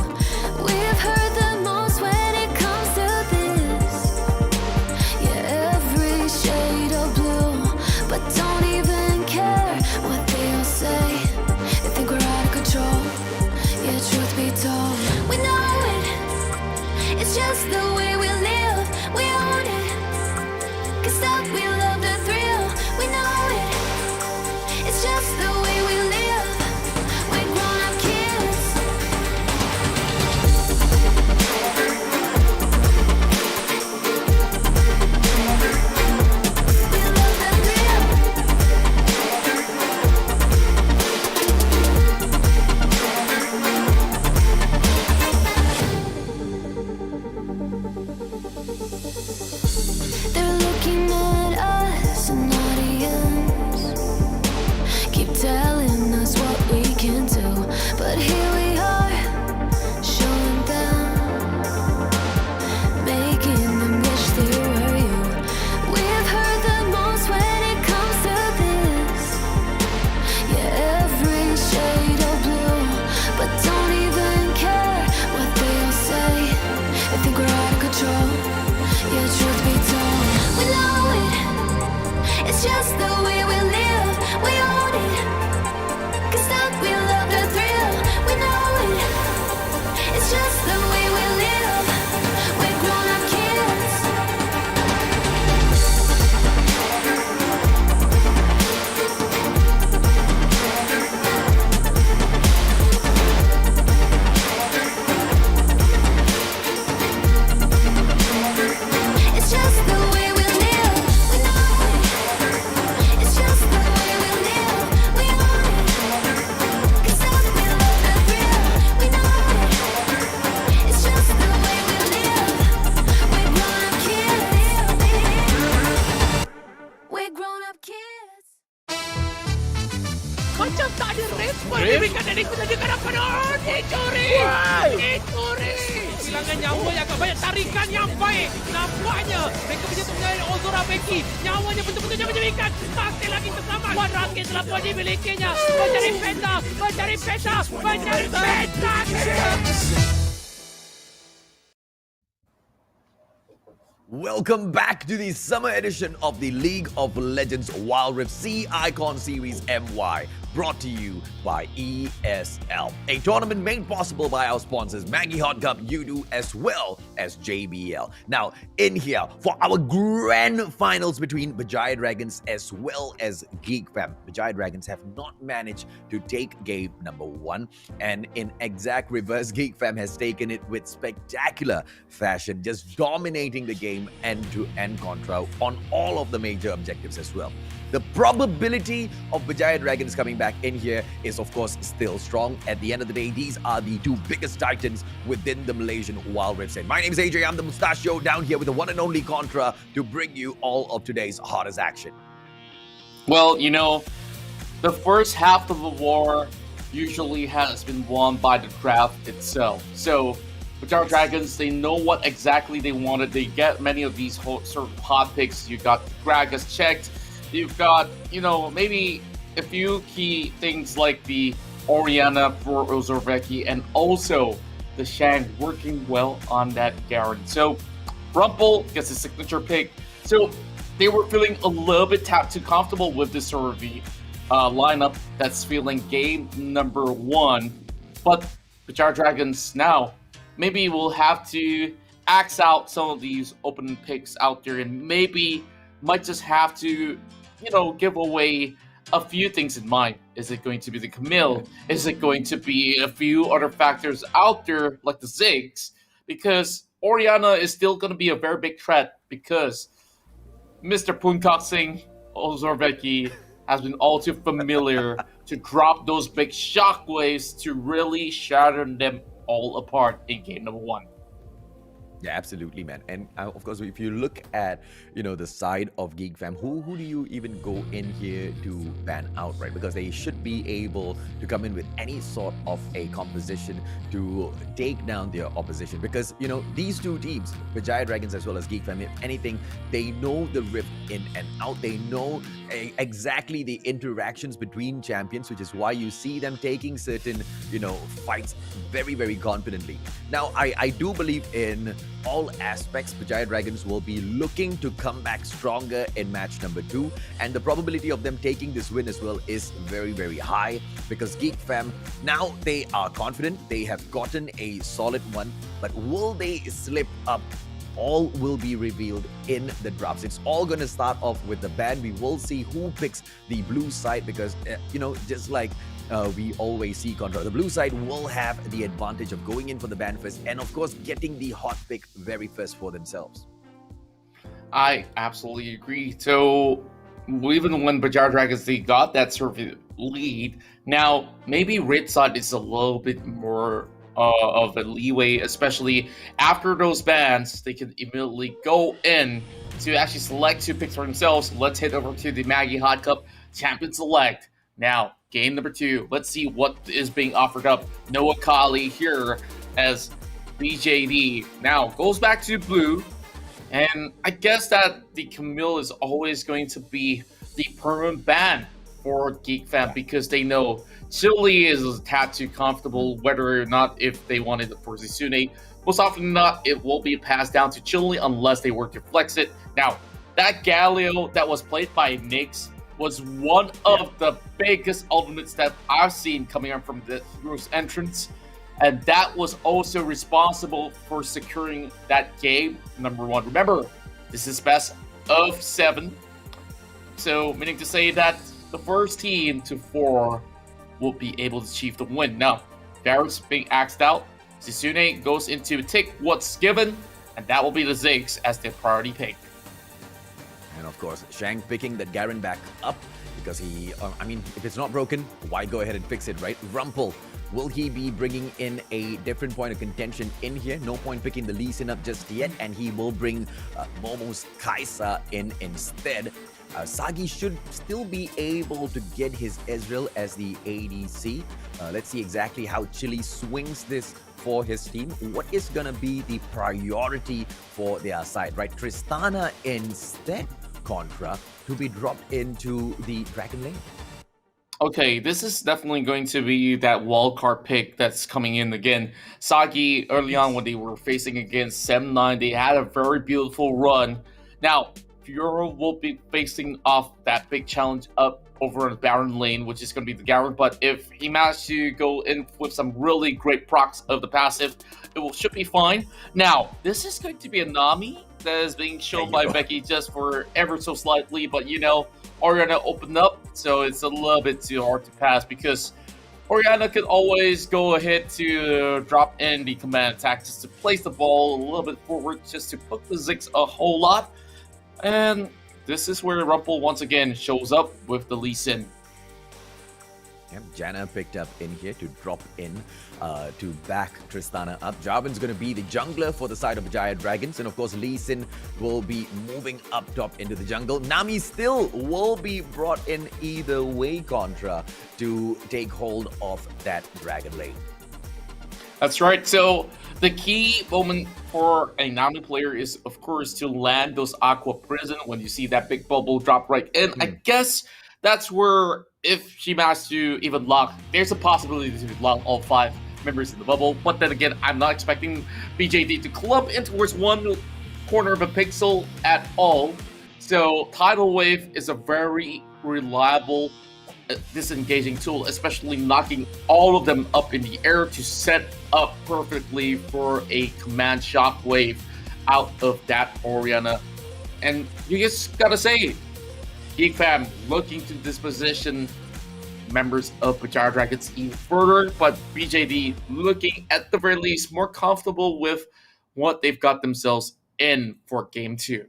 We've heard the most when it comes to this. Yeah, every shade of blue, but don't even care what they all say. They think we're out of control. Yeah, truth be told, we know it. It's just the way we live. We own it. 'Cause that we love the thrill. We know it. It's It's just the way we live. We own it. 'Cause that we love the thrill. We know it. It's just the way we live. We're grown-up kids. It's just the way we live. We know it. It's just the way we live. We own it. 'Cause that we love the thrill. We know it. It's just the way we live. We're grown-up kids. We're grown-up kids. Macam tak ada respon diberikan dari penjaga kanan. Dicuri! Dicuri! Kehilangan nyawa yang agak banyak, tarikan yang baik. Nampaknya mereka menyentuh dengan Ozora Becky. Nyawanya betul-betul jangan menjadikan. Masih lagi terselamat. Wan Rakit telah pun dimilikinya. Mencari peta, mencari peta, mencari peta. Welcome back to the summer edition of the League of Legends Wild Rift Sea Icon Series MY, brought to you by ESL, a tournament made possible by our sponsors MAGGI Hot Cup, Udo, as well as JBL. Now, in here for our grand finals between Berjaya Dragons as well as Geek Fam. Berjaya Dragons have not managed to take game number 1, and in exact reverse, Geek Fam has taken it with spectacular fashion, just dominating the game end-to-end contra on all of the major objectives as well. The probability of Berjaya Dragons coming back in here is, of course, still strong. At the end of the day, these are the two biggest titans within the Malaysian Wild Rift scene. My name is AJ, I'm the Mustachio, down here with the one and only Contra to bring you all of today's hottest action. Well, you know, the first half of the war usually has been won by the draft itself. So, Berjaya Dragons, they know what exactly they wanted. They get many of these sort of hot picks. You got Gragas checked. You've got, you know, maybe a few key things like the Oriana for Ozorveki and also the Shang working well on that Garen. So, Rumple gets his signature pick. So, they were feeling a little bit too comfortable with this sort of lineup that's feeling game number 1. But Berjaya Dragons now, maybe we'll have to axe out some of these open picks out there and maybe might just have to, you know, give away a few things in mind. Is it going to be the Camille? Is it going to be a few other factors out there like the Ziggs? Because Oriana is still going to be a very big threat because Mr. Punkak Singh Ozorveki has been all too familiar to drop those big shockwaves to really shatter them all apart in game number 1. Yeah, absolutely, man. And of course, if you look at, you know, the side of Geek Fam, who do you even go in here to ban out, right? Because they should be able to come in with any sort of a composition to take down their opposition. Because, you know, these two teams, Berjaya Dragons as well as Geek Fam, if anything, they know the rift in and out. They know exactly the interactions between champions, which is why you see them taking certain, you know, fights very, very confidently. Now, I do believe in all aspects. Berjaya Dragons will be looking to come back stronger in match number 2, and the probability of them taking this win as well is very, very high because Geek Fam, now they are confident. They have gotten a solid one, but will they slip up? All will be revealed in the drafts. It's all going to start off with the ban. We will see who picks the blue side because, you know, just like we always see Contra, the blue side will have the advantage of going in for the ban first and, of course, getting the hot pick very first for themselves. I absolutely agree. So, even when Berjaya Dragons, they got that sort of lead, now maybe red side is a little bit more of a leeway, especially after those bans. They can immediately go in to actually select 2 picks for themselves. Let's head over to the MAGGI Hot Cup Champion Select. Now, game number 2. Let's see what is being offered up. Noah Kali here as BJD. Now, goes back to blue. And I guess that the Camille is always going to be the permanent ban for Geek Fam because they know Chile is a tad too comfortable, whether or not if they wanted it for Zizune. Most often than not, it will be passed down to Chile unless they were to flex it. Now, that Galio that was played by Nyx was one of the biggest ultimates that I've seen coming up from the Heroes entrance. And that was also responsible for securing that game, number one. Remember, this is best of 7. So, meaning to say that the first team to 4 will be able to achieve the win. Now, Varus being axed out. Zisune goes into take what's given, and that will be the Ziggs as their priority pick. And of course, Shang picking that Garen back up because he, I mean, if it's not broken, why go ahead and fix it, right? Rumpel, will he be bringing in a different point of contention in here? No point picking the Lee Sin up just yet, and he will bring Momo's Kaisa in instead. Sagi should still be able to get his Ezreal as the ADC. Let's see exactly how Chili swings this for his team. What is going to be the priority for their side, right? Tristana instead, Contra, to be dropped into the Dragon lane. Okay, this is definitely going to be that wildcard pick that's coming in again. Sagi, early on when they were facing against 7-9, they had a very beautiful run. Now, Fiora will be facing off that big challenge up over in the Baron lane, which is going to be the Garen. But if he managed to go in with some really great procs of the passive, should be fine. Now, this is going to be a Nami that is being shown by Becky just for ever so slightly, but you know, Orianna opened up, so it's a little bit too hard to pass because Orianna can always go ahead to drop in the command attack just to place the ball a little bit forward, just to poke the Ziggs a whole lot. And this is where Rumpel once again shows up with the Lee Sin. Yep, Janna picked up in here to drop in to back Tristana up. Jarvan's going to be the jungler for the side of Berjaya Dragons. And of course, Lee Sin will be moving up top into the jungle. Nami still will be brought in either way, Contra, to take hold of that Dragon lane. That's right. So the key moment for a Nami player is, of course, to land those Aqua Prison when you see that big bubble drop right in. I guess that's where, if she managed to even lock, there's a possibility to lock all 5 members in the bubble. But then again, I'm not expecting BJD to clump in towards one corner of a pixel at all. So Tidal Wave is a very reliable disengaging tool, especially knocking all of them up in the air to set up perfectly for a command shockwave out of that Orianna. And you just gotta say, Geek Fam looking to disposition members of Berjaya Dragons even further, but BJD looking at the very least more comfortable with what they've got themselves in for game 2.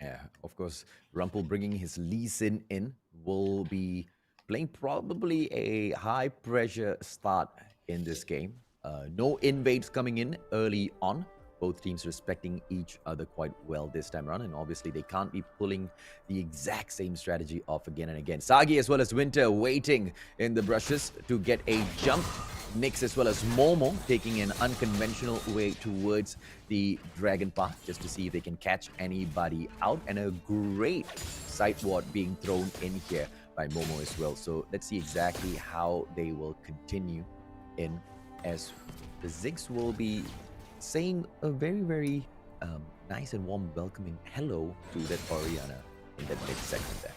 Yeah, of course, Rumpel bringing his Lee Sin in will be playing probably a high-pressure start in this game. No invades coming in early on. Both teams respecting each other quite well this time around, and obviously they can't be pulling the exact same strategy off again and again. Sagi as well as Winter waiting in the brushes to get a jump. Nyx as well as Momo taking an unconventional way towards the Dragon path just to see if they can catch anybody out, and a great side ward being thrown in here by Momo as well. So let's see exactly how they will continue in, as the Ziggs will be saying a very, very nice and warm welcoming hello to that Orianna in that mid-segment there.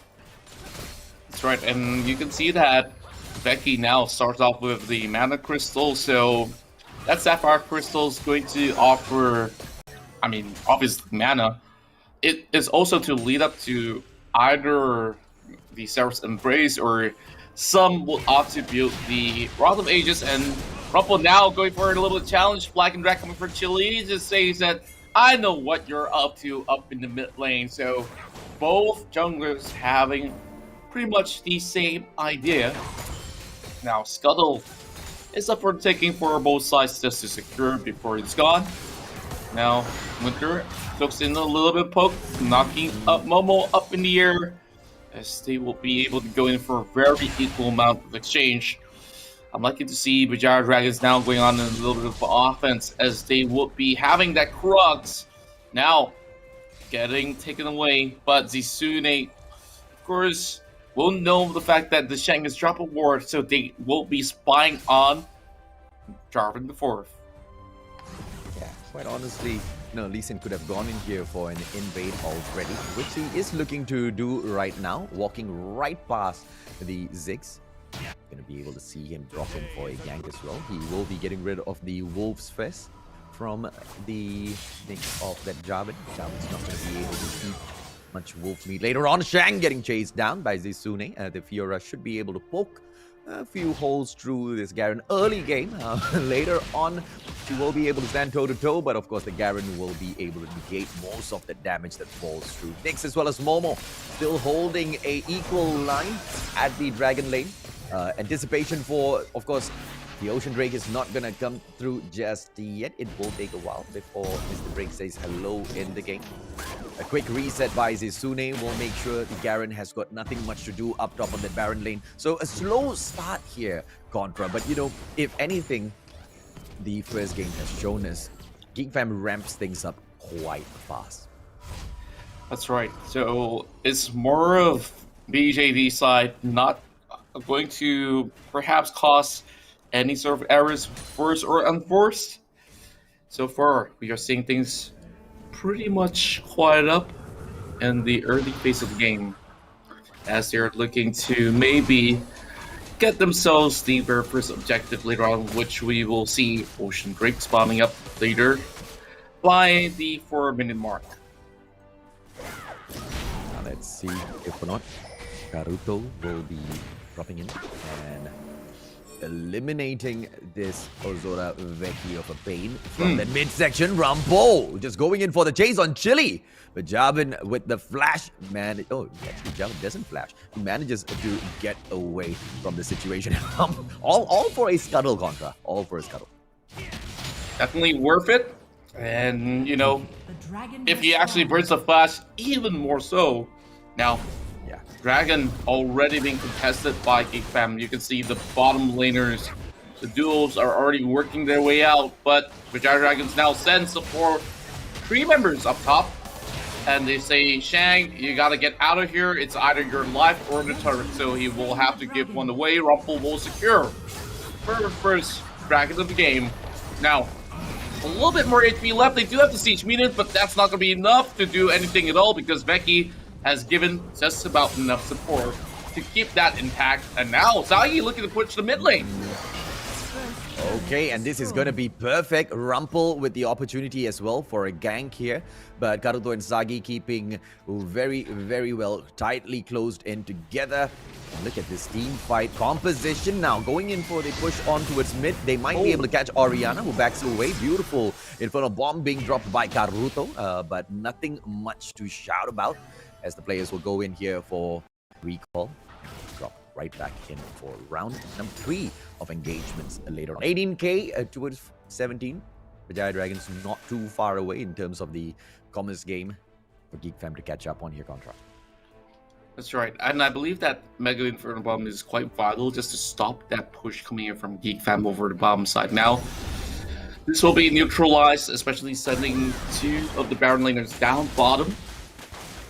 That's right, and you can see that Becky now starts off with the Mana Crystal, so that Sapphire Crystal is going to offer, I mean, obviously mana. It is also to lead up to either the Seraph's Embrace, or some will opt to build the Rod of Ages, and Rumpel now going for a little challenge. Black and Drag coming for Chili. He just says that, I know what you're up to up in the mid lane. So both junglers having pretty much the same idea. Now Scuttle is up for taking for both sides just to secure before it's gone. Now Winter looks in a little bit poke, knocking up Momo up in the air, as they will be able to go in for a very equal amount of exchange. I'm liking to see Berjaya Dragons now going on in a little bit of offense, as they will be having that Crux now getting taken away. But Zisune, of course, will know the fact that the Shang has dropped a ward, so they will be spying on Jarvan the Fourth. Yeah, quite honestly, No, Lee Sin could have gone in here for an invade already, which he is looking to do right now, walking right past the Ziggs. Gonna be able to see him drop in for a gank as well. He will be getting rid of the Wolf's Fest from the nick of that Jarvan. Jarvan's not gonna be able to eat much wolf meat. Later on, Shang getting chased down by Zisune. The Fiora should be able to poke a few holes through this Garen early game. Later on, she will be able to stand toe-to-toe, but of course the Garen will be able to negate most of the damage that falls through. Nyx as well as Momo still holding a equal line at the Dragon lane. Anticipation for, of course, the Ocean Drake is not gonna come through just yet. It will take a while before Mr. Drake says hello in the game. A quick reset by Zisune will make sure the Garen has got nothing much to do up top on the Baron lane. So a slow start here, Contra. But you know, if anything, the first game has shown us Geek Fam ramps things up quite fast. That's right. So it's more of BJV side not going to perhaps cause any sort of errors, forced or unforced. So far, we are seeing things pretty much quiet up in the early phase of the game, as they're looking to maybe get themselves the very first objective later on, which we will see Ocean Drake spawning up later by the 4-minute mark. Now let's see if or not Karuto will be dropping in and eliminating this Ozora Veki of a pain from the midsection. Rumble just going in for the chase on Chili. But Jarvan with the flash, man. Oh, actually, Jarvan doesn't flash. He manages to get away from the situation. all for a scuttle, Contra. All for a scuttle. Definitely worth it. And, you know, if he actually burns the flash, even more so. Now, Dragon already being contested by Geek Fam. You can see the bottom laners, the duels are already working their way out, but Berjaya Dragons now send support 3 members up top, and they say, Shang, you gotta get out of here. It's either your life or the turret, so he will have to give one away. Rumble will secure first Dragon of the game. Now, a little bit more HP left. They do have the siege minions, but that's not gonna be enough to do anything at all because Veki has given just about enough support to keep that intact. And now Zagi looking to push the mid lane. Okay, and this is going to be perfect. Rumple with the opportunity as well for a gank here. But Karuto and Zagi keeping very, very well tightly closed in together. And look at this team fight composition now. Going in for the push on towards mid. They might be able to catch Orianna, who backs away. Beautiful Infernal Bomb being dropped by Karuto. But nothing much to shout about, as the players will go in here for recall. Drop right back in for round number 3 of engagements later on. 18k towards 17. Berjaya Dragons not too far away in terms of the commerce game for Geek Fam to catch up on here, Contra. That's right. And I believe that Mega Infernal Bomb is quite vital just to stop that push coming in from Geek Fam over the bottom side. Now, this will be neutralized, especially sending 2 of the Baron laners down bottom.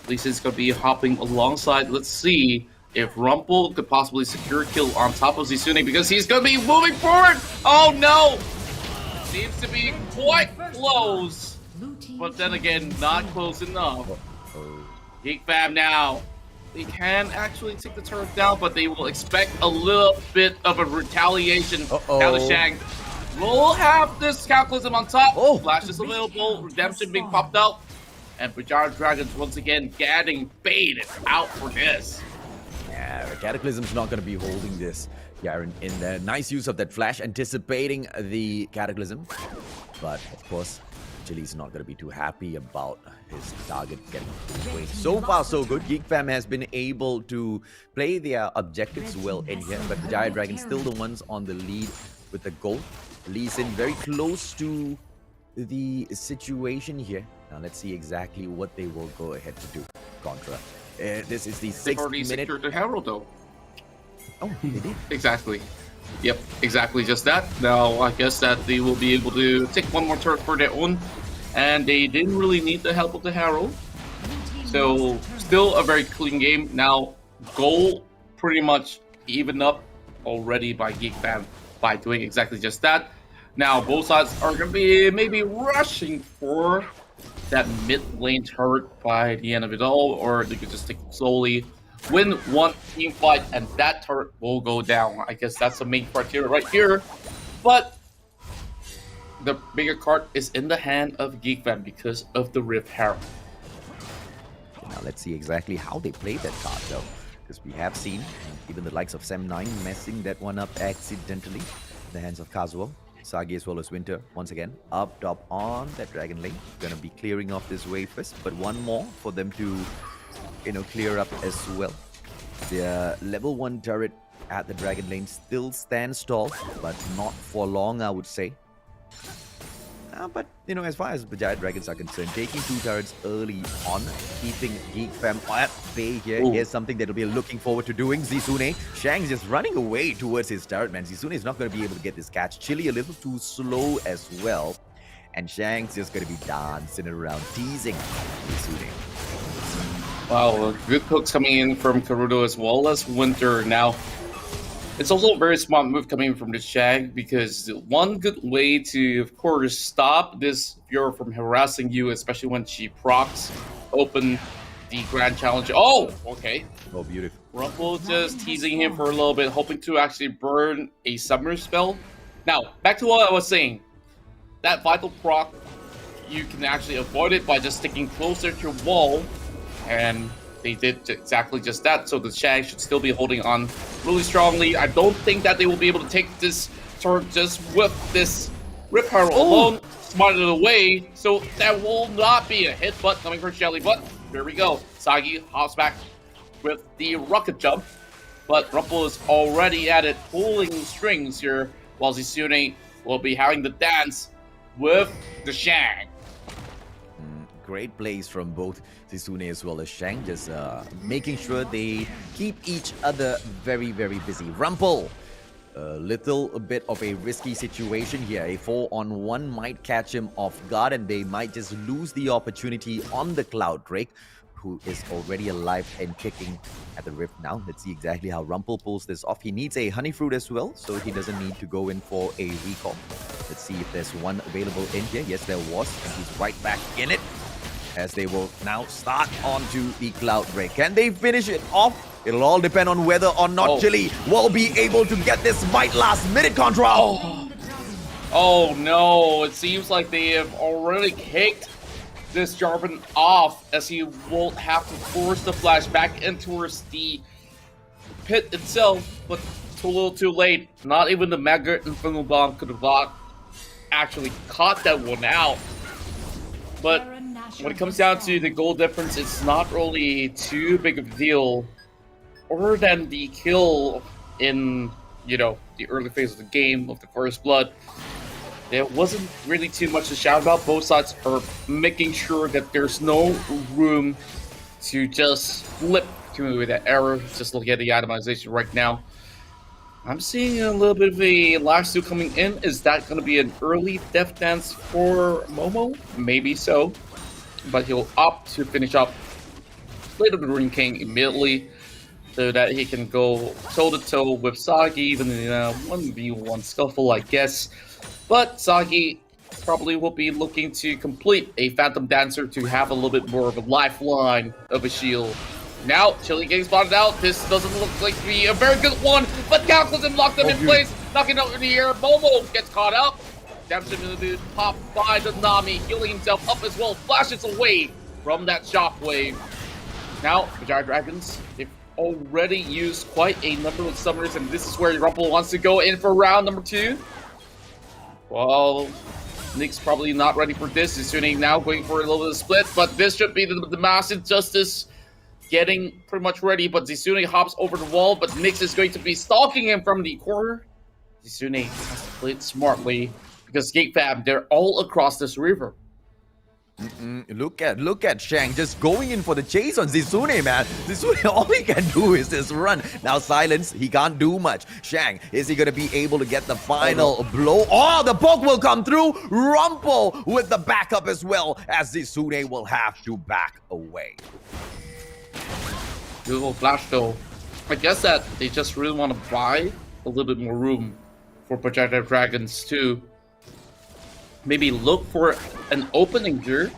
Lisa is going to be hopping alongside. Let's see if Rumple could possibly secure a kill on top of Zisune because he's going to be moving forward. Oh no! Seems to be quite close. But then again, not close enough. Geek Fam now. They can actually take the turret down, but they will expect a little bit of a retaliation. Now the Shang will have this Cataclysm on top. Flash is available. Redemption being popped out. And Berjaya Dragons once again getting baited out for this. Yeah, Cataclysm's not going to be holding this Garen in there. Nice use of that flash, anticipating the Cataclysm. But, of course, Chili's not going to be too happy about his target getting away. So far, so good. Geek Fam has been able to play their objectives well in here. But Berjaya Dragons still the ones on the lead with the goal. Lee Sin very close to the situation here. Now let's see exactly what they will go ahead to do, Contra. This is the 6th minute. Secured the Herald though. Oh, they did. Exactly. Yep, exactly just that. Now I guess that they will be able to take one more turret for their own, and they didn't really need the help of the Herald. So still a very clean game. Now goal pretty much evened up already by Geek Fam by doing exactly just that. Now both sides are going to be maybe rushing for that mid lane turret by the end of it all, or they could just take it slowly, win one team fight, and that turret will go down. I guess that's the main criteria right here. But the bigger card is in the hand of Geek Fam because of the Rift Herald. Now let's see exactly how they play that card though, because we have seen even the likes of Sem9 messing that one up accidentally in the hands of Kazuo. Sagi as well as Winter, once again, up top on that Dragon Lane. Gonna be clearing off this wave first, but one more for them to, clear up as well. Their level 1 turret at the Dragon Lane still stands tall, but not for long, I would say. But, as far as Berjaya Dragons are concerned, taking 2 turrets early on, keeping Geek Fam at bay here, is something that we'll be looking forward to doing. Zizune, Shang's just running away towards his turret, man. Zizune is not going to be able to get this catch. Chili a little too slow as well. And Shang's just going to be dancing around, teasing Zizune. Wow, good hooks coming in from Karudo as well as Winter. Now, it's also a very smart move coming from the Shag, because one good way to, of course, stop this Viewer from harassing you, especially when she procs open the Grand Challenge. Oh, okay. Oh, beautiful. Rumble just teasing him for a little bit, hoping to actually burn a summer spell. Now, back to what I was saying. That Vital proc, you can actually avoid it by just sticking closer to your wall, and they did exactly just that, so the Shag should still be holding on really strongly. I don't think that they will be able to take this turret just with this Rip Herald alone, smarted it away, so that will not be a hit, but coming from Shelly. But here we go. Sagi hops back with the rocket jump, but Rumple is already at it, pulling strings here, while Zizune will be having the dance with the Shag. Great plays from both Zizune as well as Shang, just making sure they keep each other very, very busy. Rumple, a little bit of a risky situation here. A 4-on-1 might catch him off guard, and they might just lose the opportunity on the Cloud Drake, who is already alive and kicking at the Rift now. Let's see exactly how Rumple pulls this off. He needs a Honey Fruit as well, so he doesn't need to go in for a recall. Let's see if there's one available in here. Yes, there was, and he's right back in it, as they will now start onto the Cloud Drake. Can they finish it off? It'll all depend on whether or not Chili will be able to get this right last minute control. Oh no, it seems like they have already kicked this Jarvan off, as he will have to force the flash back in towards the pit itself, but it's a little too late. Not even the MAGGI Influencer Bomb could have actually caught that one out. But when it comes down to the goal difference, it's not really too big of a deal. Other than the kill in, the early phase of the game of the First Blood, there wasn't really too much to shout about. Both sides are making sure that there's no room to just flip to that error. Just look at the itemization right now. I'm seeing a little bit of a live steal coming in. Is that going to be an early death dance for Momo? Maybe so. But he'll opt to finish up later the Rune King immediately, so that he can go toe-to-toe with Sagi, even in a 1v1 scuffle, I guess. But Sagi probably will be looking to complete a Phantom Dancer to have a little bit more of a lifeline of a shield. Now, Chili getting spotted out. This doesn't look like to be a very good one, but Cataclysm locked them in place, knocking out in the air. Momo gets caught up. Damage him to pop by the Nami, healing himself up as well, flashes away from that shockwave. Now, Berjaya Dragons, they've already used quite a number of summoners, and this is where Rumple wants to go in for round number 2. Well, Nick's probably not ready for this. He's now going for a little bit of split, but this should be the massive justice getting pretty much ready. But Zizune hops over the wall, but Nyx is going to be stalking him from the corner. Zizune has to play it smartly, because Geek Fam, they're all across this river. Look at Shang just going in for the chase on Zizune, man. Zizune, all he can do is just run. Now silence, he can't do much. Shang, is he going to be able to get the final blow? Oh, the poke will come through. Rumple with the backup as well, as Zizune will have to back away. Beautiful flash though. I guess that they just really want to buy a little bit more room for Berjaya Dragons to maybe look for an opening here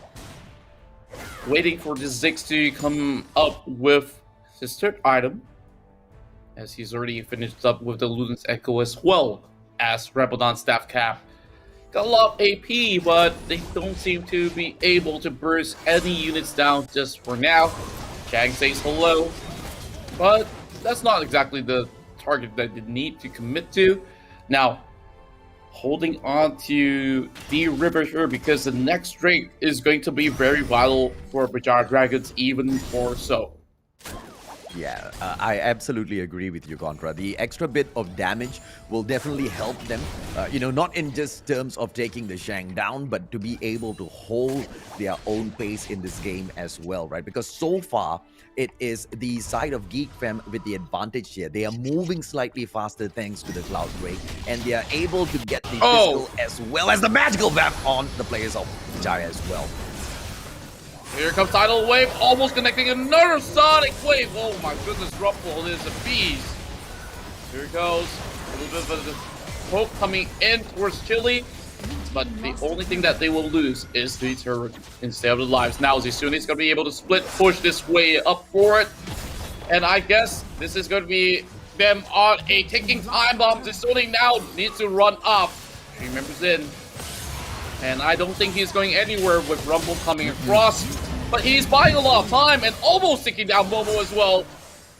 waiting for the Ziggs to come up with his third item, as he's already finished up with the Luden's Echo as well as Rebellion Staff Cap. Got a lot of AP, but they don't seem to be able to burst any units down just for now. Chang says hello, but that's not exactly the target that they need to commit to. Now, holding on to the river here because the next Drake is going to be very vital for Berjaya Dragons, even more so. Yeah, I absolutely agree with you, Contra. The extra bit of damage will definitely help them, not in just terms of taking the Shang down, but to be able to hold their own pace in this game as well, right? Because so far, it is the side of Geek Fam with the advantage here. They are moving slightly faster thanks to the Cloud Break, and they are able to get the physical as well as the magical vamp on the players of Berjaya as well. Here comes Tidal Wave, almost connecting another Sonic Wave. Oh my goodness, Rumple is a beast. Here it goes. A little bit of the poke coming in towards Chili. But the only thing that they will lose is the turret instead of the lives. Now Zisune's going to be able to split push this way up for it. And I guess this is going to be them on a ticking time bomb. Zisune now needs to run up. 3 members in. And I don't think he's going anywhere with Rumble coming across. But he's buying a lot of time and almost taking down Momo as well.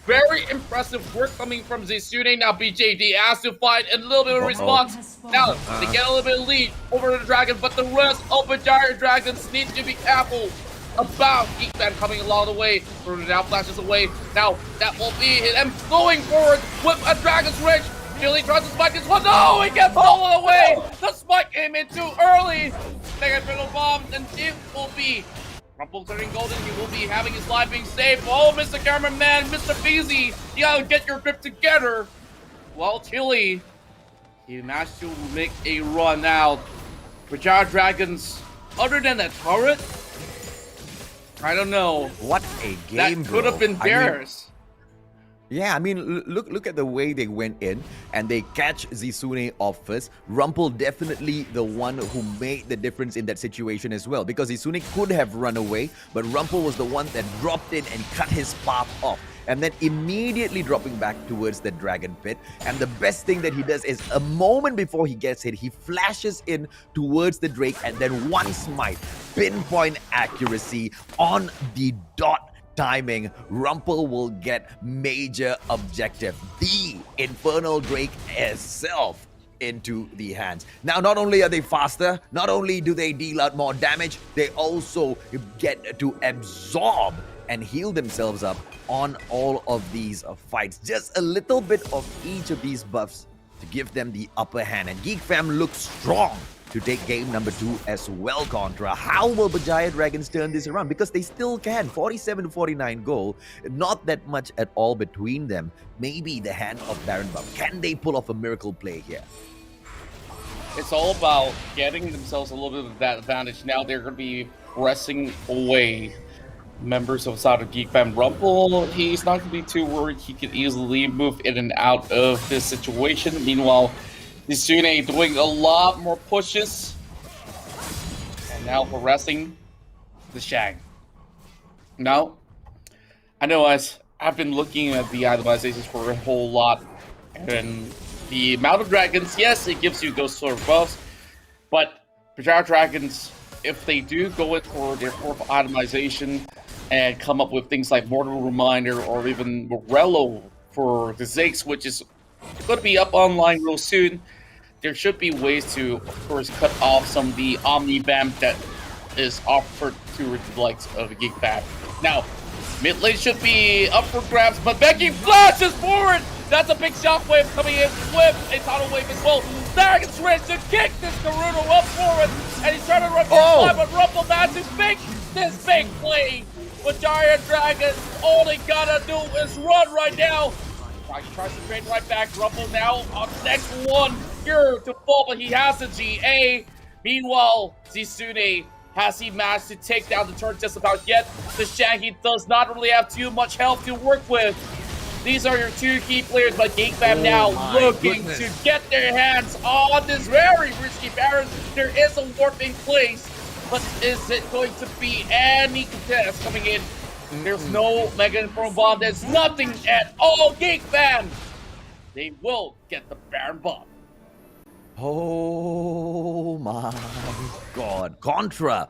Very impressive work coming from Zisune. Now BJD has to fight and a little bit of response. Now they get a little bit of lead over the Dragon, but the rest of Berjaya Dragons need to be careful about Geek Fam coming along the way. Bruno now flashes away. Now that will be him going forward with a Dragon's Rage. Chili tries to spike this one. No, he gets stolen away. The spike came in too early. Mega Fiddle Bomb, and it will be Rumple turning golden. He will be having his life being saved. Oh, Mr. Cameraman, Mr. Feezy, you gotta get your grip together. Well, Chili, he managed to make a run out. Berjaya Dragons, other than that turret, I don't know. What a game, that could have been theirs. Yeah, I mean, look at the way they went in and they catch Zisune off first. Rumple definitely the one who made the difference in that situation as well, because Zisune could have run away, but Rumple was the one that dropped in and cut his path off, and then immediately dropping back towards the Dragon Pit. And the best thing that he does is a moment before he gets hit, he flashes in towards the Drake, and then one smite, pinpoint accuracy on the dot. Timing, Rumple will get major objective, the Infernal Drake itself, into the hands. Now, not only are they faster, not only do they deal out more damage, they also get to absorb and heal themselves up on all of these fights. Just a little bit of each of these buffs to give them the upper hand. And Geek Fam looks strong to take game number 2 as well, Contra. How will Berjaya Dragons turn this around? Because they still can. 47-49 goal. Not that much at all between them. Maybe the hand of Baron Buff. Can they pull off a miracle play here? It's all about getting themselves a little bit of that advantage. Now they're going to be pressing away members of side of Geek Fam. Rumple, he's not going to be too worried. He can easily move in and out of this situation. Meanwhile, Zisune doing a lot more pushes. And now harassing the Shang. Now, I know as I've been looking at the itemizations for a whole lot. And the amount of dragons, yes, it gives you those sort of buffs. But Berjaya Dragons, if they do go in for their fourth itemization and come up with things like Mortal Reminder or even Morello for the Ziggs, which is going to be up online real soon, there should be ways to, of course, cut off some of the Omni Vamp that is offered to the likes of Geek Fam. Now, mid lane should be up for grabs, but MAGGI flashes forward! That's a big shockwave coming in with a tidal wave as well. Dragon's ready to kick this Naruto up forward, and he's trying to run for but Rumple managed to make this big play. Berjaya Dragons, all they gotta do is run right now. He tries to trade right back. Rumble now on the next one here to fall, but he has the GA. Meanwhile, Zisune, has he managed to take down the turret just about yet? The Shaggy does not really have too much health to work with. These are your two key players, but Geek Fam now looking to get their hands on this very risky Baron. There is a warp in place. But is it going to be any contest coming in? There's no Mega Infernal Bomb. There's nothing at all. Geek Fam, they will get the Baron Bomb. Oh my god. Contra.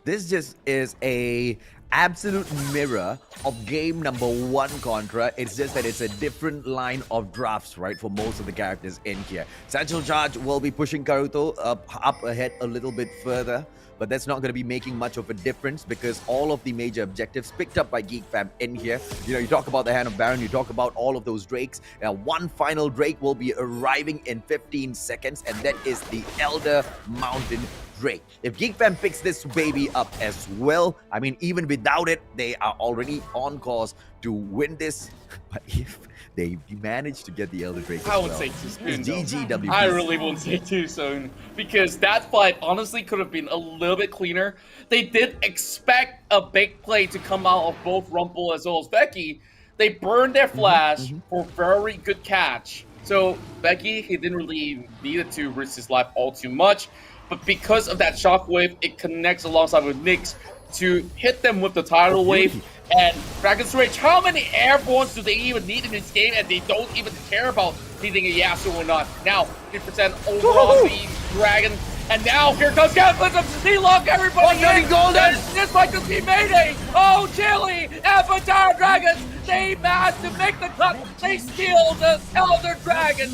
This just is a absolute mirror of game number 1 Contra. It's just that it's a different line of drafts, right, for most of the characters in here. Satchel Charge will be pushing Karuto up ahead a little bit further, but that's not going to be making much of a difference because all of the major objectives picked up by Geek Fam in here. You know, you talk about the Hand of Baron, you talk about all of those Drakes. Now, one final Drake will be arriving in 15 seconds, and that is the Elder Mountain Drake. If Geek Fam picks this baby up as well, I mean, even without it, they are already on course to win this. But if they manage to get the Elder Drake I as would well, say too soon. GGWP. I really won't say too soon because that fight honestly could have been a little bit cleaner. They did expect a big play to come out of both Rumple as well as Becky. They burned their flash for very good catch. So Becky, he didn't really need to risk his life all too much. But because of that shockwave, it connects alongside with Nyx to hit them with the tidal wave. And Dragon's Rage, how many airborns do they even need in this game? And they don't even care about needing a Yasuo or not. Now, 50% over on the Dragon. And now here comes Cataclysm. He locked everybody in. Golden. Just like the team Mayday. Oh, Chili and Berjaya Dragons. They managed to make the cut. They steal the Elder Dragon.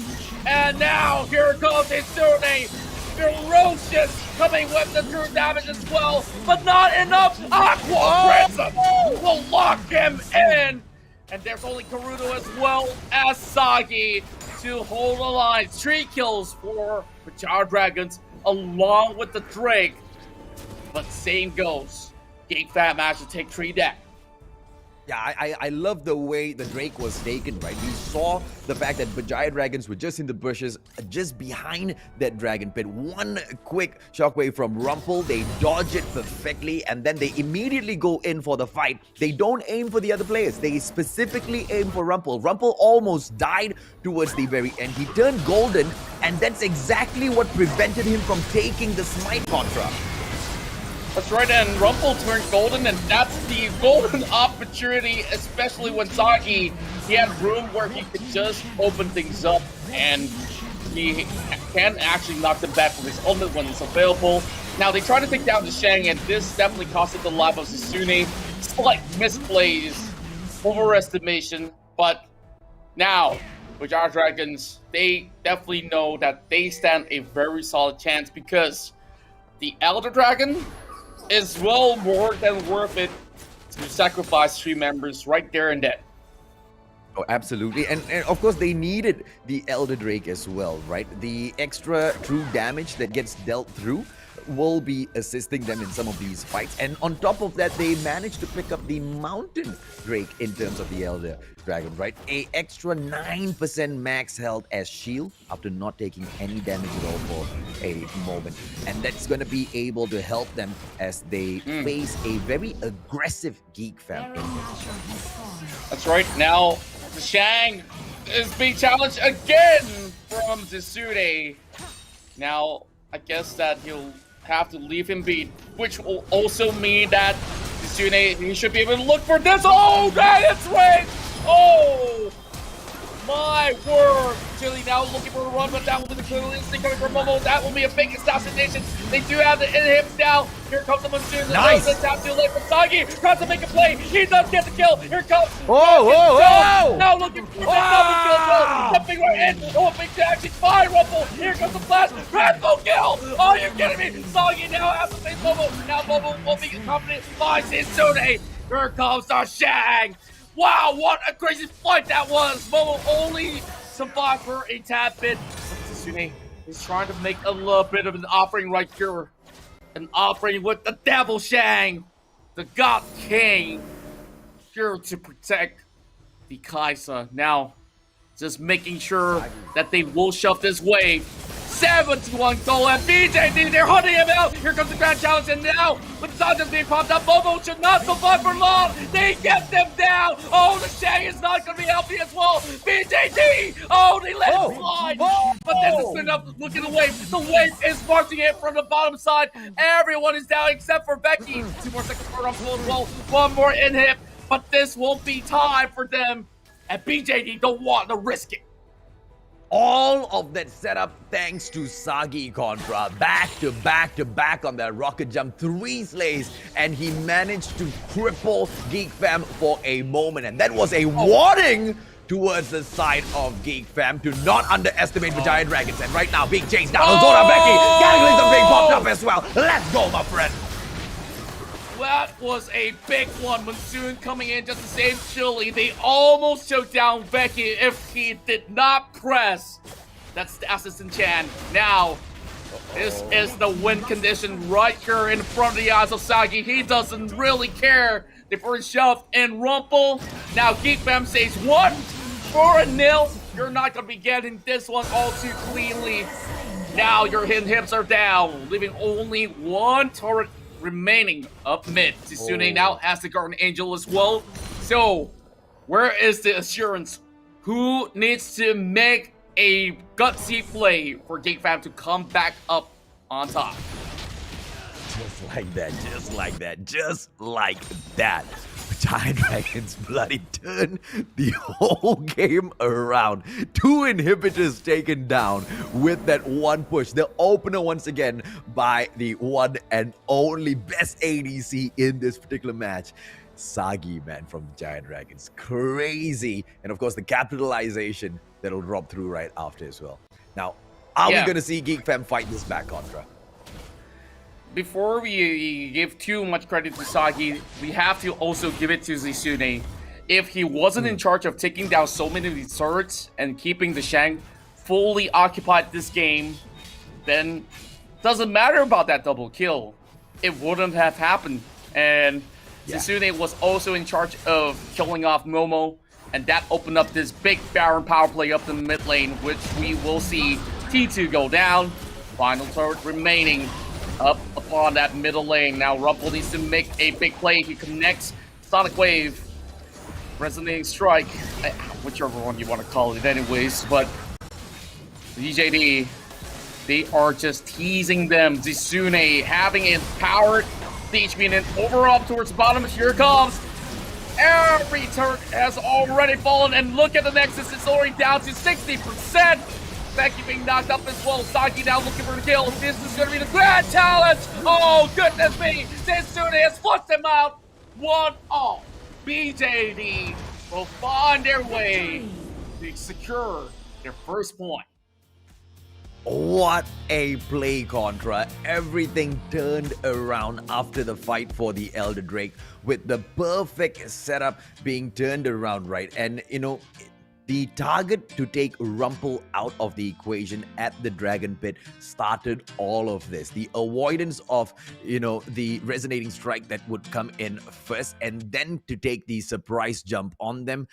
And now here comes Izune. Ferocious, coming with the true damage as well, but not enough. Aqua Ransom will lock him in. And there's only Karuto as well as Sagi to hold the line. 3 kills for Berjaya Dragons along with the Drake. But same goes. Geek Fam managed to take 3 down. Yeah, I love the way the Drake was taken, right? We saw the fact that Berjaya Dragons were just in the bushes, just behind that Dragon Pit. One quick shockwave from Rumple, they dodge it perfectly, and then they immediately go in for the fight. They don't aim for the other players. They specifically aim for Rumple. Rumple almost died towards the very end. He turned golden, and that's exactly what prevented him from taking the Smite Contra. That's right, and Rumple turned golden, and that's the golden opportunity, especially when Sagi, he had room where he could just open things up, and he can actually knock them back with his ultimate when it's available. Now, they try to take down the Shang, and this definitely costed the life of Izune. Slight misplays, overestimation, but now, Berjaya Dragons, they definitely know that they stand a very solid chance because the Elder Dragon is well more than worth it to sacrifice 3 members right there and then. Oh, absolutely. And of course, they needed the Elder Drake as well, right? The extra true damage that gets dealt through will be assisting them in some of these fights. And on top of that, they managed to pick up the Mountain Drake in terms of the Elder Dragon, right? A extra 9% max health as shield after not taking any damage at all for a moment. And that's going to be able to help them as they face a very aggressive Geek Fam. That's right. Now, the Shang is being challenged again from Izune. Now, I guess that he'll have to leave him be, which will also mean that Izune, he should be able to look for this. Oh, Dragon's Rage! Oh, my word. Chili now looking for a run, but that will be the clear instinct coming from Momo. That will be a big assassination. They do have the inhibs now. Here comes the Monsoon. Nice. The tap too late from Sagi. Tries to make a play. He does get the kill. Here comes. Whoa. Now looking for another kill. Stepping right in. Oh, big action. Fine, Rumble. Here comes the flash. Triple kill. Oh, are you kidding me? Sagi now has to face Momo. Now Momo will be confident. Finds Izune. Here comes the Shang. Wow, what a crazy fight that was! Momo only survived for a tad bit. Izune is trying to make a little bit of an offering right here. An offering with the Devil Shang, the God King, here to protect the Kaiser. Now, just making sure that they will shove this way. 7-1 goal and BJD, they're hunting him out. Here comes the grand challenge, and now with the Dodgers being popped up, Momo should not survive for long. They get them down. Oh, the Shang is not going to be healthy as well. BJD, oh, they let him slide. But That's just enough. Look at the wave. The wave is marching in from the bottom side. Everyone is down except for Becky. 2 more seconds for Rumble as well. 1 more inhib, but this won't be time for them. And BJD don't want to risk it. All of that setup thanks to Sagi Contra. Back to back to back on that rocket jump. 3 slays. And he managed to cripple Geek Fam for a moment. And that was a warning towards the side of Geek Fam to not underestimate Berjaya Dragons. And right now, being chased down. Zora Becky. Cataclysm being popped up as well. Let's go, my friend. That was a big one. Monsoon coming in just to save Chili. They almost choked down Becky if he did not press. That's the assassin Chan. Now, this is the win condition right here in front of the eyes of Sagi. He doesn't really care. They first shoved in Rumple. Now Geek Fam says 1-0. You're not going to be getting this one all too cleanly. Now your hips are down, leaving only 1 turret remaining up mid. Tsune now has the Guardian Angel as well. So, where is the assurance? Who needs to make a gutsy play for Geek Fam to come back up on top? Just like that, just like that, just like that. Giant Dragons bloody turn the whole game around. 2 inhibitors taken down with that 1 push. The opener once again by the one and only best ADC in this particular match. Sagi, man, from Giant Dragons. Crazy. And of course, the capitalization that'll drop through right after as well. Now, are we going to see Geek Fam fight this back, Contra? Before we give too much credit to Sagi, we have to also give it to Tsune. If he wasn't in charge of taking down so many of these turrets and keeping the Shang fully occupied this game, then doesn't matter about that double kill. It wouldn't have happened. And Tsune was also in charge of killing off Momo, and that opened up this big Baron power play up the mid lane, which we will see T2 go down. Final turret remaining up upon that middle lane. Now Rumple needs to make a big play. He connects Sonic Wave, Resonating Strike, whichever one you want to call it anyways, but DJD, they are just teasing them. Tsune having it powered, Siege being over up towards the bottom. Here it comes. Every turret has already fallen, and look at the Nexus, it's already down to 60%. Becky being knocked up as well. Sagi now looking for the kill. This is going to be the grand challenge. Oh, goodness me. Tsune has flushed them out. 1-0. BJD will find their way to secure their first point. What a play, Contra. Everything turned around after the fight for the Elder Drake with the perfect setup being turned around, right? And, you know, the target to take Rumple out of the equation at the Dragon Pit started all of this. The avoidance of, you know, the Resonating Strike that would come in first, and then to take the surprise jump on them.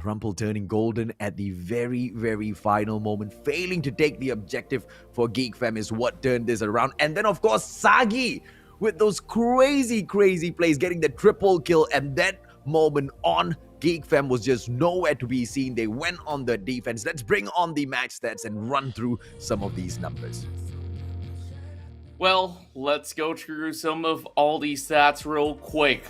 Rumple turning golden at the very, very final moment. Failing to take the objective for Geek Fam is what turned this around. And then, of course, Sagi with those crazy, crazy plays, getting the triple kill. And that moment on, Geek Fam was just nowhere to be seen. They went on the defense. Let's bring on the match stats and run through some of these numbers. Well, let's go through some of all these stats real quick.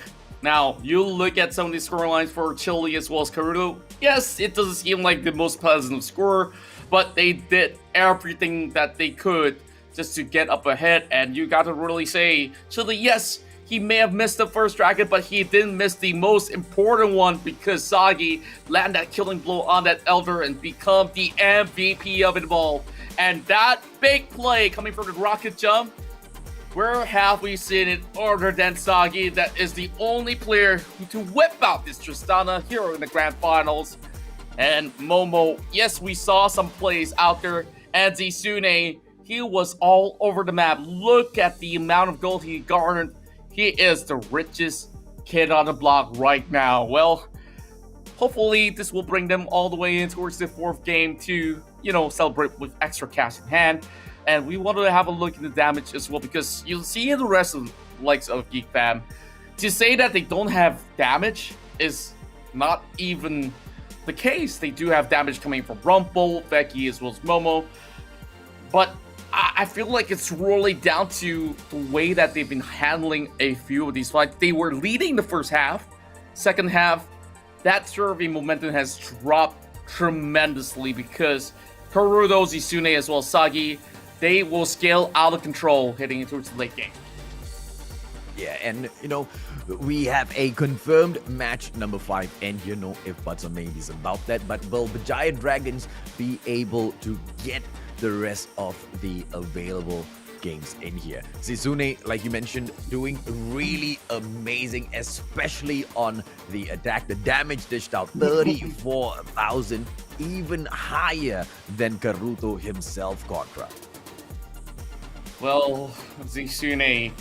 Now, you look at some of these scorelines for Chile as well as Karuto. Yes, it doesn't seem like the most pleasant score, but they did everything that they could just to get up ahead. And you got to really say, Chile, yes, he may have missed the first dragon, but he didn't miss the most important one because Sagi landed that killing blow on that Elder and become the MVP of it all. And that big play coming from the rocket jump, where have we seen it other than Sagi? That is the only player to whip out this Tristana hero in the grand finals. And Momo, yes, we saw some plays out there. And Tsune, he was all over the map. Look at the amount of gold he garnered. He is the richest kid on the block right now. Well, hopefully this will bring them all the way in towards the 4th game to, you know, celebrate with extra cash in hand. And we wanted to have a look at the damage as well, because you'll see in the rest of the likes of Geek Fam, to say that they don't have damage is not even the case. They do have damage coming from Rumble, Becky, as well as Momo. But I feel like it's really down to the way that they've been handling a few of these fights. They were leading the first half. Second half, that serving momentum has dropped tremendously because Karudo, Zisune, as well as Sagi, they will scale out of control heading into the late game. Yeah, and we have a confirmed match number 5, and if buts or maybes about that, but will Berjaya Dragons be able to get the rest of the available games in here? Zisune, like you mentioned, doing really amazing, especially on the attack. The damage dished out 34,000, even higher than Karuto himself, Contra. Well, Zisune,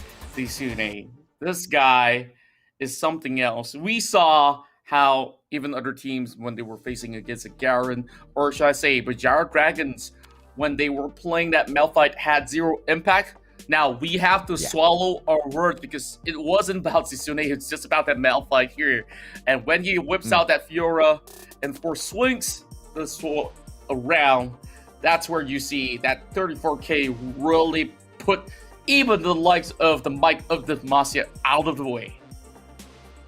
this guy is something else. We saw how even other teams, when they were facing against a Garen, or should I say, Berjaya Dragons, when they were playing that Malphite, had zero impact. Now, we have to swallow our words because it wasn't about Zisune, it's just about that Malphite here. And when he whips out that Fiora and swings the sword around, that's where you see that 34k really put even the likes of the Mike of the Demacia out of the way.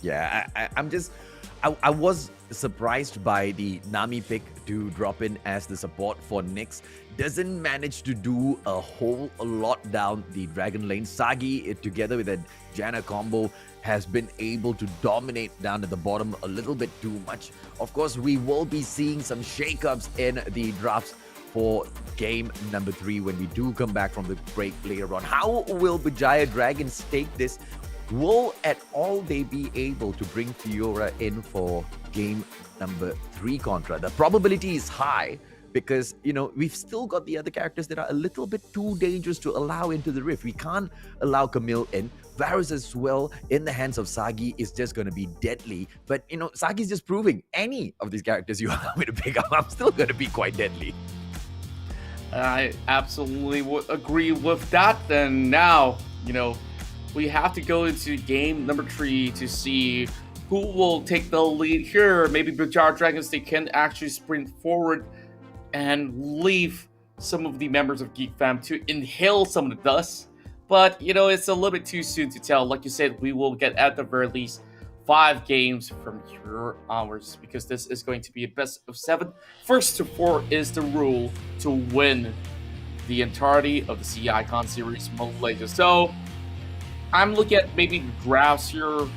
Yeah, I was surprised by the Nami pick to drop in as the support for Nyx. Doesn't manage to do a whole lot down the Dragon lane. Sagi, together with a Janna combo, has been able to dominate down at the bottom a little bit too much. Of course, we will be seeing some shakeups in the drafts for game number 3 when we do come back from the break later on. How will Berjaya Dragons take this? Will at all they be able to bring Fiora in for game number 3, Contra? The probability is high because, we've still got the other characters that are a little bit too dangerous to allow into the Rift. We can't allow Camille in. Varus as well, in the hands of Sagi, is just going to be deadly. But, Sagi's just proving any of these characters you allow me to pick up, I'm still going to be quite deadly. I absolutely would agree with that. And now, we have to go into game number 3 to see who will take the lead here. Maybe Berjaya Dragons, they can actually sprint forward and leave some of the members of Geek Fam to inhale some of the dust. But, it's a little bit too soon to tell. Like you said, we will get at the very least 5 games from here onwards because this is going to be a best of 7. First to 4 is the rule to win the entirety of the Sea Icon Series Malaysia. So, I'm looking at maybe the drafts here.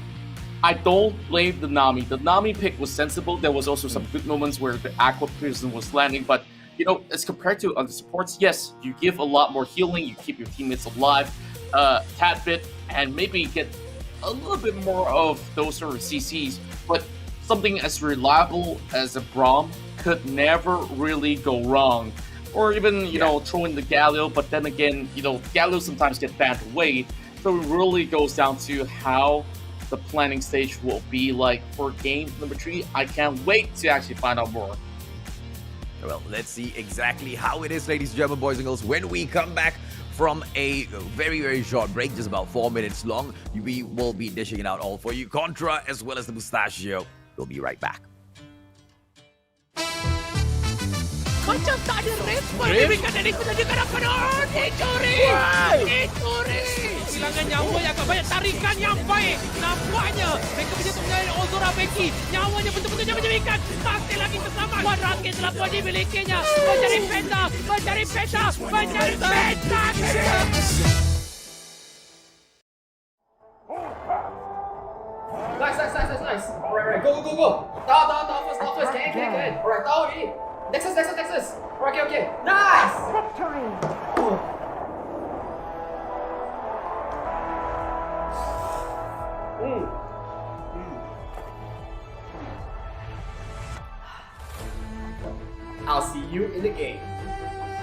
I don't blame the Nami. The Nami pick was sensible. There was also some good moments where the Aqua Prison was landing, but as compared to other supports, yes, you give a lot more healing, you keep your teammates alive a tad bit, and maybe get a little bit more of those sort of CCs, but something as reliable as a Braum could never really go wrong. Or even, throw in the Galio, but then again, Galio sometimes get banned away. So it really goes down to how the planning stage will be like for game number 3. I can't wait to actually find out more. Well, let's see exactly how it is, ladies and gentlemen, boys and girls, when we come back from a very, very short break, just about 4 minutes long. We will be dishing it out all for you. Contra as well as the Mustachio. We'll be right back. Macam tak ada respon diberikan dari penjaga kanan. Dicuri! Dicuri! Kehilangan nyawa yang agak banyak, tarikan yang baik. Nampaknya mereka bisa mengenai Ozora Becky. Nyawanya betul-betul menyebabkan. Masih lagi bersama. Wan Rakit telah pun dimilikinya. Mencari peta. Mencari peta. Mencari peta. Nice. Alright, go. Down first. Can. Alright, down already. Nexus. Alright, okay. Nice! Victory! I'll see you in the game.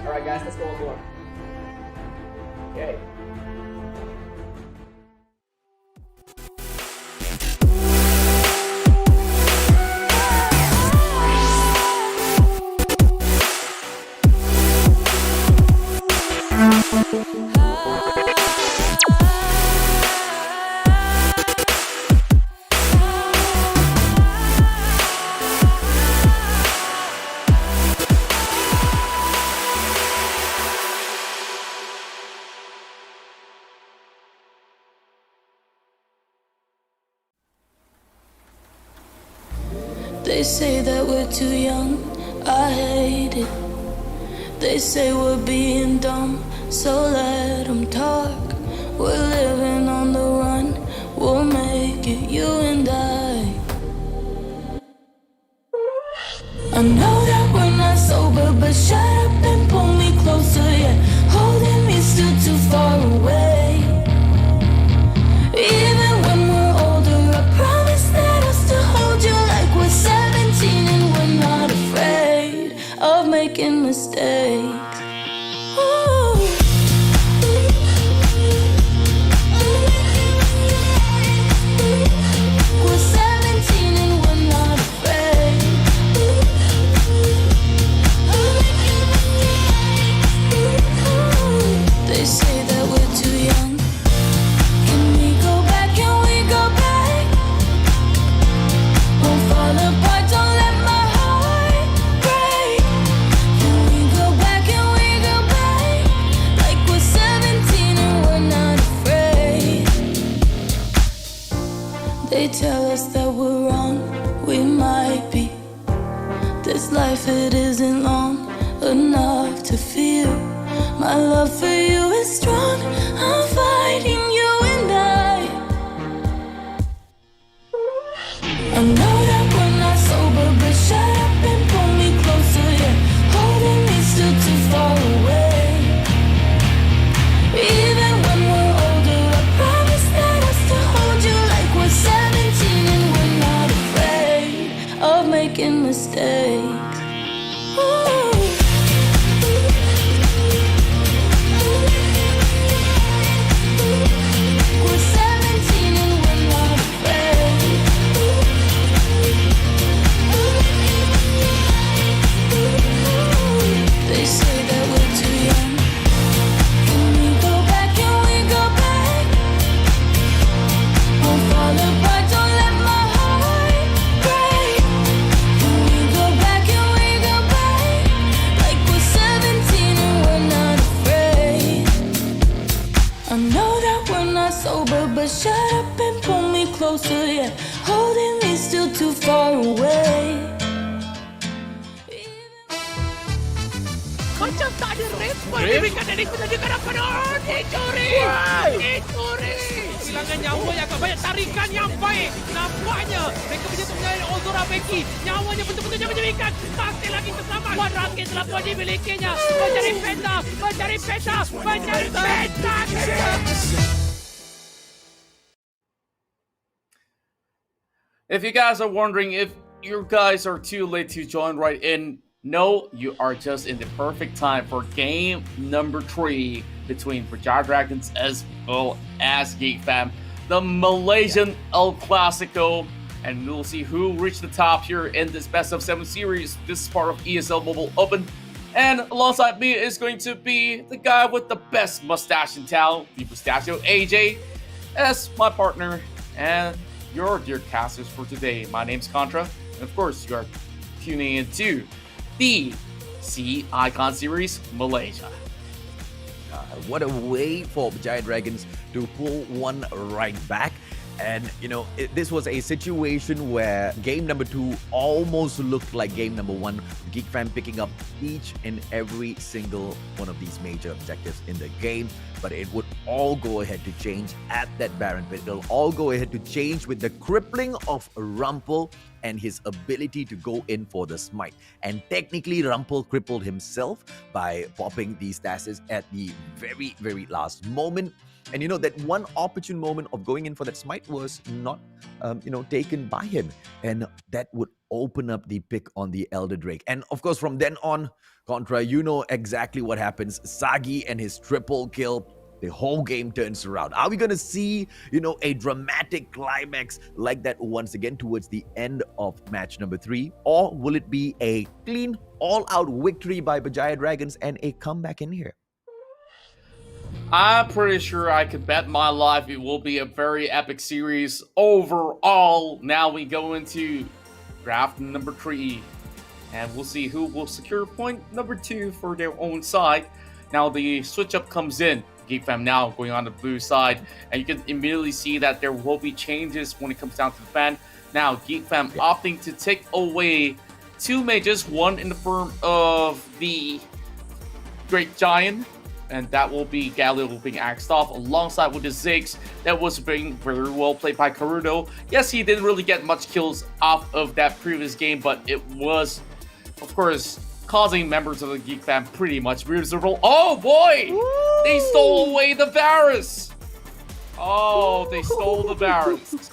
Alright guys, let's go on. Okay. They say that we're too young, I hate it. They say we're being dumb, so let them talk. We're living on the run, we'll make it, you and I. I know that we're not sober, but shut up and pull me closer, yeah. Holding me still too far away. Even when we're older, I promise that I'll still hold you like we're 17 and we're not afraid of making mistakes. Ooh. We're 17 and we're not afraid. They say that we're too young. Can we go back? Can we go back? Won't fall apart, don't let my heart break. Can we go back? Can we go back? Like we're 17 and we're not afraid. They tell us that we're wrong, we might be. This life, it isn't long enough to feel. My love for you is strong, I'm fighting you and I know that we're not sober, but shut up and pull me closer, yeah. Holding me still too far away. Even when we're older, I promise that I'll still hold you like we're 17 and we're not afraid of making mistakes. Ooh. We're 17 and we're not afraid. They say that we're too young. Can we go back? Can we go back? Won't fall apart, don't let my heart break. Can we go back? Can we go back? Like we're 17 and we're not afraid. I know that we're not sober, but shut up and pull me closer, yeah. Holding me still too far away. Macam tak ada respon diberikan dari penjaga kanan. Dicuri! Dicuri! Kehilangan nyawa yang agak banyak, tarikan yang baik. Nampaknya mereka menyentuh mengenai Ozora Becky. Nyawanya betul-betul menyebabkan. Masih lagi terselamat. Wan Rakit telah pun dimilikinya. Mencari peta, mencari peta, mencari peta. If you guys are wondering if you guys are too late to join right in, no, you are just in the perfect time for game number 3 between Berjaya Dragons as well as Geek Fam, the Malaysian El Clasico, and we'll see who reached the top here in this best of 7 series. This is part of ESL Mobile Open, and alongside me is going to be the guy with the best mustache in town, the Mustachio AJ, as my partner and your dear casters for today. My name's Contra, and of course you are tuning into the C Icon Series Malaysia. What a way for Berjaya Dragons to pull one right back. And, you know, this was a situation where game number 2 almost looked like game number 1. Geek Fam picking up each and every single one of these major objectives in the game. But it would all go ahead to change at that Baron Pit. It'll all go ahead to change with the crippling of Rumpel and his ability to go in for the smite. And technically, Rumpel crippled himself by popping these dashes at the very, very last moment. And you know, that one opportune moment of going in for that smite was not, taken by him. And that would open up the pick on the Elder Drake. And of course, from then on, Contra, you know exactly what happens. Sagi and his triple kill, the whole game turns around. Are we going to see, a dramatic climax like that once again towards the end of match number 3? Or will it be a clean, all-out victory by Berjaya Dragons and a comeback in here? I'm pretty sure I could bet my life it will be a very epic series overall. Now we go into draft number 3, and we'll see who will secure point number 2 for their own side. Now the switch up comes in. Geek Fam now going on the blue side, and you can immediately see that there will be changes when it comes down to the fan. Now, Geek Fam opting to take away 2 mages, one in the form of the Great Giant, and that will be Galio being axed off alongside with the Ziggs. That was being very well played by Karudo. Yes, he didn't really get much kills off of that previous game, but it was, of course, causing members of the Geek Fam pretty much miserable. Oh boy! Woo! They stole away the Varus! Oh, they stole the Varus.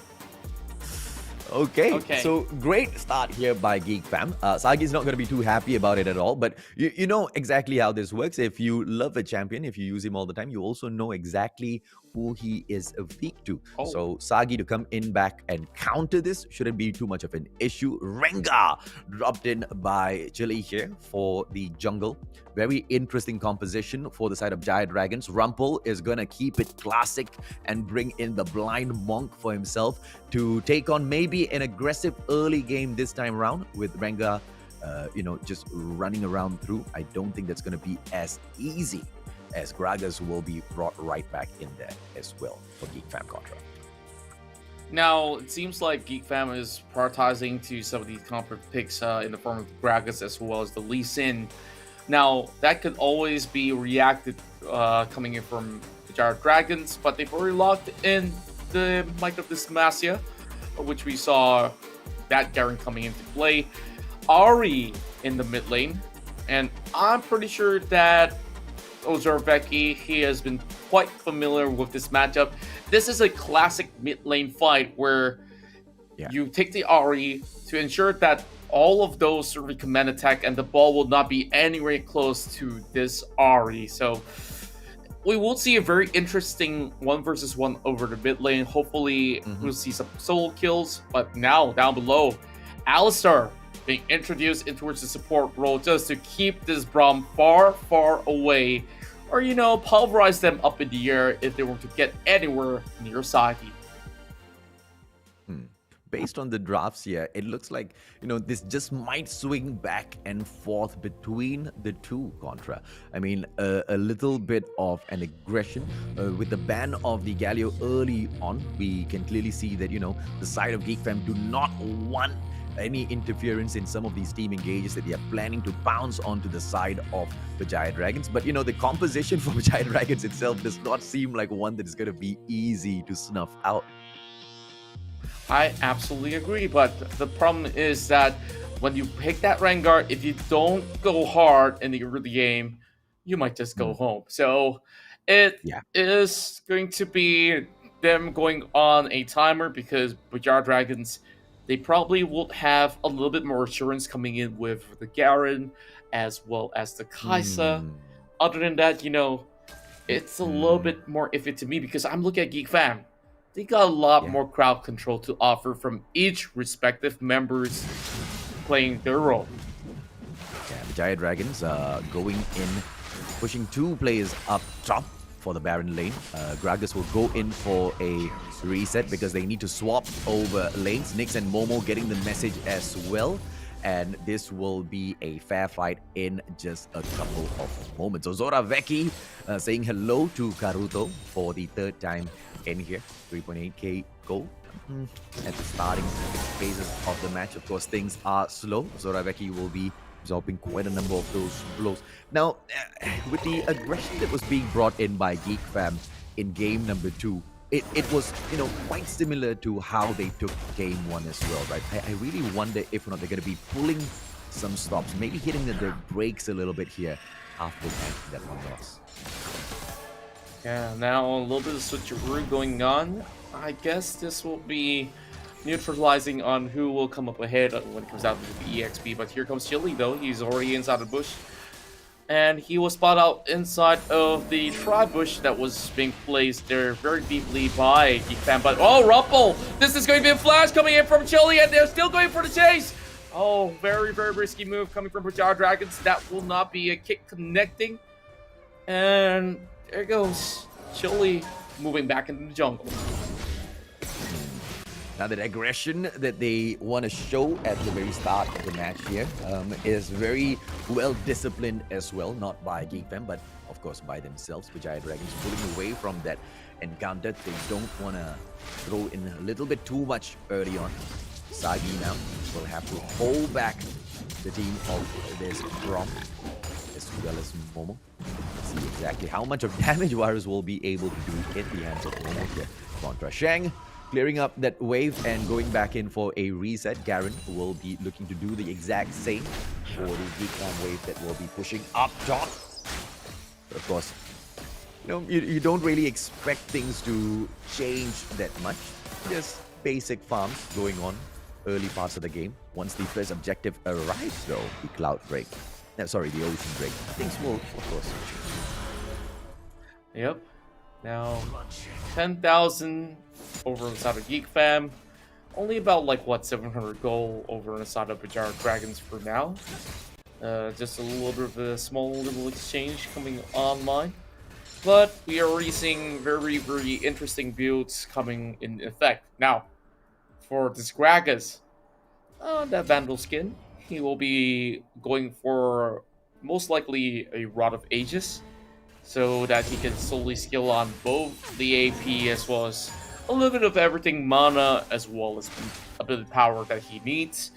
Okay, so great start here by Geek Fam. Sagi's not going to be too happy about it at all, but you know exactly how this works. If you love a champion, if you use him all the time, you also know exactly who he is weak to. So Sagi to come in back and counter this shouldn't be too much of an issue. Rengar dropped in by Chili here for the jungle. Very interesting composition for the side of Berjaya Dragons. Rumpel is going to keep it classic and bring in the Blind Monk for himself to take on maybe an aggressive early game this time around with Rengar, just running around through. I don't think that's going to be as easy, as Gragas will be brought right back in there as well for Geek Fam Contra. Now, it seems like Geek Fam is prioritizing to some of these comfort picks in the form of Gragas as well as the Lee Sin. Now, that could always be reacted coming in from Berjaya Dragons, but they've already locked in the Might of Dysmasia, which we saw that Garen coming into play. Ari in the mid lane, and I'm pretty sure that Ozorveki, he has been quite familiar with this matchup. This is a classic mid lane fight where you take the Ari to ensure that all of those sort of command attack and the ball will not be anywhere close to this Ari. So we will see a very interesting 1v1 over the mid lane. Hopefully we'll see some solo kills. But now down below, Alistar being introduced in towards the support role just to keep this Braum far, far away, or pulverize them up in the air if they were to get anywhere near Sagi. Based on the drafts here, it looks like, this just might swing back and forth between the two Contra. I mean, a little bit of an aggression. With the ban of the Galio early on, we can clearly see that, the side of Geek Fam do not want any interference in some of these team engages that they are planning to bounce onto the side of Berjaya Dragons. But, the composition for Berjaya Dragons itself does not seem like one that is going to be easy to snuff out. I absolutely agree, but the problem is that when you pick that Rengar, if you don't go hard in the early game, you might just go home. So it is going to be them going on a timer because Berjaya Dragons, they probably will have a little bit more assurance coming in with the Garen as well as the Kaisa. Other than that, it's a little bit more iffy to me because I'm looking at Geek Fam. They got a lot more crowd control to offer from each respective members playing their role. Berjaya Dragons going in, pushing 2 players up top for the Baron lane. Gragas will go in for a reset because they need to swap over lanes. Nyx and Momo getting the message as well. And this will be a fair fight in just a couple of moments. So Ozorveki saying hello to Karuto for the 3rd time in here. 3.8k gold at the starting phases of the match. Of course, things are slow. Ozorveki will be absorbing quite a number of those blows. Now, with the aggression that was being brought in by Geek Fam in game number 2, it was, quite similar to how they took game 1 as well, right? I really wonder if or not they're going to be pulling some stops, maybe hitting the brakes a little bit here after that one loss. Yeah, now a little bit of switcheroo going on. I guess this will be neutralizing on who will come up ahead when it comes down to the EXP. But here comes Chili, though. He's already inside the bush. And he was spotted out inside of the tri-bush that was being placed there very deeply by Geek Fam. But, Rumpel! This is going to be a flash coming in from Chili, and they're still going for the chase! Oh, very, very risky move coming from Berjaya Dragons. That will not be a kick connecting. And there goes Chili moving back into the jungle. Now that aggression that they want to show at the very start of the match here is very well disciplined as well, not by Geek Fam, but of course by themselves. Berjaya Dragons pulling away from that encounter. They don't want to throw in a little bit too much early on. Sagi now will have to hold back the team of this Brom as well as Momo. Let's see exactly how much of damage Virus will be able to do in the hands of Momo here. Contra Shang clearing up that wave and going back in for a reset. Garen will be looking to do the exact same for the Geek Fam wave that will be pushing up top. But of course, you don't really expect things to change that much. Just basic farms going on early parts of the game. Once the first objective arrives though, the cloud break. The ocean break. Things will, of course, change. Yep. Now, 10,000 over inside of Geek Fam. Only about 700 gold over inside of Berjaya Dragons for now. Just a little bit of a small little exchange coming online. But we are already seeing very, very interesting builds coming in effect. Now, for this Gragas, that Vandal skin, he will be going for most likely a Rod of Ages, so that he can solely skill on both the AP as well as a little bit of everything, mana as well as a bit of power that he needs.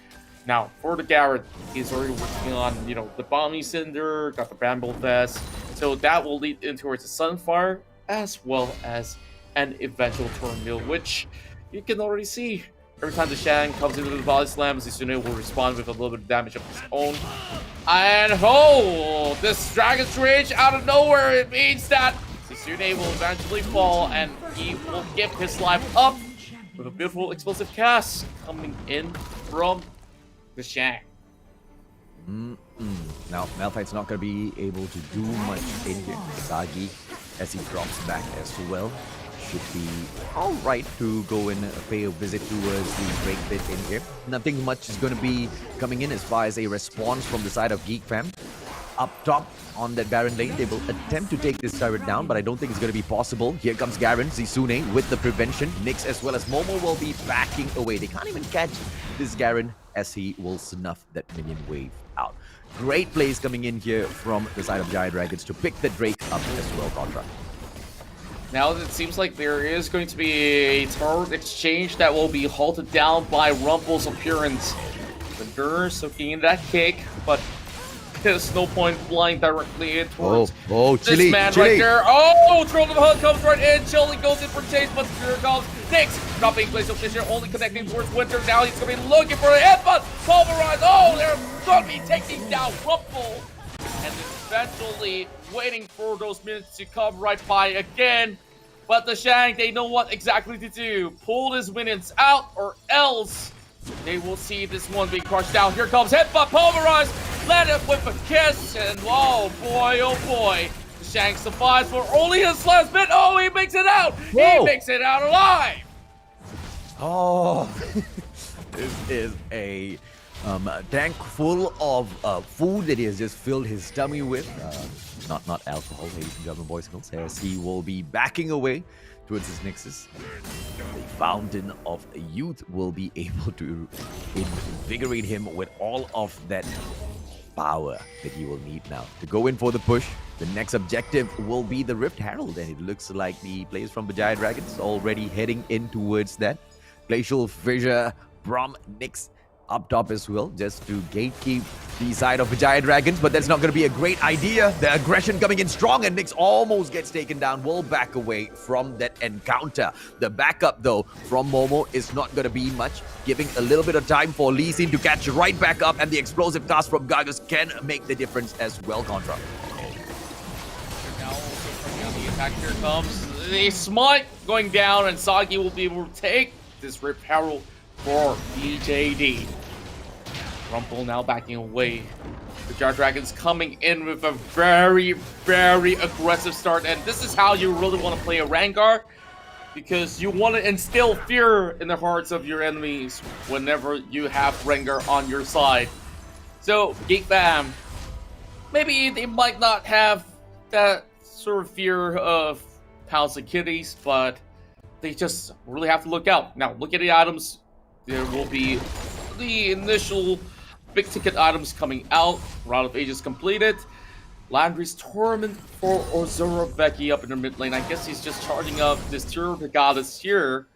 Now, for the Garrett, he's already working on, the Bomby Cinder, got the Bramble Vest, so that will lead into towards the Sunfire, as well as an eventual Tornado, which you can already see. Every time the Shang comes into the Body Slam, Zizune will respond with a little bit of damage of his own. And this Dragon's Rage out of nowhere, it means that Zizune will eventually fall and he will give his life up with a beautiful explosive cast coming in from the Shang. Now, Malphite's not going to be able to do much in here. Sagi, as he drops back as well, should be alright to go and pay a visit towards the break bit in here. Nothing much is going to be coming in as far as a response from the side of Geek Fam. Up top on that Baron lane, they will attempt to take this turret down, but I don't think it's going to be possible. Here comes Garen, Zizune with the prevention. Nyx as well as Momo will be backing away. They can't even catch this Garen as he will snuff that minion wave out. Great plays coming in here from the side of Berjaya Dragons to pick the Drake up as well, Contra. Now it seems like there is going to be a turret exchange that will be halted down by Rumple's appearance. The Dur soaking in that cake, but there's no point flying directly in towards Chili, this man Chili. right there. Oh, Troll of the Hood comes right in. Chili goes in for chase, but here comes Nyx. Dropping place of Fisher, only connecting towards Winter. Now he's going to be looking for the headbutt. Pulverize. Oh, they're going to be taking down Rumple. And eventually waiting for those minutes to come right by again. But the Shang, they know what exactly to do. Pull his minions out or else they will see this one being crushed down. Here comes Headbutt Pulverize. Let it with a kiss. And oh boy. The Shang survives for only his last bit. Oh, he makes it out. Whoa. He makes it out alive. Oh, this is a tank full of food that he has just filled his tummy with. Not alcohol, ladies and gentlemen, boys and girls. As he will be backing away towards his Nexus. The Fountain of Youth will be able to invigorate him with all of that power that he will need now to go in for the push. The next objective will be the Rift Herald, and it looks like the players from Berjaya Dragons already heading in towards that. Glacial Fissure, Brom, Nyx up top as well, just to gatekeep the side of Berjaya Dragons, but that's not going to be a great idea. The aggression coming in strong, and Nyx almost gets taken down. Will back away from that encounter. The backup, though, from Momo is not going to be much, giving a little bit of time for Lee Sin to catch right back up, and the explosive cast from Gargus can make the difference as well, Contra. Now also from the attack, here comes the Smite going down, and Sagi will be able to take this Rift Herald for BJD. Rumple now backing away. The Jar Dragons coming in with a very, very aggressive start, and this is how you really want to play a Rengar, because you want to instill fear in the hearts of your enemies whenever you have Rengar on your side. So, Geek Fam, maybe they might not have that sort of fear of Pounds and Kitties, but they just really have to look out. Now, look at the items. There will be the initial big ticket items coming out. Round of Ages completed. Landry's Torment for Ozora Becky up in the mid lane. I guess he's just charging up this Tour of the Goddess here.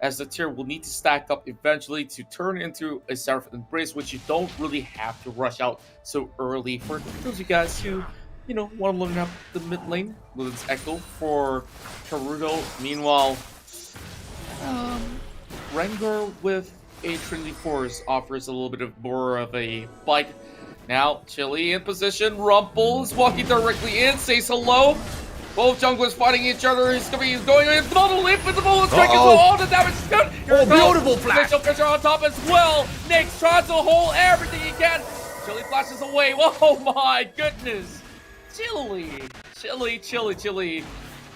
as the tier will need to stack up eventually to turn into a Seraph Embrace, which you don't really have to rush out so early. For those of you guys who, want to learn up the mid lane, Luden's Echo for Karuto. Meanwhile, Rengar with a Trinity Force offers a little bit of more of a bite. Now, Chili in position. Rumple is walking directly in, says hello. Both junglers fighting each other. He's going in. Double leap with the bullet strike as well. All the damage is good. Oh, beautiful flash. Initial pressure on top as well. Nyx tries to hold everything he can. Chili flashes away. Oh my goodness. Chili.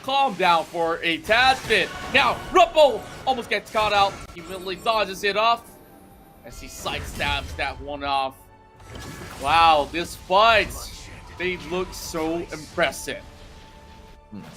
Calm down for a tad bit. Now, Rumple almost gets caught out. He immediately dodges it off as he sidestabs that one off. Wow, this fight, they look so impressive.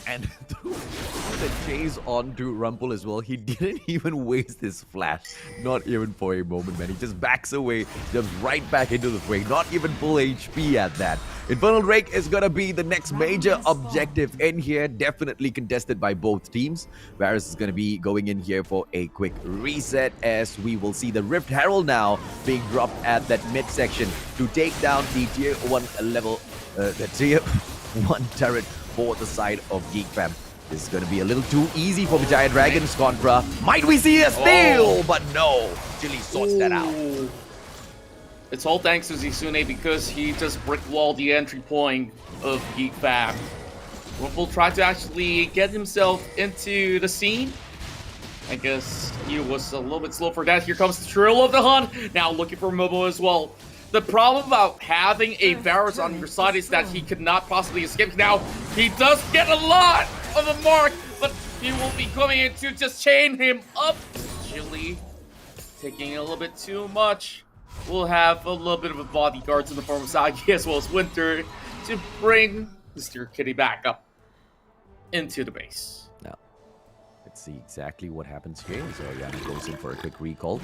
And through the chase onto Rumple as well, he didn't even waste his flash. Not even for a moment, man. He just backs away, jumps right back into the fray. Not even full HP at that. Infernal Drake is going to be the next major objective in here. Definitely contested by both teams. Varus is going to be going in here for a quick reset, as we will see the Rift Herald now being dropped at that midsection to take down the tier 1 level, the tier 1 turret for the side of Geek Fam. This is going to be a little too easy for Berjaya Dragons contra. Might we see a steal? But no, Chili sorts that out. It's all thanks to Zisune because he just brick-walled the entry point of Geek Fam. Rumple tried to actually get himself into the scene. I guess he was a little bit slow for that. Here comes the Trail of the Hunt. Now looking for Momo as well. The problem about having a Varus on your side is that he could not possibly escape. Now, he does get a lot of a mark, but he will be coming in to just chain him up. Chili taking a little bit too much. We'll have a little bit of a bodyguards in the form of Sagi as well as Winter to bring Mr. Kitty back up into the base. Let's see exactly what happens here. So Yana goes in for a quick recall.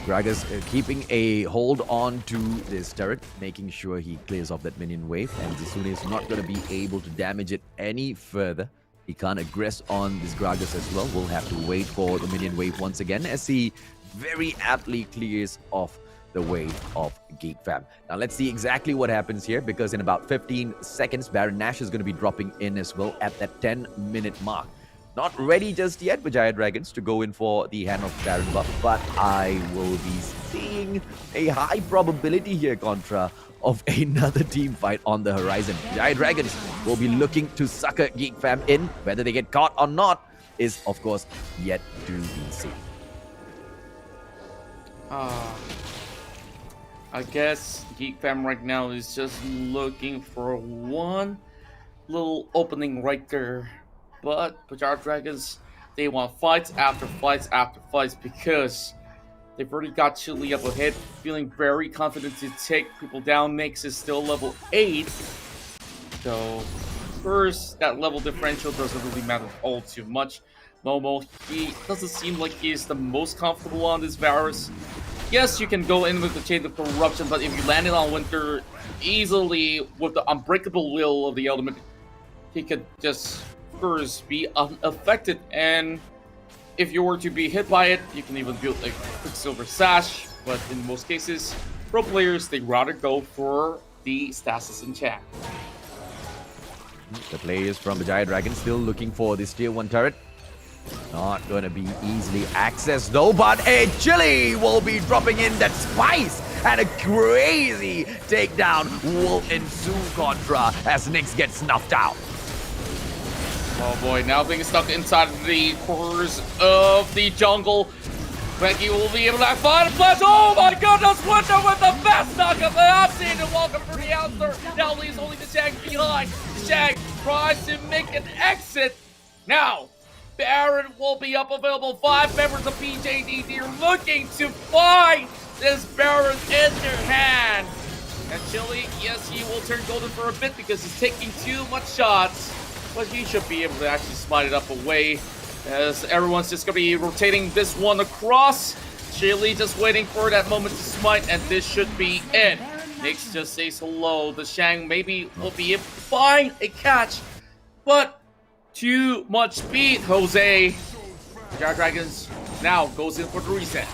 Gragas keeping a hold on to this turret, making sure he clears off that minion wave. And Zisune is not going to be able to damage it any further. He can't aggress on this Gragas as well. We'll have to wait for the minion wave once again as he very aptly clears off the wave of Geek Fam. Now let's see exactly what happens here, because in about 15 seconds, Baron Nash is going to be dropping in as well at that 10-minute mark. Not ready just yet, Berjaya Dragons, to go in for the Hand of Baron buff, but I will be seeing a high probability here, Contra, of another team fight on the horizon. Berjaya Dragons will be looking to sucker Geek Fam in. Whether they get caught or not is, of course, yet to be seen. I guess Geek Fam right now is just looking for one little opening right there. But Berjaya Dragons, they want fights after fights after fights because they've already got Chili up ahead, feeling very confident to take people down. Nyx is still level 8. So, first, that level differential doesn't really matter all too much. Momo, he doesn't seem like he's the most comfortable on this Varus. Yes, you can go in with the Chain of Corruption, but if you land it on Winter easily with the unbreakable will of the element, he could just first be unaffected, and if you were to be hit by it, you can even build a Quicksilver Sash, but in most cases, pro players, they rather go for the Stasis Enchant. The players from Berjaya Dragons still looking for this tier 1 turret. Not going to be easily accessed though, but a Chili will be dropping in that spice, and a crazy takedown will ensue, Contra, as Nyx gets snuffed out. Oh boy, now being stuck inside the corners of the jungle. Becky will be able to find a flash. Oh my goodness, Winter with the best knockup that I've seen, and welcome for the answer. Now leaves only the Shag behind. The Shag tries to make an exit. Now, Baron will be up available. 5 members of PJDD are looking to find this Baron in their hand. And Chili, yes, he will turn golden for a bit because he's taking too much shots. But he should be able to actually smite it up away, as everyone's just going to be rotating this one across. Chili just waiting for that moment to smite, and this should be it. Nyx just says hello. The Shang maybe will be able to find a catch, but too much speed, Jose. Berjaya Dragons Now goes in for the reset.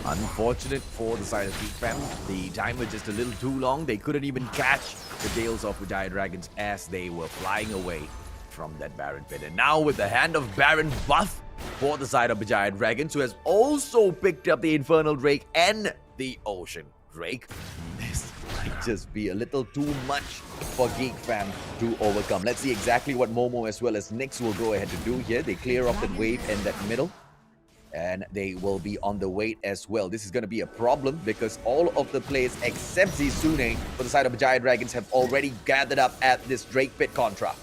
Unfortunate for the side of Geek Fam. The time was just a little too long. They couldn't even catch the tails of Berjaya Dragons as they were flying away from that Baron pit. And now with the hand of Baron buff for the side of Berjaya Dragons, who has also picked up the Infernal Drake and the Ocean Drake. This might just be a little too much for Geek Fam to overcome. Let's see exactly what Momo as well as Nyx will go ahead to do here. They clear off that wave in that middle, and they will be on the wait as well. This is going to be a problem because all of the players except Zisune for the side of Berjaya Dragons have already gathered up at this Drake pit contra.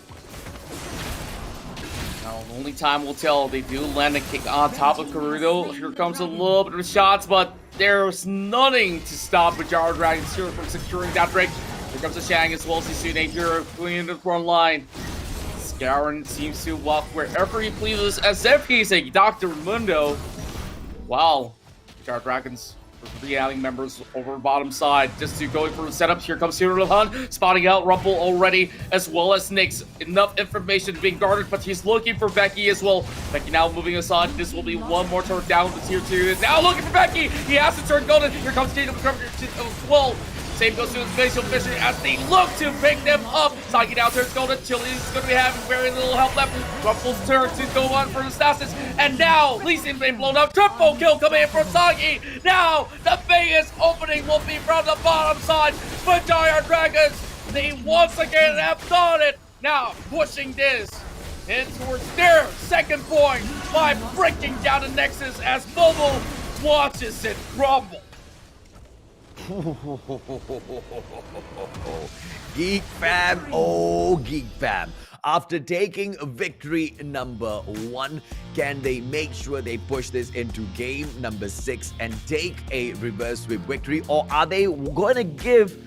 Now, only time will tell. They do land a kick on top of Karudo. Here comes a little bit of shots, but there's nothing to stop Berjaya Dragons here from securing that Drake. Here comes the Shang as well as Zisune here cleaning the front line. Garen seems to walk wherever he pleases as if he's a Dr. Mundo. Wow. Berjaya Dragons for 3 allying members over bottom side just to go for the setup. Here comes Hero Hunt, spotting out Rumble already, as well as Nyx. Enough information being guarded, but he's looking for Becky as well. Becky now moving aside. This will be one more turn down to tier 2. Now looking for Becky. He has to turn golden. Here comes Kingdom as well. Same goes to his facial Fisher as they look to pick them up. Sagi now turns golden. Chili's going to be having very little help left. Ruffles turn to go on for the Stasis. And now, Lee Sin's been blown up. Triple kill coming in from Sagi. Now, the biggest opening will be from the bottom side. Berjaya Dragons, they once again have done it. Now, pushing this in towards their second point by breaking down the Nexus as Momo watches it crumble. Geek Fam, oh Geek Fam. After taking victory number 1, can they make sure they push this into game number 6 and take a reverse sweep victory? Or are they going to give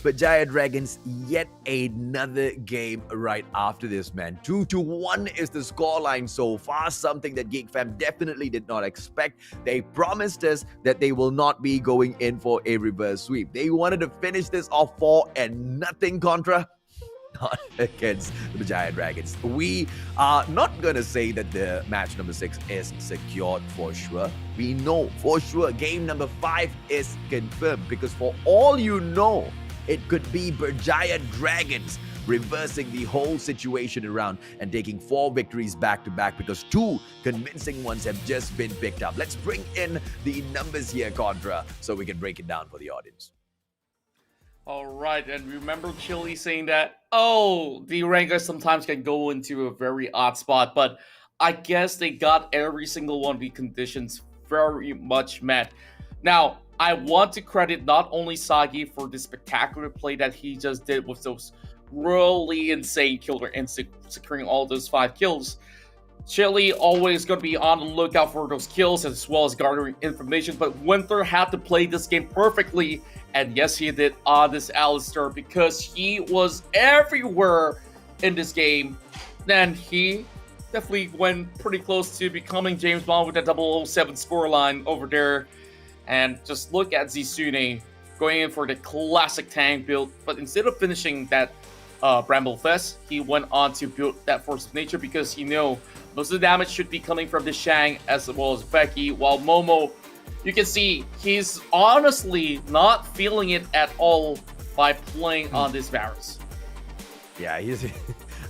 Berjaya Dragons yet another game right after this, man? 2-1 is the scoreline so far, something that Geek Fam definitely did not expect. They promised us that they will not be going in for a reverse sweep. They wanted to finish this off 4-0 contra. Not against the Berjaya Dragons. We are not going to say that the match number 6 is secured for sure. We know for sure game number 5 is confirmed, because for all you know, it could be Berjaya Dragons reversing the whole situation around and taking 4 victories back-to-back, because 2 convincing ones have just been picked up. Let's bring in the numbers here, Contra, so we can break it down for the audience. All right, and remember Chili saying that, oh, the rankers sometimes can go into a very odd spot, but I guess they got every single one of the conditions very much met. Now, I want to credit not only Sagi for the spectacular play that he just did with those really insane killer and securing all those 5 kills. Chili always going to be on the lookout for those kills as well as garnering information, but Winter had to play this game perfectly, and yes, he did on this Alistar, because he was everywhere in this game. Then he definitely went pretty close to becoming James Bond with that 007 scoreline over there. And just look at Zisune going in for the classic tank build, but instead of finishing that Bramble Fest, he went on to build that Force of Nature, because he knew most of the damage should be coming from the Shang as well as Becky, while Momo, you can see he's honestly not feeling it at all by playing on this Varus. Yeah, he's...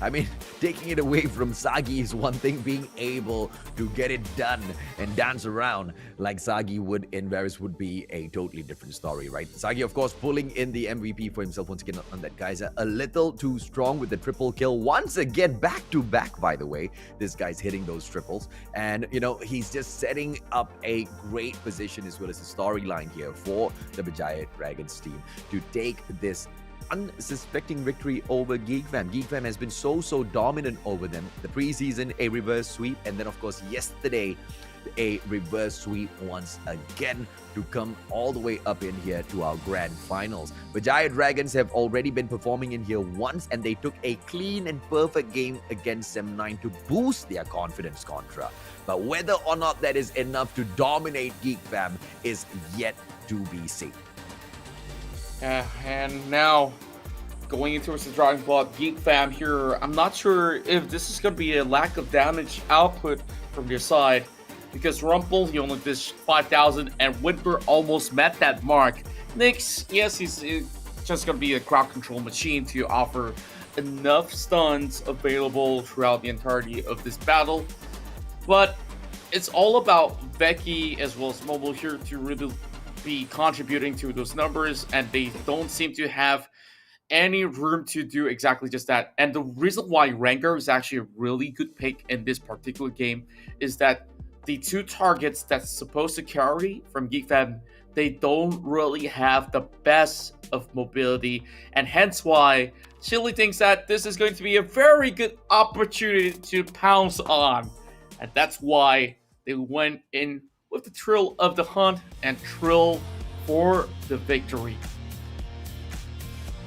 I mean, taking it away from Sagi is one thing. Being able to get it done and dance around like Sagi would in Varus would be a totally different story, right? Sagi, of course, pulling in the MVP for himself once again on that Kaiser. A little too strong with the triple kill. Once again, back-to-back, by the way. This guy's hitting those triples. And, you know, he's just setting up a great position as well as a storyline here for the Berjaya Dragons team to take this unsuspecting victory over Geek Fam. Geek Fam has been so dominant over them. The preseason, a reverse sweep, and then of course yesterday, a reverse sweep once again to come all the way up in here to our grand finals. Berjaya Dragons have already been performing in here once, and they took a clean and perfect game against Sem9 to boost their confidence, Contra. But whether or not that is enough to dominate Geek Fam is yet to be seen. And now, going into the drawing block, Geek Fam here, I'm not sure if this is going to be a lack of damage output from their side because Rumpel, he only did 5,000 and Winter almost met that mark. Nyx, yes, he's just going to be a crowd control machine to offer enough stuns available throughout the entirety of this battle. But it's all about Becky as well as Mobile here to really be contributing to those numbers, and they don't seem to have any room to do exactly just that. And the reason why Rengar is actually a really good pick in this particular game is that the two targets that's supposed to carry from Geek Fam, they don't really have the best of mobility, and hence why Chili thinks that this is going to be a very good opportunity to pounce on. And that's why they went in with the Trill of the Hunt and Trill for the victory.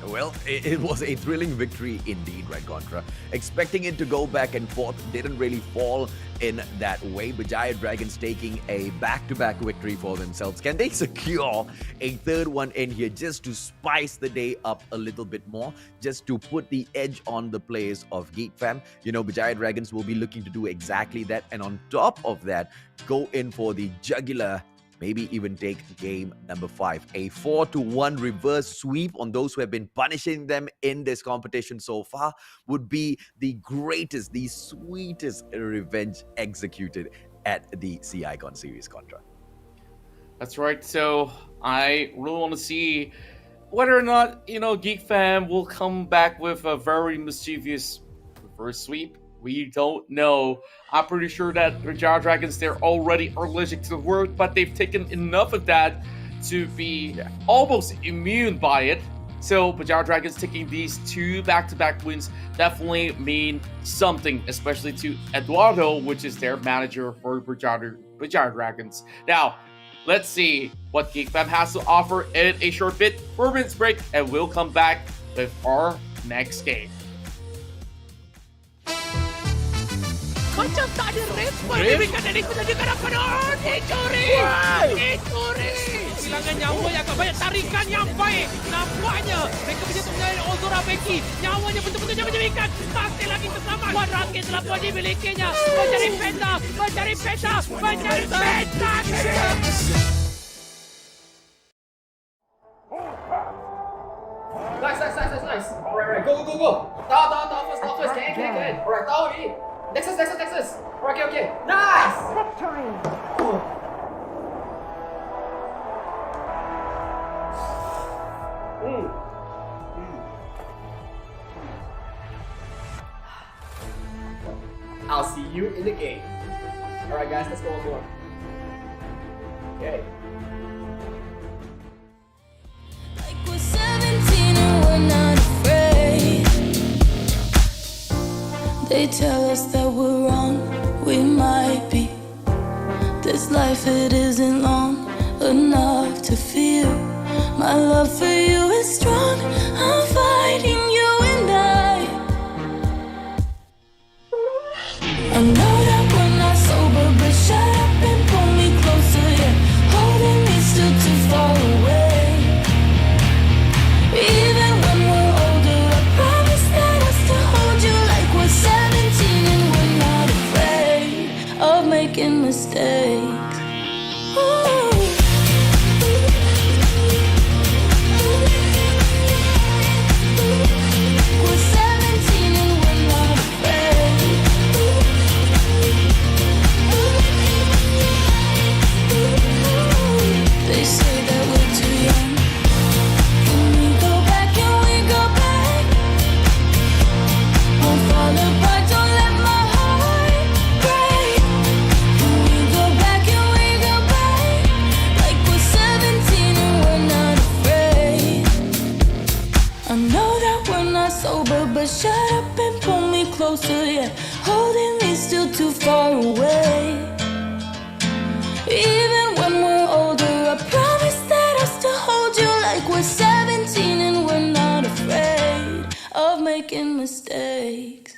Well, it was a thrilling victory indeed, right, Contra? Expecting it to go back and forth didn't really fall in that way. Berjaya Dragons taking a back-to-back victory for themselves. Can they secure a third one in here just to spice the day up a little bit more? Just to put the edge on the players of Geek Fam? You know, Berjaya Dragons will be looking to do exactly that. And on top of that, go in for the jugular, maybe even take game number 5. A 4-1 reverse sweep on those who have been punishing them in this competition so far would be the greatest, the sweetest revenge executed at the C-Icon series, Contra. That's right. So I really want to see whether or not, Geek Fam will come back with a very mischievous reverse sweep. We don't know. I'm pretty sure that Berjaya Dragons, they're already allergic to the word, but they've taken enough of that to be almost immune by it. So Berjaya Dragons taking these 2 back-to-back wins definitely mean something, especially to Eduardo, which is their manager for Berjaya Dragons. Now, let's see what Geek Fam has to offer in a short bit. 4 minutes break, and we'll come back with our next game. Macam tak ada respon ni dekat dari penjaga hadapan. Oh, dicuri! Dicuri! Kehilangan nyawa yang agak banyak, tarikan yang baik. Nampaknya mereka menyentuh mengenai Ozora Becky. Nyawanya betul-betul menyelidikan. Masih lagi terselamat. Kuat rakit telah pun dimilikinya. Mencari peta. Mencari peta. Mencari peta. Nice. Alright, go. Down first. Can. Alright, down already. Nexus. Alright, okay. Nice! Victory! I'll see you in the game. Alright guys, let's go on board. Okay. Like we're 17 and we're not afraid. They tell us that we're wrong, we might be. This life, it isn't long enough to feel. My love for you is strong, I'm fighting you and I know that we're not sober, but shut up and pull me closer, yeah. Holding me still too far away. Even when we're older, I promise that I'll still hold you like we're 17 and we're not afraid of making mistakes. Ooh. We're 17 and we're not afraid. They say that we're too young. And we go back, won't fall apart, don't let my heart break. And we go back, like we're 17 and we're not afraid. I know that we're not sober, but shut up and pull me closer, yeah. Holding me still too far away. Even when we're older, I promise that I'll still hold you like we're 17 and we're not afraid of making mistakes.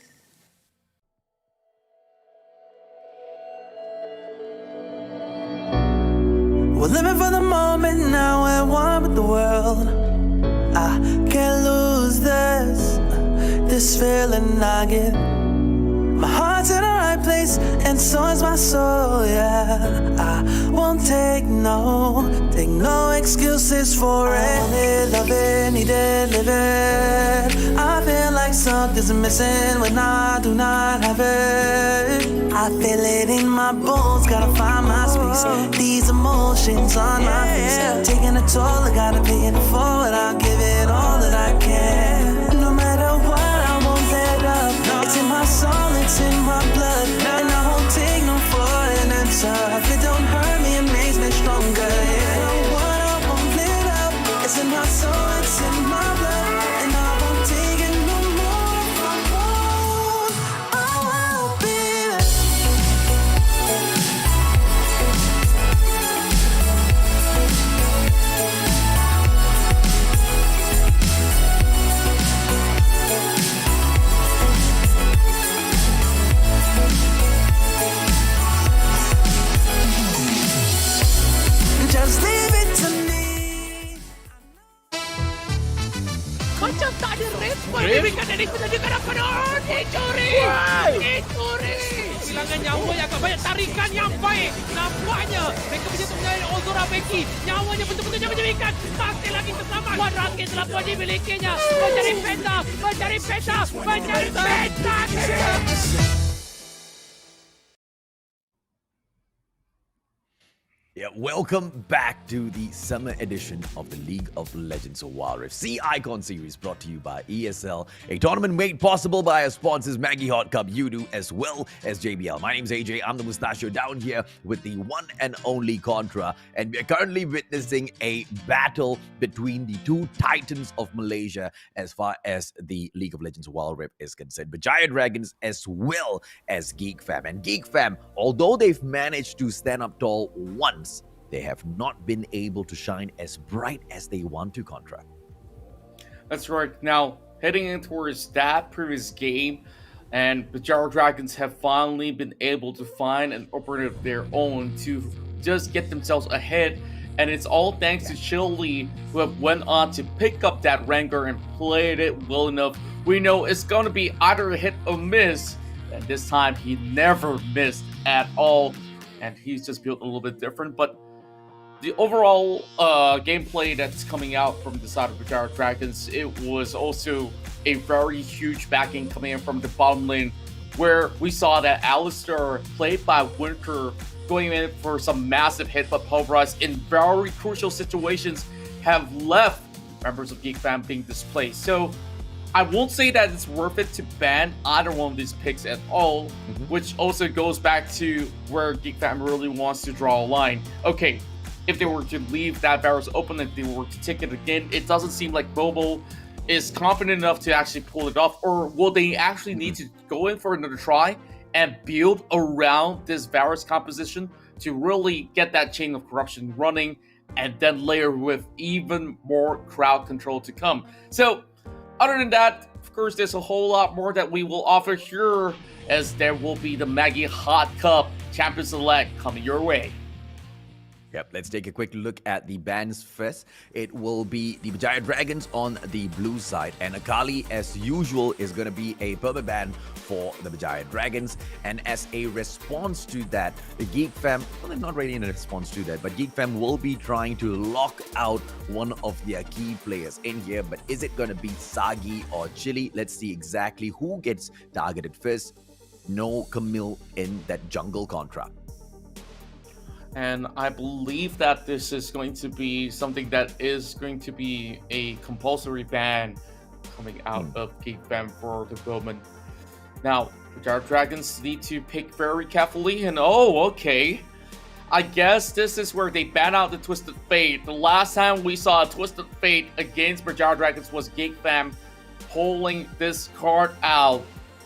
We're living for the moment now, we're one with the world. I can't lose this feeling I get. My heart's in the right place. face, and so is my soul, yeah. I won't take no excuses for it. I want it, love it, need it, live it. I feel like something's missing when I do not have it. I feel it in my bones, gotta find my space. These emotions on my face, taking a toll, I gotta pay it forward. I'll give it all that I can. No matter what, I won't let up. It's in my soul, it's in my blood, and I won't take no for an answer. If it don't hurt me, it makes me stronger. Yeah, no, what I won't let up. It's in my soul, it's in my blood, and I won't take it no more. I won't, baby. Just leave it to me. Macam tak ada respon diberikan dari penjaga kanan. Dicuri! Dicuri! Kehilangan nyawa yang agak banyak, tarikan yang baik. Nampaknya mereka bisa menyalahkan Ozora Becky. Nyawanya betul-betul diberikan. Masih lagi terselamat. Rakit telah pun dimilikinya. Mencari peta. Mencari peta. Mencari peta. Yeah, welcome back to the summer edition of the League of Legends of Wild Rift Sea Icon Series, brought to you by ESL, a tournament made possible by our sponsors MAGGI Hot Cup, Udo, as well as JBL. My name's AJ, I'm the Mustachio, down here with the one and only Contra, and we're currently witnessing a battle between the two titans of Malaysia as far as the League of Legends of Wild Rift is concerned. Berjaya Dragons as well as Geek Fam. And Geek Fam, although they've managed to stand up tall once, they have not been able to shine as bright as they want to, Contra. That's right. Now, heading in towards that previous game, and the Berjaya Dragons have finally been able to find an opener of their own to just get themselves ahead. And it's all thanks to Chili, who have went on to pick up that Ranger and played it well enough. We know it's going to be either a hit or miss. And this time, he never missed at all. And he's just built a little bit different. But the overall gameplay that's coming out from the side of Berjaya Dragons, it was also a very huge backing coming in from the bottom lane, where we saw that Alistair, played by Winter, going in for some massive hit, but pulverized in very crucial situations, have left members of Geek Fam being displaced. So I won't say that it's worth it to ban either one of these picks at all, which also goes back to where Geek Fam really wants to draw a line. Okay, if they were to leave that barrels open, if they were to take it again, it doesn't seem like Bobo is confident enough to actually pull it off. Or will they actually need to go in for another try and build around this Varus composition to really get that chain of corruption running, and then layer with even more crowd control to come? So other than that, of course, there's a whole lot more that we will offer here, as there will be the MAGGI Hot Cup Champion Select coming your way. Yep, let's take a quick look at the bans first. It will be the Berjaya Dragons on the blue side, and Akali, as usual, is going to be a perma ban for the Berjaya Dragons. And as a response to that, the Geek Fam, well, not really in a response to that, but Geek Fam will be trying to lock out one of their key players in here. But is it going to be Sagi or Chili? Let's see exactly who gets targeted first. No Camille in that jungle Contra. And I believe that this is going to be something that is going to be a compulsory ban coming out of Geek Fam for the moment. Now, Berjaya Dragons need to pick very carefully, and okay. I guess this is where they ban out the Twisted Fate. The last time we saw a Twisted Fate against Berjaya Dragons was Geek Fam pulling this card out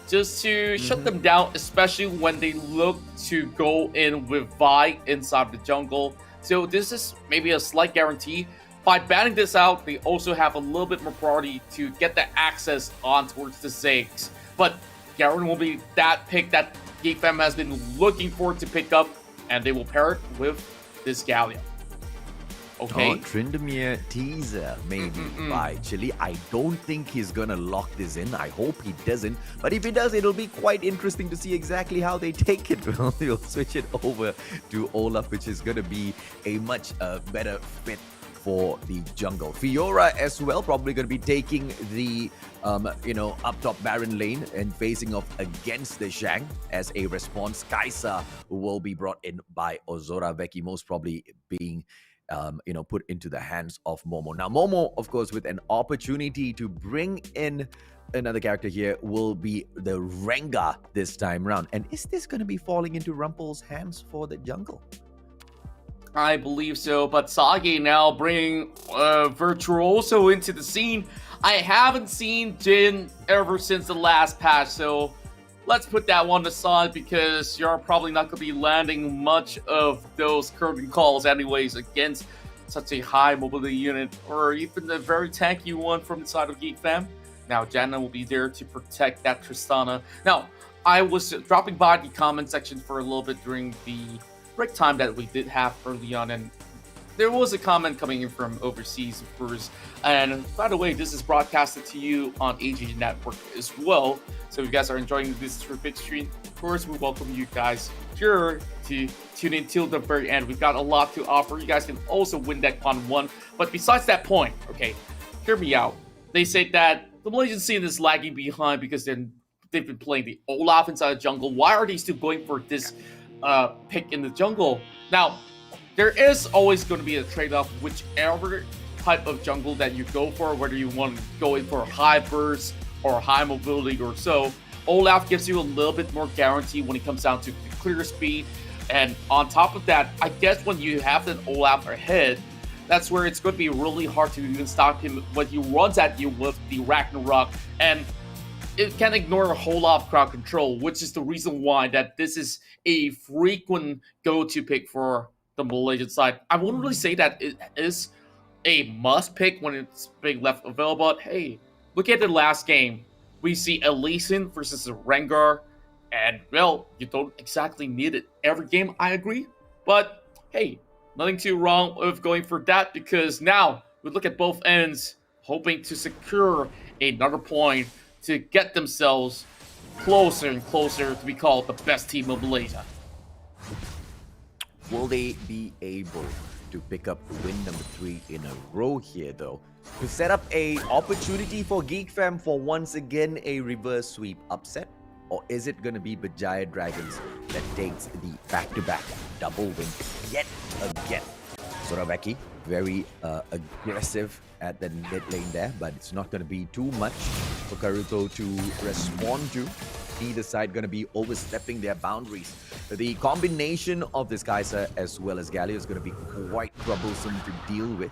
just to shut them down, especially when they look to go in with Vi inside the jungle. So this is maybe a slight guarantee. By banning this out, they also have a little bit more priority to get the access on towards the Ziggs. But Garen will be that pick that Geek Fam has been looking for to pick up, and they will pair it with this Gallia. Okay. Oh, Tryndamere teaser, maybe by Chile. I don't think he's gonna lock this in. I hope he doesn't. But if he does, it'll be quite interesting to see exactly how they take it. We'll switch it over to Olaf, which is gonna be a much better fit for the jungle. Fiora as well, probably going to be taking the, up top Baron lane and facing off against the Shang as a response. Kaisa will be brought in by Ozora Veki, most probably being put into the hands of Momo. Now, Momo, of course, with an opportunity to bring in another character here, will be the Rengar this time round. And is this going to be falling into Rumpel's hands for the jungle? I believe so, but Sage now bringing Virtuoso into the scene. I haven't seen Jin ever since the last patch, so let's put that one aside because you're probably not going to be landing much of those curtain calls anyways against such a high mobility unit, or even the very tanky one from the side of Geek Fam. Now, Janna will be there to protect that Tristana. Now, I was dropping by the comment section for a little bit during the break time that we did have early on, and there was a comment coming in from overseas, of course. And by the way, this is broadcasted to you on AG Network as well. So if you guys are enjoying this big stream, of course, we welcome you guys here to tune in till the very end. We've got a lot to offer. You guys can also win that Con 1. But besides that point, okay, hear me out. They say that the Malaysian scene is lagging behind because they've been playing the Olaf inside the jungle. Why are they still going for this pick in the jungle? Now, there is always going to be a trade-off whichever type of jungle that you go for, whether you want to go in for high burst or high mobility or so. Olaf gives you a little bit more guarantee when it comes down to clear speed, and on top of that, I guess when you have an Olaf ahead, that's where it's going to be really hard to even stop him when he runs at you with the Ragnarok, and it can ignore a whole lot of crowd control, which is the reason why that this is a frequent go-to pick for the Malaysian side. I wouldn't really say that it is a must pick when it's being left available, but hey, look at the last game. We see a Lee Sin versus a Rengar, and well, you don't exactly need it every game, I agree, but hey, nothing too wrong with going for that, because now we look at both ends, hoping to secure another point to get themselves closer and closer to be called the best team of Malaysia. Will they be able to pick up win number 3 in a row here, though, to set up a opportunity for Geek Fam for once again a reverse sweep upset? Or is it going to be Berjaya Dragons that takes the back-to-back double win yet again? Soraveki, very aggressive at the mid lane there, but it's not going to be too much for Karuto to respond to. Either side going to be overstepping their boundaries. The combination of this Kaiser as well as Galio is going to be quite troublesome to deal with.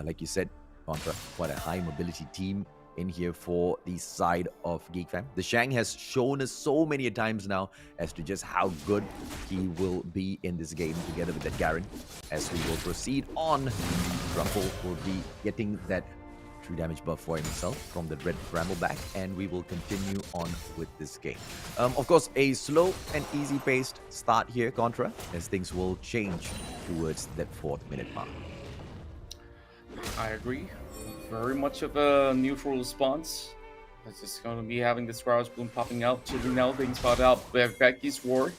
Like you said, Contra, quite a high mobility team in here for the side of Geek Fam. The Shang has shown us so many times now as to just how good he will be in this game together with that Garen. As we will proceed on, Rumpel will be getting that true damage buff for himself from the red Brambleback, and we will continue on with this game. Of course, a slow and easy paced start here, Contra, as things will change towards that 4th minute mark. I agree. Very much of a neutral response. It's just going to be having the Squirrel's Bloom popping out, Chili now being spotted out by Becky's Ward.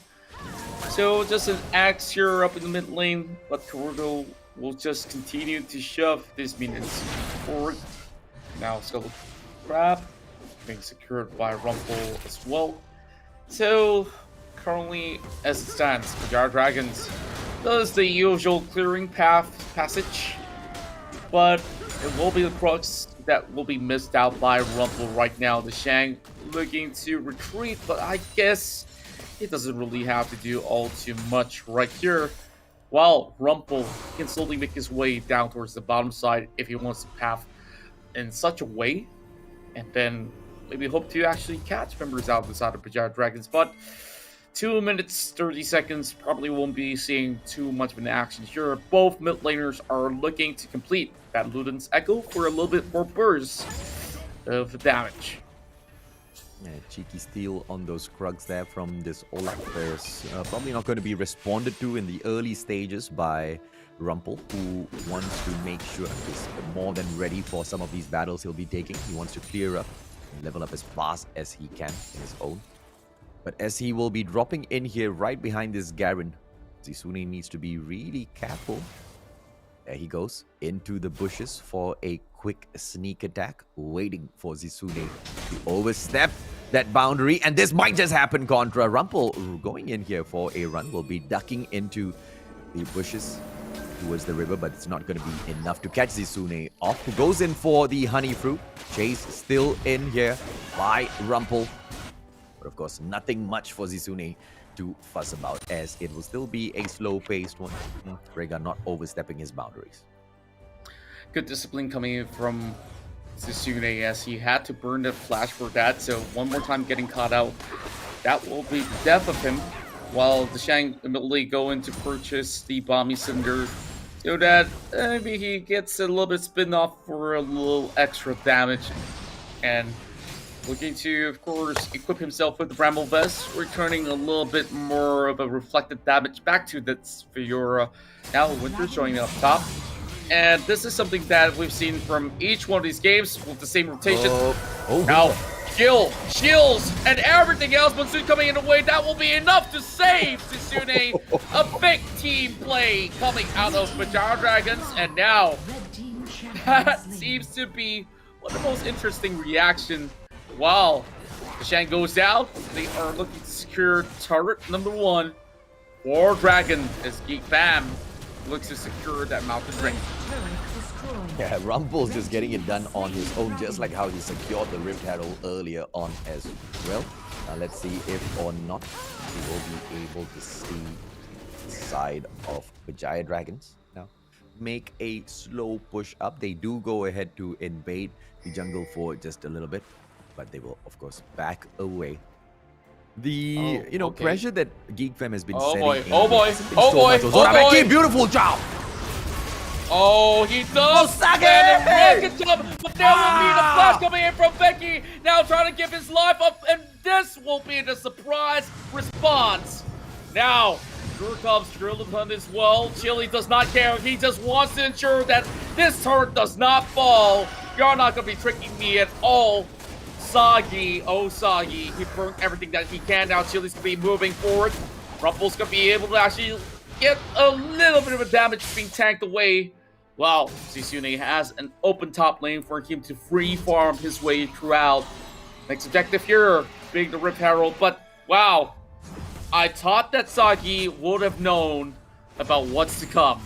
So just an axe here up in the mid lane, but Karuto will just continue to shove these minions forward. Now Skull Crab being secured by Rumpel as well. So currently, as it stands, Berjaya Dragons does the usual clearing passage, but it will be the crux that will be missed out by Rumpel right now. The Shang looking to retreat, but I guess it doesn't really have to do all too much right here. While Rumpel can slowly make his way down towards the bottom side if he wants to path in such a way, and then maybe hope to actually catch members out of the side of Berjaya Dragons. But 2 minutes 30 seconds probably won't be seeing too much of an action here. Both mid laners are looking to complete that Luden's Echo for a little bit more burst of damage. Yeah, cheeky steal on those Krugs there from this Olaf is probably not going to be responded to in the early stages by Rumpel, who wants to make sure he's more than ready for some of these battles he'll be taking. He wants to clear up and level up as fast as he can in his own. But as he will be dropping in here right behind this Garen, Zisune needs to be really careful. There he goes into the bushes for a quick sneak attack, waiting for Zisune to overstep that boundary. And this might just happen, Contra. Rumpel going in here for a run, will be ducking into the bushes towards the river, but it's not going to be enough to catch Zisune off. Who goes in for the honey fruit. Chase still in here by Rumpel. But of course, nothing much for Zisune to fuss about, as it will still be a slow-paced one. Rega not overstepping his boundaries. Good discipline coming in from Zisune, as he had to burn the flash for that. So one more time getting caught out, that will be the death of him. While Deshang immediately going to purchase the Bomby Cinder, so that maybe he gets a little bit spin off for a little extra damage. And looking to, of course, equip himself with the Bramble Vest, returning a little bit more of a reflected damage back to that Fiora. Now Winter's showing up top. And this is something that we've seen from each one of these games with the same rotation. Now, skill, shields, and everything else. Monsoon coming in the way. That will be enough to save Zisune. A big team play coming out of Berjaya Dragons. And now, that seems to be one of the most interesting reactions. While the Shan goes down, they are looking to secure turret number 1 for Dragon, as Geek Fam looks to secure that mountain ring. Yeah, Rumpel's just getting it done on his own, just like how he secured the Rift Herald earlier on as well. Now let's see if or not he will be able to see the side of Berjaya Dragons. Now, make a slow push up. They do go ahead to invade the jungle for just a little bit, but they will, of course, back away. The pressure that Geek Fam has been setting. Oh boy! Beautiful job. Oh, he does! And a rocket jump, but there will be the flash coming in from Becky. Now trying to give his life up, and this will be the surprise response. Now, here comes Trilliton as well. Chili does not care. He just wants to ensure that this turret does not fall. You're not going to be tricking me at all. Sagi, oh Sagi, he burned everything that he can. Now Chili's going to be moving forward. Rumpel's going to be able to actually get a little bit of a damage being tanked away. Wow, Zisune has an open top lane for him to free farm his way throughout. Next objective here, being the Rip Herald, but wow, I thought that Sagi would have known about what's to come.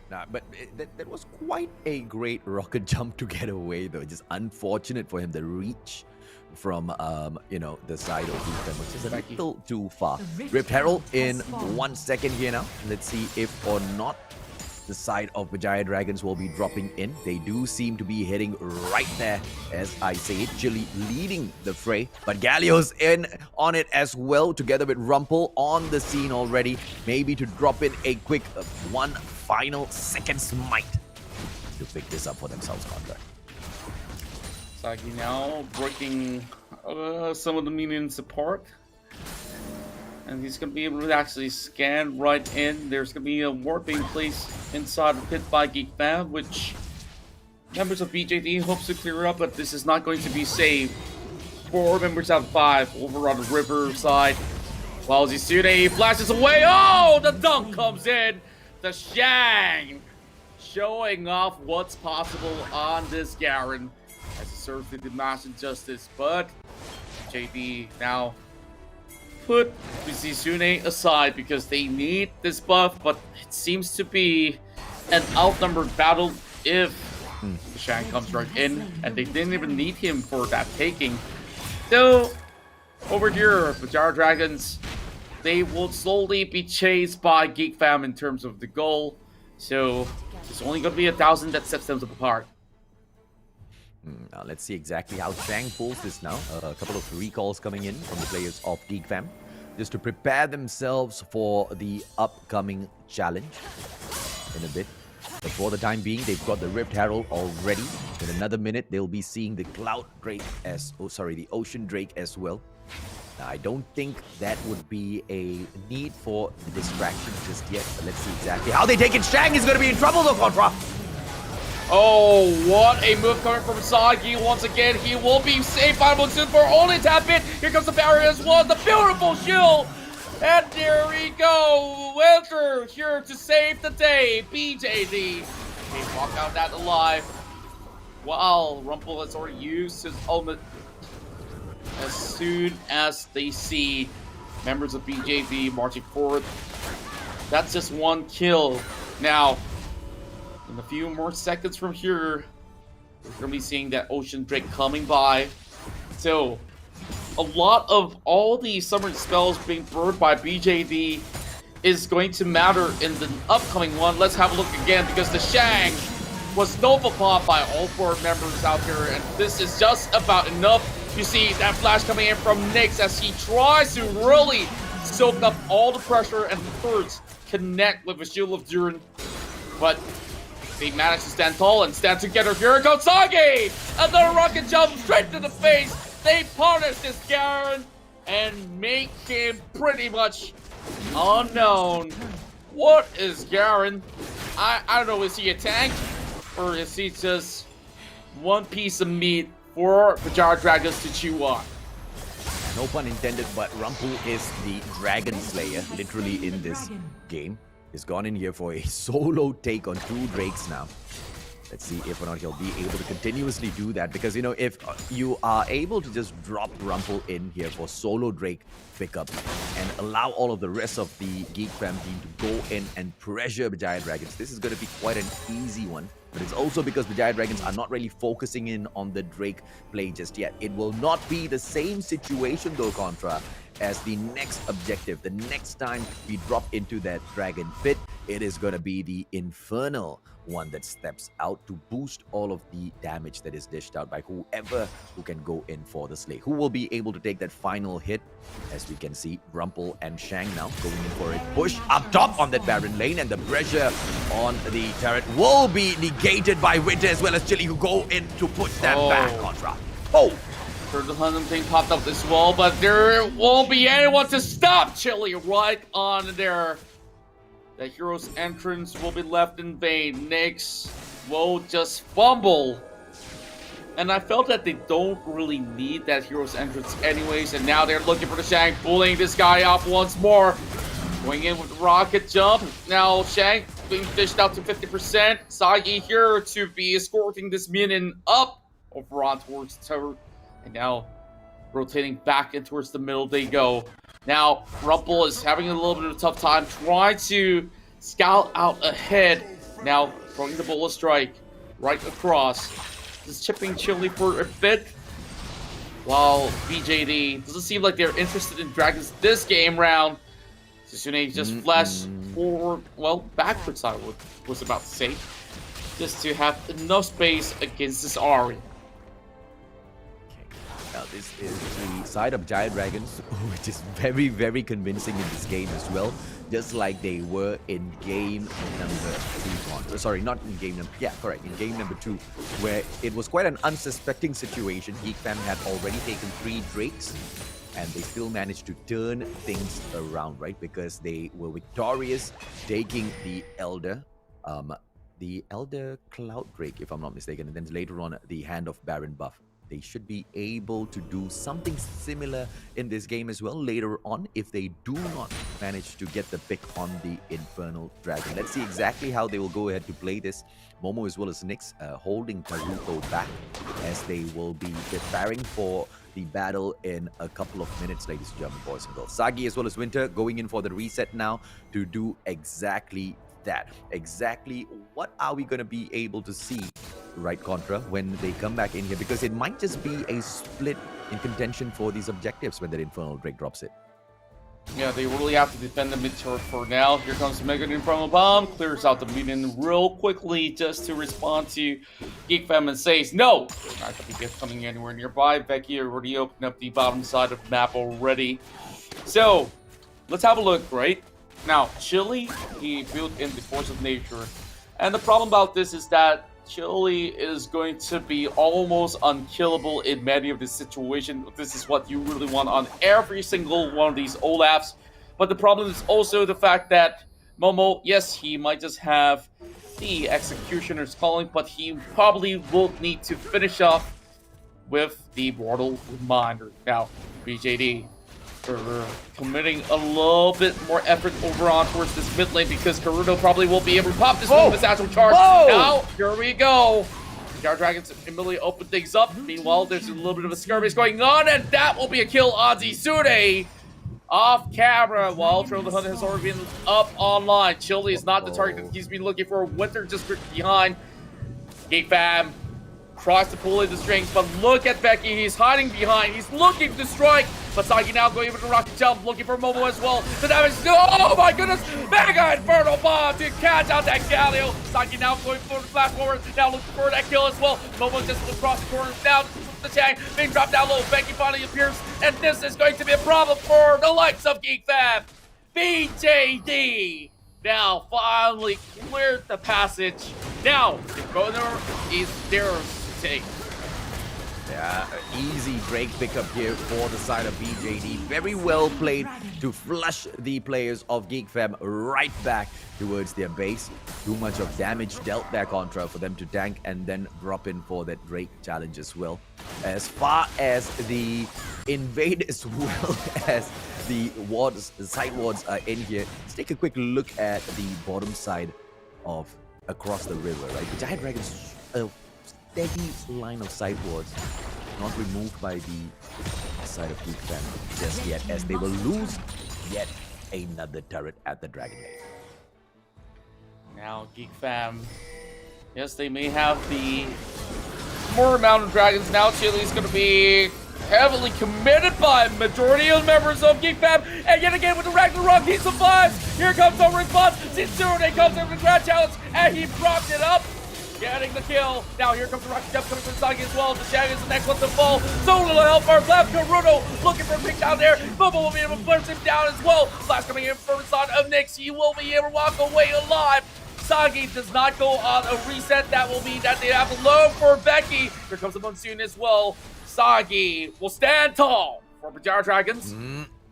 Nah, but that was quite a great rocket jump to get away, though. Just unfortunate for him, the reach from the side of Geek Fam, which is a little too far. Rift Herald in 1 second here now. Let's see if or not the side of Berjaya Dragons will be dropping in. They do seem to be heading right there, as I say it. Chili leading the fray, but Galio's in on it as well, together with Rumpel on the scene already. Maybe to drop in a quick one final second smite to pick this up for themselves, Contra. Sagi now breaking some of the minions apart. And he's going to be able to actually scan right in. There's going to be a ward being placed inside the pit by Geek Fam, which members of BJD hopes to clear up, but this is not going to be saved. 4 members out of 5 over on the river side. While Zisune flashes away. Oh, the dunk comes in. The Shang showing off what's possible on this Garen as he serves the Damascus Justice, but JD now put Zisune aside because they need this buff, but it seems to be an outnumbered battle if the Shang comes right in, and they didn't even need him for that taking. So, over here, Berjaya Dragons, they will slowly be chased by Geek Fam in terms of the goal, so it's only going to be 1,000 that sets them apart. Now let's see exactly how Shang pulls this now. A couple of recalls coming in from the players of Geek Fam, just to prepare themselves for the upcoming challenge in a bit. But for the time being, they've got the Rift Herald already. In another minute, they'll be seeing the Cloud Drake the Ocean Drake as well. Now, I don't think that would be a need for the distraction just yet. But let's see exactly how they take it. Shang is going to be in trouble though, Contra. Oh, what a move coming from Sagi. Once again, he will be safe by Monsoon for only tap it. Here comes the barrier as well. The beautiful shield. And there we go. Winter here to save the day. BJD. They walk out that alive. Wow, Rumple has already used his ultimate. As soon as they see members of BJV marching forward, that's just one kill. Now, in a few more seconds from here, we're going to be seeing that Ocean Drake coming by. So, a lot of all the summer spells being burned by BJV is going to matter in the upcoming one. Let's have a look again, because the Shang was Nova Pop by all 4 members out here, and this is just about enough. You see that flash coming in from Nyx as he tries to really soak up all the pressure and first connect with the Shield of Durin. But they manage to stand tall and stand together. Here comes Sagi! Another rocket jump straight to the face. They punish this Garen and make him pretty much unknown. What is Garen? I don't know, is he a tank? Or is he just one piece of meat for Berjaya Dragons to chew on? No pun intended, but Rumple is the Dragon Slayer, literally in this game. He's gone in here for a solo take on 2 Drakes now. Let's see if or not he'll be able to continuously do that, because, you know, if you are able to just drop Rumple in here for solo Drake pickup and allow all of the rest of the Geek Fam team to go in and pressure Berjaya Dragons, this is going to be quite an easy one. But it's also because Berjaya Dragons are not really focusing in on the Drake play just yet. It will not be the same situation though, Contra, as the next objective. The next time we drop into that Dragon Pit, it is going to be the Infernal one that steps out to boost all of the damage that is dished out by whoever who can go in for the slay. Who will be able to take that final hit? As we can see, Rumple and Shang now going in for a push up top on that Baron lane, and the pressure on the turret will be negated by Winter as well as Chili, who go in to push them back, Contra. Oh! The Hunnam thing popped up as well, but there won't be anyone to stop Chili right on there. The hero's entrance will be left in vain. Nyx will just fumble. And I felt that they don't really need that hero's entrance anyways, and now they're looking for the Shang, pulling this guy off once more. Going in with the rocket jump. Now Shang being dished out to 50%. Sagi here to be escorting this minion up over on towards the tower. And now rotating back in towards the middle they go. Now, Rumple is having a little bit of a tough time trying to scout out ahead. Now, throwing the bullet strike right across. Just chipping Chili for a bit. While BJD doesn't seem like they're interested in Dragons this game round. Susune just flashed forward, well, backwards I was about to say. Just to have enough space against this Ahri. Now, this is the side of Berjaya Dragons, which is very, very convincing in this game as well. Just like they were in game number 2. Sorry, not in game number... Yeah, correct. In game number 2, where it was quite an unsuspecting situation. Geek Fam had already taken 3 Drakes, and they still managed to turn things around, right? Because they were victorious, taking the Elder Cloud Drake, if I'm not mistaken, and then later on the Hand of Baron buff. They should be able to do something similar in this game as well later on if they do not manage to get the pick on the Infernal Dragon. Let's see exactly how they will go ahead to play this. Momo as well as Nyx holding Taruto back as they will be preparing for the battle in a couple of minutes, ladies and gentlemen, boys and girls. Sagi as well as Winter going in for the reset now to do exactly that. Exactly what are we going to be able to see, right, Contra, when they come back in here? Because it might just be a split in contention for these objectives when that Infernal Drake drops it. Yeah, they really have to defend the mid-turret for now. Here comes Mega Infernal Bomb, clears out the minion real quickly just to respond to Geek Fam and says, no, not going to be coming anywhere nearby. Becky already opened up the bottom side of the map already. So, let's have a look, right? Now, Chili, he built in the Force of Nature. And the problem about this is that Chili is going to be almost unkillable in many of these situations. This is what you really want on every single one of these Olafs. But the problem is also the fact that Momo, yes, he might just have the Executioner's Calling, but he probably will need to finish off with the Mortal Reminder. Now, BJD committing a little bit more effort over on towards this mid lane because Karuno probably will be able to pop this move with Satchel Charge. Now, here we go. Berjaya Dragons immediately open things up. Meanwhile, there's a little bit of a skirmish going on, and that will be a kill on Zisune. Off camera while Trail the Hunt has already been up online. Chili is not the target that he's been looking for. Winter just behind. Geek Fam tries to pull in the strings, but look at Becky. He's hiding behind. He's looking to strike. But Sagi now going for the rocket jump, looking for Momo as well. The damage, oh my goodness! Mega Inferno Bomb to catch out that Galio. Sagi now going for the flash forward, now looking for that kill as well. Momo just across the corner, down the tank, being dropped down low. Becky finally appears, and this is going to be a problem for the likes of Geek Fam. BJD now finally cleared the passage. Now, the corner is theirs to take. Yeah, easy break pickup here for the side of BJD. Very well played to flush the players of Geek Fam right back towards their base. Too much of damage dealt there, Contra, for them to tank and then drop in for that Drake challenge as well. As far as the invade as well as the wards, the side wards are in here, let's take a quick look at the bottom side of across the river, right? The Berjaya Dragons steady line of side wards, not removed by the side of Geek Fam just yet, as they will lose yet another turret at the Dragon Gate. Now Geek Fam, yes, they may have the more amount of dragons. Now Chili's going to be heavily committed by majority of members of Geek Fam, and yet again with the Ragnarok, he survives. Here comes the response. Zitsune comes in with the grand challenge, and he propped it up. Getting the kill. Now here comes the rocket jump coming from Sagi as well. The Shag is the next one to fall. So little help for left. Karuno looking for a pick down there. Momo will be able to push him down as well. Flash coming in for the side of Nyx. He will be able to walk away alive. Sagi does not go on a reset. That will mean that they have a low for Becky. Here comes the Monsoon as well. Sagi will stand tall for Berjaya Dragons.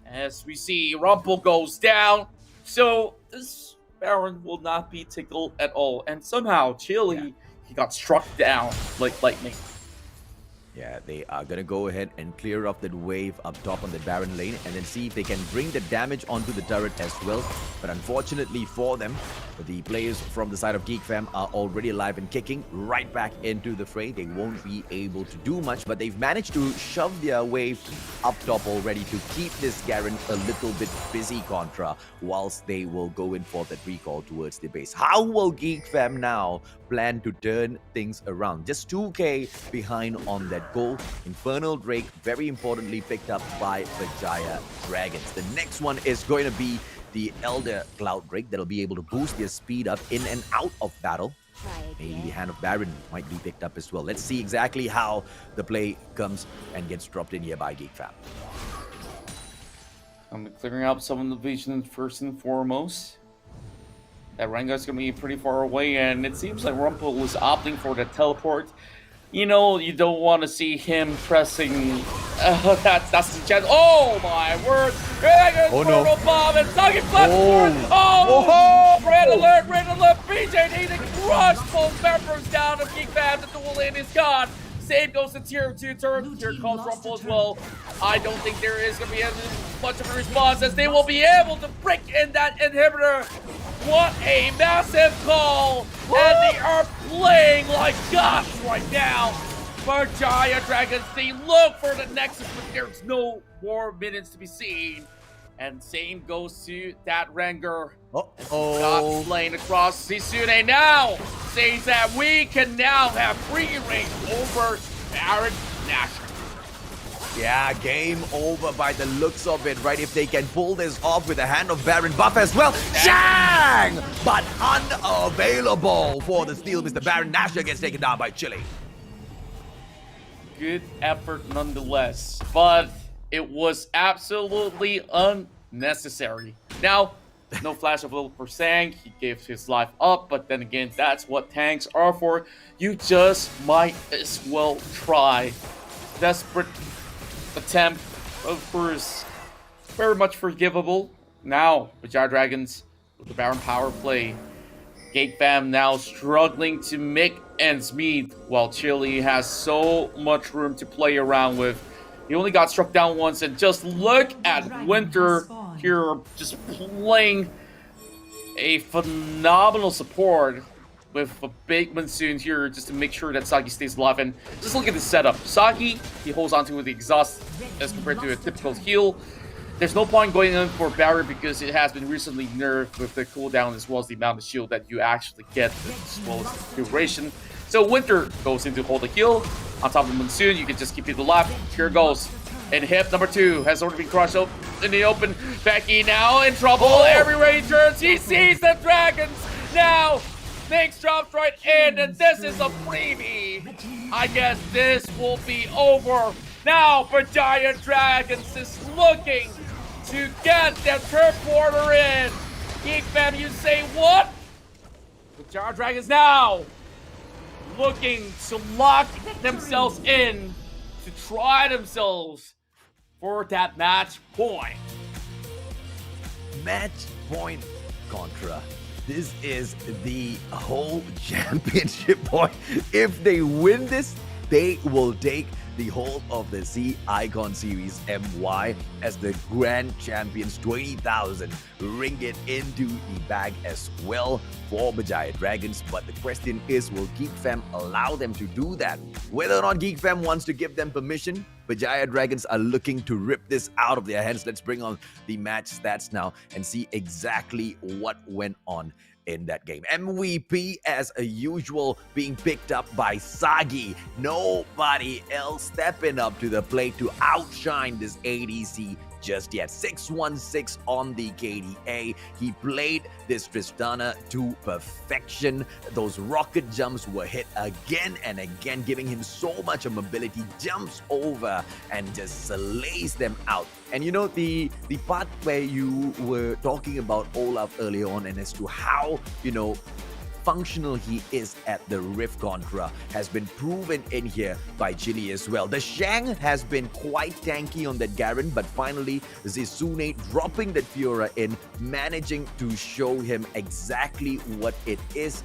As we see, Rumple goes down. So this Baron will not be tickled at all. And somehow, Chili, he got struck down like lightning. Yeah, they are going to go ahead and clear off that wave up top on the Baron lane and then see if they can bring the damage onto the turret as well. But unfortunately for them, the players from the side of Geek Fam are already alive and kicking right back into the fray. They won't be able to do much, but they've managed to shove their wave up top already to keep this Garen a little bit busy, Contra, whilst they will go in for that recall towards the base. How will Geek Fam now plan to turn things around? Just 2k behind on that goal. Infernal Drake, very importantly picked up by Berjaya Dragons. The next one is going to be the Elder Cloud Drake that'll be able to boost their speed up in and out of battle. Maybe the Hand of Baron might be picked up as well. Let's see exactly how the play comes and gets dropped in here by Geek Fam. I'm clearing out some of the vision first and foremost. That Rengar's going to be pretty far away, and it seems like Rumple was opting for the teleport. You know, you don't want to see him pressing. That's the chance. Oh my word! Oh no! Bomb and Sagi platform. Oh! Red alert! Red alert! BJD to crush both members down of Geek Fam. The dual lane is gone. Same goes to tier 2 turret. Here comes Rumple as well. I don't think there is going to be much of a response as they will be able to break in that inhibitor. What a massive call! And they are playing like gods right now. Berjaya Dragons, they look for the Nexus, but there's no more minutes to be seen. And same goes to that Rengar. Got slain across Zisune now. Says that we can now have free reign over Baron Nashor. Yeah, game over by the looks of it, right? If they can pull this off with a Hand of Baron buff as well. Shang! But unavailable for the steal. Mr. Baron Nashor gets taken down by Chili. Good effort nonetheless, but it was absolutely unnecessary. Now, No flash of hope for Sang. He gave his life up, but then again, that's what tanks are for. You just might as well try. Desperate attempt, of course, very much forgivable. Now, Berjaya Dragons with the Baron power play. Geek Fam now struggling to make ends meet, while Chile has so much room to play around with. He only got struck down once, and just look at Winter here, just playing a phenomenal support with a big monsoon here just to make sure that Sagi stays alive. And just look at the setup. Sagi, he holds onto with the exhaust as compared to a typical heal. There's no point going in for barrier because it has been recently nerfed with the cooldown as well as the amount of shield that you actually get as well as the duration. So Winter goes in to hold the heal. On top of the monsoon, you can just keep it alive. Here goes. And hip number 2 has already been crushed up in the open. Becky now in trouble. Everywhere he turns, he sees the dragons. Now, Nyx drops right in, and this is a freebie. I guess this will be over. Now, Berjaya Dragons is looking to get their third quarter in. Geek Fam, you say what? Berjaya Dragons now looking to lock themselves in to try themselves for that match point. Match point Contra. This is the whole championship point. If they win this, they will take the whole of the Sea Icon Series MY as the Grand Champions. 20,000 ringgit into the bag as well for Berjaya Dragons. But the question is, will Geek Fam allow them to do that? Whether or not Geek Fam wants to give them permission, Berjaya Dragons are looking to rip this out of their hands. Let's bring on the match stats now and see exactly what went on in that game. MVP, as usual, being picked up by Sagi. Nobody else stepping up to the plate to outshine this ADC just yet. 616 on the KDA. He played this Tristana to perfection. Those rocket jumps were hit again and again, giving him so much of mobility. Jumps over and just slays them out. And you know, the part where you were talking about Olaf earlier on, and as to how, you know, functional he is at the Rift Contra has been proven in here by Chile as well. The Shang has been quite tanky on that Garen, but finally Zisune dropping that Fiora in, managing to show him exactly what it is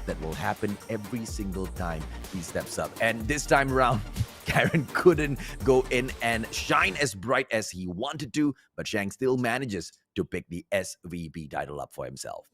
that will happen every single time he steps up. And this time around, Garen couldn't go in and shine as bright as he wanted to, but Shang still manages to pick the SVP title up for himself.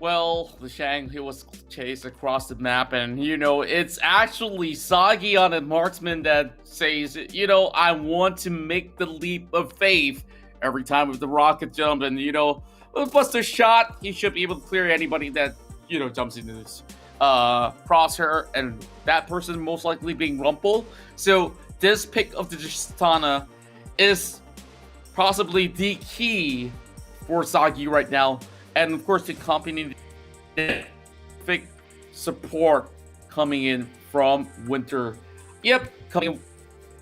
Well, the Shang, he was chased across the map, and, you know, it's actually Sagi on a marksman that says, you know, I want to make the leap of faith every time with the rocket jump, and, you know, with Buster shot, he should be able to clear anybody that, you know, jumps into this crosshair, and that person most likely being Rumple. So this pick of the Tristana is possibly the key for Sagi right now. And of course, the company big support coming in from Winter. Yep, coming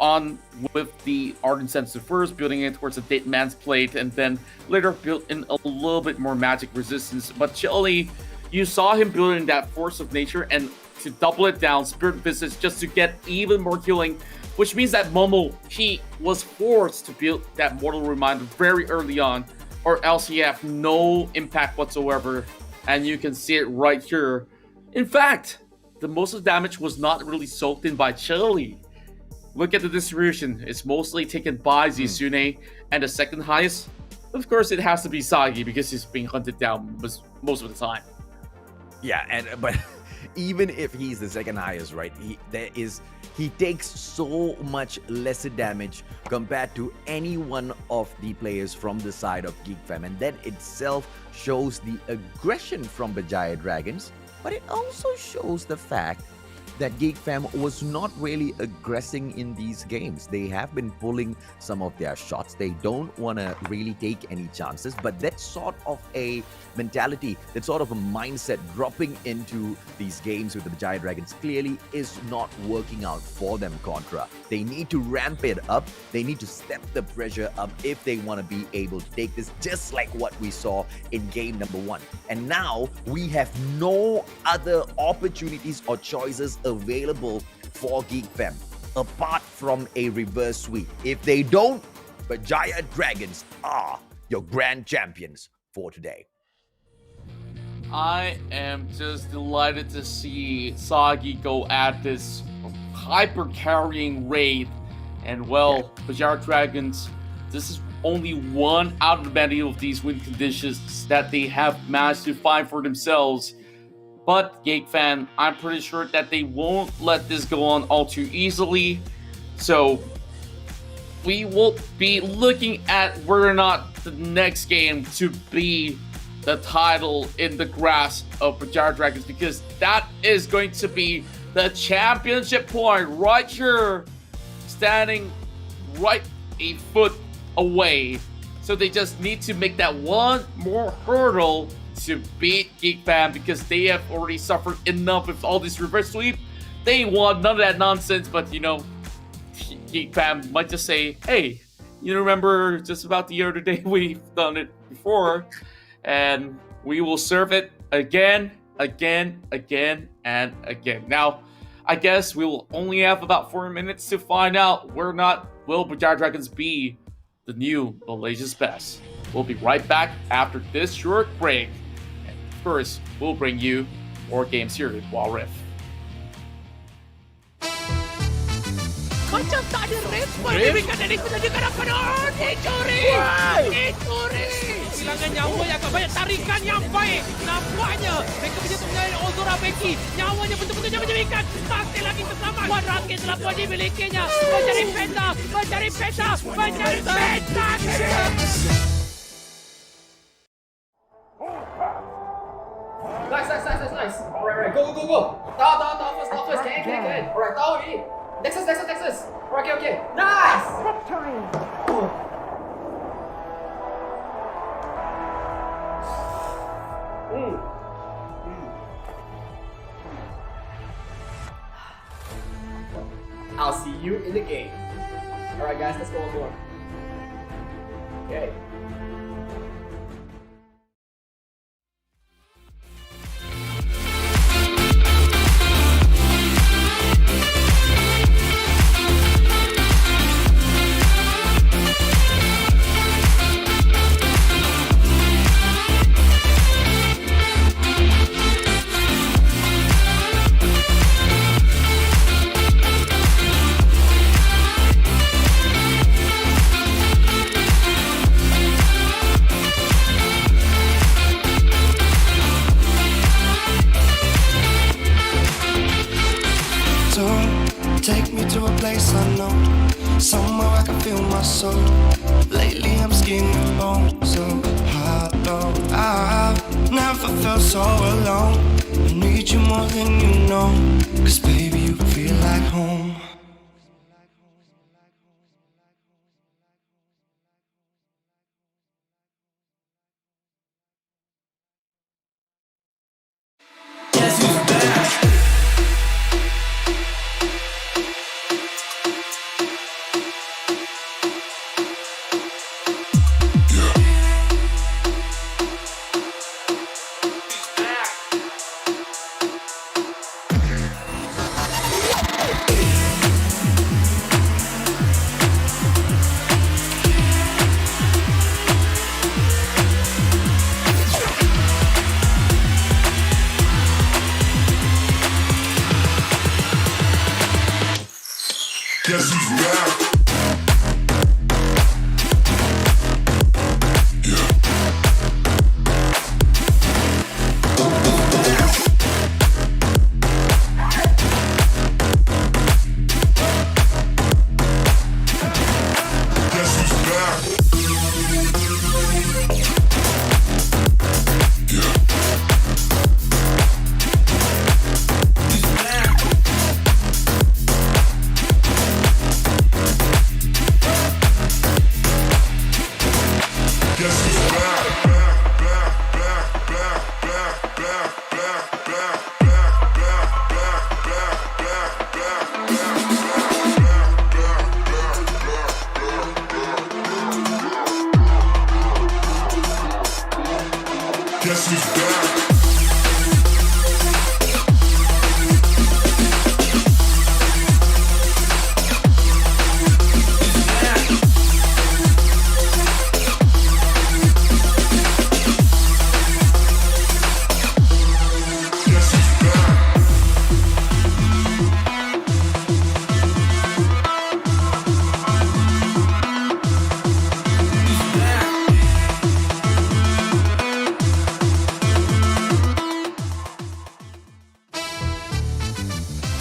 on with the Ardent Sensor first, building it towards the Dead Man's Plate, and then later built in a little bit more magic resistance. But Chile, you saw him building that Force of Nature, and to double it down, Spirit Visage, just to get even more killing, which means that Momo, he was forced to build that Mortal Reminder very early on, or else he have no impact whatsoever, and you can see it right here. In fact, the most of the damage was not really soaked in by Chile. Look at the distribution. It's mostly taken by Zisune, and the second highest, of course, it has to be Sagi because he's being hunted down most of the time. Yeah, but even if he's the second highest, right, he takes so much lesser damage compared to any one of the players from the side of Geek Fam, and that itself shows the aggression from Berjaya Dragons, but it also shows the fact that Geek Fam was not really aggressing in these games. They have been pulling some of their shots. They don't want to really take any chances, but that sort of a mentality, that sort of a mindset dropping into these games with the Berjaya Dragons clearly is not working out for them, Contra. They need to ramp it up. They need to step the pressure up if they want to be able to take this, just like what we saw in game number 1. And now we have no other opportunities or choices available for Geek Fam apart from a reverse sweep. If they don't, Berjaya Dragons are your grand champions for today. I am just delighted to see Sagi go at this hyper carrying raid. And well, Berjaya Dragons, this is only one out of many of these win conditions that they have managed to find for themselves. But Geek Fam, I'm pretty sure that they won't let this go on all too easily. So we will be looking at whether or not the next game to be the title in the grasp of Berjaya Dragons, because that is going to be the championship point right here, standing right a foot away. So they just need to make that one more hurdle to beat Geek Fam, because they have already suffered enough with all this reverse sweep. They want none of that nonsense, but you know, Geek Fam might just say, hey, you remember just about the other day we've done it before, and we will serve it again, and again. Now, I guess we'll only have about 4 minutes to find out whether or not will Berjaya Dragons be the new Malaysia's best. We'll be right back after this short break. And first, we'll bring you more games here in Wild Rift. Macam tak ada respon diberikan dari penjaga hadapan. Oh, dicuri! Dicuri! Kehilangan nyawa yang agak banyak, tarikan yang baik. Nampaknya mereka punya tunggal Ozora Becky. Nyawanya betul-betul menyebabkan. Masih lagi terselamat. Kuat rakit telah pun dimilikinya. Mencari peta. Nice. Alright, go. Down first. Can. Alright, down already. Nexus. Okay. Nice! Victory! I'll see you in the game. Alright guys, let's go on board. Okay. Take me to a place unknown, somewhere I can feel my soul. Lately I'm skin and bone, so hollow. I've never felt so alone. I need you more than you know, 'cause baby you feel like home. Guess who's back? Guess who's back?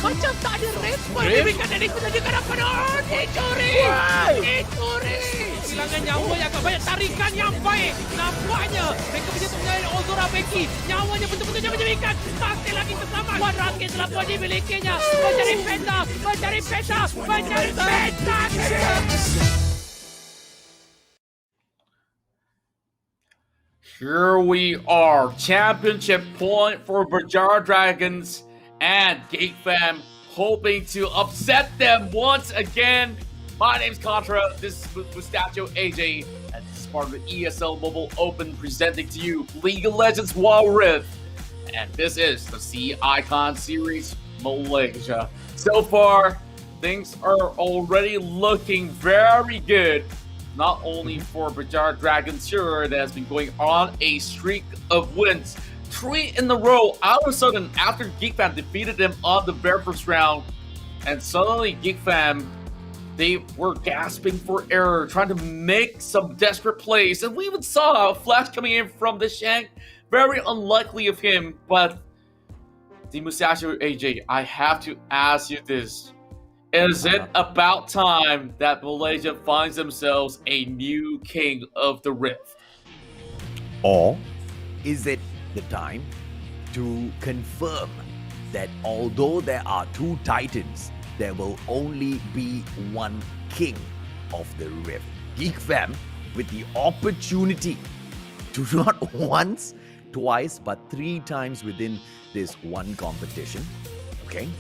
Macam tak ada respon diberikan dari penjaga hadapan. Oh, dicuri! Dicuri! Kehilangan nyawa yang agak banyak. Tarikan yang baik. Nampaknya mereka punya menyalahkan Ozora Becky. Nyawanya betul-betul dia menyebabkan. Masih lagi terselamat. Wan Rakit telah pun dimilikinya. Mencari peta. Mencari peta. Mencari peta. Here we are, championship point for Berjaya Dragons and Geek Fam, hoping to upset them once again. My name's Contra, this is Mustachio AJ, and this is part of the ESL Mobile Open presenting to you League of Legends Wild Rift. And this is the Sea Icon Series Malaysia. So far, things are already looking very good. Not only for Berjaya Dragons here that has been going on a streak of wins, 3 in a row. All of a sudden, after Geek Fam defeated them on the very first round, and suddenly Geek Fam, they were gasping for air, trying to make some desperate plays, and we even saw a flash coming in from the Shank. Very unlikely of him, but the Musashi AJ, I have to ask you this. Is it about time that Malaysia finds themselves a new king of the Rift? Or is it the time to confirm that although there are 2 titans, there will only be 1 king of the Rift? Geek Fam, with the opportunity to not once, twice, but 3 times within this one competition, okay,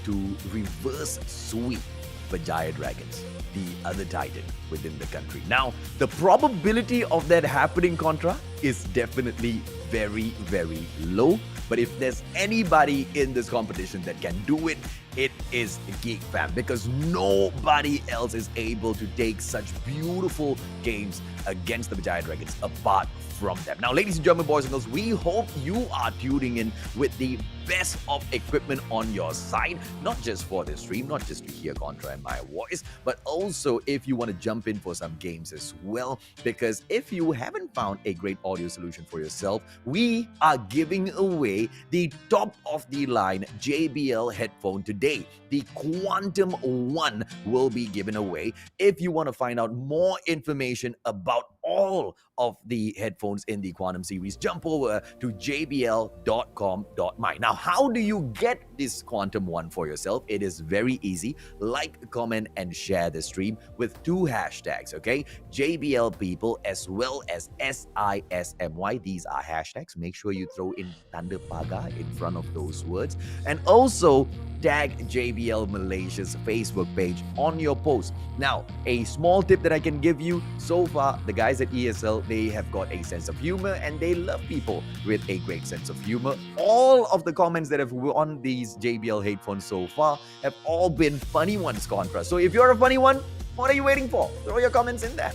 to reverse sweep Berjaya Dragons, the other titan within the country. Now, the probability of that happening, Contra, is definitely very, very low. But if there's anybody in this competition that can do it, it is Geek Fam, because nobody else is able to take such beautiful games against the Berjaya Dragons apart from them. Now, ladies and gentlemen, boys and girls, we hope you are tuning in with the best of equipment on your side, not just for this stream, not just to hear Contra and my voice, but also if you want to jump in for some games as well, because if you haven't found a great audio solution for yourself, we are giving away the top of the line JBL headphone today. The Quantum 1 will be given away. If you want to find out more information about all of the headphones in the Quantum series, jump over to jbl.com.my. Now, how do you get this Quantum 1 for yourself? It is very easy. Like, comment, and share the stream with 2 hashtags, okay? JBL people as well as SISMY. These are hashtags. Make sure you throw in Tanda Paga in front of those words. And also, tag JBL Malaysia's Facebook page on your post. Now, a small tip that I can give you, so far, the guys at ESL, they have got a sense of humor and they love people with a great sense of humor. All of the comments that have on these JBL headphones so far have all been funny ones, Contra. So if you're a funny one, what are you waiting for? Throw your comments in there.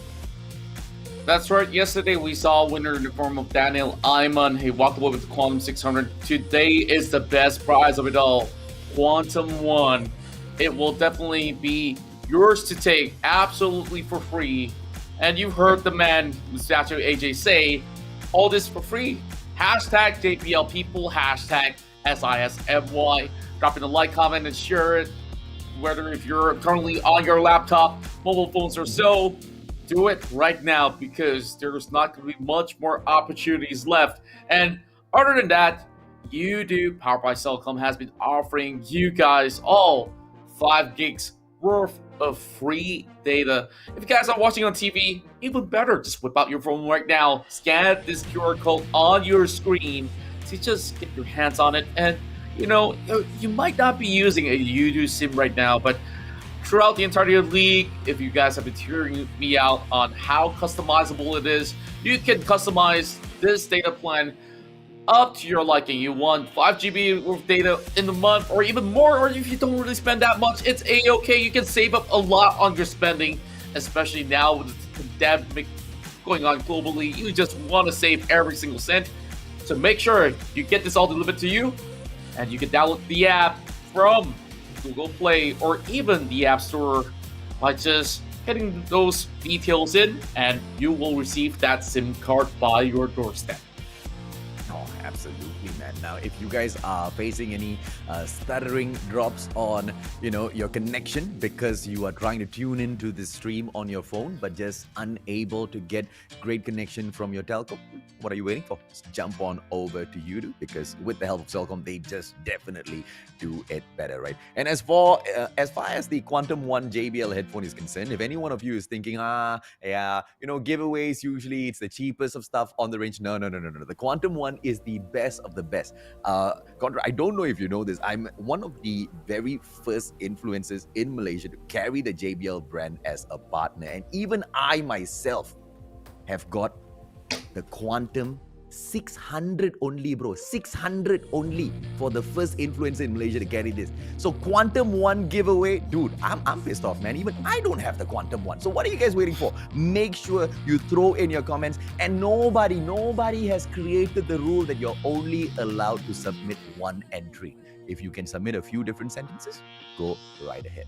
That's right. Yesterday we saw a winner in the form of Daniel Iman. He walked away with the Quantum 600. Today is the best prize of it all. Quantum 1. It will definitely be yours to take absolutely for free. And you heard the man, Musashi AJ, say, all this for free. Hashtag JPL people, hashtag SISMY. Drop in a like, comment, and share it. Whether if you're currently on your laptop, mobile phones or so, do it right now because there's not going to be much more opportunities left. And other than that, UDO, powered by Cellcom, has been offering you guys all 5 gigs worth of free data. If you guys are watching on TV, even better, just whip out your phone right now, scan this QR code on your screen to just get your hands on it. And you know, you might not be using a UDO SIM right now, but throughout the entirety of the league, if you guys have been hearing me out on how customizable it is, you can customize this data plan up to your liking. You want 5 GB worth of data in the month or even more, or if you don't really spend that much, it's a-okay. You can save up a lot on your spending, especially now with the pandemic going on globally. You just want to save every single cent. So make sure you get this all delivered to you, and you can download the app from Google Play or even the App Store by just getting those details in, and you will receive that SIM card by your doorstep. Oh, absolutely, man. man. Now, if you guys are facing any stuttering drops on, your connection because you are trying to tune into this stream on your phone, but just unable to get great connection from your telco, what are you waiting for? Just jump on over to YouTube, because with the help of Cellcom, they just definitely do it better, right? And as far as the Quantum One JBL headphone is concerned, if any one of you is thinking, giveaways, usually it's the cheapest of stuff on the range. No. The Quantum One is the best of the best. Contra, I don't know if you know this. I'm one of the very first influencers in Malaysia to carry the JBL brand as a partner. And even I myself have got the Quantum 600 only, bro. 600 only for the first influencer in Malaysia to carry this. So Quantum One giveaway, dude, I'm pissed off, man. Even I don't have the Quantum One. So what are you guys waiting for? Make sure you throw in your comments. And nobody has created the rule that you're only allowed to submit one entry. If you can submit a few different sentences, go right ahead.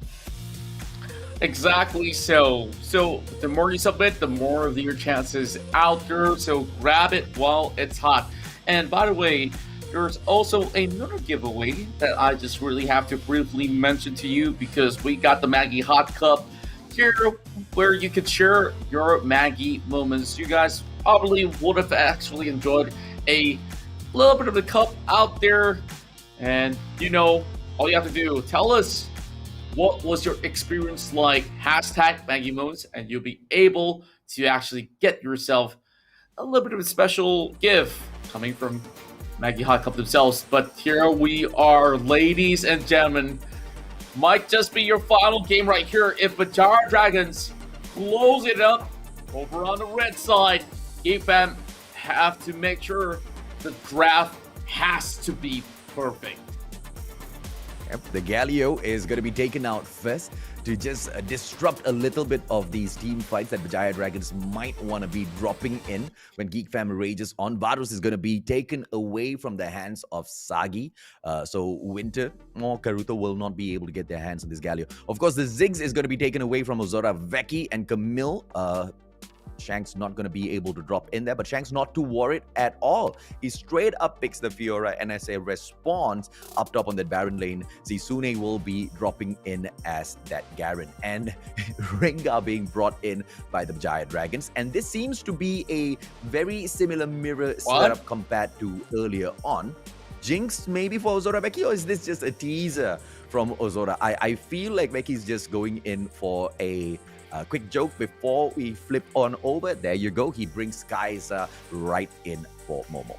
Exactly so. So the more you submit, the more of your chances out there. So grab it while it's hot. And by the way, there's also another giveaway that I just really have to briefly mention to you, because we got the MAGGI Hot Cup here where you can share your MAGGI moments. You guys probably would have actually enjoyed a little bit of the cup out there. And all you have to do, tell us what was your experience like, hashtag MAGGI moments, and you'll be able to actually get yourself a little bit of a special gift coming from MAGGI Hot Cup themselves. But here we are, ladies and gentlemen. Might just be your final game right here. If Berjaya Dragons close it up over on the red side, Geek Fam have to make sure the draft has to be perfect. Yep, the Galio is going to be taken out first to just disrupt a little bit of these team fights that Berjaya Dragons might want to be dropping in when Geek Fam rages on. Varus is going to be taken away from the hands of Sagi. So Winter or Karuto will not be able to get their hands on this Galio. Of course, the Ziggs is going to be taken away from Ozora, Veki, and Camille. Shank's not going to be able to drop in there, but Shank's not too worried at all. He straight up picks the Fiora, and as a response, up top on that Baron lane, Zisune will be dropping in as that Garen, and Rengar being brought in by the Berjaya Dragons. And this seems to be a very similar mirror setup compared to earlier on. Jinx maybe for Ozora Becky, or is this just a teaser from Ozora? I feel like Becky's just going in for a quick joke before we flip on over. There you go. He brings Kai'Sa right in for Momo.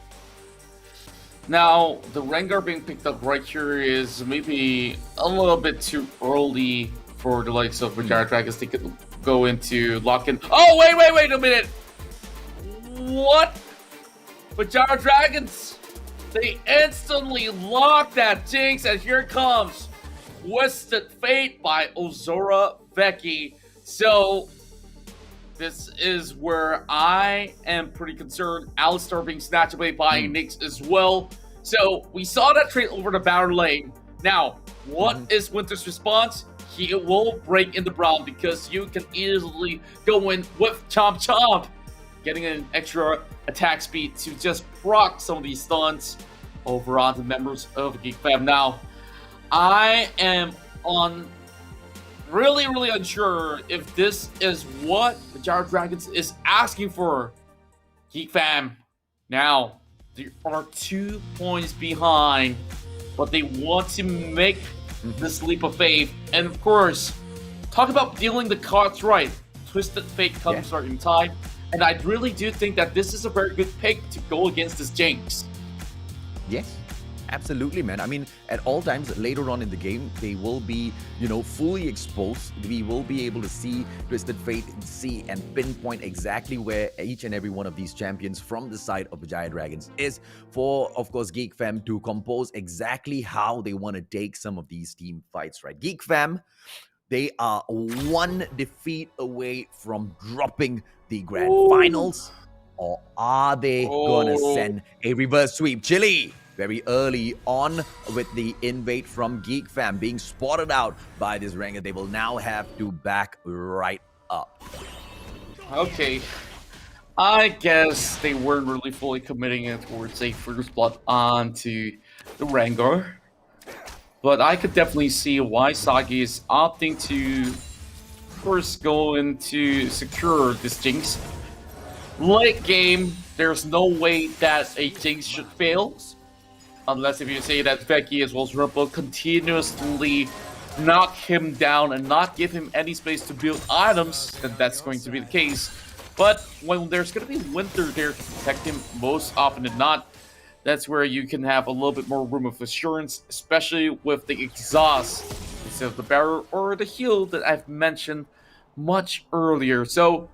Now, the Rengar being picked up right here is maybe a little bit too early for the likes of Berjaya Dragons to go into lock-in. Oh, wait a minute. What? Berjaya Dragons, they instantly lock that Jinx, and here comes Twisted Fate by Ozora Veki. So, this is where I am pretty concerned. Alistar being snatched away by Nyx as well. So, we saw that trade over the Baron lane. Now, what is Winter's response? He will break in the Brown, because you can easily go in with Chomp Chomp, getting an extra attack speed to just proc some of these stuns over on the members of Geek Fam. Now, I am really unsure if this is what the Berjaya Dragons is asking for. Geek Fam, now they are 2 points behind, but they want to make this leap of faith. And of course, talk about dealing the cards right. Twisted Fate comes right in time, and I really do think that this is a very good pick to go against this Jinx. Yes. Absolutely, man. I mean, at all times later on in the game, they will be, fully exposed. We will be able to see Twisted Fate, see and pinpoint exactly where each and every one of these champions from the side of Berjaya Dragons is, for, of course, Geek Fam to compose exactly how they want to take some of these team fights, right? Geek Fam, they are one defeat away from dropping the grand finals. Or are they gonna send a reverse sweep? Chili very early on with the invade from Geek Fam being spotted out by this Rengar. They will now have to back right up. Okay. I guess they weren't really fully committing it towards a first blood onto the Rengar. But I could definitely see why Sagi is opting to first go in to secure this Jinx. Late game, there's no way that a Jinx should fail. Unless if you say that Becky as well as Rumble continuously knock him down and not give him any space to build items, then that's going to be the case. But when there's going to be Winter there to protect him most often than not, that's where you can have a little bit more room of assurance, especially with the exhaust instead of the barrier or the heal that I've mentioned much earlier. So,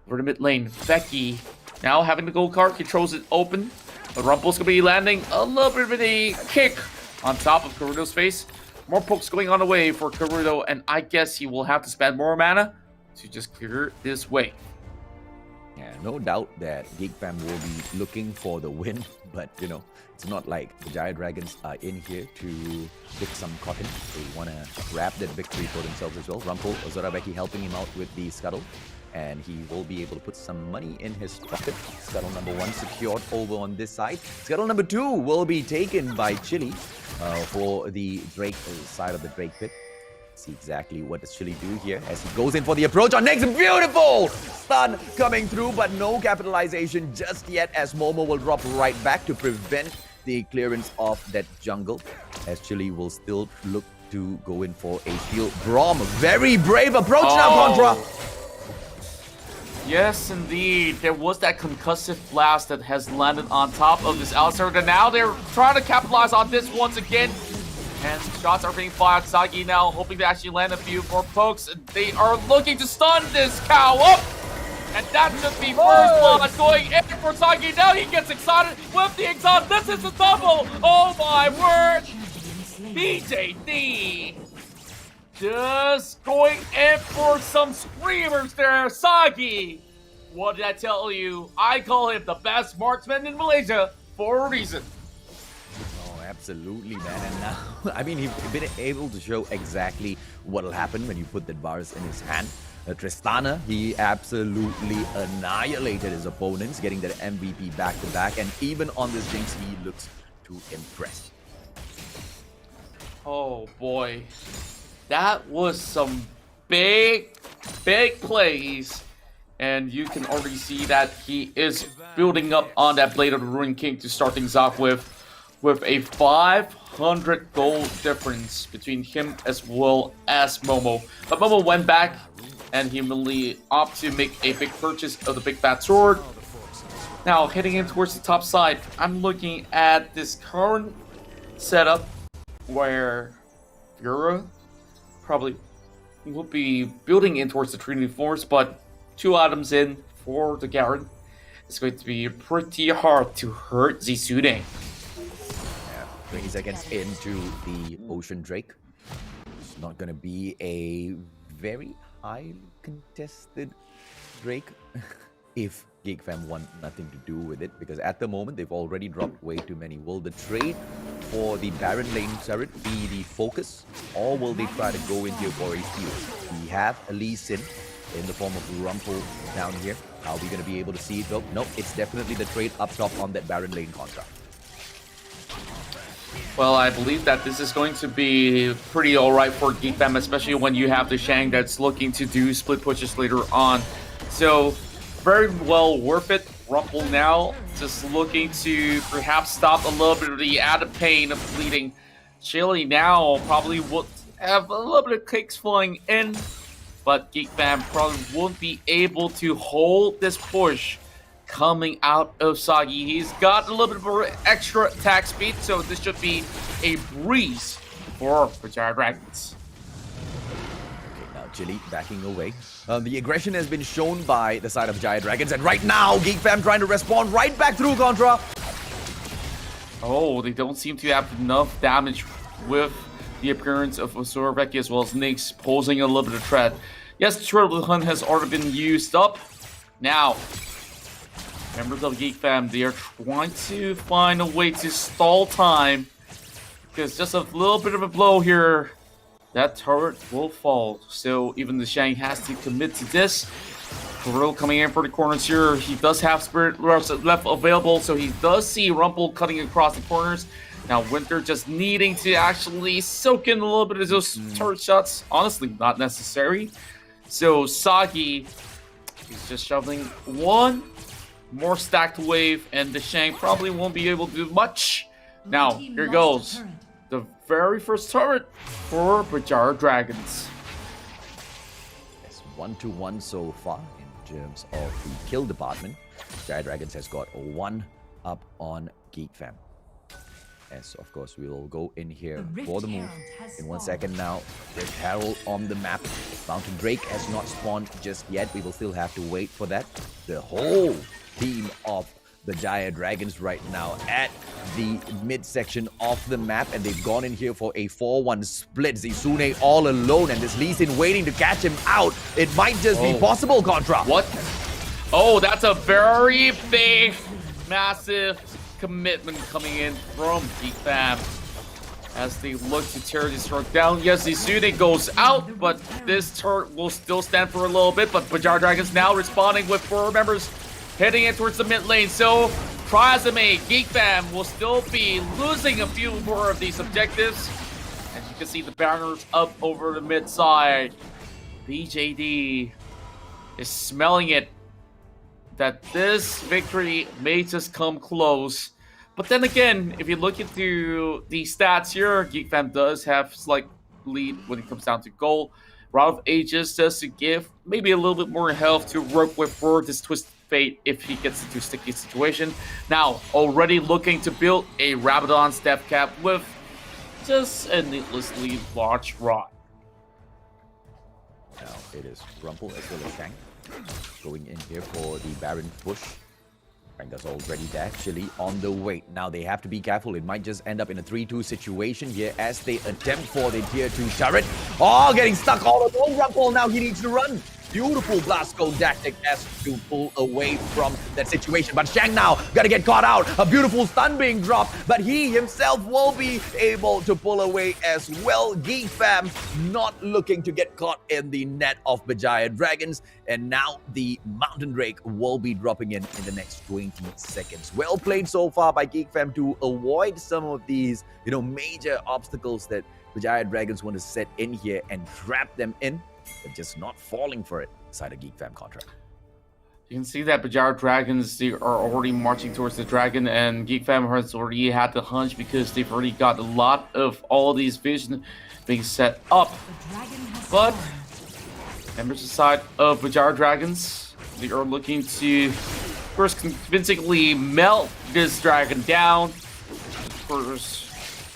for the mid lane, Becky now having the gold card, controls it open. But Rumple's going to be landing a little bit of a kick on top of Karudo's face. More pokes going on the way for Karudo, and I guess he will have to spend more mana to just clear this way. Yeah, no doubt that Geek Fam will be looking for the win, but you know, it's not like the Berjaya Dragons are in here to pick some cotton. They want to grab that victory for themselves as well. Rumple, Zorabeki helping him out with the scuttle, and he will be able to put some money in his pocket. Scuttle number 1 secured over on this side. Scuttle number 2 will be taken by Chili for the Drake side of the Drake pit. See exactly what does Chili do here as he goes in for the approach on next. Beautiful stun coming through, but no capitalization just yet as Momo will drop right back to prevent the clearance of that jungle, as Chili will still look to go in for a steal. Brom, very brave approach now, Contra. Yes, indeed. There was that concussive blast that has landed on top of this Alistar. And now they're trying to capitalize on this once again. And shots are being fired. Sagi now hoping to actually land a few more pokes. They are looking to stun this cow up. And that should be first blood going in for Sagi. Now he gets excited with the exhaust. This is a double. Oh my word. BJD just going in for some screamers there. Sagi, what did I tell you? I call him the best marksman in Malaysia for a reason. Absolutely, man. And now, I mean, he's been able to show exactly what will happen when you put that bars in his hand. Tristana, he absolutely annihilated his opponents, getting that MVP back-to-back. And even on this Jinx, he looks to impress. Oh, boy. That was some big plays. And you can already see that he is building up on that Blade of the Ruined King to start things off with a 500 gold difference between him as well as Momo. But Momo went back and he immediately opted to make a big purchase of the Big Fat Sword. Now, heading in towards the top side, I'm looking at this current setup where Fiora probably will be building in towards the Trinity Force, but 2 items in for the Garen. It's going to be pretty hard to hurt Zisune. 20 seconds into the Ocean Drake. It's not going to be a very highly contested Drake if Geek Fam want nothing to do with it, because at the moment they've already dropped way too many. Will the trade for the Baron lane turret be the focus, or will they try to go in here for a steal? We have a Lee Sin in the form of Rumple down here. Are we going to be able to see it though? Nope, it's definitely the trade up top on that Baron lane contract. Well, I believe that this is going to be pretty alright for Geek Fam, especially when you have the Shang that's looking to do split pushes later on. So, very well worth it. Rumple now just looking to perhaps stop a little bit of the added pain of bleeding. Chili now probably would have a little bit of kicks flying in, but Geek Fam probably won't be able to hold this push coming out of Sagi. He's got a little bit of extra attack speed, so this should be a breeze for Berjaya Dragons. Okay, now Chili backing away. The aggression has been shown by the side of Berjaya Dragons, and right now Geek Fam trying to respond right back through Contra. Oh, they don't seem to have enough damage with the appearance of Zoraveki as well as Nyx posing a little bit of threat. Yes, the Turtle Hunt has already been used up. Now, members of Geek Fam, they are trying to find a way to stall time, because just a little bit of a blow here, that turret will fall. So even the Shang has to commit to this. Kirill coming in for the corners here. He does have Spirit left available, so he does see Rumple cutting across the corners. Now Winter just needing to actually soak in a little bit of those turret shots. Honestly, not necessary. So Sagi, he's just shoveling one more stacked wave, and the Shang probably won't be able to do much. Now, here goes the very first turret for Berjaya Dragons. It's 1-1 so far in terms of the kill department. Berjaya Dragons has got 1 up on Geek Fam. As of course we will go in here for the move in 1 second now. Rift Herald on the map. Mountain Drake has not spawned just yet. We will still have to wait for that. The whole team of the Berjaya Dragons right now at the midsection of the map, and they've gone in here for a 4-1 split. Zizune all alone, and this Lee Sin waiting to catch him out. It might just be possible, Contra. What? Oh, that's a very big, massive commitment coming in from Geek Fam as they look to tear this truck down. Yes, Zizune goes out, but this turret will still stand for a little bit. But Berjaya Dragons now responding with 4 members heading in towards the mid lane. So Prazame, Geek Fam will still be losing a few more of these objectives. As you can see, the banners up over the mid side. BJD is smelling it, that this victory may just come close. But then again, if you look into the stats here, Geek Fam does have slight lead when it comes down to gold. Route of Ages does to give maybe a little bit more health to work with for this Twisted Fate if he gets into a sticky situation. Now, already looking to build a Rabadon step cap with just a needlessly large rod. Now it is Rumple as well as Shang going in here for the Baron push. Ranga's already there, actually on the way. Now they have to be careful. It might just end up in a 3-2 situation here as they attempt for the tier 2 turret. Oh, getting stuck all alone. Rumple now, he needs to run. Beautiful blast code tactic as to pull away from that situation. But Shang now gotta get caught out. A beautiful stun being dropped, but he himself will be able to pull away as well. Geek Fam not looking to get caught in the net of Berjaya Dragons. And now the Mountain Drake will be dropping in the next 20 seconds. Well played so far by Geek Fam to avoid some of these, major obstacles that Berjaya Dragons want to set in here and trap them in. But just not falling for it inside a Geek Fam contract. You can see that Berjaya Dragons, they are already marching towards the dragon, and Geek Fam has already had the hunch because they've already got a lot of all these vision being set up. But members aside of Berjaya Dragons, they are looking to first convincingly melt this dragon down. First,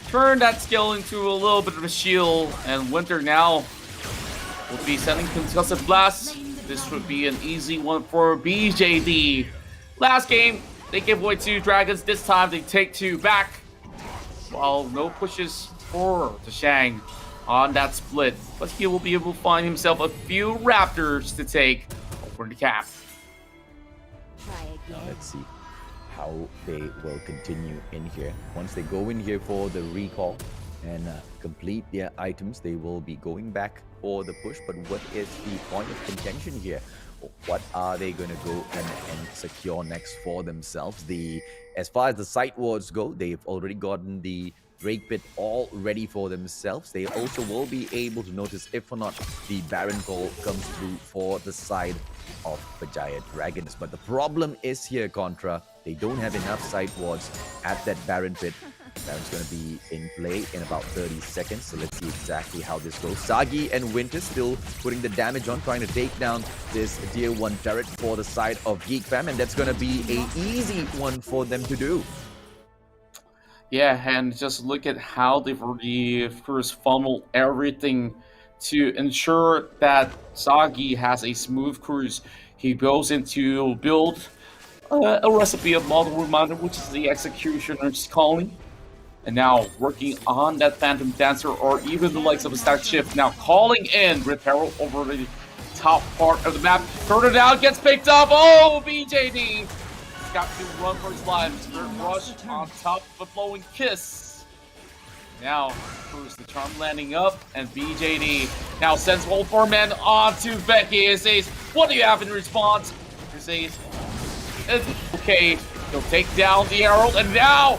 turn that skill into a little bit of a shield, and Winter now will be sending concussive blasts. This would be an easy one for BJD. Last game, they gave away 2 dragons. This time, they take 2 back. While no pushes for the Shang on that split. But he will be able to find himself a few raptors to take over the cap. Now let's see how they will continue in here. Once they go in here for the recall and complete their items, they will be going back for the push. But what is the point of contention here? What are they going to go and secure next for themselves? As far as the site wards go, they've already gotten the Drake Pit all ready for themselves. They also will be able to notice if or not the Baron Call comes through for the side of Berjaya Dragons. But the problem is here, Contra, they don't have enough site wards at that Baron Pit. Baron's going to be in play in about 30 seconds. So let's see exactly how this goes. Sagi and Winter still putting the damage on, trying to take down this tier 1 turret for the side of Geek Fam. And that's going to be an easy one for them to do. Yeah, and just look at how they've already first funneled everything to ensure that Sagi has a smooth cruise. He goes into build a recipe of Model Reminder, which is the Executioner's Calling. And now working on that Phantom Dancer or even the likes of a Stack Shift. Now calling in Rift Herald over the top part of the map. Turn it out, gets picked up. Oh, BJD! Got to run for his life. Spirit Rush on top of a Flowing Kiss. Now, first the charm landing up, and BJD now sends Wolf 4 men onto Becky as they What do you have in response? He says, it's okay. He'll take down the Herald, and now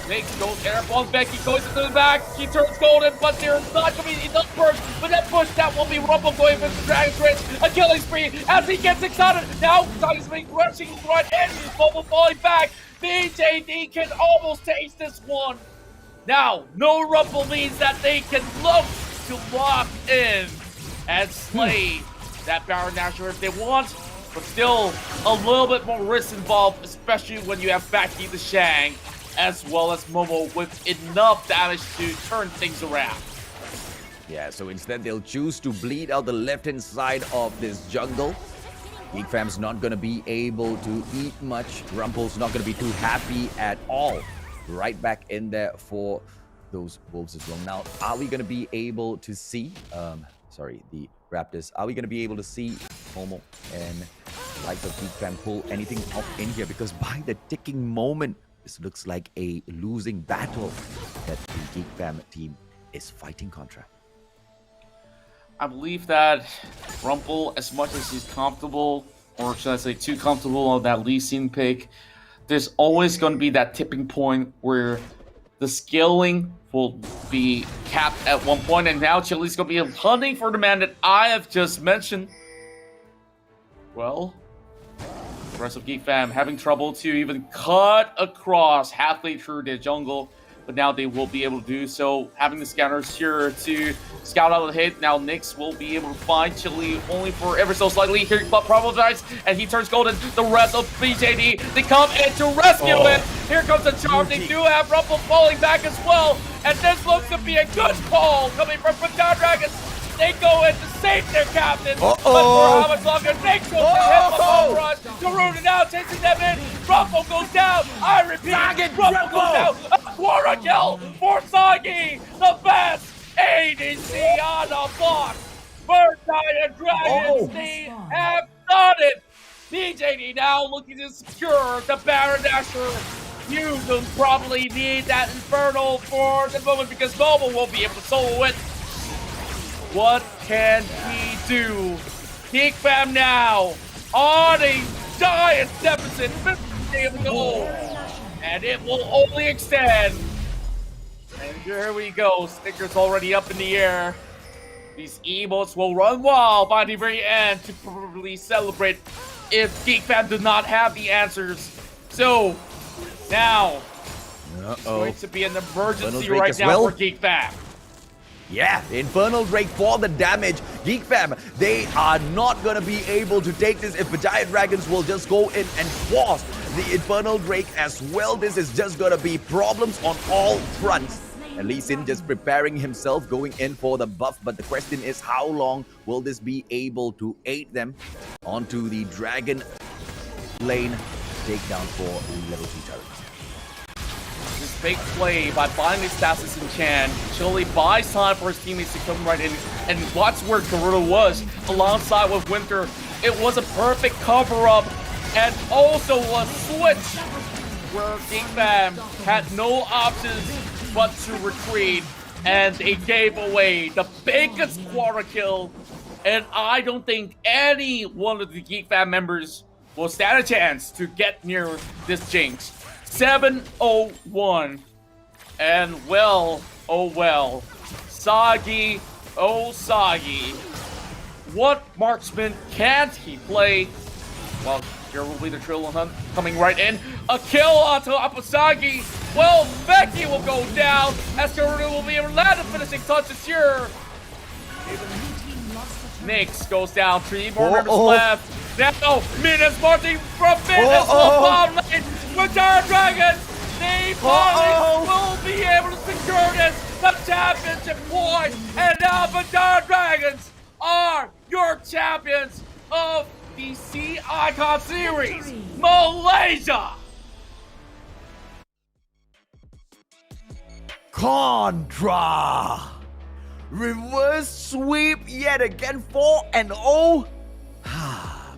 Makes goes air balls back, he goes into the back, he turns golden, but there's not gonna be enough push, but that push that will be Rumble going for the Dragon's Rage, a killing spree as he gets excited. Now Fattahzie's being rushing right in, Rumble falling back. BJD can almost taste this one. Now, no Rumble means that they can look to lock in and slay that Baron Nashor if they want, but still a little bit more risk involved, especially when you have Fattahzie the Shang as well as Momo with enough damage to turn things around. Yeah, so instead they'll choose to bleed out the left-hand side of this jungle. Geek Fam's not going to be able to eat much. Rumple's not going to be too happy at all. Right back in there for those wolves as well. Now, are we going to be able to see, the Raptors, are we going to be able to see Momo and likes of Geek Fam pull anything off in here? Because by the ticking moment, this looks like a losing battle that the Geek Fam team is fighting contra. I believe that Rumple, as much as he's comfortable, or should I say too comfortable on that Lee Sin pick, there's always going to be that tipping point where the scaling will be capped at one point, and now Chili's going to be hunting for the man that I have just mentioned. Well, the rest of Geek Fam having trouble to even cut across halfway through the jungle, but now they will be able to do so. Having the scanners here to scout out the hit. Now Nyx will be able to find Chili only for ever so slightly. Here, but Probodize, and he turns golden. The rest of BJD, they come in to rescue him. Here comes the charm. They do have Rumble falling back as well, and this looks to be a good call coming from Berjaya Dragons. They go in to save their captain, but for how much longer? Nyx goes to hit the ball rush. Karuna now chasing them in. Rumble goes down. I repeat, Rumble goes down. A quarter kill for Sagi, the best ADC on the block. Berjaya Dragons, they have done it. BJD now looking to secure the Baron Dasher. You will probably need that Infernal for the moment because Momo won't be able to solo it. What can he do? Geek Fam now on a giant deficit, 50 of gold, and it will only extend. And here we go, stickers already up in the air. These emotes will run wild by the very end to probably celebrate if Geek Fam does not have the answers. So now it's going to be an emergency right now for Geek Fam. Yeah, Infernal Drake for the damage. Geek Fam, they are not going to be able to take this if Berjaya Dragons will just go in and force the Infernal Drake as well. This is just going to be problems on all fronts. And Lee Sin just preparing himself, going in for the buff. But the question is, how long will this be able to aid them onto the Dragon lane takedown for level 2 turrets? This big play by buying these stasis in Chan. Chili buys time for his teammates to come right in. And watch where Garuda was alongside with Winter. It was a perfect cover-up and also a switch where Geek Fam had no options but to retreat. And they gave away the biggest quarter kill. And I don't think any one of the Geek Fam members will stand a chance to get near this Jinx. 7-0-1, and well, oh well, Sagi, oh Sagi, what marksman can't he play? Well, here will be the Trill Hunt coming right in, a kill on top of Sagi. Well, Becky will go down as Karuna will be able to land the finishing touches here. Nyx goes down, 3 more members left. Now, Minas marching from mid as well, bottom lane. Berjaya Dragons, they finally will be able to secure this, the championship point. And now Berjaya Dragons are your champions of the Sea Icon Series, Malaysia. Contra! Reverse sweep yet again, 4-0.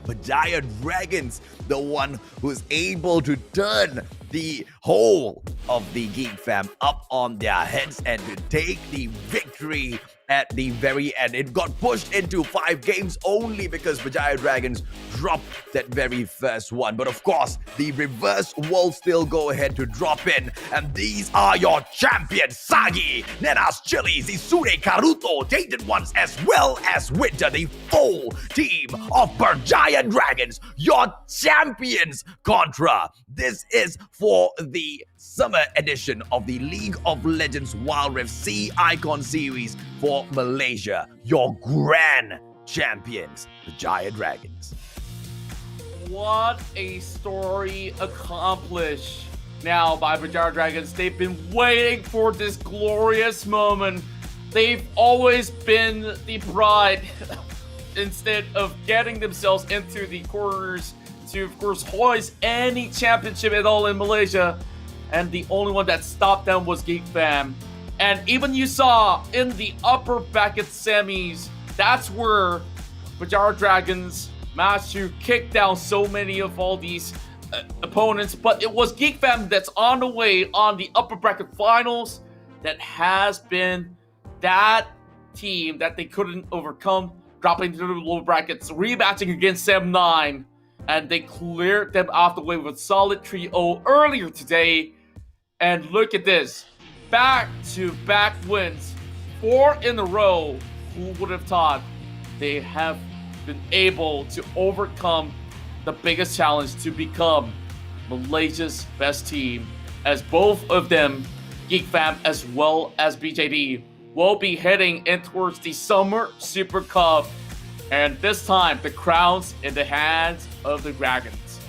Berjaya Dragons, the one who's able to turn the whole of the Geek Fam up on their heads and to take the victory at the very end. It got pushed into 5 games only because Berjaya Dragons dropped that very first one. But of course, the reverse will still go ahead to drop in. And these are your champions, Sagi, Nenas, Chili's, Isure, Karuto, Dated Ones, as well as Winter, the full team of Berjaya Dragons, your champions, Contra. This is for the summer edition of the League of Legends Wild Rift Sea Icon Series for Malaysia. Your grand champions, the Berjaya Dragons. What a story accomplished now by Berjaya Dragons. They've been waiting for this glorious moment. They've always been the bride instead of getting themselves into the corners to, of course, hoist any championship at all in Malaysia. And the only one that stopped them was Geek Fam. And even you saw in the upper bracket semis, that's where Berjaya Dragons managed to kick down so many of all these opponents. But it was Geek Fam that's on the way on the upper bracket finals that has been that team that they couldn't overcome, dropping to the lower brackets, rematching against Sem 9. And they cleared them off the way with a solid 3-0 earlier today. And look at this. Back-to-back wins. 4 in a row. Who would have thought they have been able to overcome the biggest challenge to become Malaysia's best team, as both of them, Geek Fam as well as BJD, will be heading in towards the Summer Super Cup. And this time, the crown's in the hands of the Dragons.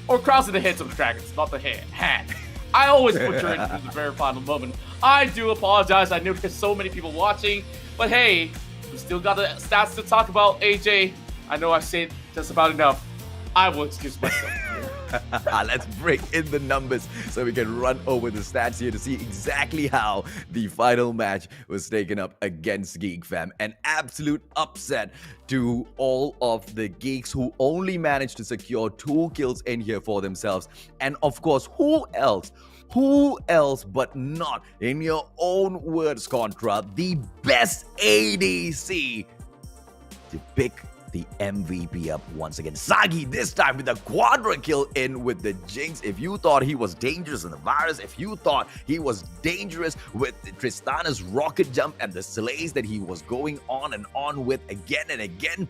Or crown's in the hands of the Dragons, not the hand. I always butcher it into the very final moment. I do apologize. I know there's so many people watching. But hey, we still got the stats to talk about, AJ. I know I said just about enough. I will excuse myself. Let's bring in the numbers so we can run over the stats here to see exactly how the final match was taken up against Geek Fam. An absolute upset to all of the geeks who only managed to secure 2 kills in here for themselves. And of course, who else but not, in your own words, Contra, the best ADC to pick the MVP up once again. Sagi this time with a quadra kill in with the Jinx. If you thought he was dangerous in the virus, if you thought he was dangerous with Tristana's rocket jump and the slays that he was going on and on with again and again,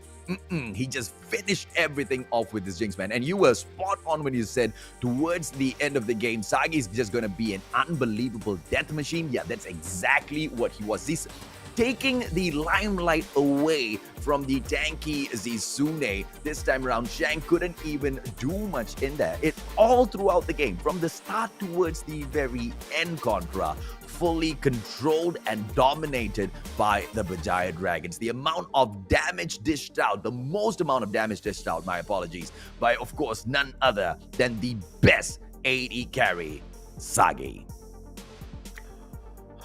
he just finished everything off with this Jinx, man. And you were spot on when you said towards the end of the game, Sagi's just going to be an unbelievable death machine. Yeah, that's exactly what he was. This taking the limelight away from the tanky Zizune. This time around, Shang couldn't even do much in there. It all throughout the game, from the start towards the very end, Contra, fully controlled and dominated by the Berjaya Dragons. The amount of damage dished out, the most amount of damage dished out, my apologies, by, of course, none other than the best AD carry, Sagi.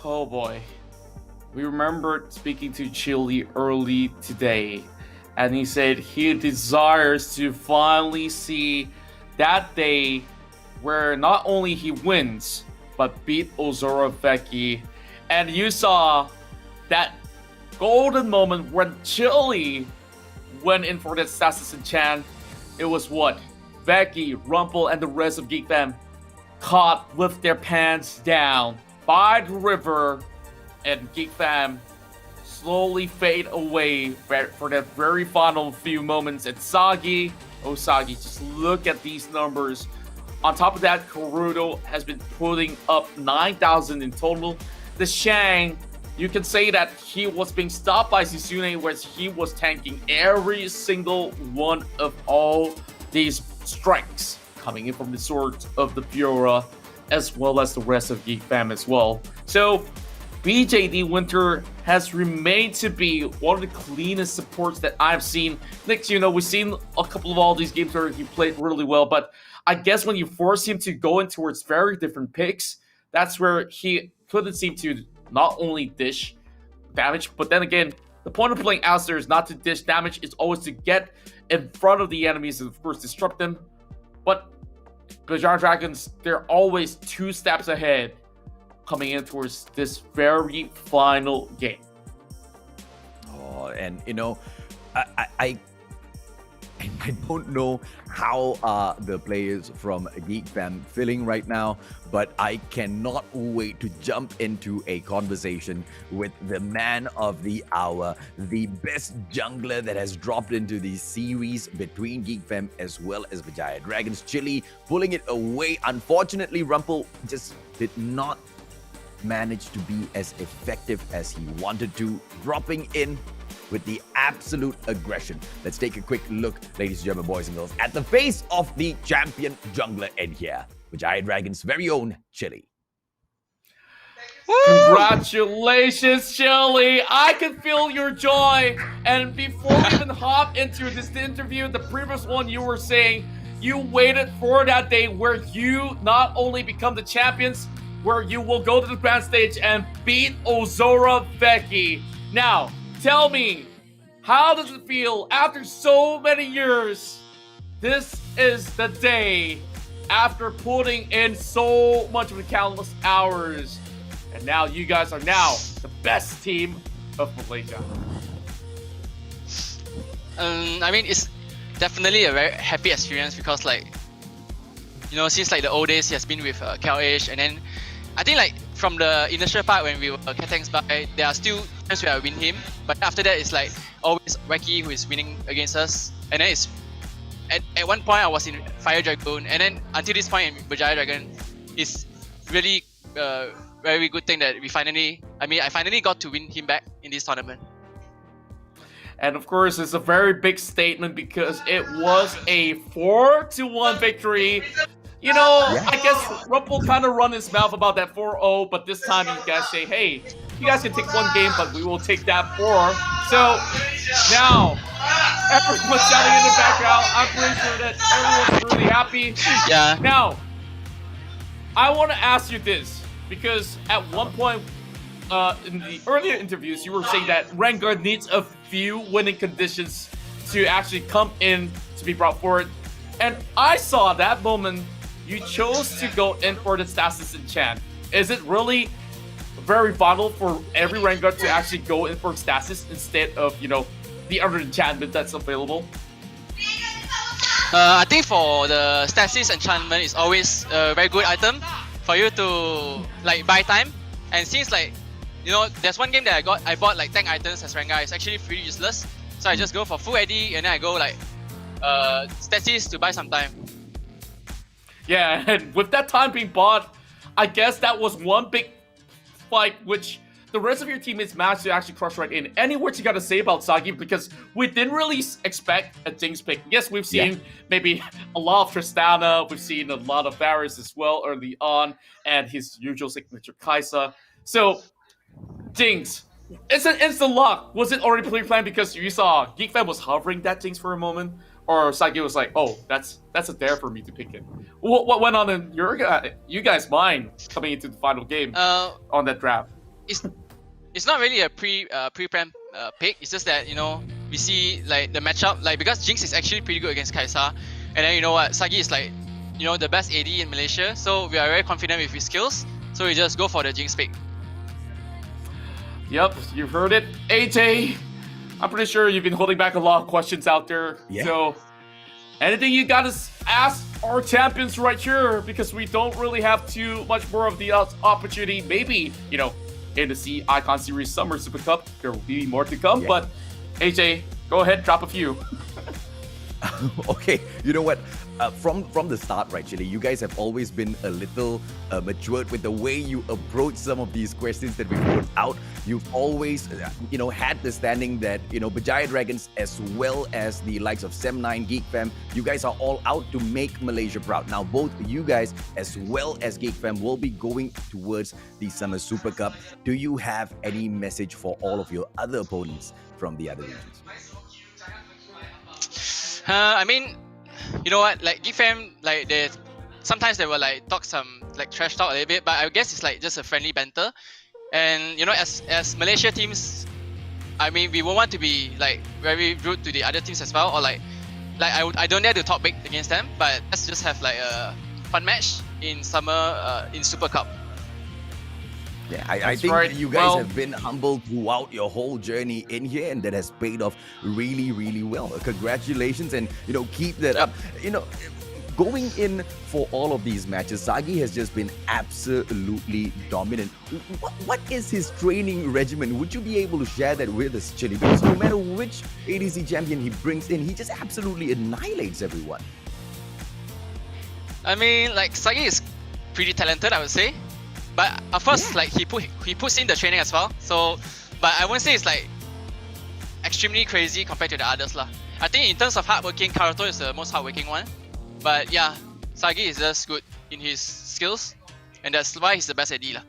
Oh boy. We remembered speaking to Chili early today, and he said he desires to finally see that day where not only he wins, but beat Ozora Veki. And you saw that golden moment when Chili went in for that assassin chant. It was what? Veki, Rumple, and the rest of Geek Fam caught with their pants down by the river, and Geek Fam slowly fade away for that very final few moments. And Sagi, oh Sagi, just look at these numbers. On top of that, Karuto has been putting up 9,000 in total. The Shang, you can say that he was being stopped by Zizune, whereas he was tanking every single one of all these strikes coming in from the sword of the Fiora, as well as the rest of Geek Fam as well. So BJD Winter has remained to be one of the cleanest supports that I've seen. Next, you know, we've seen a couple of all these games where he played really well, but I guess when you force him to go in towards very different picks, that's where he couldn't seem to not only dish damage, but then again, the point of playing Alistair is not to dish damage, it's always to get in front of the enemies and of course disrupt them. But Berjaya Dragons, they're always 2 steps ahead coming in towards this very final game. Oh, and I don't know how are the players from Geek Fam feeling right now, but I cannot wait to jump into a conversation with the man of the hour, the best jungler that has dropped into the series between Geek Fam as well as Berjaya Dragons. Chili pulling it away. Unfortunately, Rumpel just did not manage to be as effective as he wanted to, dropping in with the absolute aggression. Let's take a quick look, ladies and gentlemen, boys and girls, at the face of the champion jungler in here, Berjaya Dragons' very own Chili. Congratulations, Chili! I can feel your joy. And before we even hop into this interview, the previous one, you were saying you waited for that day where you not only become the champions, where you will go to the grand stage and beat Ozora Becky. Now, tell me, how does it feel after so many years? This is the day after putting in so much of the countless hours. And now you guys are now the best team of Malaysia. I mean, it's definitely a very happy experience because, like, you know, since like the old days, he has been with KLH, and then I think like from the initial part when we were Tanks by, there are still times where I win him, but after that it's like always Wacky who is winning against us, and then it's at one point I was in Fire Dragon, and then until this point in Berjaya Dragon, it's really very good thing that I finally got to win him back in this tournament. And of course, it's a very big statement because it was a 4-1 victory. You know, I guess Rumpel kind of run his mouth about that 4-0, but this time you guys say, hey, you guys can take one game, but we will take that 4. So now, everyone's shouting in the background. I'm pretty sure that everyone's really happy. Yeah. Now, I want to ask you this, because at one point in the earlier interviews, you were saying that Rengar needs a few winning conditions to actually come in to be brought forward. And I saw that moment you chose to go in for the Stasis Enchant. Is it really very vital for every Rengar to actually go in for Stasis instead of, you know, the other enchantment that's available? I think for the Stasis Enchantment is always a very good item for you to like buy time. And since like, you know, there's one game that I bought like tank items as Rengar. It's actually pretty useless. So I just go for full AD and then I go like Stasis to buy some time. Yeah, and with that time being bought, I guess that was one big fight which the rest of your teammates managed to actually crush right in. Any words you got to say about Sagi? Because we didn't really expect a Jinx pick. Yes, we've seen maybe a lot of Tristana, we've seen a lot of Varus as well early on, and his usual signature Kaisa. So, Jinx, it's an instant lock. Was it already pre-planned because you saw Geek Fam was hovering that Jinx for a moment? Or Sagi was like, oh, that's a dare for me to pick it. What went on in you guys' mind coming into the final game on that draft? It's not really a pre-planned pick. It's just that, you know, we see like the matchup, like because Jinx is actually pretty good against Kaisa, and then you know what, Sagi is like, you know, the best AD in Malaysia, so we are very confident with his skills, so we just go for the Jinx pick. Yep, you've heard it. AJ, I'm pretty sure you've been holding back a lot of questions out there. Yeah. So, anything you gotta ask our champions right here, because we don't really have too much more of the opportunity. Maybe, you know, in the C Icon Series Summer Super Cup, there will be more to come. But AJ, go ahead, drop a few. Okay, you know what? From the start, right, Chili, you guys have always been a little matured with the way you approach some of these questions that we put out. You've always, you know, had the standing that, you know, Berjaya Dragons as well as the likes of Sem9, Geek Fam, you guys are all out to make Malaysia proud. Now, both you guys as well as Geek Fam will be going towards the Summer Super Cup. Do you have any message for all of your other opponents from the other regions? I mean, you know what, like Geek Fam, like sometimes they will like talk some like trash talk a little bit, but I guess it's like just a friendly banter. And you know, as Malaysia teams, I mean, we won't want to be like very rude to the other teams as well, or like I don't dare to talk big against them, but let's just have like a fun match in summer in Super Cup. Yeah, I That's think right. you guys Well- have been humble throughout your whole journey in here, and that has paid off really, really well. Congratulations, and keep that up. Going in for all of these matches, Sagi has just been absolutely dominant. What is his training regimen? Would you be able to share that with us, Chili? Because no matter which ADC champion he brings in, he just absolutely annihilates everyone. I mean, like Sagi is pretty talented, I would say. But of course, like he puts in the training as well. So, but I won't say it's like extremely crazy compared to the others lah. I think in terms of hardworking, Karuto is the most hardworking one. But yeah, Sagi is just good in his skills, and that's why he's the best AD lah.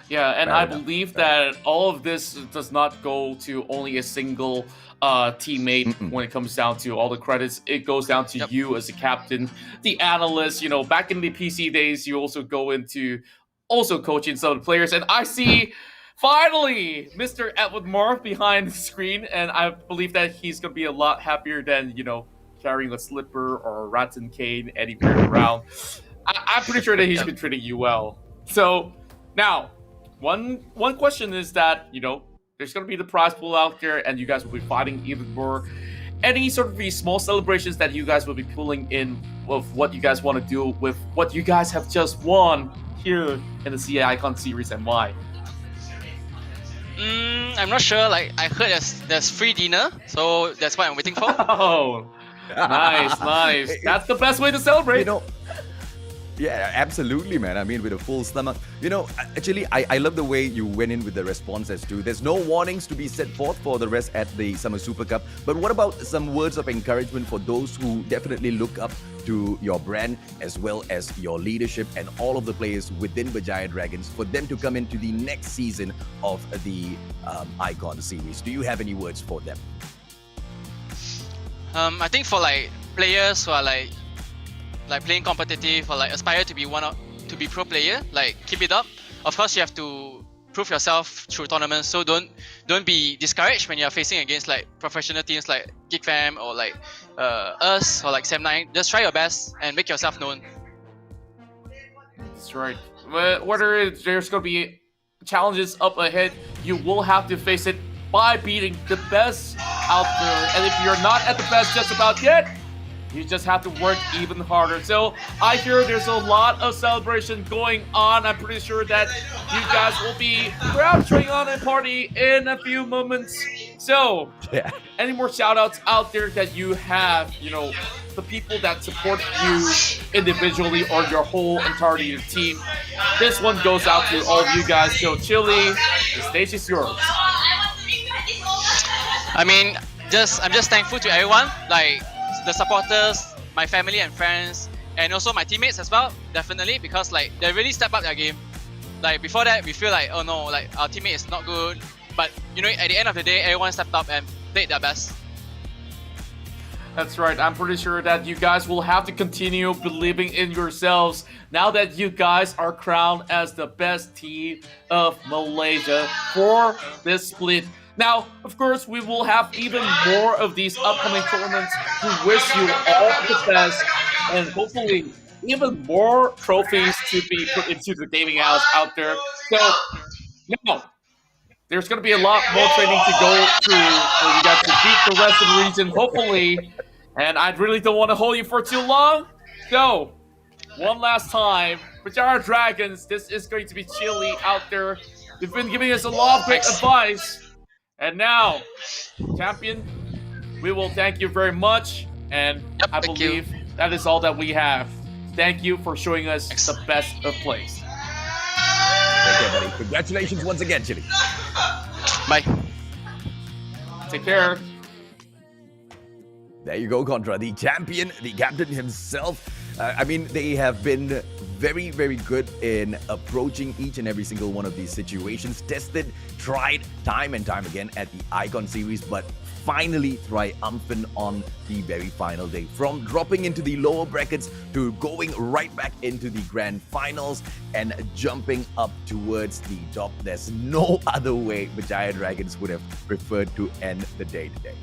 Yeah, and Fair I enough. believe that all of this does not go to only a single teammate when it comes down to all the credits. It goes down to you as a captain, the analyst. Back in the PC days, you also go into also coaching some of the players. And I see finally Mr. Edward Moore behind the screen, and I believe that he's going to be a lot happier than, carrying a slipper or a rattan cane anywhere around. I'm pretty sure that he's been treating you well. So now, one question is that, there's going to be the prize pool out there, and you guys will be fighting even more. Any sort of these small celebrations that you guys will be pulling in of what you guys want to do with what you guys have just won here in the CA Icon series, and why? I'm not sure. Like I heard there's free dinner, so that's what I'm waiting for. Oh, nice. That's the best way to celebrate. Yeah, absolutely, man. I mean, with a full stomach. Actually, I love the way you went in with the response as to there's no warnings to be set forth for the rest at the Summer Super Cup. But what about some words of encouragement for those who definitely look up to your brand as well as your leadership and all of the players within Berjaya Dragons for them to come into the next season of the Icon series? Do you have any words for them? I think for like players who are like playing competitive or like aspire to be to be pro player, like keep it up. Of course, you have to prove yourself through tournaments. So don't be discouraged when you're facing against like professional teams like Geek Fam or like us or like Sam9. Just try your best and make yourself known. That's right. Whether there's going to be challenges up ahead, you will have to face it by beating the best out there. And if you're not at the best just about yet, you just have to work even harder. So I hear there's a lot of celebration going on. I'm pretty sure that you guys will be rapturing on a party in a few moments. So, any more shout outs out there that you have, the people that support you individually or your whole entirety of the team? This one goes out to all of you guys. So Chili, the stage is yours. I mean, I'm just thankful to everyone, like the supporters, my family and friends, and also my teammates as well, definitely, because like they really step up their game. Like before that, we feel like, oh no, like our teammate is not good, but at the end of the day, everyone stepped up and played their best. That's right. I'm pretty sure that you guys will have to continue believing in yourselves now that you guys are crowned as the best team of Malaysia for this split. Now, of course, we will have even more of these upcoming tournaments. We wish you all the best, and hopefully even more trophies to be put into the gaming house out there. So, now, there's going to be a lot more training to go through for you guys to beat the rest of the region, hopefully. And I really don't want to hold you for too long. So, one last time, Berjaya Dragons, this is going to be Chili out there. You've been giving us a lot of great advice. And now, champion, we will thank you very much. And I believe that is all that we have. Thank you for showing us the best of plays. Take care, buddy. Congratulations once again, Chili. Bye. Take care. There you go, Contra, the champion, the captain himself. I mean, they have been very, very good in approaching each and every single one of these situations. Tested, tried time and time again at the Icon series, but finally triumphant on the very final day. From dropping into the lower brackets to going right back into the grand finals and jumping up towards the top. There's no other way Berjaya Dragons would have preferred to end the day today.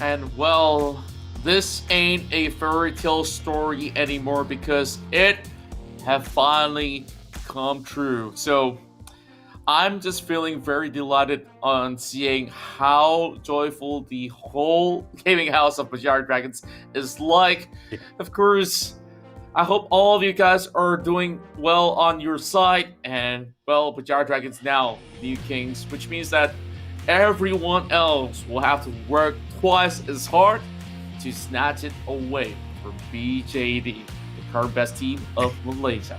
And well, this ain't a fairy tale story anymore because it have finally come true. So I'm just feeling very delighted on seeing how joyful the whole gaming house of Berjaya Dragons is like. Of course, I hope all of you guys are doing well on your side, and well, Berjaya Dragons now new kings, which means that everyone else will have to work twice as hard to snatch it away from BJD, the current best team of Malaysia.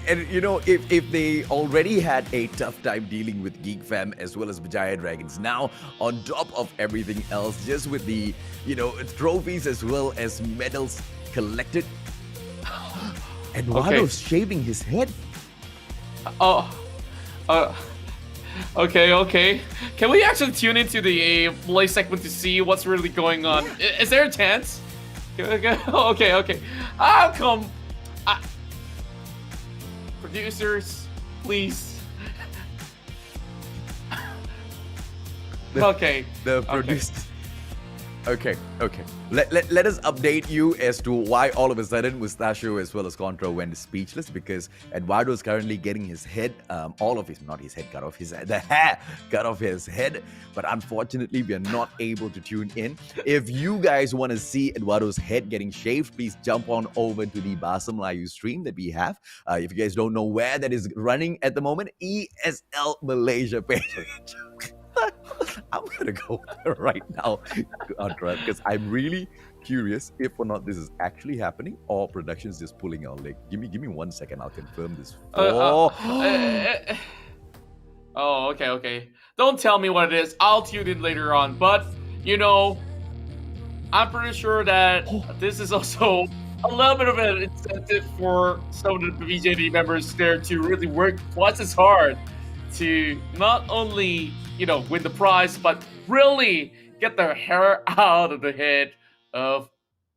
And you know, if they already had a tough time dealing with Geek Fam as well as Berjaya Dragons, now on top of everything else, just with the, trophies as well as medals collected, Eduardo's shaving his head. Okay. Can we actually tune into the Malay segment to see what's really going on? Is there a chance? Okay. I'll come. Producers, please. Okay. The producers. Okay. Let us update you as to why all of a sudden Mustachio as well as Contra went speechless, because Eduardo is currently getting his head, the hair cut off his head. But unfortunately, we are not able to tune in. If you guys want to see Eduardo's head getting shaved, please jump on over to the Basam live stream that we have. If you guys don't know where that is running at the moment, ESL Malaysia page. I'm gonna go there right now, Contra, because I'm really curious if or not this is actually happening or production is just pulling our leg. Give me 1 second. I'll confirm this. Okay. Don't tell me what it is. I'll tune in later on. But I'm pretty sure that this is also a little bit of an incentive for some of the BJD members there to really work twice as hard to not only win the prize, but really get their hair out of the head of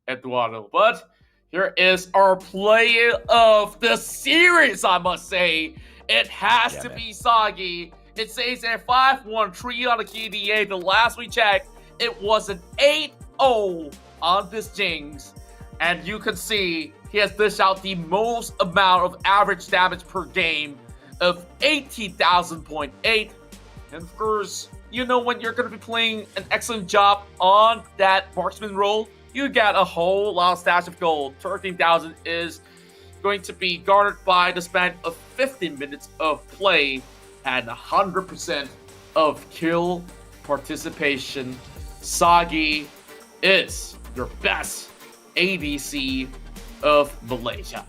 Eduardo. But here is our player of the series, I must say. It has to be Sagi. It says a 5-1-3 on the KDA. The last we checked, it was an 8-0 on this Jinx. And you can see he has dished out the most amount of average damage per game of 80,000.8. And of course, when you're going to be playing an excellent job on that marksman role, you get a whole lot of stash of gold. 13,000 is going to be garnered by the span of 15 minutes of play and 100% of kill participation. Sagi is your best ADC of Malaysia.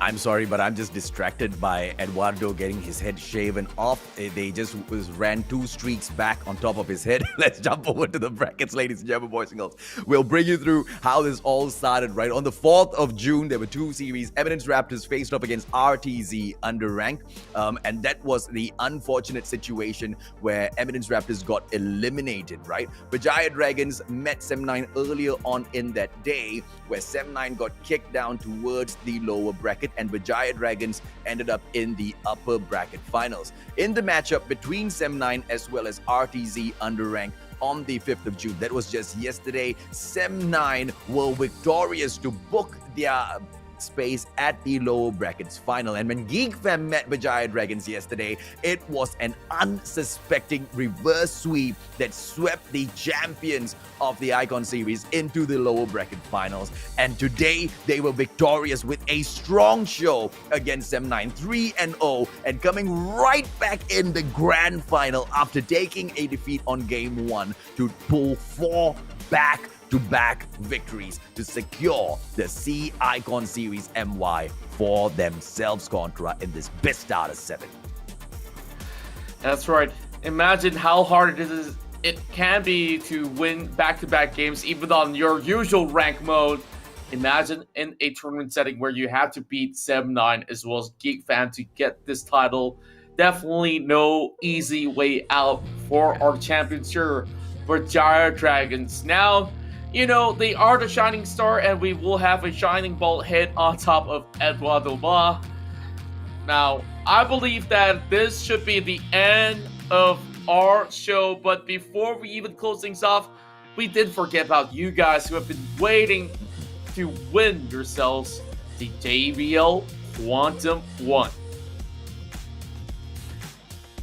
I'm sorry, but I'm just distracted by Eduardo getting his head shaven off. They just ran 2 streaks back on top of his head. Let's jump over to the brackets, ladies and gentlemen, boys and girls. We'll bring you through how this all started, right? On the 4th of June, there were 2 series. Eminence Raptors faced up against RTZ underranked. And that was the unfortunate situation where Eminence Raptors got eliminated, right? Berjaya Dragons met Sem9 earlier on in that day, where Sem9 got kicked down towards the lower bracket, and Berjaya Dragons ended up in the upper bracket finals. In the matchup between Sem9 as well as RTZ underranked on the 5th of June, that was just yesterday, Sem9 were victorious to book their space at the lower brackets final. And when Geek Fam met Berjaya Dragons yesterday, it was an unsuspecting reverse sweep that swept the champions of the Icon series into the lower bracket finals. And today they were victorious with a strong show against Sem9, 3-0, and coming right back in the grand final after taking a defeat on game 1 to pull 4 back-to-back victories to secure the C Icon Series MY for themselves, Contra, in this best out of 7. That's right. Imagine how hard it can be to win back-to-back games even on your usual rank mode. Imagine in a tournament setting where you have to beat Sem9 as well as Geek Fam to get this title. Definitely no easy way out for our champions here, Berjaya Dragons. Now, they are the shining star, and we will have a shining bald head on top of Eduardo Ma. Now, I believe that this should be the end of our show. But before we even close things off, we did forget about you guys who have been waiting to win yourselves the JBL Quantum 1.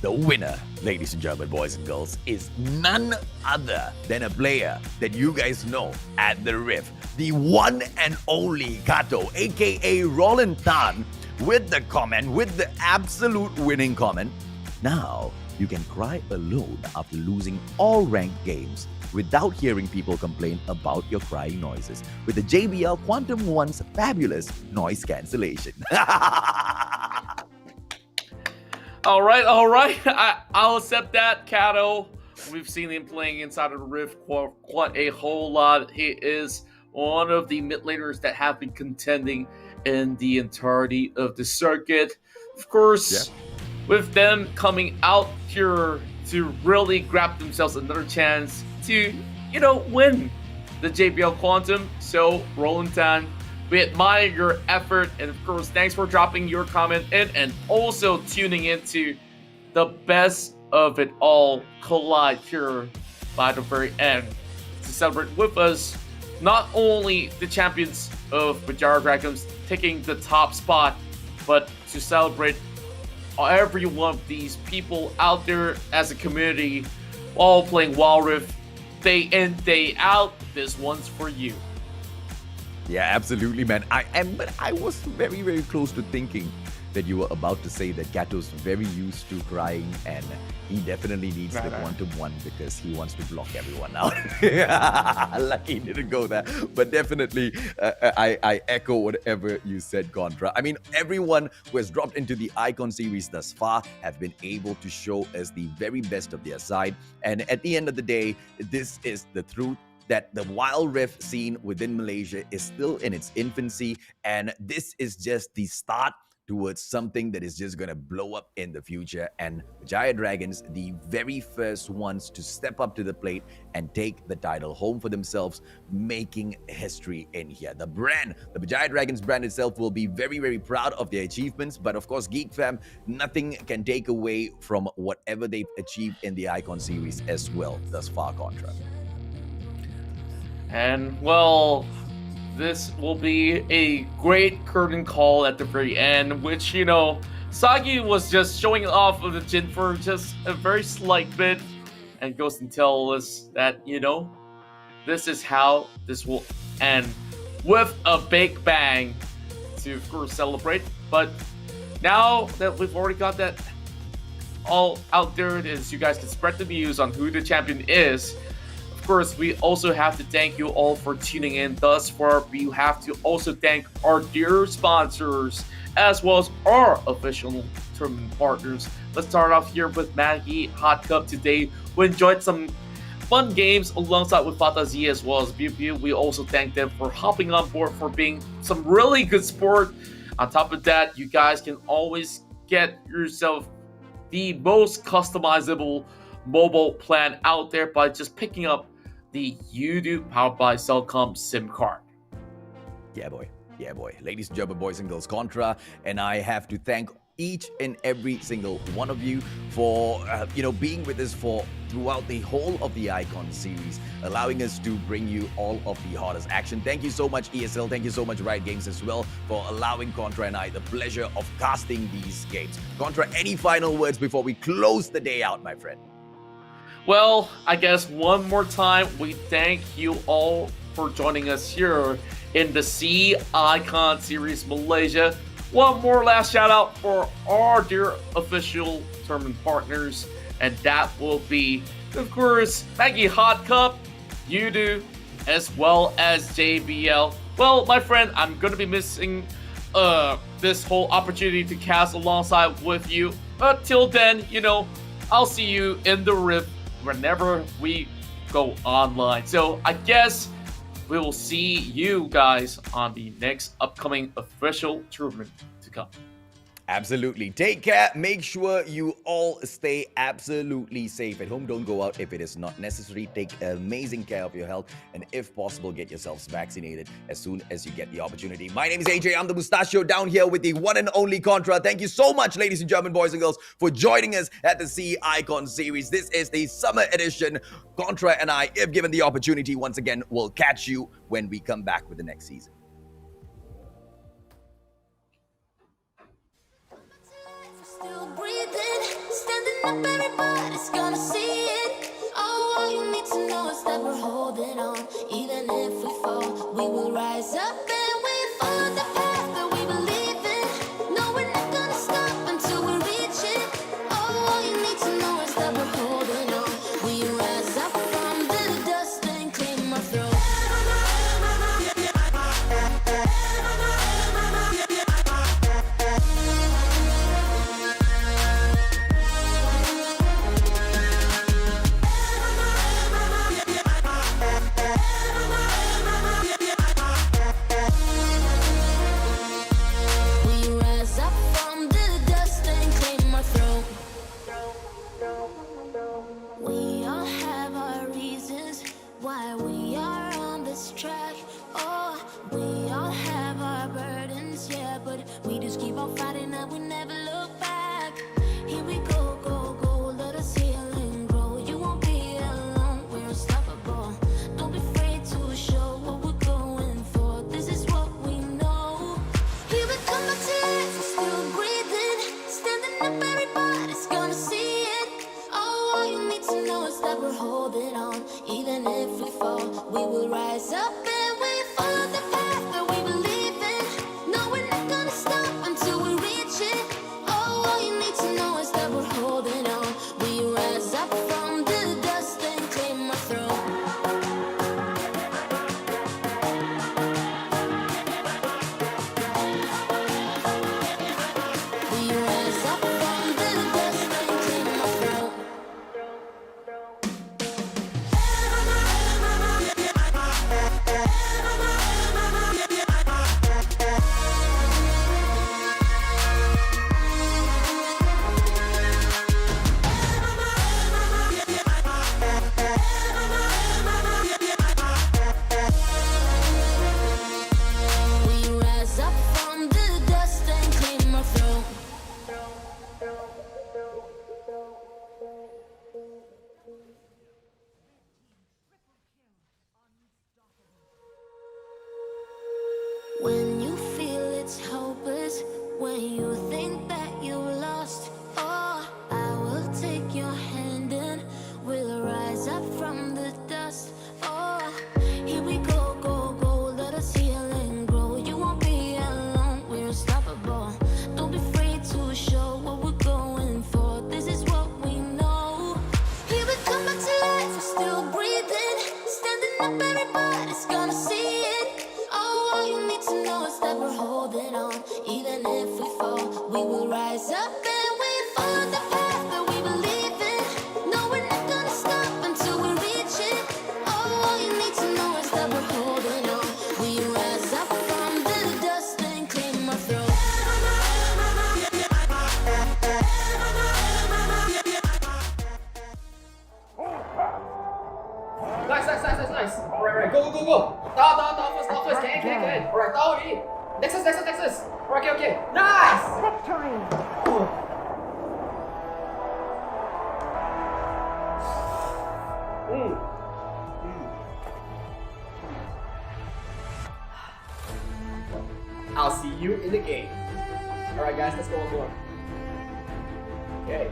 The winner, ladies and gentlemen, boys and girls, is none other than a player that you guys know at the Rift. The one and only Kato, aka Roland Tan, with the comment, with the absolute winning comment. Now, you can cry alone after losing all ranked games without hearing people complain about your crying noises with the JBL Quantum 1's fabulous noise cancellation. All right. I'll accept that, Kato. We've seen him playing inside of the Rift quite a whole lot. He is one of the mid laners that have been contending in the entirety of the circuit. Of course, with them coming out here to really grab themselves another chance to, win the JBL Quantum. So, Roland Tan, we admire your effort, and of course, thanks for dropping your comment in and also tuning into the best of it all collide here by the very end to celebrate with us not only the champions of Berjaya Dragons taking the top spot, but to celebrate every one of these people out there as a community all playing Wild Rift day in, day out. This one's for you. Yeah, absolutely, man. But I was very, very close to thinking that you were about to say that Kato's very used to crying and he definitely needs the Quantum 1 because he wants to block everyone out. Lucky he didn't go there. But definitely, I echo whatever you said, Contra. I mean, everyone who has dropped into the Icon series thus far have been able to show us the very best of their side. And at the end of the day, this is the truth, that the Wild Rift scene within Malaysia is still in its infancy, and this is just the start towards something that is just going to blow up in the future. And Berjaya Dragons, the very first ones to step up to the plate and take the title home for themselves, making history in here. The brand, the Berjaya Dragons brand itself, will be very, very proud of their achievements. But of course, Geek Fam, nothing can take away from whatever they've achieved in the Icon series as well thus far, Contra. And, well, this will be a great curtain call at the very end, which, Sagi was just showing off of the Jin for just a very slight bit and goes and tells us that, this is how this will end with a big bang to, of course, celebrate. But now that we've already got that all out there, it is you guys can spread the news on who the champion is. Of course, we also have to thank you all for tuning in thus far. We have to also thank our dear sponsors as well as our official tournament partners. Let's start off here with MAGGI Hot Cup today. We enjoyed some fun games alongside with Fattahzie as well as Biu Biu. We also thank them for hopping on board, for being some really good sport. On top of that, you guys can always get yourself the most customizable mobile plan out there by just picking up the UDO powered by Cellcom SIM card. Yeah, boy. Yeah, boy. Ladies and gentlemen, boys and girls, Contra, and I have to thank each and every single one of you for, being with us throughout the whole of the Icon series, allowing us to bring you all of the hottest action. Thank you so much, ESL. Thank you so much, Riot Games, as well, for allowing Contra and I the pleasure of casting these games. Contra, any final words before we close the day out, my friend? Well, I guess one more time, we thank you all for joining us here in the C Icon Series Malaysia. One more last shout out for our dear official tournament partners, and that will be, of course, MAGGI Hot Cup, UDO, as well as JBL. Well, my friend, I'm going to be missing this whole opportunity to cast alongside with you. But till then, I'll see you in the Rift whenever we go online. So I guess we will see you guys on the next upcoming official tournament to come. Absolutely. Take care. Make sure you all stay absolutely safe at home. Don't go out if it is not necessary. Take amazing care of your health. And if possible, get yourselves vaccinated as soon as you get the opportunity. My name is AJ. I'm the Mustachio down here with the one and only Contra. Thank you so much, ladies and gentlemen, boys and girls, for joining us at the Sea Icon series. This is the summer edition. Contra and I, if given the opportunity, once again, will catch you when we come back with the next season. Still breathing, standing up, everybody's gonna see it. Oh, all you need to know is that we're holding on. Even if we fall, we will rise up and we follow the path that we believe in. No, we're not gonna stop until we reach it. Oh, all you need to know is that we're holding on. We rise up from the dust and clean our throat. We rise up from the dust and claim our throne. We all have our reasons why we are on this track. Oh, we all have our burdens, yeah, but we just keep on fighting and we never look back. Here we go, go, go, let us heal and grow. You won't be alone, we're unstoppable. Don't be afraid to show what we're going for. This is what we know. Here we come back to life, we're still breathing. Standing up, everybody's gonna see it. Oh, all you need to know is that we're holding on. Even if we fall, we will rise up and we follow the path that we believe in. No, we're not gonna stop until we reach it. Oh, all you need to know is that we're holding on. We rise up from the dust and claim our throne. We rise up from the dust and claim our throne. We rise up from the dust and claim our throne. When you feel it's hopeless, when you think that you lost, oh, I will take your hand and we'll rise up from the dust. Oh, here we go, go, go, let us heal and grow. You won't be alone, we're unstoppable. Don't be afraid to show what we're going for. This is what we know. Here we come back to life, we're still breathing. Standing up, everybody's gonna see it. Oh, all you need to know is that we're holding on. Even if we fall, we will rise up and we follow the path that we believe in. No, we're not gonna stop until we reach it. Oh, all you need to know is that we're holding on. We rise up from the dust and claim our throne. Nice. Alright, go. Down first. Can. Alright, down already. Nexus. Okay. Nice! I'll see you in the game. Alright guys, let's go on board. Okay.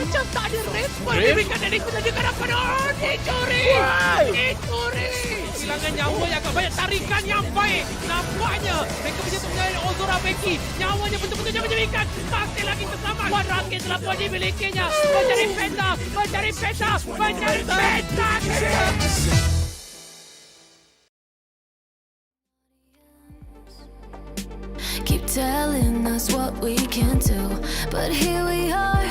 Macam tak ada respon diberikan dari penjaga penonton. Dicuri. Kehilangan nyawa yang agak banyak. Tarikan yang baik. Nampaknya mereka punya penjaga Ozora Becky. Nyawanya betul-betul menjadikan. Masih lagi terselamat. Wan Rakit telah pun dimilikinya. Mencari peta. Keep telling us what we can do, but here we are